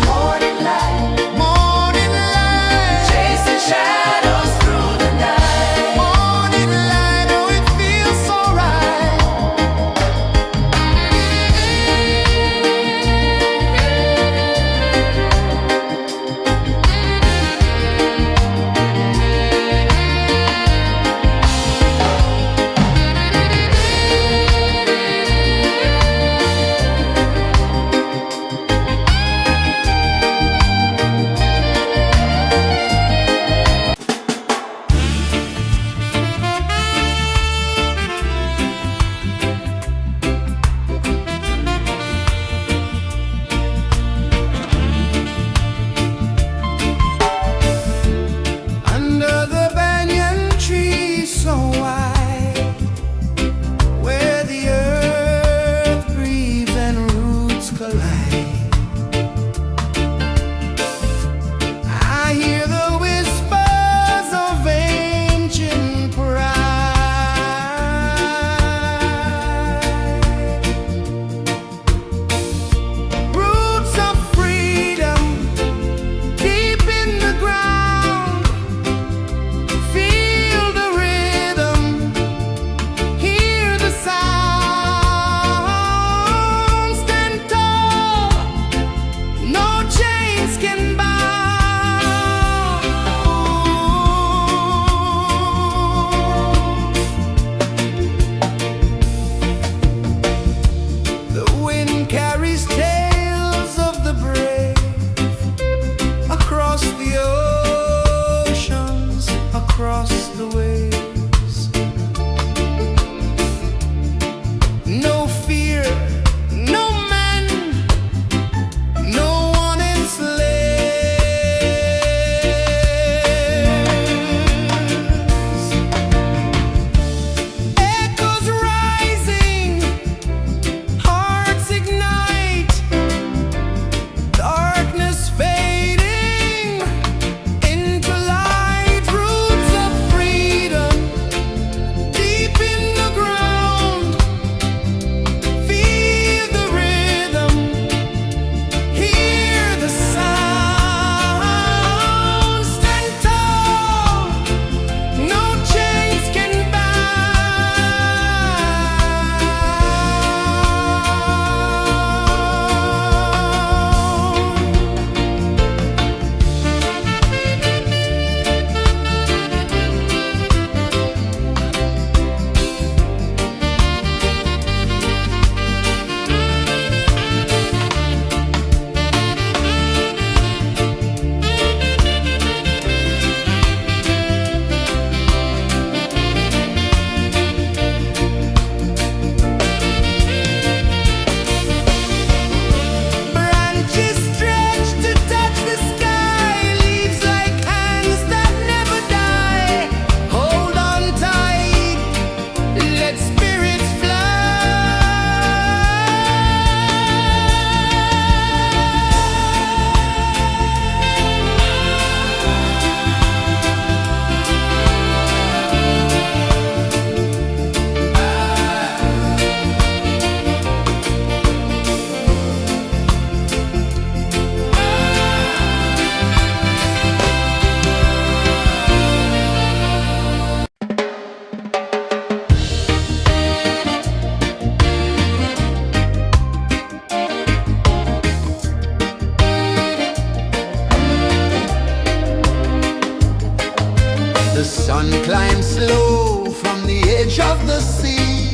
S1: The sun climbs slow from the edge of the sea.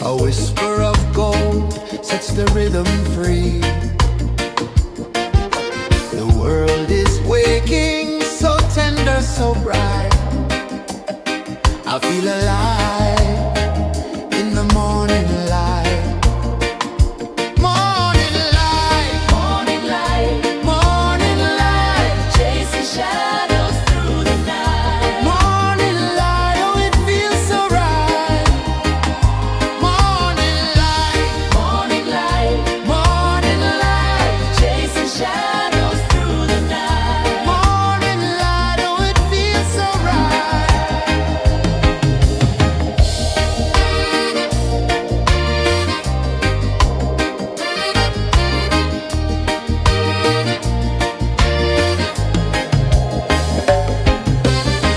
S1: A whisper of gold sets the rhythm free. The world is waking, so tender, so bright. I feel alive in the morning light. Morning light,
S2: Morning light,
S1: morning light,
S2: chasing shadows through the night.
S1: morning light, oh it feels so right. Morning light,
S2: Morning light,
S1: morning light,
S2: chasing shadows through the night.
S1: morning light, oh it feels so right.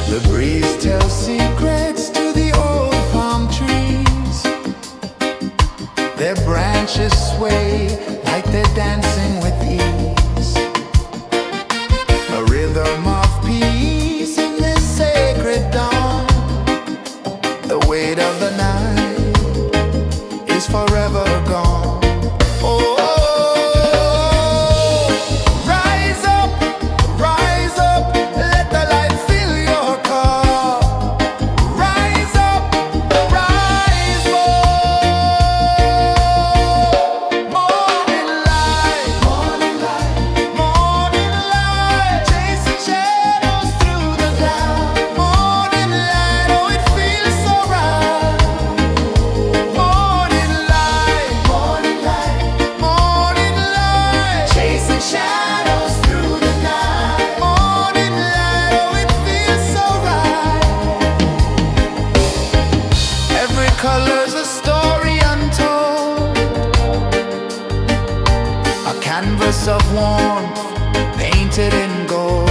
S1: The breeze tells secrets to the old palm trees. Their branches sway like they're dancing with ease. A rhythm of peace in this sacred dawn. The weight of the night is forever gone. Oh, rise up, let the light fill your cup. Rise up, rise up. Morning light, morning light, morning light, chasing shadows through the cloud. Morning light, oh it feels so right. Morning light, morning light, morning light, chasing shadows through the night. Morning light, oh it feels so right. Every color's a story untold, a canvas of warmth painted in gold.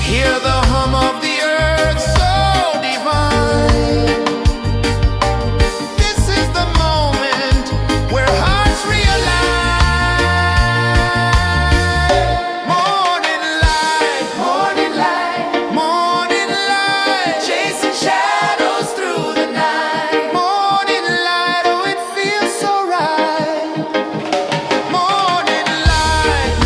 S1: Hear the hum of the earth so divine. This is the moment where hearts realign. Morning light, morning light, morning light, chasing shadows through the night. Morning light, oh it feels so right. Morning light,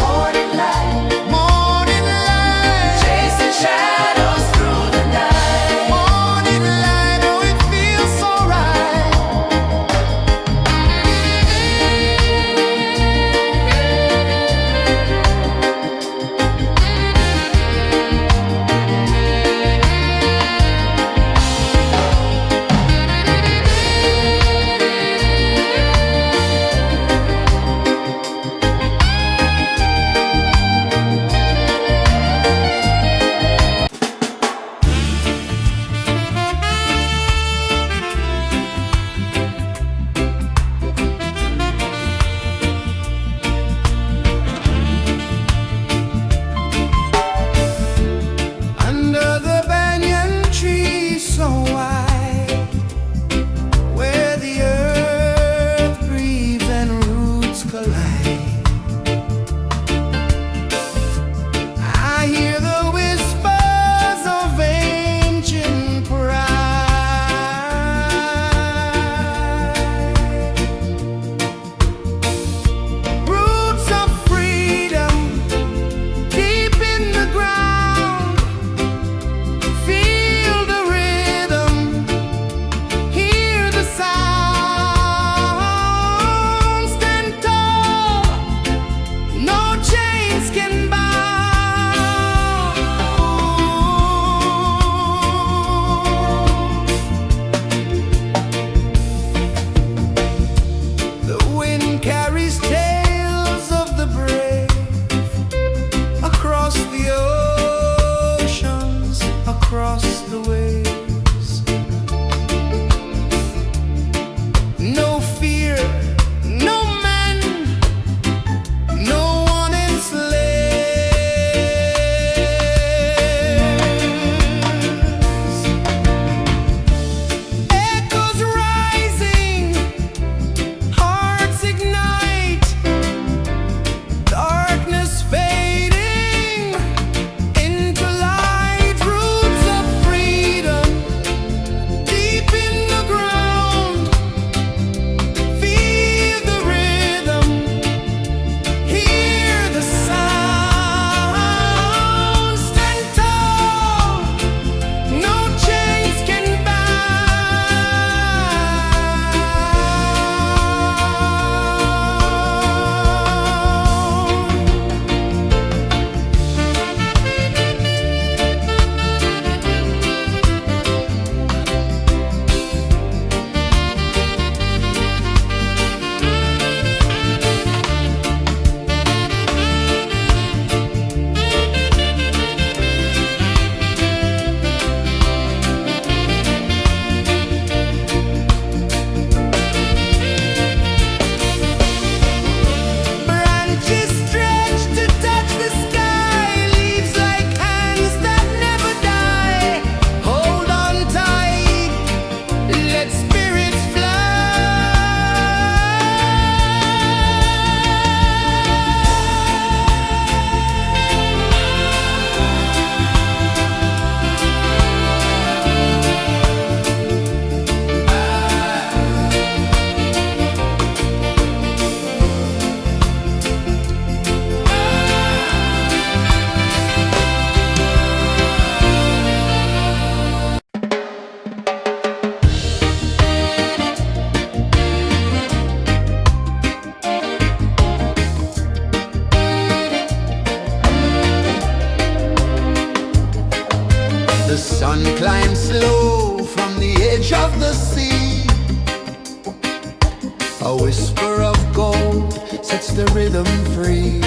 S1: A whisper of gold sets the rhythm free.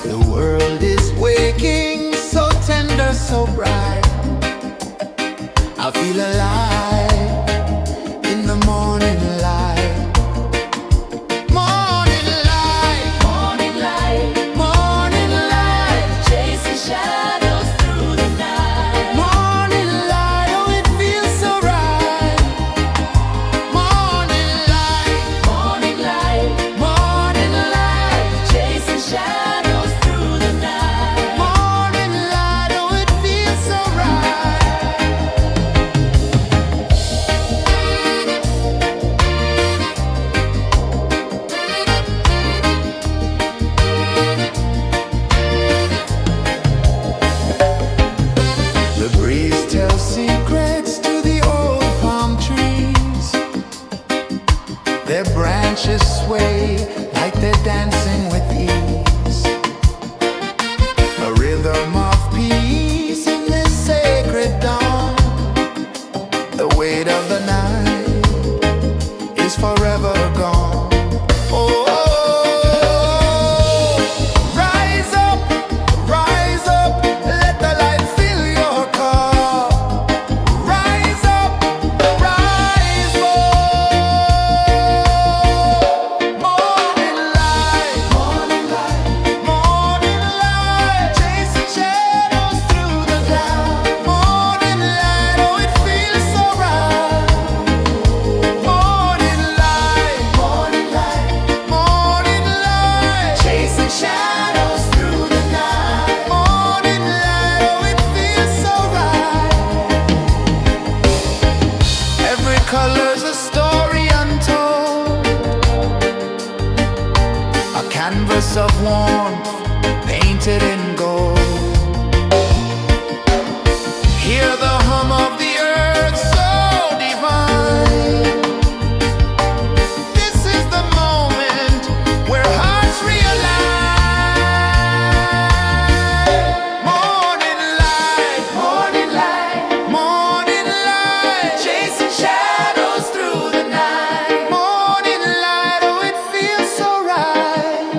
S1: The world is waking, so tender, so bright. I feel alive in the morning light. Morning light,
S2: Morning light,
S1: morning light,
S2: chasing shadows through the night.
S1: morning light, oh it feels so right. Morning light,
S2: Morning light,
S1: morning light,
S2: chasing shadows through the night.
S1: morning light, oh it feels so right. The breeze tells secrets to the old palm trees. Their branches sway like they're dancing with ease. A rhythm of peace in this sacred dawn. The weight of the night is forever gone. Oh, rise up, let the light fill your cup. Rise up, rise up. Morning light, morning light, morning light, chasing shadows through the cloud. Morning light, oh it feels so right. Morning light, morning light, morning light, chasing shadows through the night. Morning light, oh it feels so right. Every color's a story untold, a canvas of warmth painted in gold. Hear the hum of the earth so divine. This is the moment where hearts realign. Morning light, morning light, morning light, chasing shadows through the night. Morning light, oh it feels so right.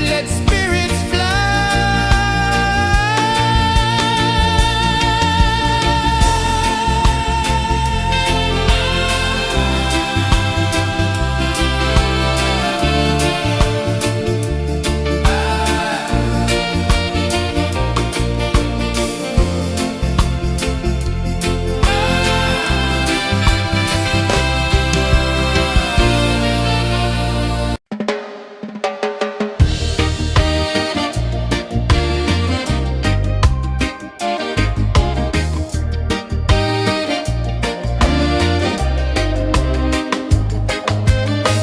S1: let spirits fly.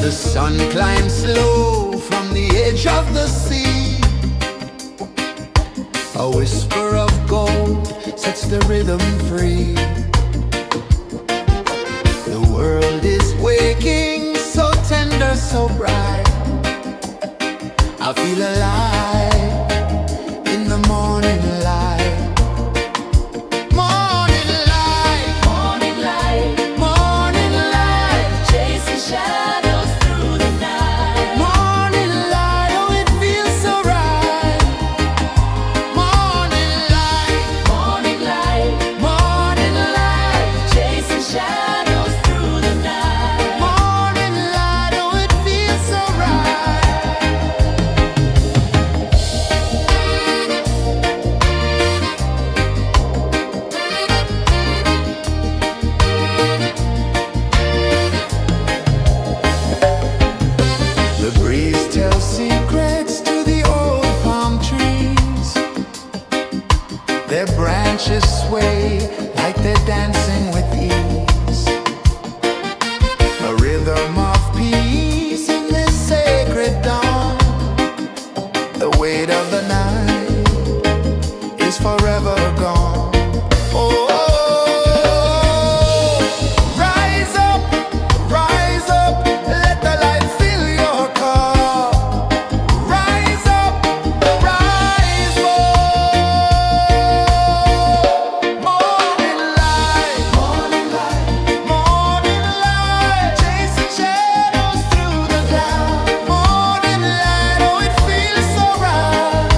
S1: The sun climbs slow from the edge of the sea. A whisper of gold sets the rhythm free. The world is waking, so tender, so bright. I feel alive in the morning light. Morning light,
S2: Morning light,
S1: morning light.
S2: chasing shadows through the night.
S1: Morning light, oh it feels so right. Morning light,
S2: Morning light,
S1: morning light.
S2: chasing shadows through the night.
S1: Morning light, oh it feels so right. The breeze tells secrets to the old palm trees. Their branches sway like they're dancing with ease. A rhythm of peace in this sacred dawn. The weight of the night is forever gone. Oh, rise up, let the light fill your cup. Rise up, rise up. Morning light, morning light, morning light. Chasing shadows through the cloud. Morning light, oh it feels so right.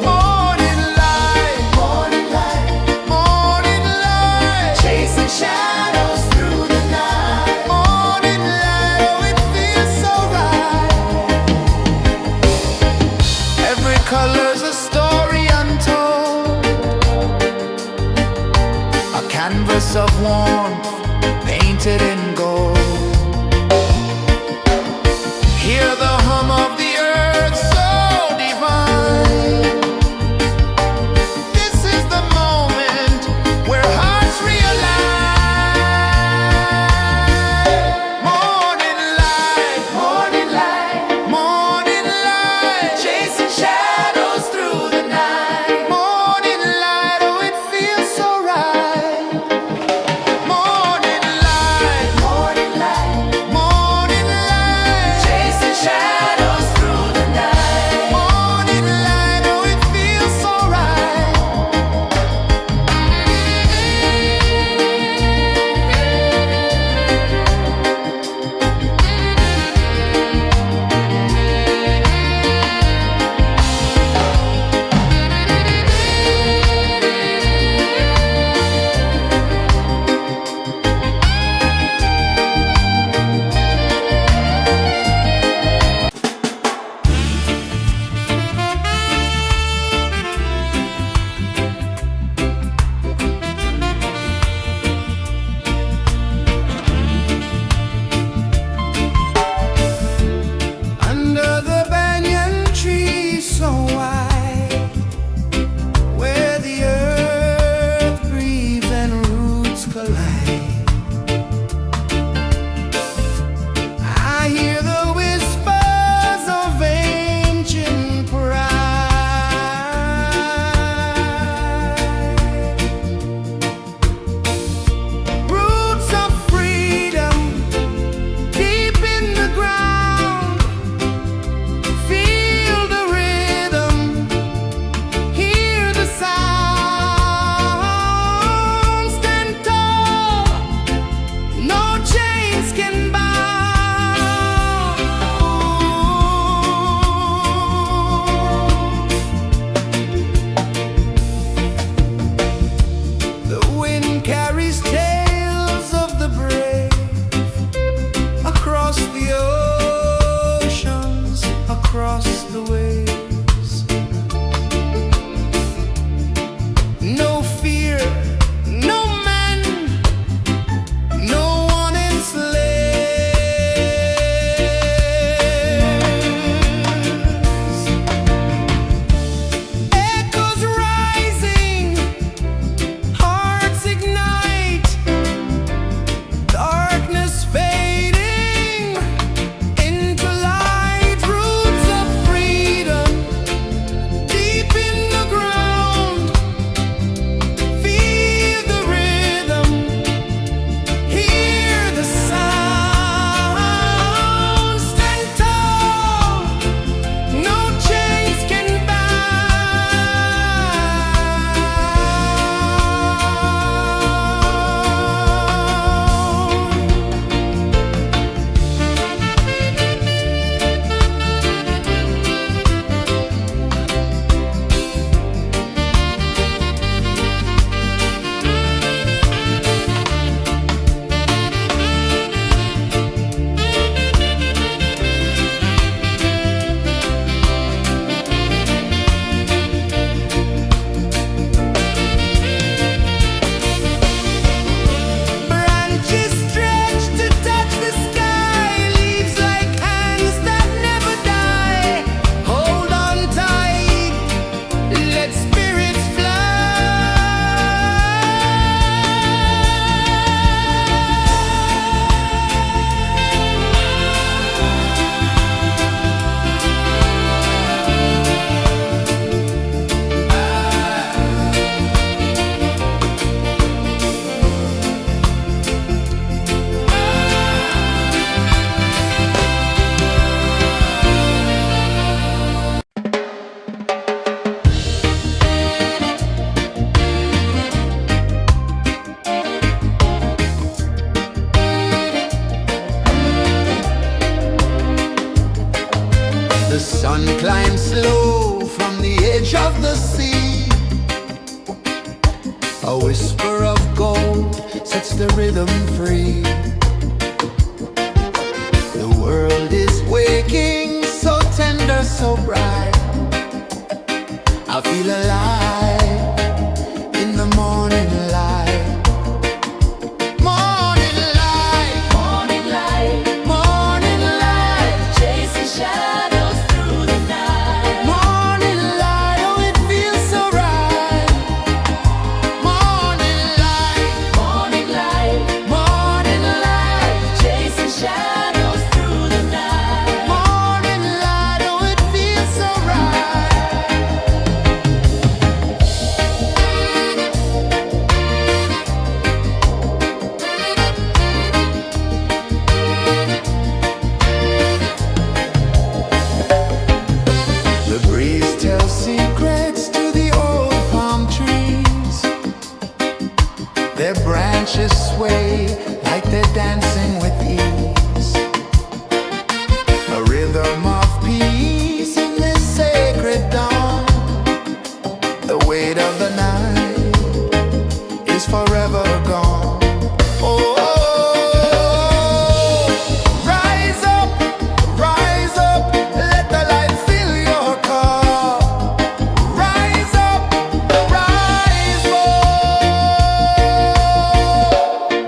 S1: Morning light, morning light, morning light. Chasing shadows through the night. Morning light, oh it feels so right. Every color's a story untold, a canvas of warmth painted in gold. Hear the hum of the earth so divine. This is the moment where hearts realign. Morning light, morning light, morning light. Chasing shadows through the night. Morning light, oh it feels so right. Morning light, the rhythm free. The world is waking, so tender, so bright. I feel alive in the morning light. Morning light,
S2: Morning light,
S1: morning light,
S2: chasing shadows through the night.
S1: morning light. Oh, it feels so right. Morning light,
S2: Morning light,
S1: morning light,
S2: chasing shadows through the night.
S1: morning light. Oh, it feels so right. The breeze tells secrets to the old palm trees. Their branches sway like they're dancing with ease. A rhythm of peace in this sacred dawn. The weight of the night is forever gone. Oh, rise up, let the light fill your cup. Rise up, rise up.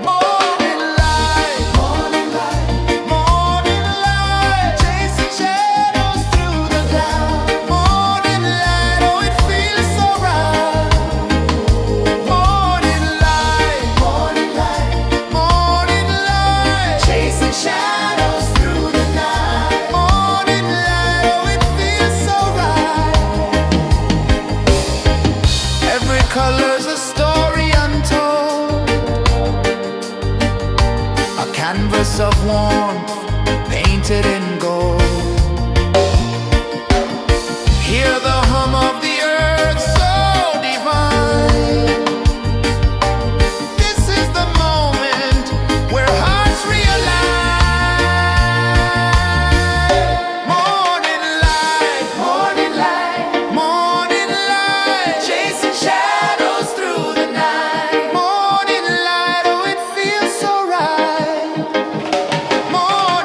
S1: Morning light, morning light, morning light, chasing shadows through the cloud. Morning light, oh, it feels so right. Morning light, morning light, morning light, chasing shadows through the night. Morning light, oh, it feels so right. Every color's a story untold, a canvas of warmth painted in gold. Hear the hum of the earth so divine. This is the moment where hearts realign. Morning light, morning light, morning light, chasing shadows through the night. Morning light, oh, it feels so right. Morning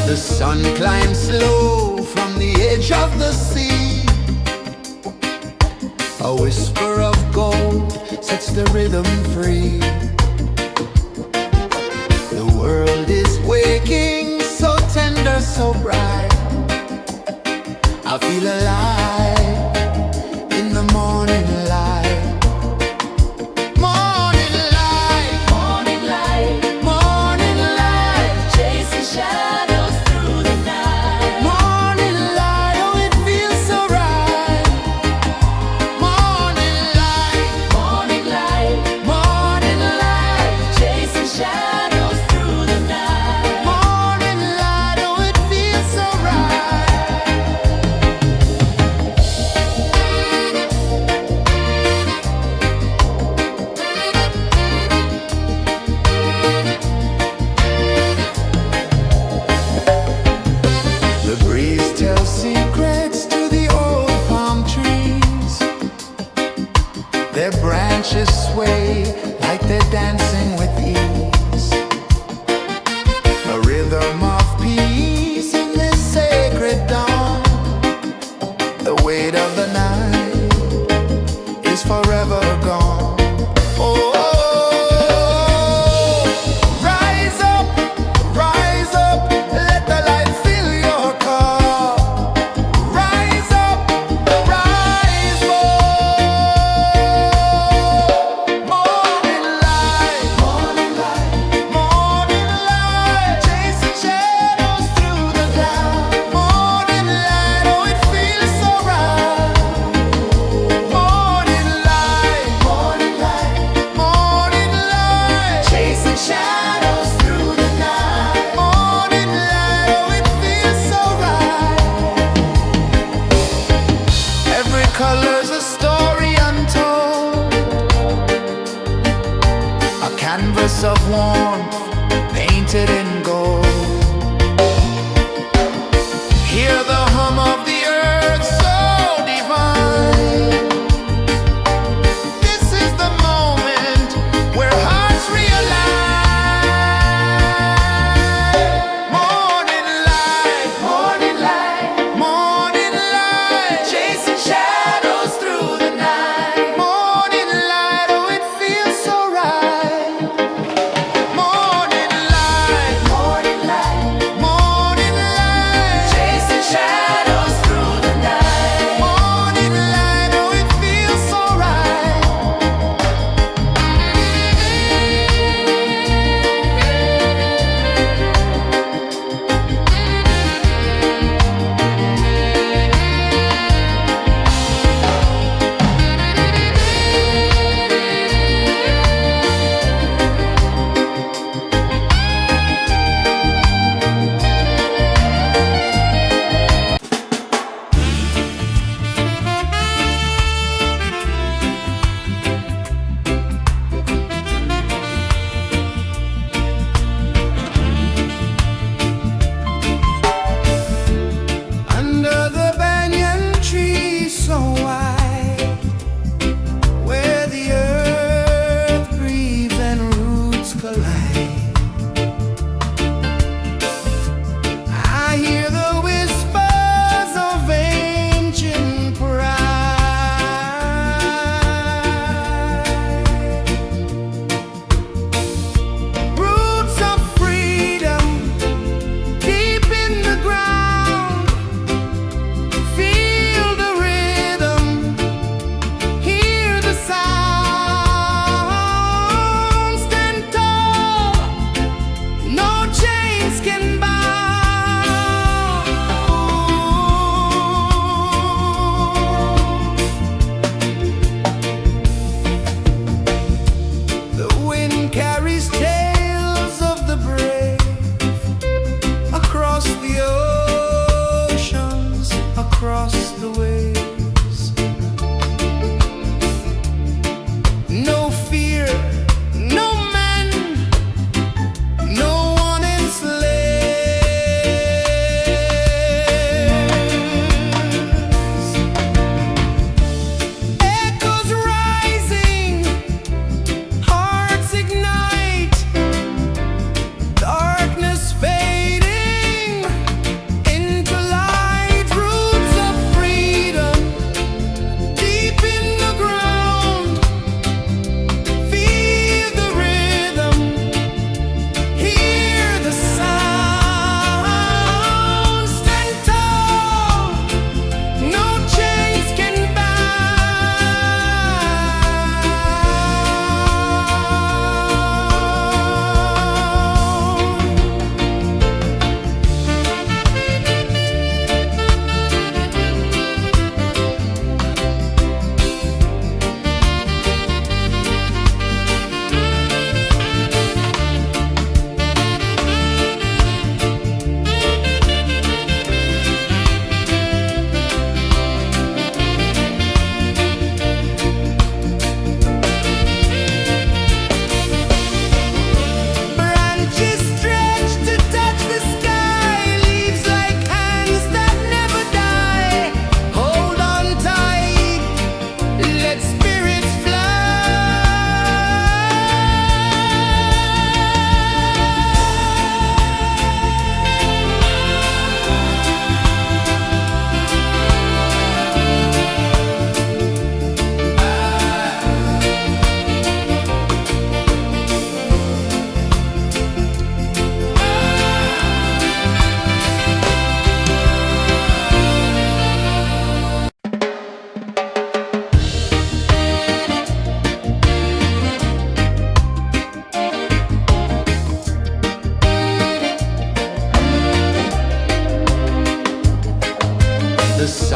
S1: The sun climbs slow from the edge of the sea. A whisper of gold sets the rhythm free. The world is waking, so tender, so bright. I feel alive in the morning light. Morning light,
S2: Morning light,
S1: morning light,
S2: chasing shadows through the night.
S1: morning light, oh it feels so right. Morning light,
S2: Morning light,
S1: morning light,
S2: chasing shadows through the night.
S1: morning light, oh it feels so right. The breeze tells secrets to the old palm trees. Their branches sway like they're dancing with ease. A rhythm of peace in this sacred dawn. The weight of the night is forever gone. Oh, rise up, let the light fill your cup. Rise up, rise up. Morning light, morning light, morning light, chasing shadows through the cloud. Morning light, oh it feels so right. Morning light, morning light, morning light, chasing shadows through the night. Morning light, oh it feels so right. Every color's a story untold, a canvas of warmth painted in gold. Hear the hum of the earth so divine. This is the moment where hearts realign. Morning light, morning light, morning light, chasing shadows through the night. Morning light, oh it feels so right. Morning light,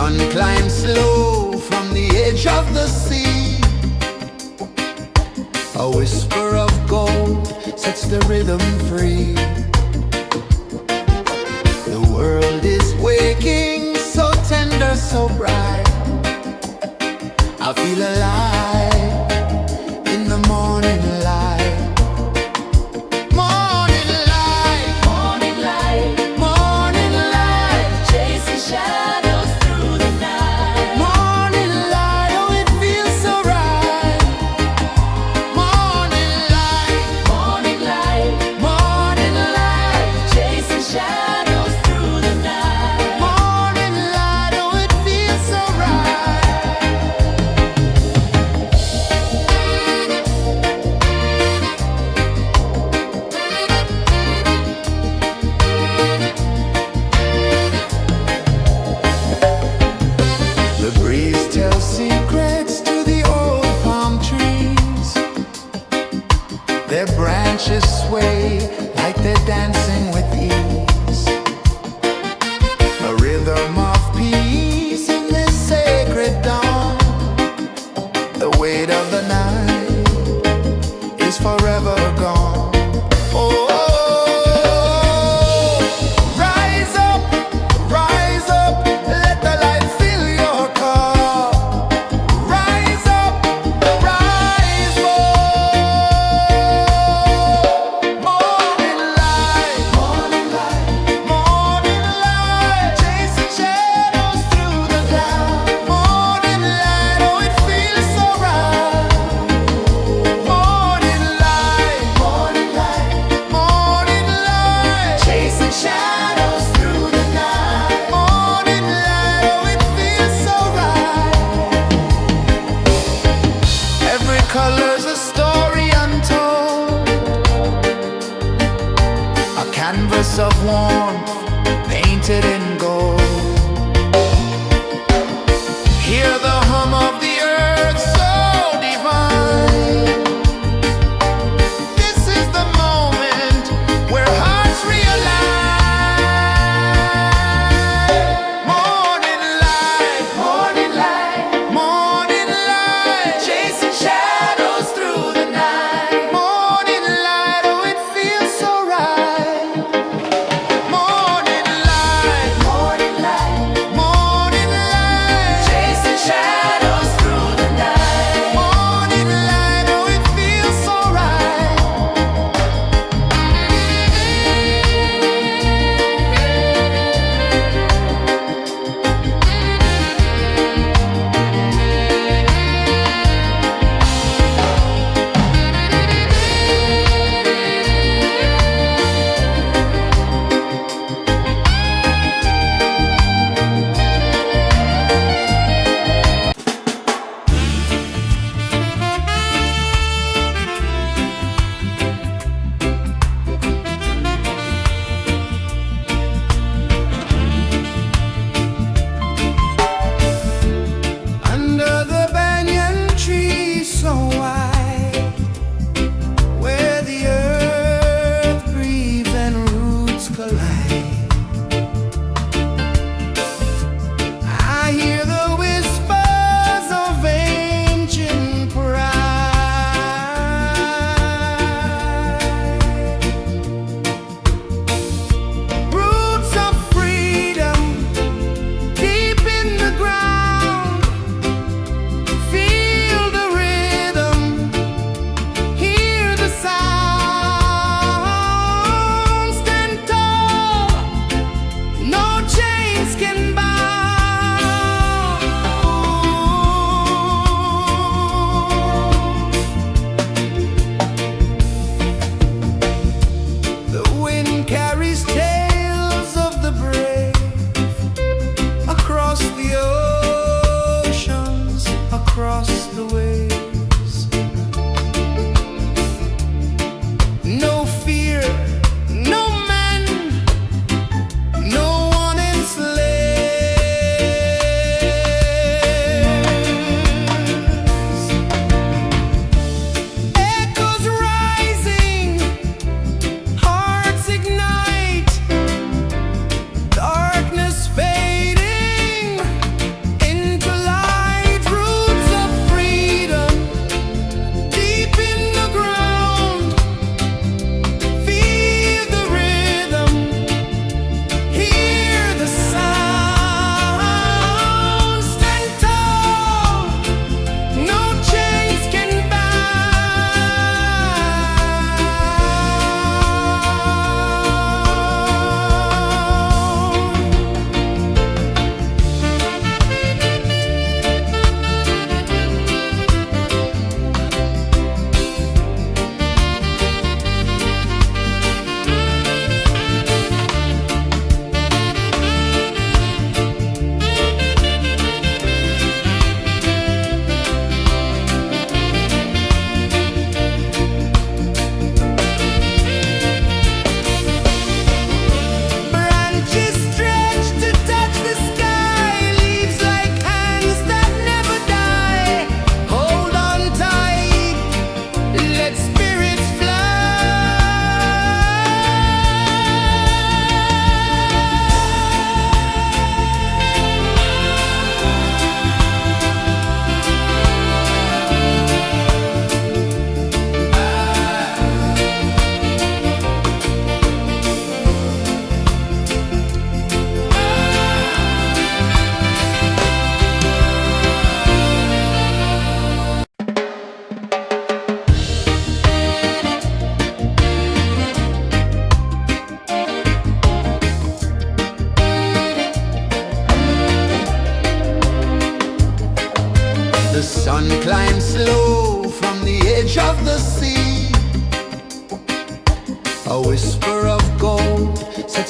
S1: sun climbs slow from the edge of the sea. A whisper of gold sets the rhythm free. The world is waking, so tender, so bright. I feel alive in the morning light. Morning light,
S2: Morning light,
S1: morning light,
S2: chasing shadows through the night.
S1: morning light, oh it feels so right. Morning light,
S2: Morning light,
S1: morning light,
S2: chasing shadows through the night.
S1: morning light, oh it feels so right. The breeze tells secrets to the old palm trees. Their branches sway like they're dancing with ease. A rhythm of peace in this sacred dawn. The weight of the night is forever gone. Oh, rise up, let the light fill your cup. Rise up, rise up. Morning light, morning light, chasing shadows through the cloud. Morning light, oh it feels so right. Morning light, chasing shadows through the night. Morning light, oh it feels so right. Every color's a story untold, a canvas of warmth painted in gold. Hear the hum of the earth so divine. This is the moment where hearts realign. Morning light, morning light, chasing shadows through the night. Morning light, oh it feels so right. Morning light,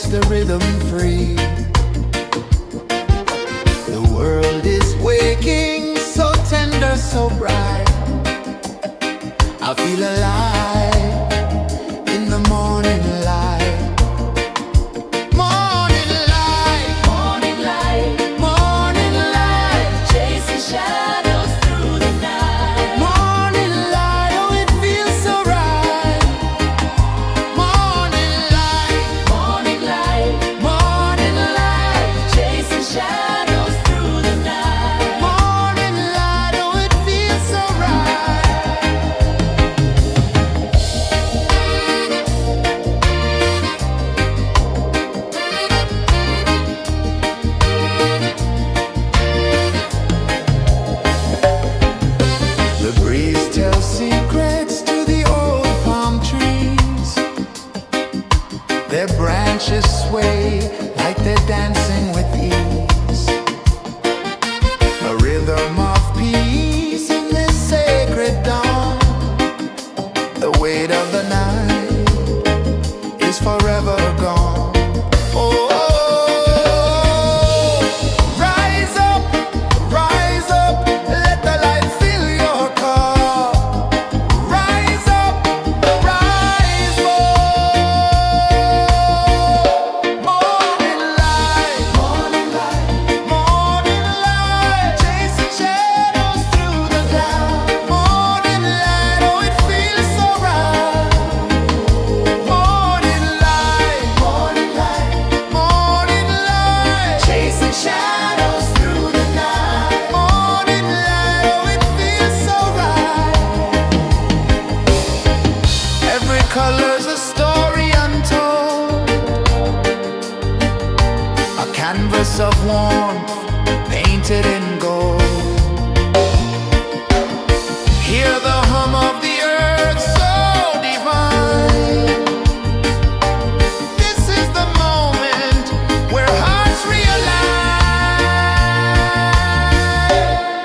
S1: sets the rhythm free. The world is waking, so tender, so bright. I feel alive in the morning light. Morning light,
S2: Morning light,
S1: morning light,
S2: chasing shadows through the night.
S1: morning light. Oh, it feels so right. Morning light,
S2: Morning light,
S1: morning light,
S2: chasing shadows through the night.
S1: morning light. Oh, it feels so right. The breeze tells secrets to the old palm trees. Their branches sway like they're dancing with ease. A rhythm of peace in this sacred dawn. The weight of the night is forever gone. Oh, rise up, let the light fill your cup. Rise up, rise up. Morning light, morning light, morning light, chasing shadows through the cloud. Morning light, oh, it feels so right. Morning light, morning light, morning light, chasing shadows through the night. Morning light, oh, it feels so right. Every color's a story untold, a canvas of warmth painted in gold. Hear the hum of the earth so divine. This is the moment where hearts realign.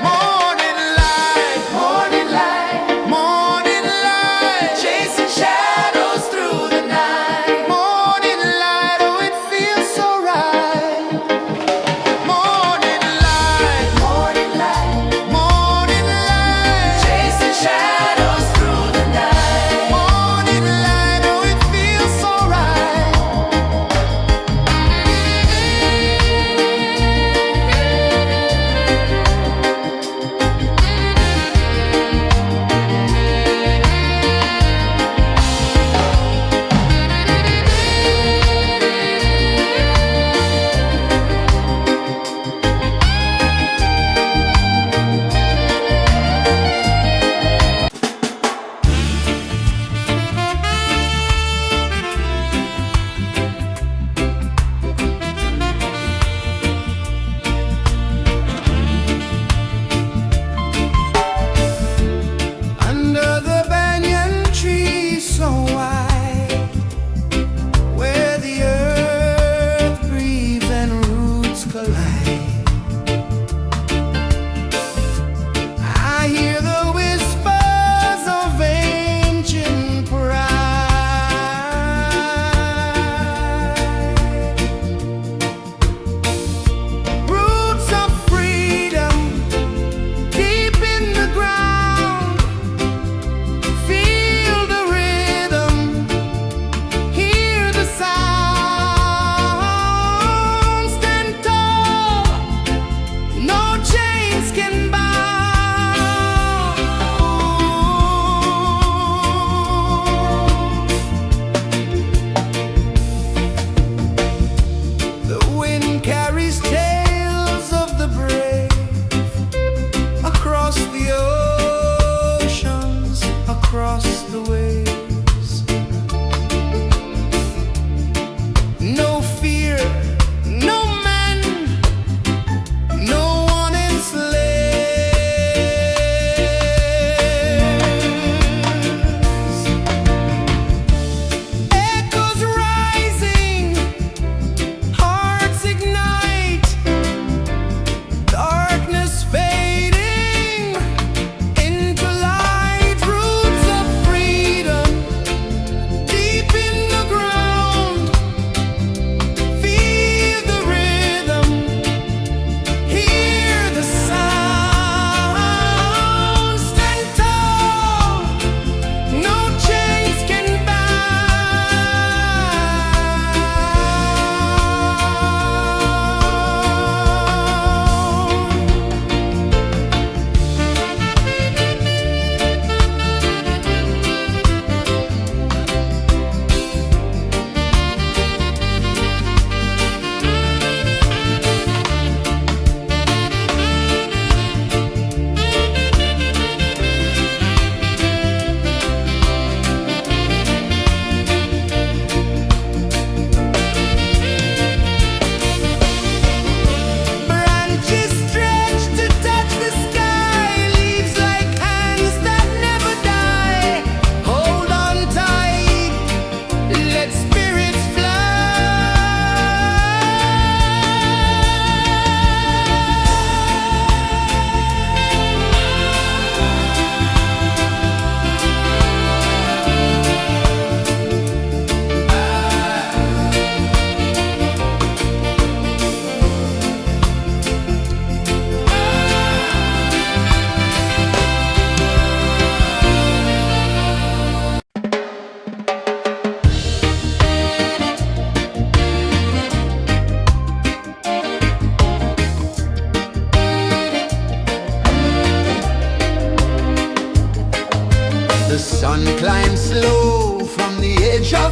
S1: Morning light, morning light, morning light, chasing shadows through the night. Morning light, oh, it feels so right. Morning light, morning light, morning light, chasing shadows through the night. Morning light, oh, it feels so right. Under the banyan tree so wide, where the earth breathes and roots collide, I hear the whispers of ancient pride. Roots of freedom deep in the ground. Feel the rhythm, hear the sound. Stand tall, no chains can bound. The wind carries tales of the brave across the oceans, across the waves. No fear, no man, no one enslaves. Echoes rising, hearts ignite.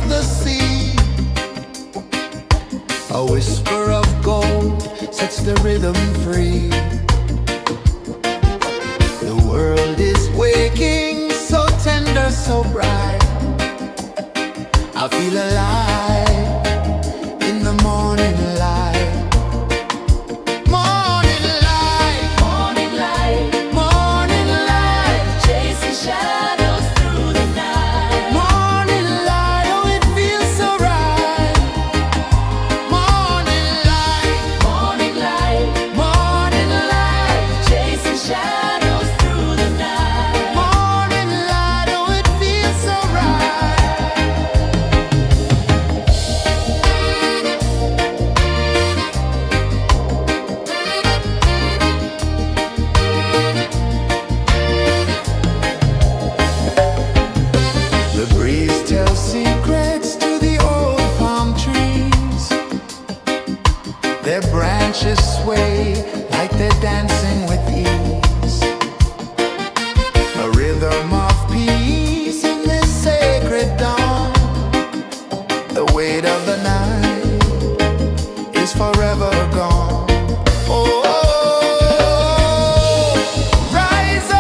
S1: the sea. A whisper of gold sets the rhythm free. The world is waking, so tender, so bright. I feel alive in the morning light. Morning light,
S2: Morning light,
S1: morning light,
S2: chasing shadows through the night.
S1: morning light, oh it feels so right. Morning light,
S2: Morning light,
S1: morning light,
S2: chasing shadows through the night.
S1: morning light, oh it feels so right. The breeze tells secrets to the old palm trees. Their branches sway like they're dancing with ease. A rhythm of peace in this sacred dawn. The weight of the night is forever gone. Oh, rise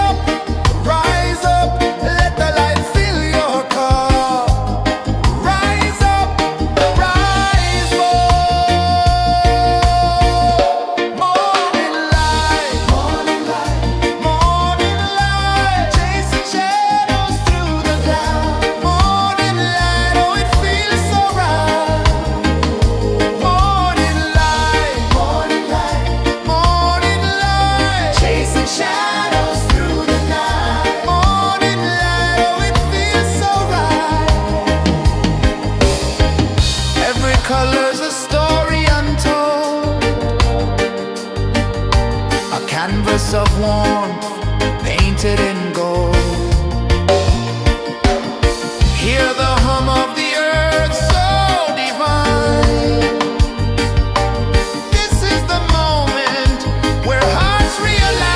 S1: up, let the light fill your cup. Rise up, rise up. Morning light, morning light, chasing shadows through the cloud. Morning light, oh it feels so right. Morning light, morning light, chasing shadows through the night. Morning light, oh it feels so right. Every color's a story untold, a canvas of warmth painted in gold. Hear the hum of the earth so divine. This is the moment where hearts realign.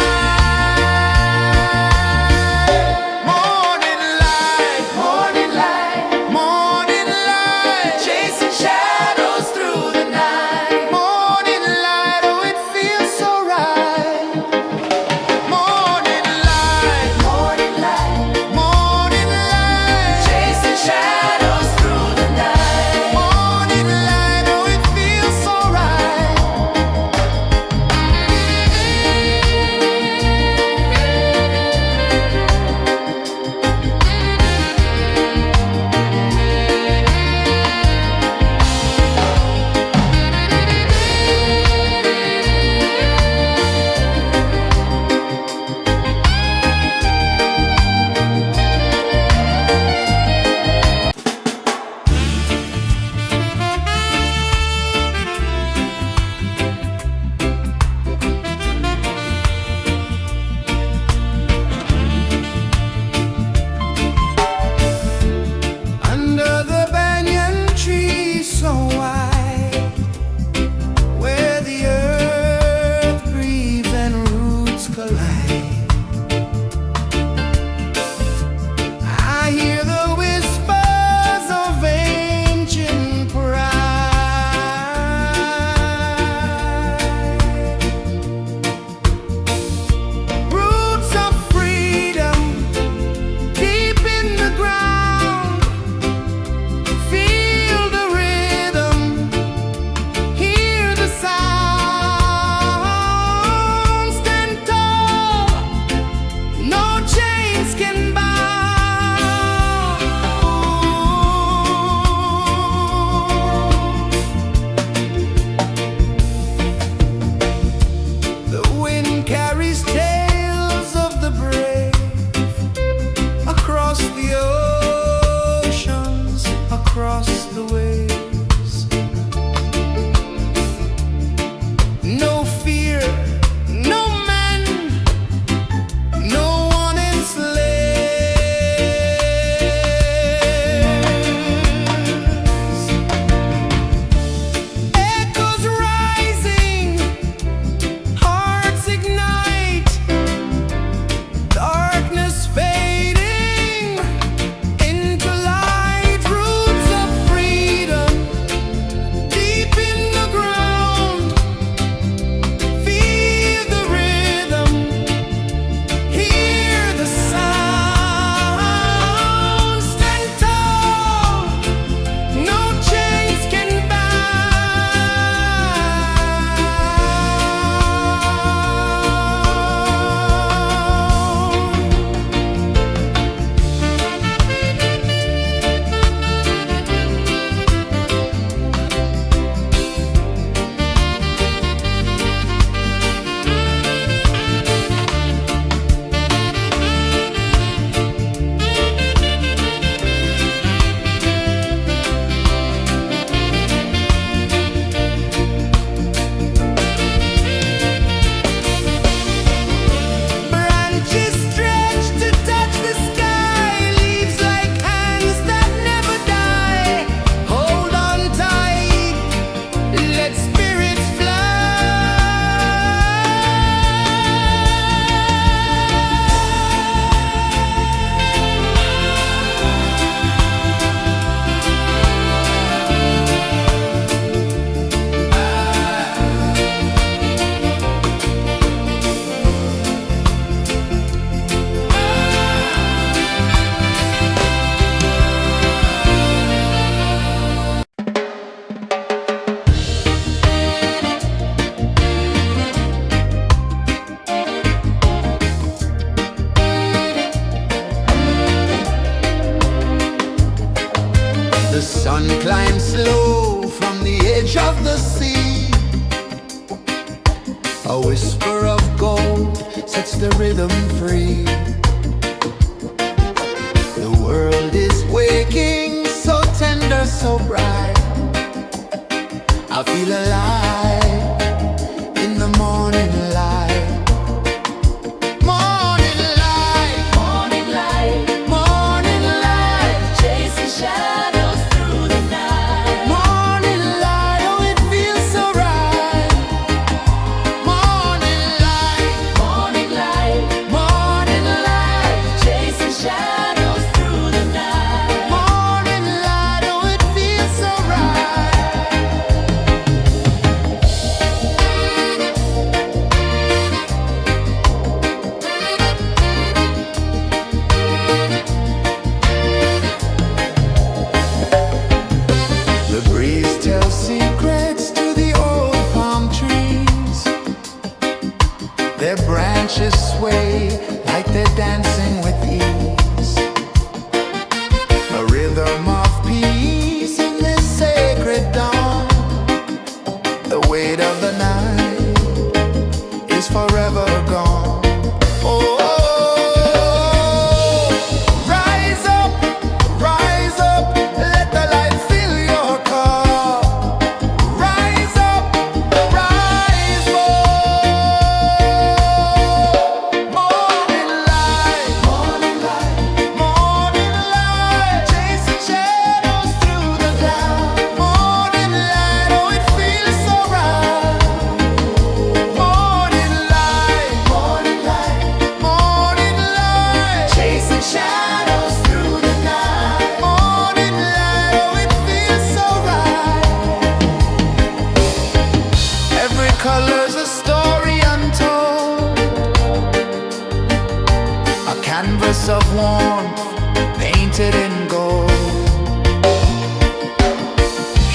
S1: Morning light, morning light, chasing shadows through the night. Morning light, oh it feels so right. Morning light, A whisper of gold sets the rhythm free. The world is waking, so tender, so bright. I feel alive in the morning light. Morning light,
S2: Morning light,
S1: morning light,
S2: chasing shadows through the night.
S1: morning light, oh it feels so right. Morning light,
S2: Morning light,
S1: morning light,
S2: chasing shadows through the night.
S1: morning light, oh it feels so right. The breeze tells secrets to the old palm trees. Their branches sway like they're dancing with ease. A rhythm of peace in this sacred dawn. The weight of the night is forever gone. Oh, rise up, let the light fill your cup. Rise up, rise up. Morning light, morning light, morning light, chasing shadows through the cloud. Morning light, oh it feels so right. Morning light, morning light, morning light, chasing shadows through the night. Morning light, oh it feels so right. Every color's a story untold, a canvas of warmth painted in gold.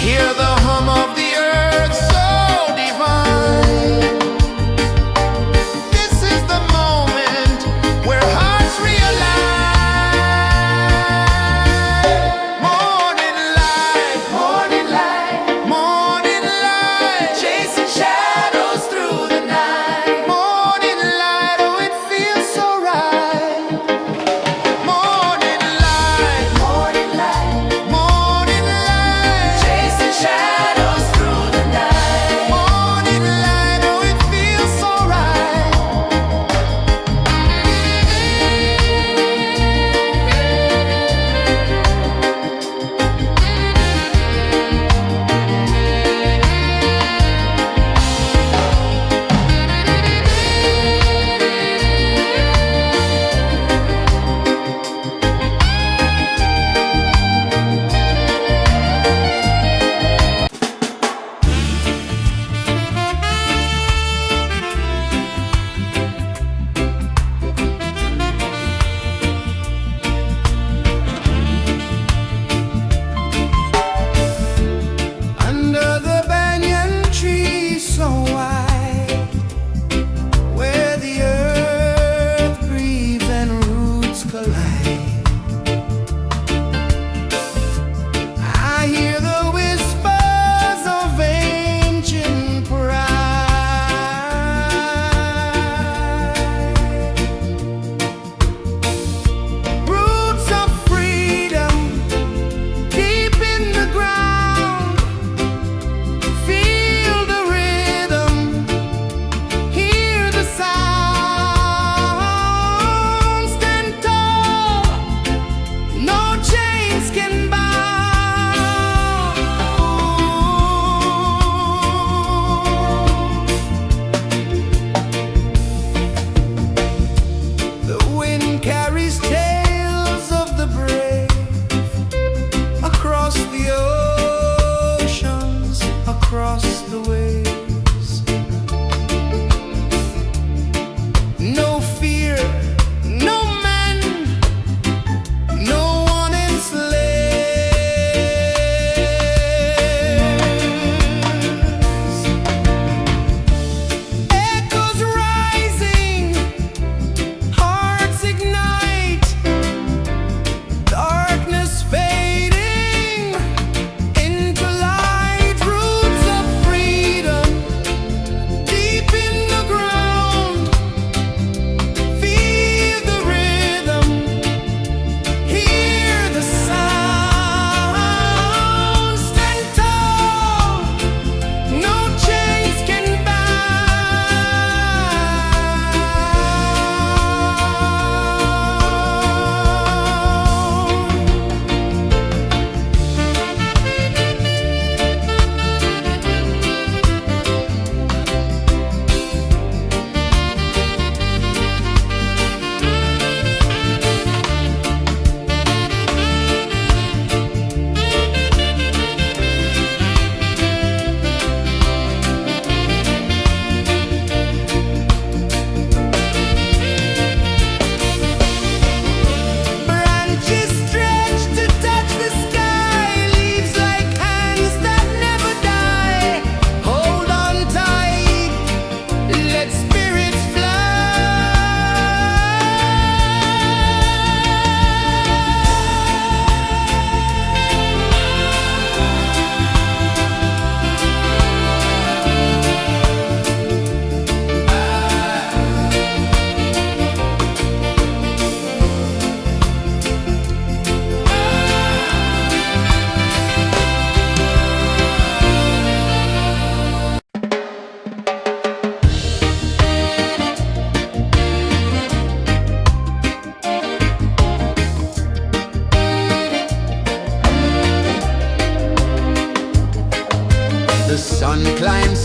S1: Hear the hum of the earth so divine. This is the moment where hearts realign. Morning light, morning light, morning light, chasing shadows through the night. Morning light, oh it feels so right. Morning light, morning light, morning light, chasing shadows through the night. Morning light, oh it feels so right. Under the banyan tree so wide, where the earth breathes and roots collide, I hear the whispers of ancient pride. Roots of freedom deep in the ground. Feel the rhythm, hear the sound. Stand tall, no chains can bound. The wind carries tales of the brave across the oceans, across the waves. No fear, no man, no one enslaves. Echoes rising, hearts ignite, darkness fading into light. Roots of freedom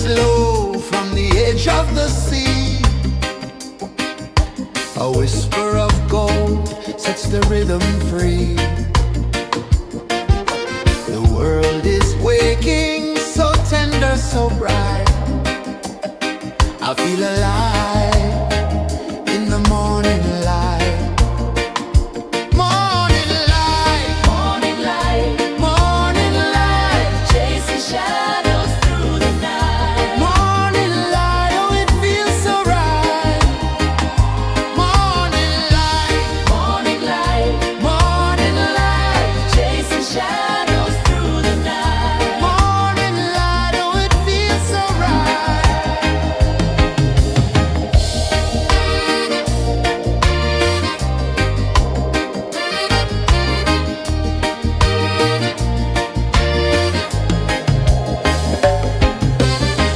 S1: slow from the edge of the sea. A whisper of gold sets the rhythm free. The world is waking, so tender, so bright. I feel alive in the morning light. Morning light,
S2: Morning light,
S1: morning light,
S2: chasing shadows through the night.
S1: morning light, oh it feels so right. Morning light,
S2: Morning light,
S1: morning light,
S2: chasing shadows through the night.
S1: morning light, oh it feels so right.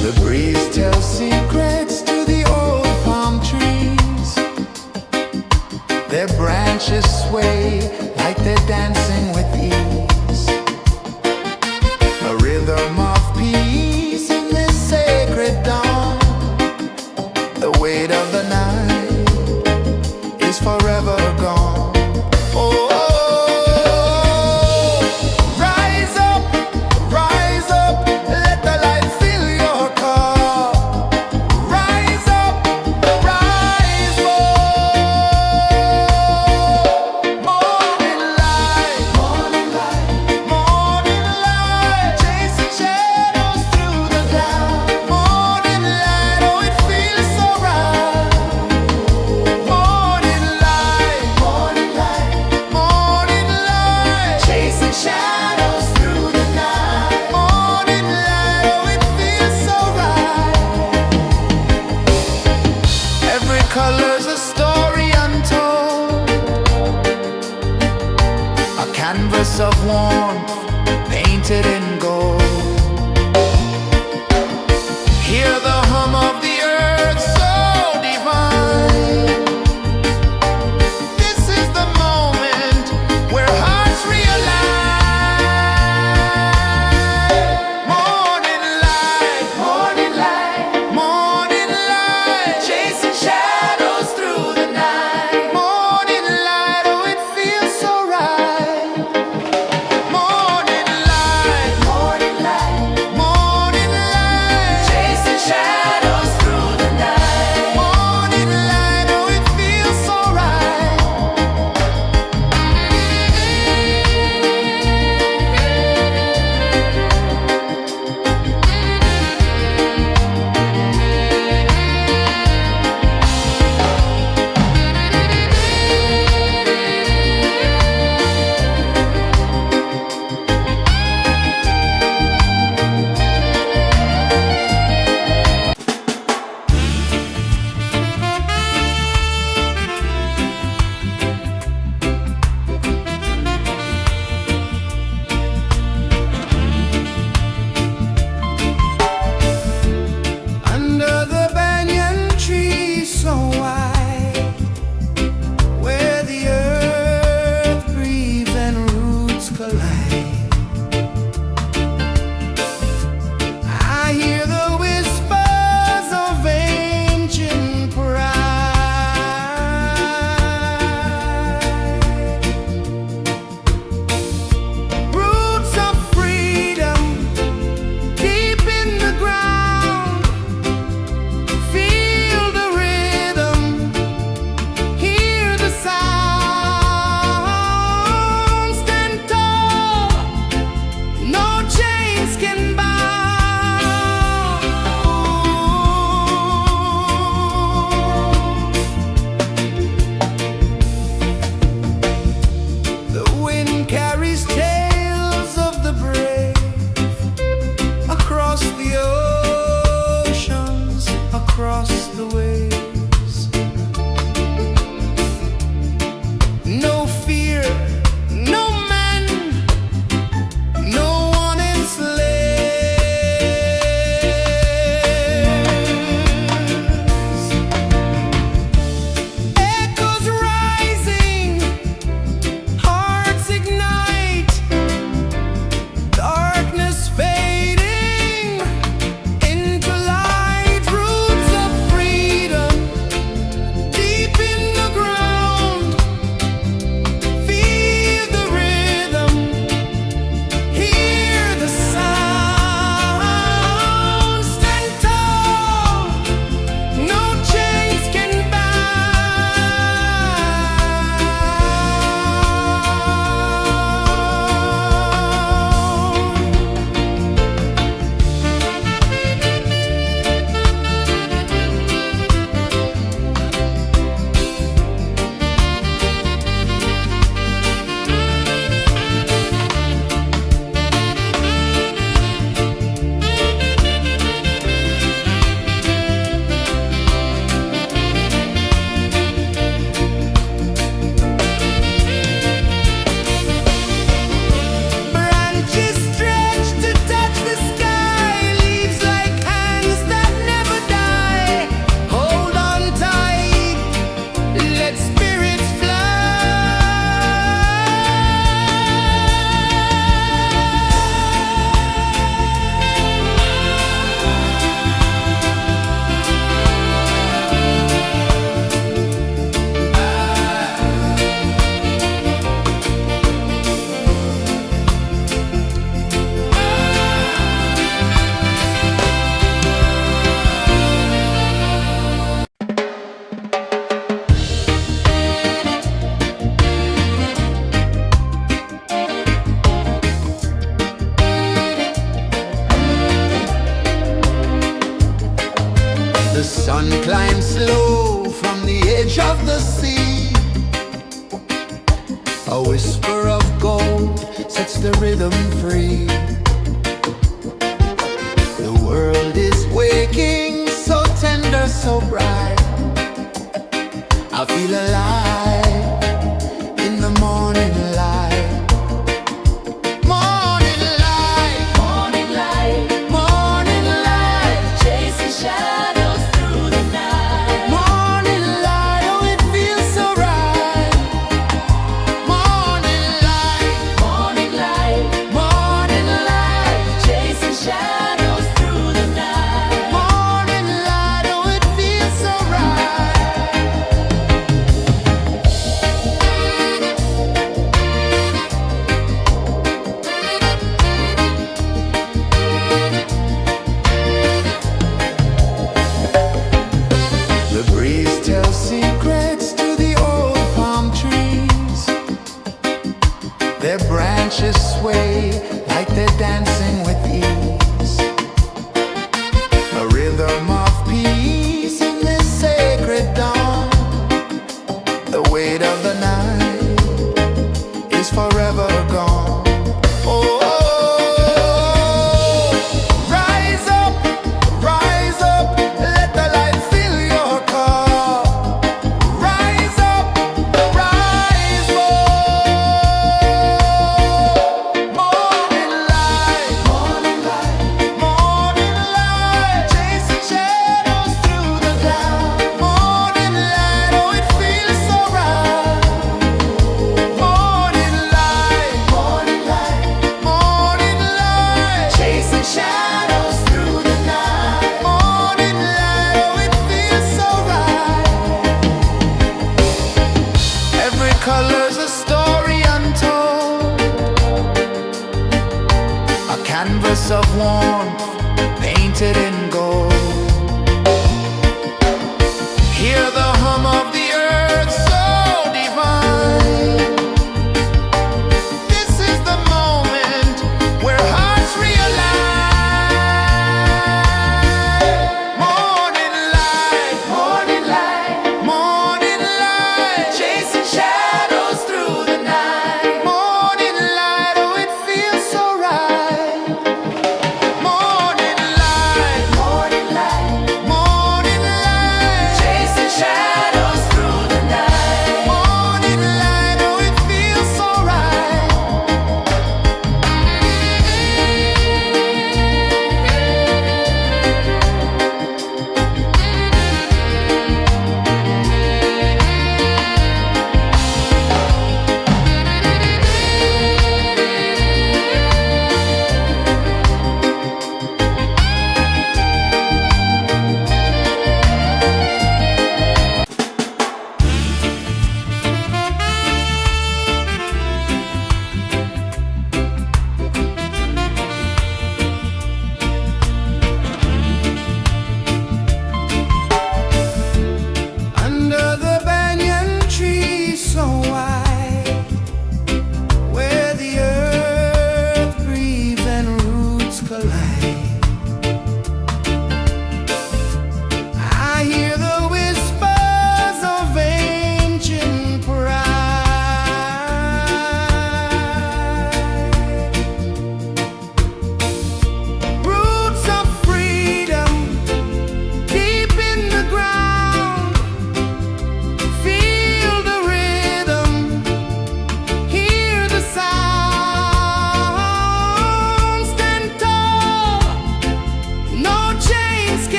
S1: The breeze tells secrets to the old palm trees. Their branches sway like they're dancing with ease. A rhythm of peace in this sacred dawn. The weight of the night is forever gone. Oh, rise up, let the light fill your cup. Rise up, rise up. Morning light, morning light, morning light, chasing shadows through the cloud. Morning light, oh it feels so right. Morning light, morning light, morning light, chasing shadows through the night. Morning light, oh it feels so right. Every color's a story untold, a canvas of warmth painted in gold. Hear the hum of the earth so divine. This is the moment where hearts realign. Morning light, morning light, morning light, chasing shadows through the night. Morning light, oh it feels so right. Morning light, morning light, morning light, chasing shadows. The sun climbs slow from the edge of the sea. A whisper of gold sets the rhythm free. The world is waking, so tender, so bright. I feel alive in the morning light. Morning light,
S2: Morning light,
S1: morning light,
S2: chasing shadows through the night.
S1: morning light, oh it feels so right. Morning light,
S2: Morning light,
S1: morning light.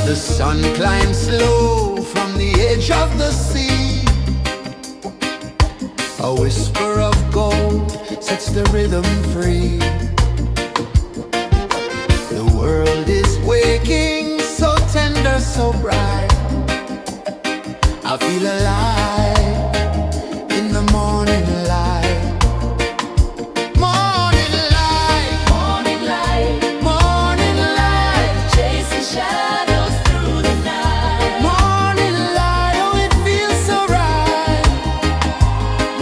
S1: The sun climbs slow from the edge of the sea. A whisper of gold sets the rhythm free. The world is waking, so tender, so bright. I feel alive in the morning light. Morning light,
S2: Morning light,
S1: morning light,
S2: chasing shadows through the night.
S1: morning light, oh it feels so right.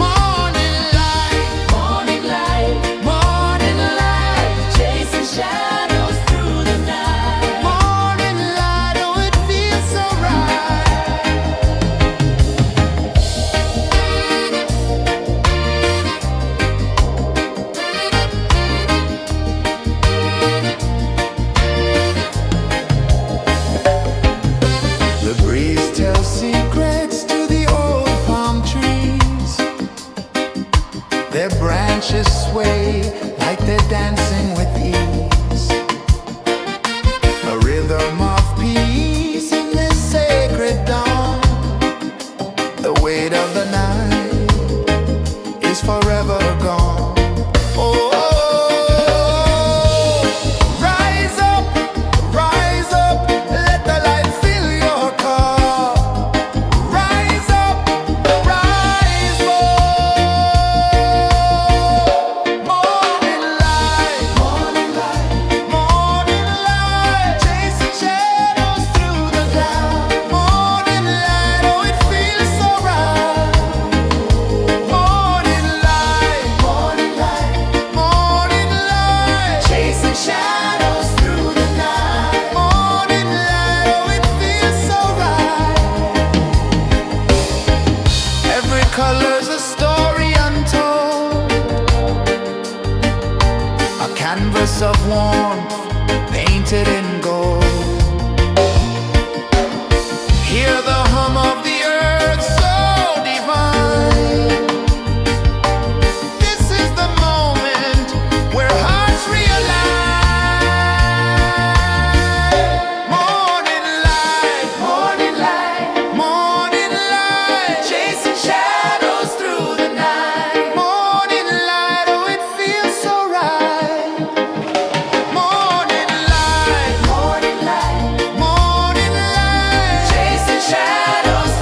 S1: Morning light,
S2: Morning light,
S1: morning light,
S2: chasing shadows through the night.
S1: morning light, oh it feels so right. The breeze tells secrets to the old palm trees. Their branches sway like they're dancing with ease. A rhythm of peace in this sacred dawn. The weight of the night is forever gone. Oh, rise up, let the light fill your car. Rise up, rise more. Morning light, morning light, morning light, chasing shadows through the cloud. Morning light, oh it feels so right. Morning light, morning light, morning light, chasing shadows through the night. Morning light, oh it feels so right. Every color's a story untold, a canvas of warmth painted in gold. Hear the hum of the earth so divine. This is the moment where hearts realign. Morning light, morning light, morning light, chasing shadows through the night. Morning light, oh it feels so right. Morning light, morning light, morning light, chasing shadows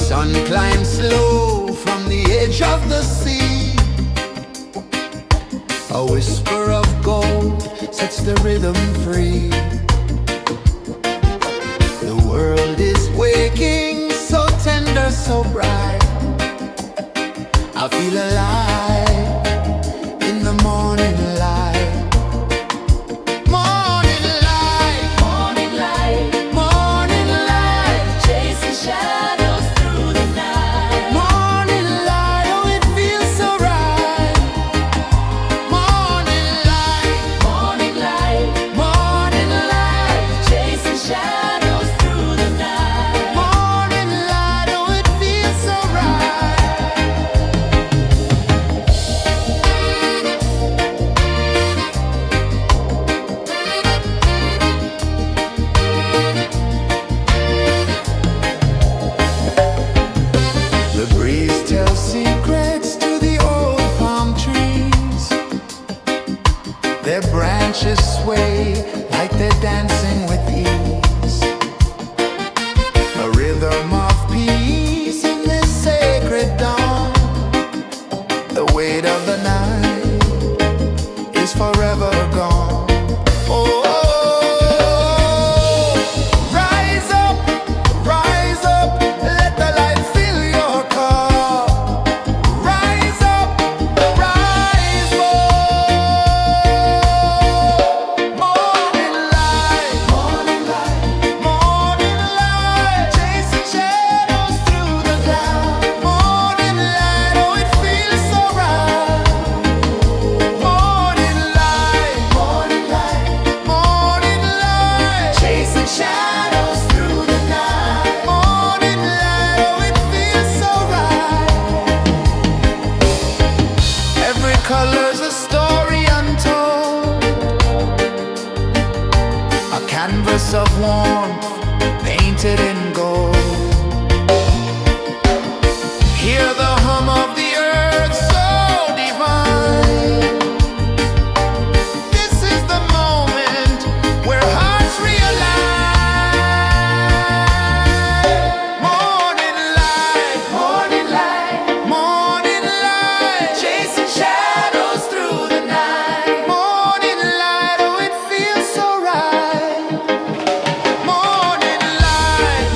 S1: sun climbs slow from the edge of the sea. A whisper of gold sets the rhythm free. The world is waking, so tender, so bright. I feel alive in the morning light. Morning light,
S2: Morning light,
S1: morning light,
S2: chasing shadows through the night.
S1: morning light, oh it feels so right. Morning light,
S2: Morning light,
S1: morning light,
S2: chasing shadows through the night.
S1: morning light, oh it feels so right. The breeze tells secrets to the old palm trees. Their branches sway like they're dancing with ease. A rhythm of peace in this sacred dawn. The weight of the night is forever gone. Oh, rise up, let the light fill your cup. Rise up, rise more. Morning light, morning light, morning light, chasing shadows through the cloud. Morning light, oh it feels so right. Morning light, morning light, morning light, chasing shadows through the night. Morning light, oh it feels so right. Every color's a story untold, a canvas of warmth painted in gold. Hear the hum of the earth so divine. This is the moment where hearts realign. Morning light, morning light, morning light, chasing shadows through the night. Morning light, oh it feels so right. Morning light,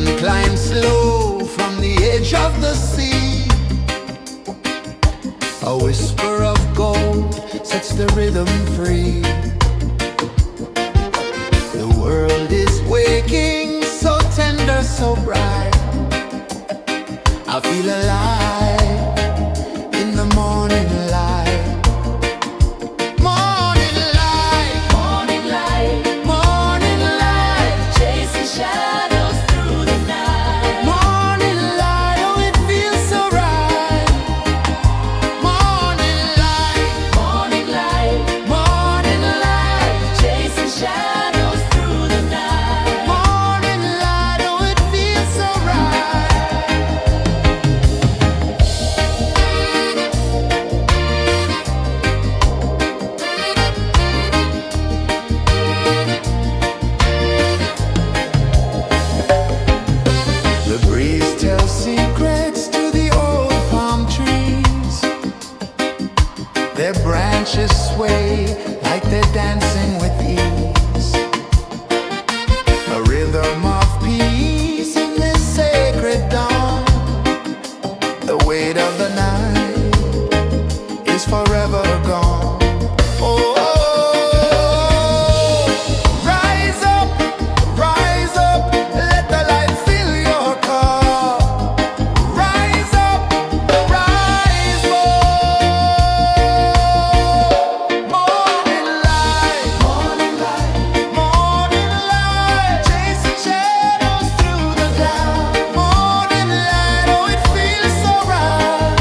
S1: sun climbs slow from the edge of the sea. A whisper of gold sets the rhythm free. The world is waking, so tender, so bright. I feel alive in the morning light. Morning light,
S2: Morning light,
S1: morning light,
S2: chasing shadows through the night.
S1: morning light, oh it feels so right. Morning light,
S2: Morning light,
S1: morning light,
S2: chasing shadows through the night.
S1: morning light, oh it feels so right. The breeze tells secrets to the old palm trees. Their branches sway like they're dancing with ease. A rhythm of peace in this sacred dawn. The weight of the night is forever gone. Oh, rise up, let the light fill your cup. Rise up, rise more. Morning light, morning light, morning light, chasing shadows through the cloud. Morning light, oh it feels so right.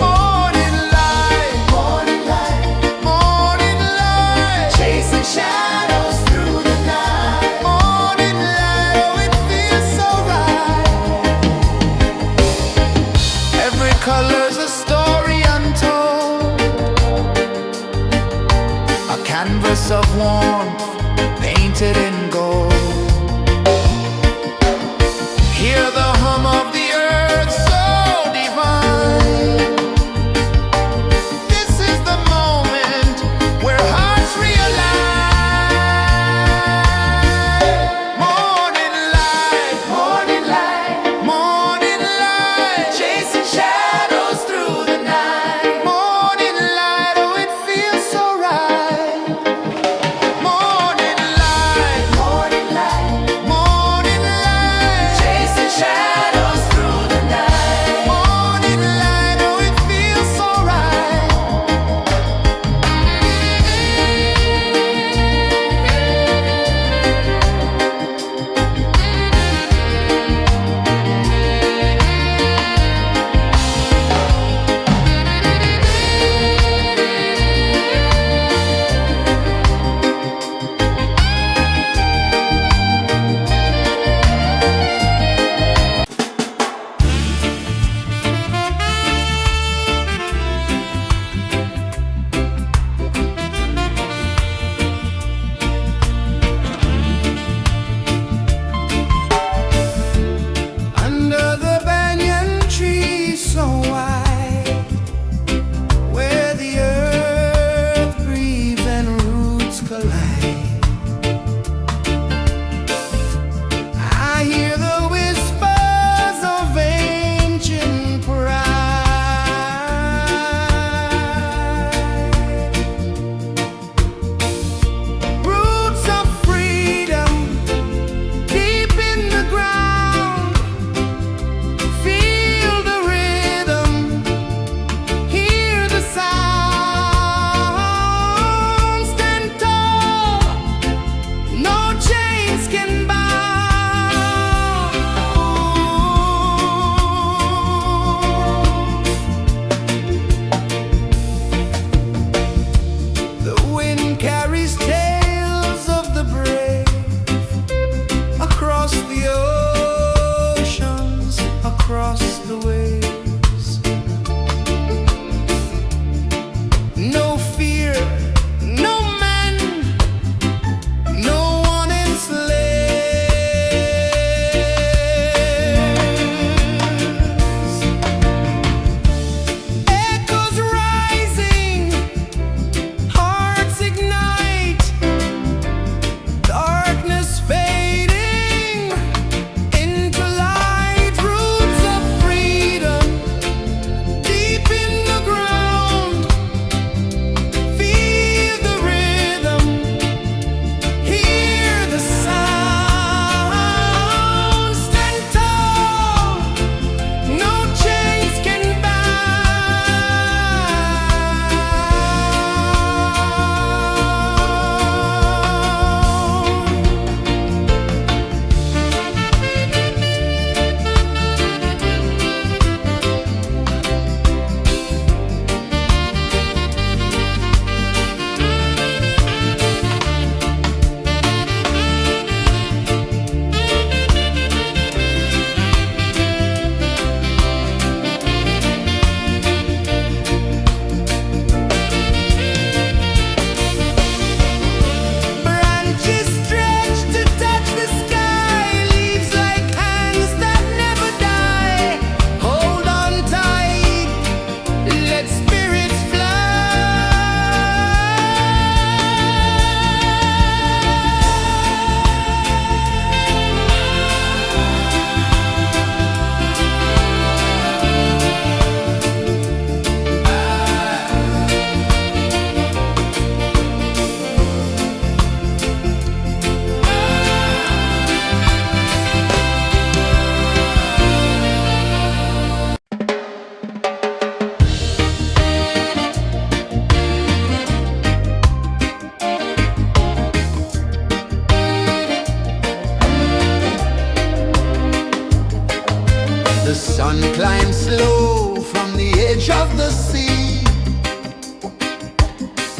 S1: Morning light, morning light, morning light, chasing shadows through the night. Morning light, oh it feels so right. Every color's a story untold, a canvas of warmth painted in gold. Hear the hum of the earth so divine. This is the moment where hearts realign. Morning light, morning light, morning light, chasing shadows through the night. Morning light, oh it feels so right. Morning light,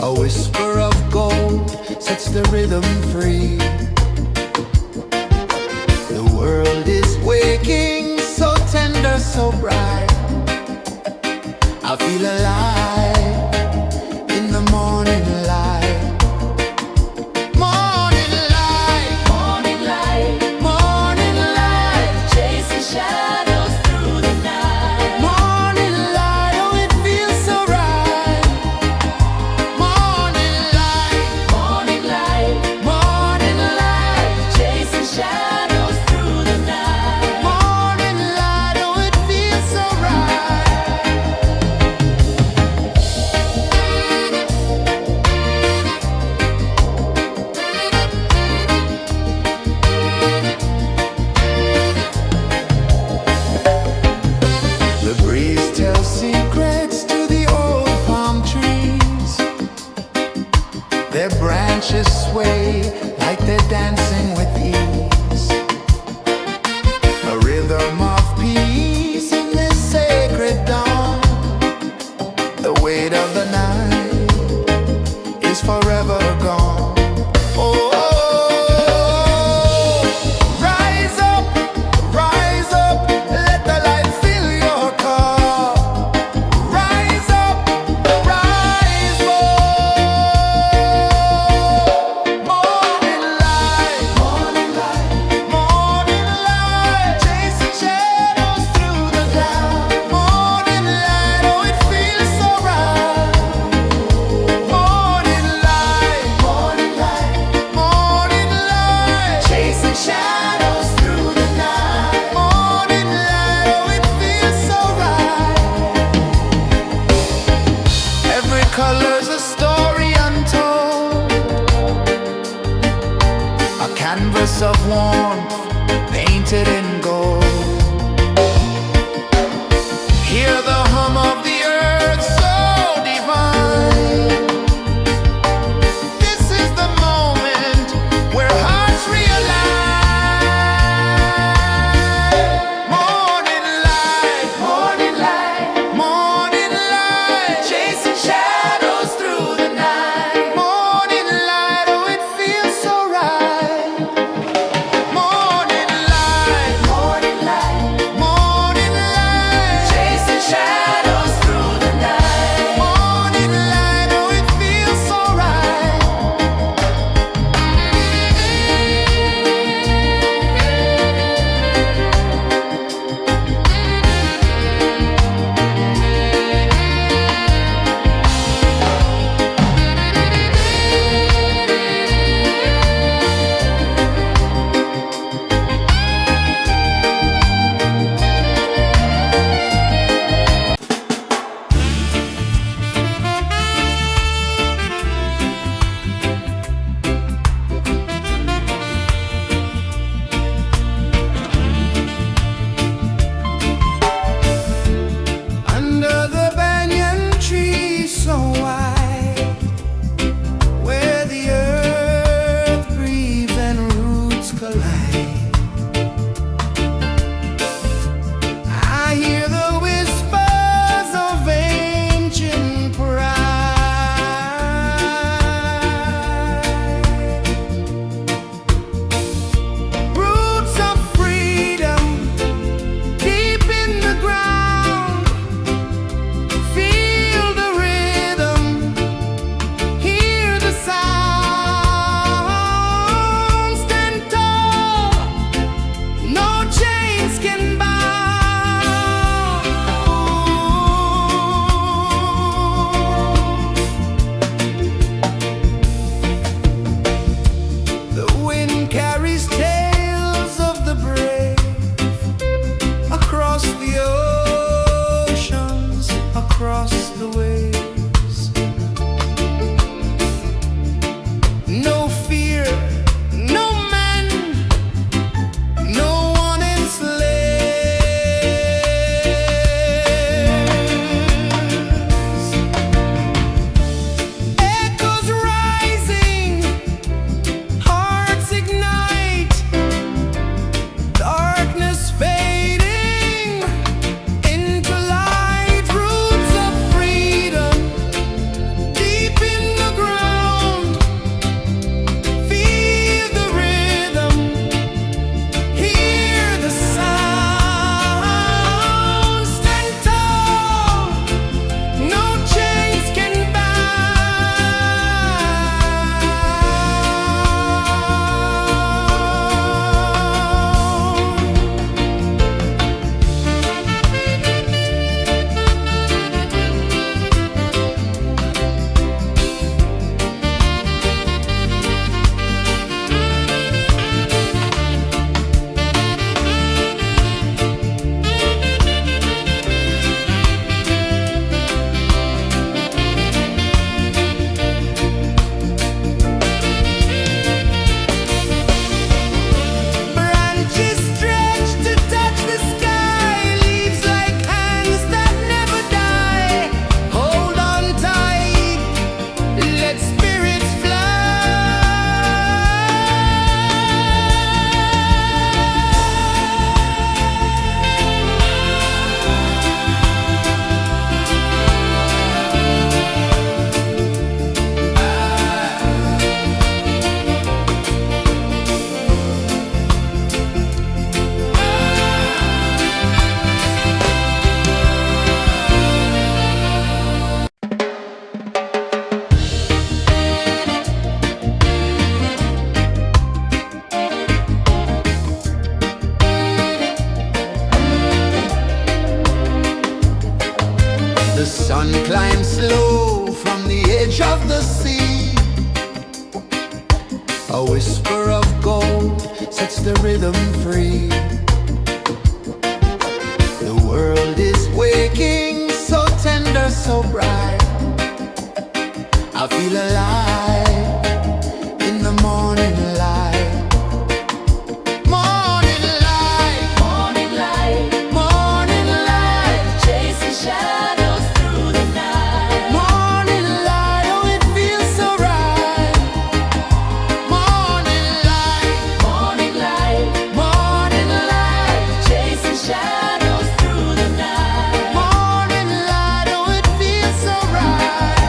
S1: A whisper of gold sets the rhythm free. The world is waking, so tender, so bright. I feel alive in the morning light. Morning light,
S2: Morning light,
S1: morning light,
S2: chasing shadows through the night.
S1: morning light, oh it feels so right. Morning light,
S2: Morning light,
S1: morning light,
S2: chasing shadows through the night.
S1: morning light, oh it feels so right. The breeze tells secrets to the old palm trees. Their branches sway like they're dancing with ease. A rhythm of peace in this sacred dawn. The weight of the night is forever gone. Oh, rise up, let the light fill your cup. Rise up, rise more. Morning light, morning light, morning light, chasing shadows through the cloud. Morning light, oh it feels so right. Morning light, morning light, morning light, chasing shadows through the night. Morning light, oh it feels so right. Every color's a story untold, a canvas of warmth painted in gold. Hear the hum of the earth so divine. This is the moment where hearts realign. Morning light, morning light, morning light, chasing shadows through the night. Morning light, oh it feels so right. Morning light, morning light, morning light, chasing shadows through the night. Morning light, oh it feels so right. Under the banyan tree so wide, where the earth breathes and roots collide, I hear the whispers of ancient pride. Roots of freedom deep in the ground. Feel the rhythm, hear the sound. Stand tall, no chains can bound. The wind carries tales of the brave across the oceans, across the waves. No fear, no man, no one enslaves. Echoes rising, hearts ignite, darkness fading into light. Roots of freedom climb slow from the edge of the sea. A whisper of gold sets the rhythm free. The world is waking, so tender, so bright. I feel alive in the morning light. Morning light,
S2: Morning light,
S1: morning light,
S2: chasing shadows through the night.
S1: morning light, oh it feels so right. Morning light,
S2: Morning light,
S1: morning light,
S2: chasing shadows through the night.
S1: morning light, oh it feels so right.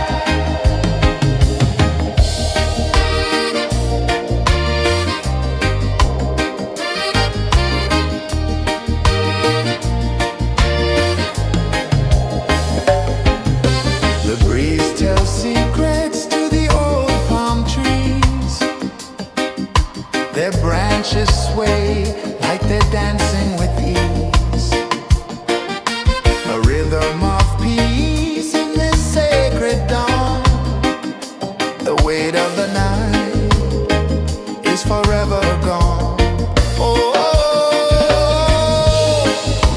S1: The breeze tells secrets to the old palm trees. Their branches sway like they're dancing with ease. A rhythm of peace in this sacred dawn. The weight of the night is forever gone. Oh,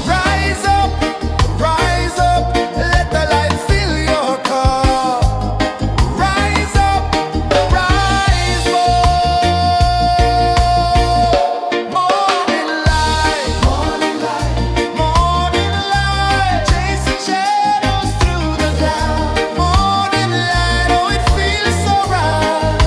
S1: rise up, let the light fill your cup. Rise up, rise more. Morning light, morning light, morning light, chasing shadows through the cloud. Morning light, oh it feels so right.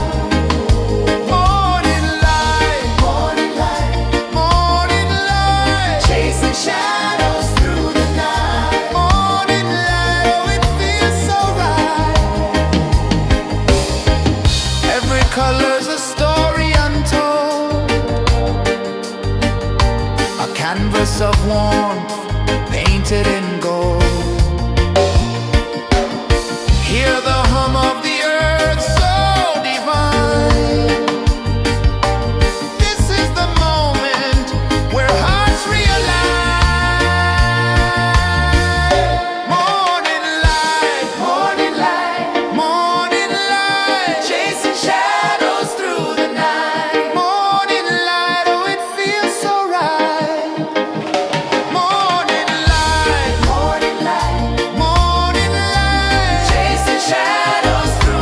S1: Morning light, morning light, morning light, chasing shadows through the night. Morning light, oh it feels so right. Every color's a story untold, a canvas of warmth painted in gold. Hear the hum of the earth so divine. This is the moment where hearts realign. Morning light, morning light, morning light, chasing shadows through the night. Morning light, oh it feels so right. Morning light, morning light, morning light, chasing shadows through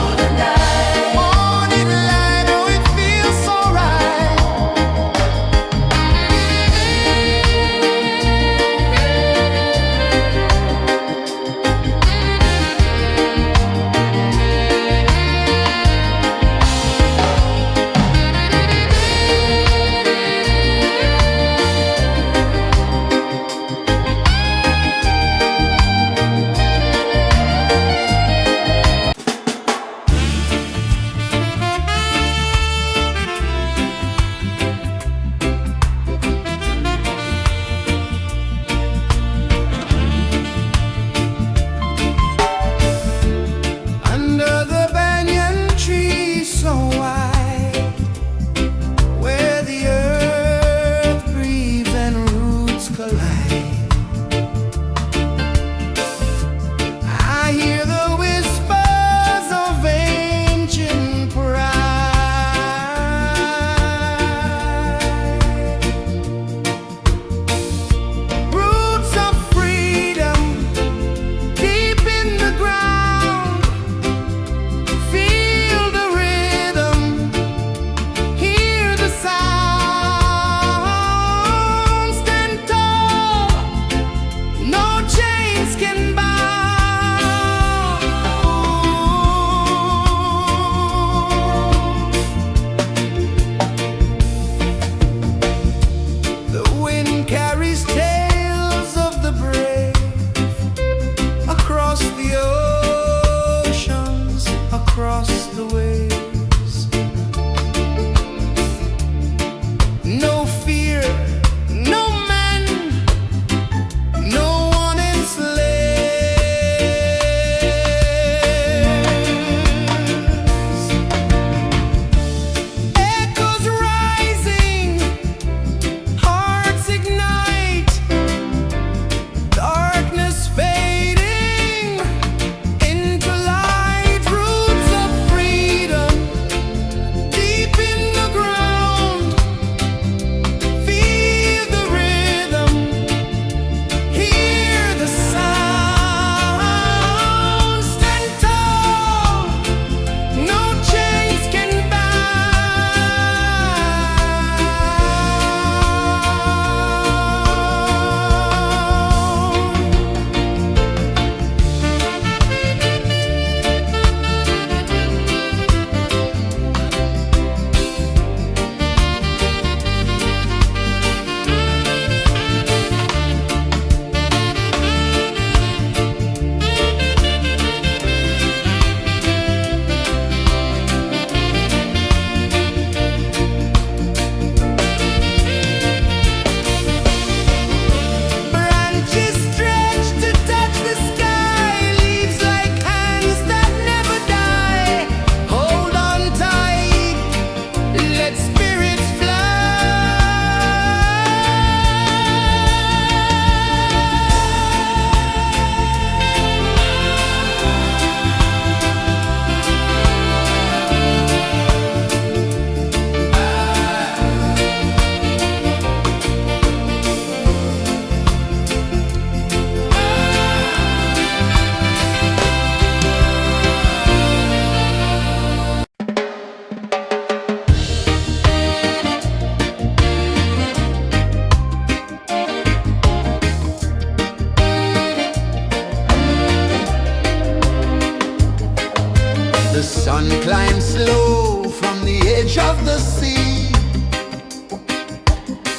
S1: The sun climbs slow from the edge of the sea.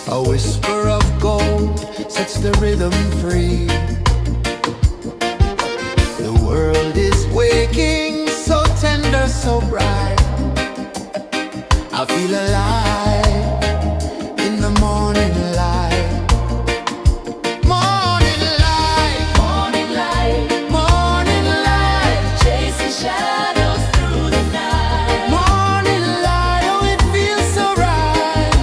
S1: A whisper of gold sets the rhythm free. The world is waking, so tender, so bright. I feel alive in the morning light. Morning light,
S2: Morning light,
S1: morning light,
S2: chasing shadows through the night.
S1: morning light, oh it feels so right.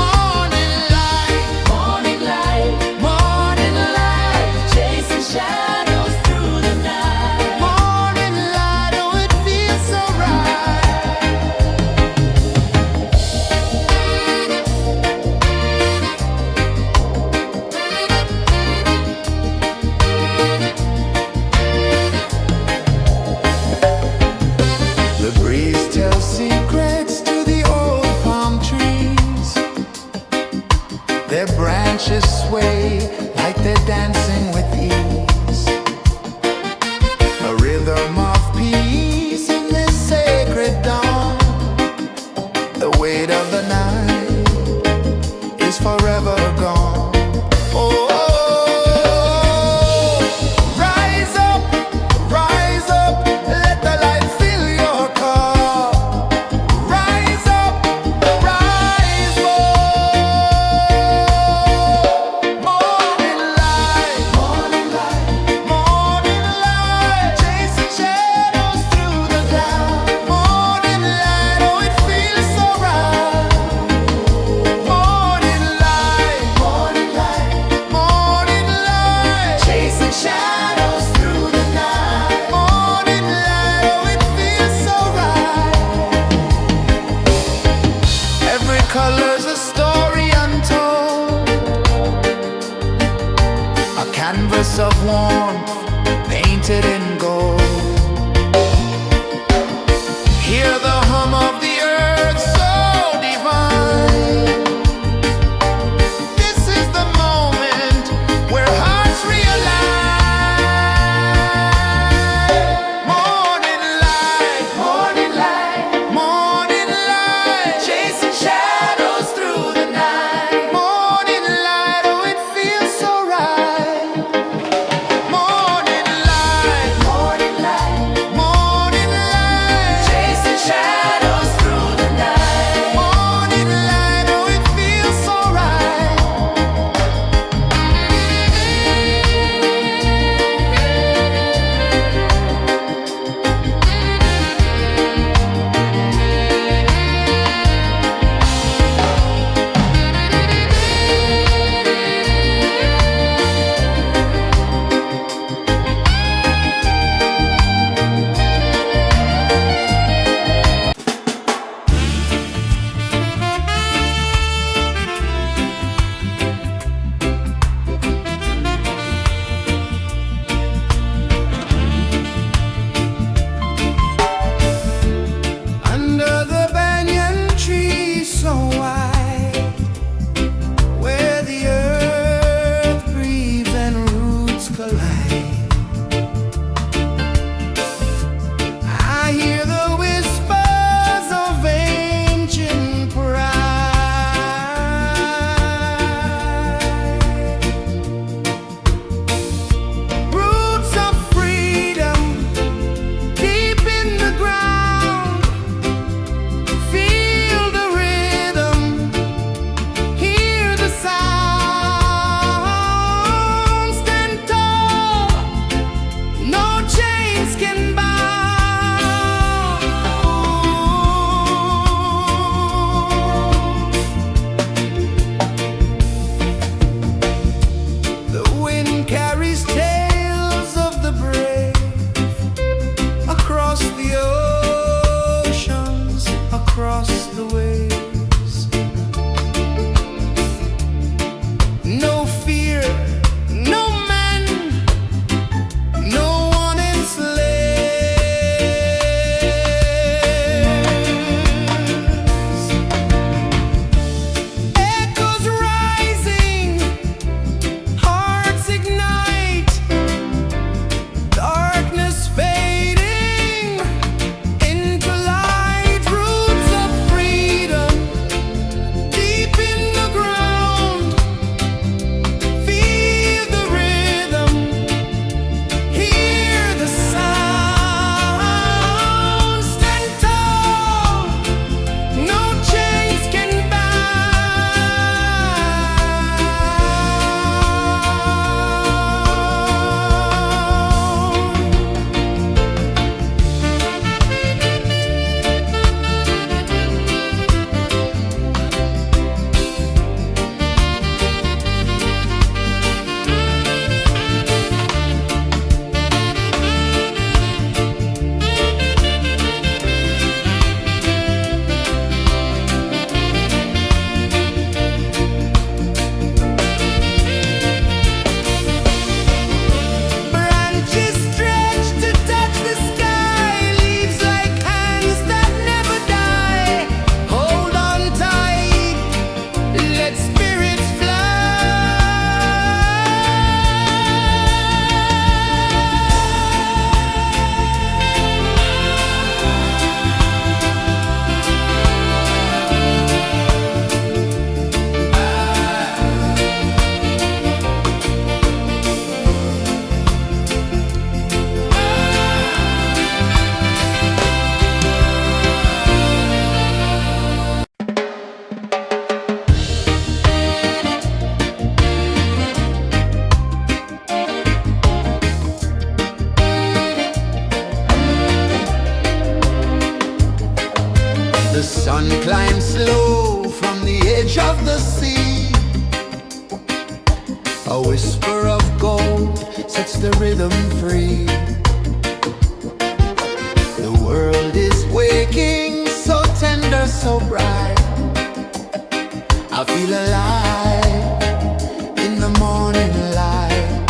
S1: Morning light,
S2: Morning light,
S1: morning light,
S2: chasing shadows through the night.
S1: morning light, oh it feels so right. The breeze tells secrets to the old palm trees. Their branches sway like they're dancing with ease. A rhythm of peace in this sacred dawn. The weight of the night is forever gone. Oh, rise up, let the light fill your cup. Rise up, rise more. Morning light, morning light, chasing shadows through the cloud. Morning light, oh it feels so right. Morning light, morning light, chasing shadows through the night. Morning light, oh it feels so right. Every color's a story untold, a canvas of warmth painted in gold. Hear the hum of the earth so divine. This is the moment where hearts realign. Morning light, morning light, chasing shadows through the night. Morning light, oh it feels so right. Morning light, morning light,
S2: Chasing shadows through the night.
S1: morning light, oh it feels so right. Under the banyan tree so wide, where the earth breathes and roots collide, I hear the whispers of ancient pride. Roots of freedom deep in the ground. Feel the rhythm, hear the sound. Stand tall, no chains can bound. The wind carries tales of the brave across the oceans, across the waves. No fear, no man, no one enslaved. The sun climbs slow from the edge of the sea. A whisper of gold sets the rhythm free. The world is waking, so tender, so bright. I feel alive in the morning light.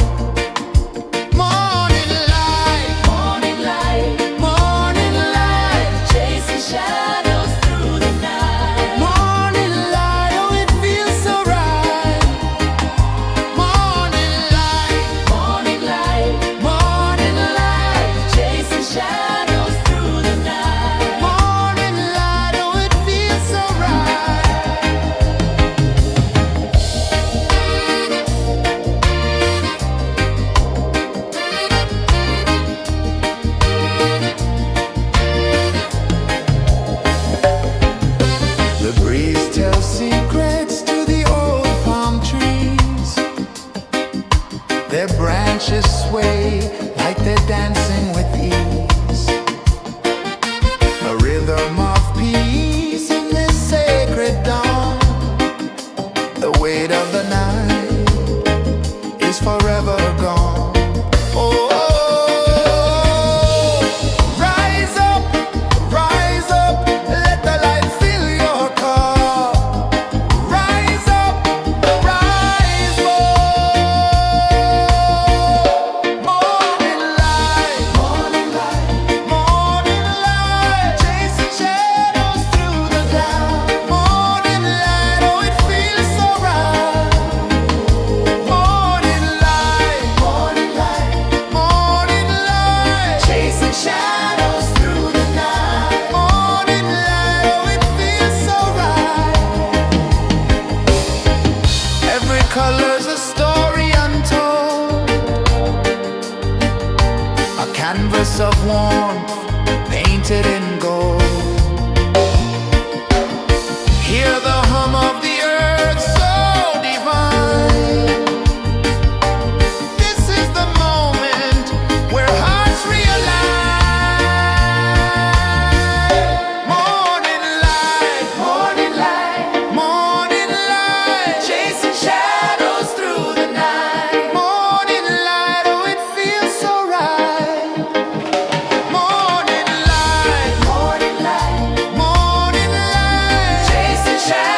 S1: Morning light,
S2: Morning light,
S1: morning light,
S2: chasing shadows through the night.
S1: morning light, oh it feels so right. Morning light,
S2: Morning light,
S1: morning light,
S2: chasing shadows through the night.
S1: morning light, oh it feels so right. The breeze tells secrets to the old palm trees. Their branches sway like they're dancing with ease. A rhythm of peace in this sacred dawn. The weight of the night is forever gone. Oh, rise up, let the light fill your cup. Rise up, rise more. Morning light, morning light, morning light, chasing shadows through the cloud. Morning light, oh it feels so right. Morning light, morning light, morning light, chasing shadows through the night. Morning light, oh it feels so right. Every color's a story untold, a canvas of warmth painted in gold. Hear the hum of the earth so divine. This is the moment where hearts realign. Morning light, morning light, morning light, chasing shadows through the night. Morning light, oh it feels so right. Morning light, morning light, morning light, chasing shadows.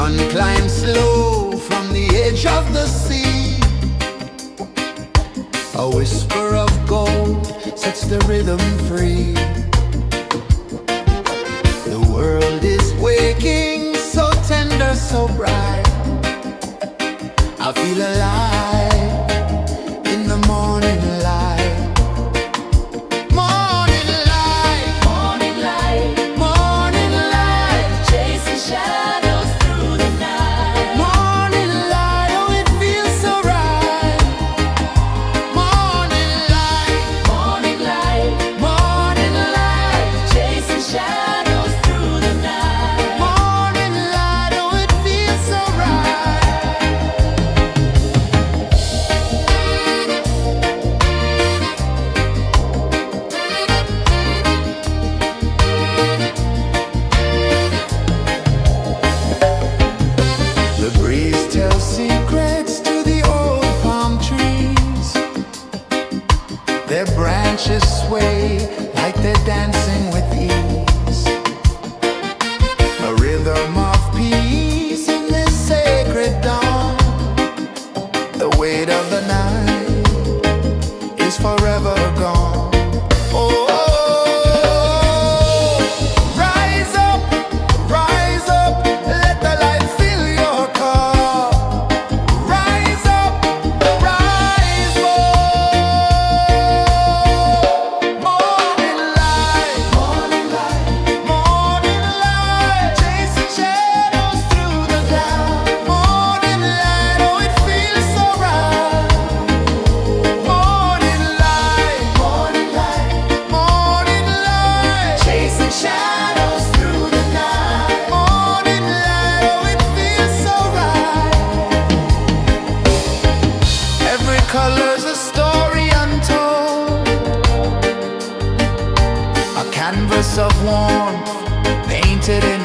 S1: sun climbs slow from the edge of the sea. A whisper of gold sets the rhythm free. The world is waking, so tender, so bright. I feel alive in the morning light. Morning light,
S2: Morning light,
S1: morning light,
S2: chasing shadows through the night.
S1: morning light, oh it feels so right. Morning light,
S2: Morning light,
S1: morning light,
S2: chasing shadows through the night.
S1: morning light, oh it feels so right. The breeze tells secrets to the old palm trees. Their branches sway like they're dancing with ease. A rhythm of peace in this sacred dawn. The weight of the night is forever gone. Oh, rise up, let the light fill your cup. Rise up, rise up. Morning light, morning light, morning light, chasing shadows through the cloud. Morning light, oh it feels so right. Morning light, morning light, morning light, chasing shadows through the night. Morning light, oh it feels so right. Every color's a story untold, a canvas of warmth painted in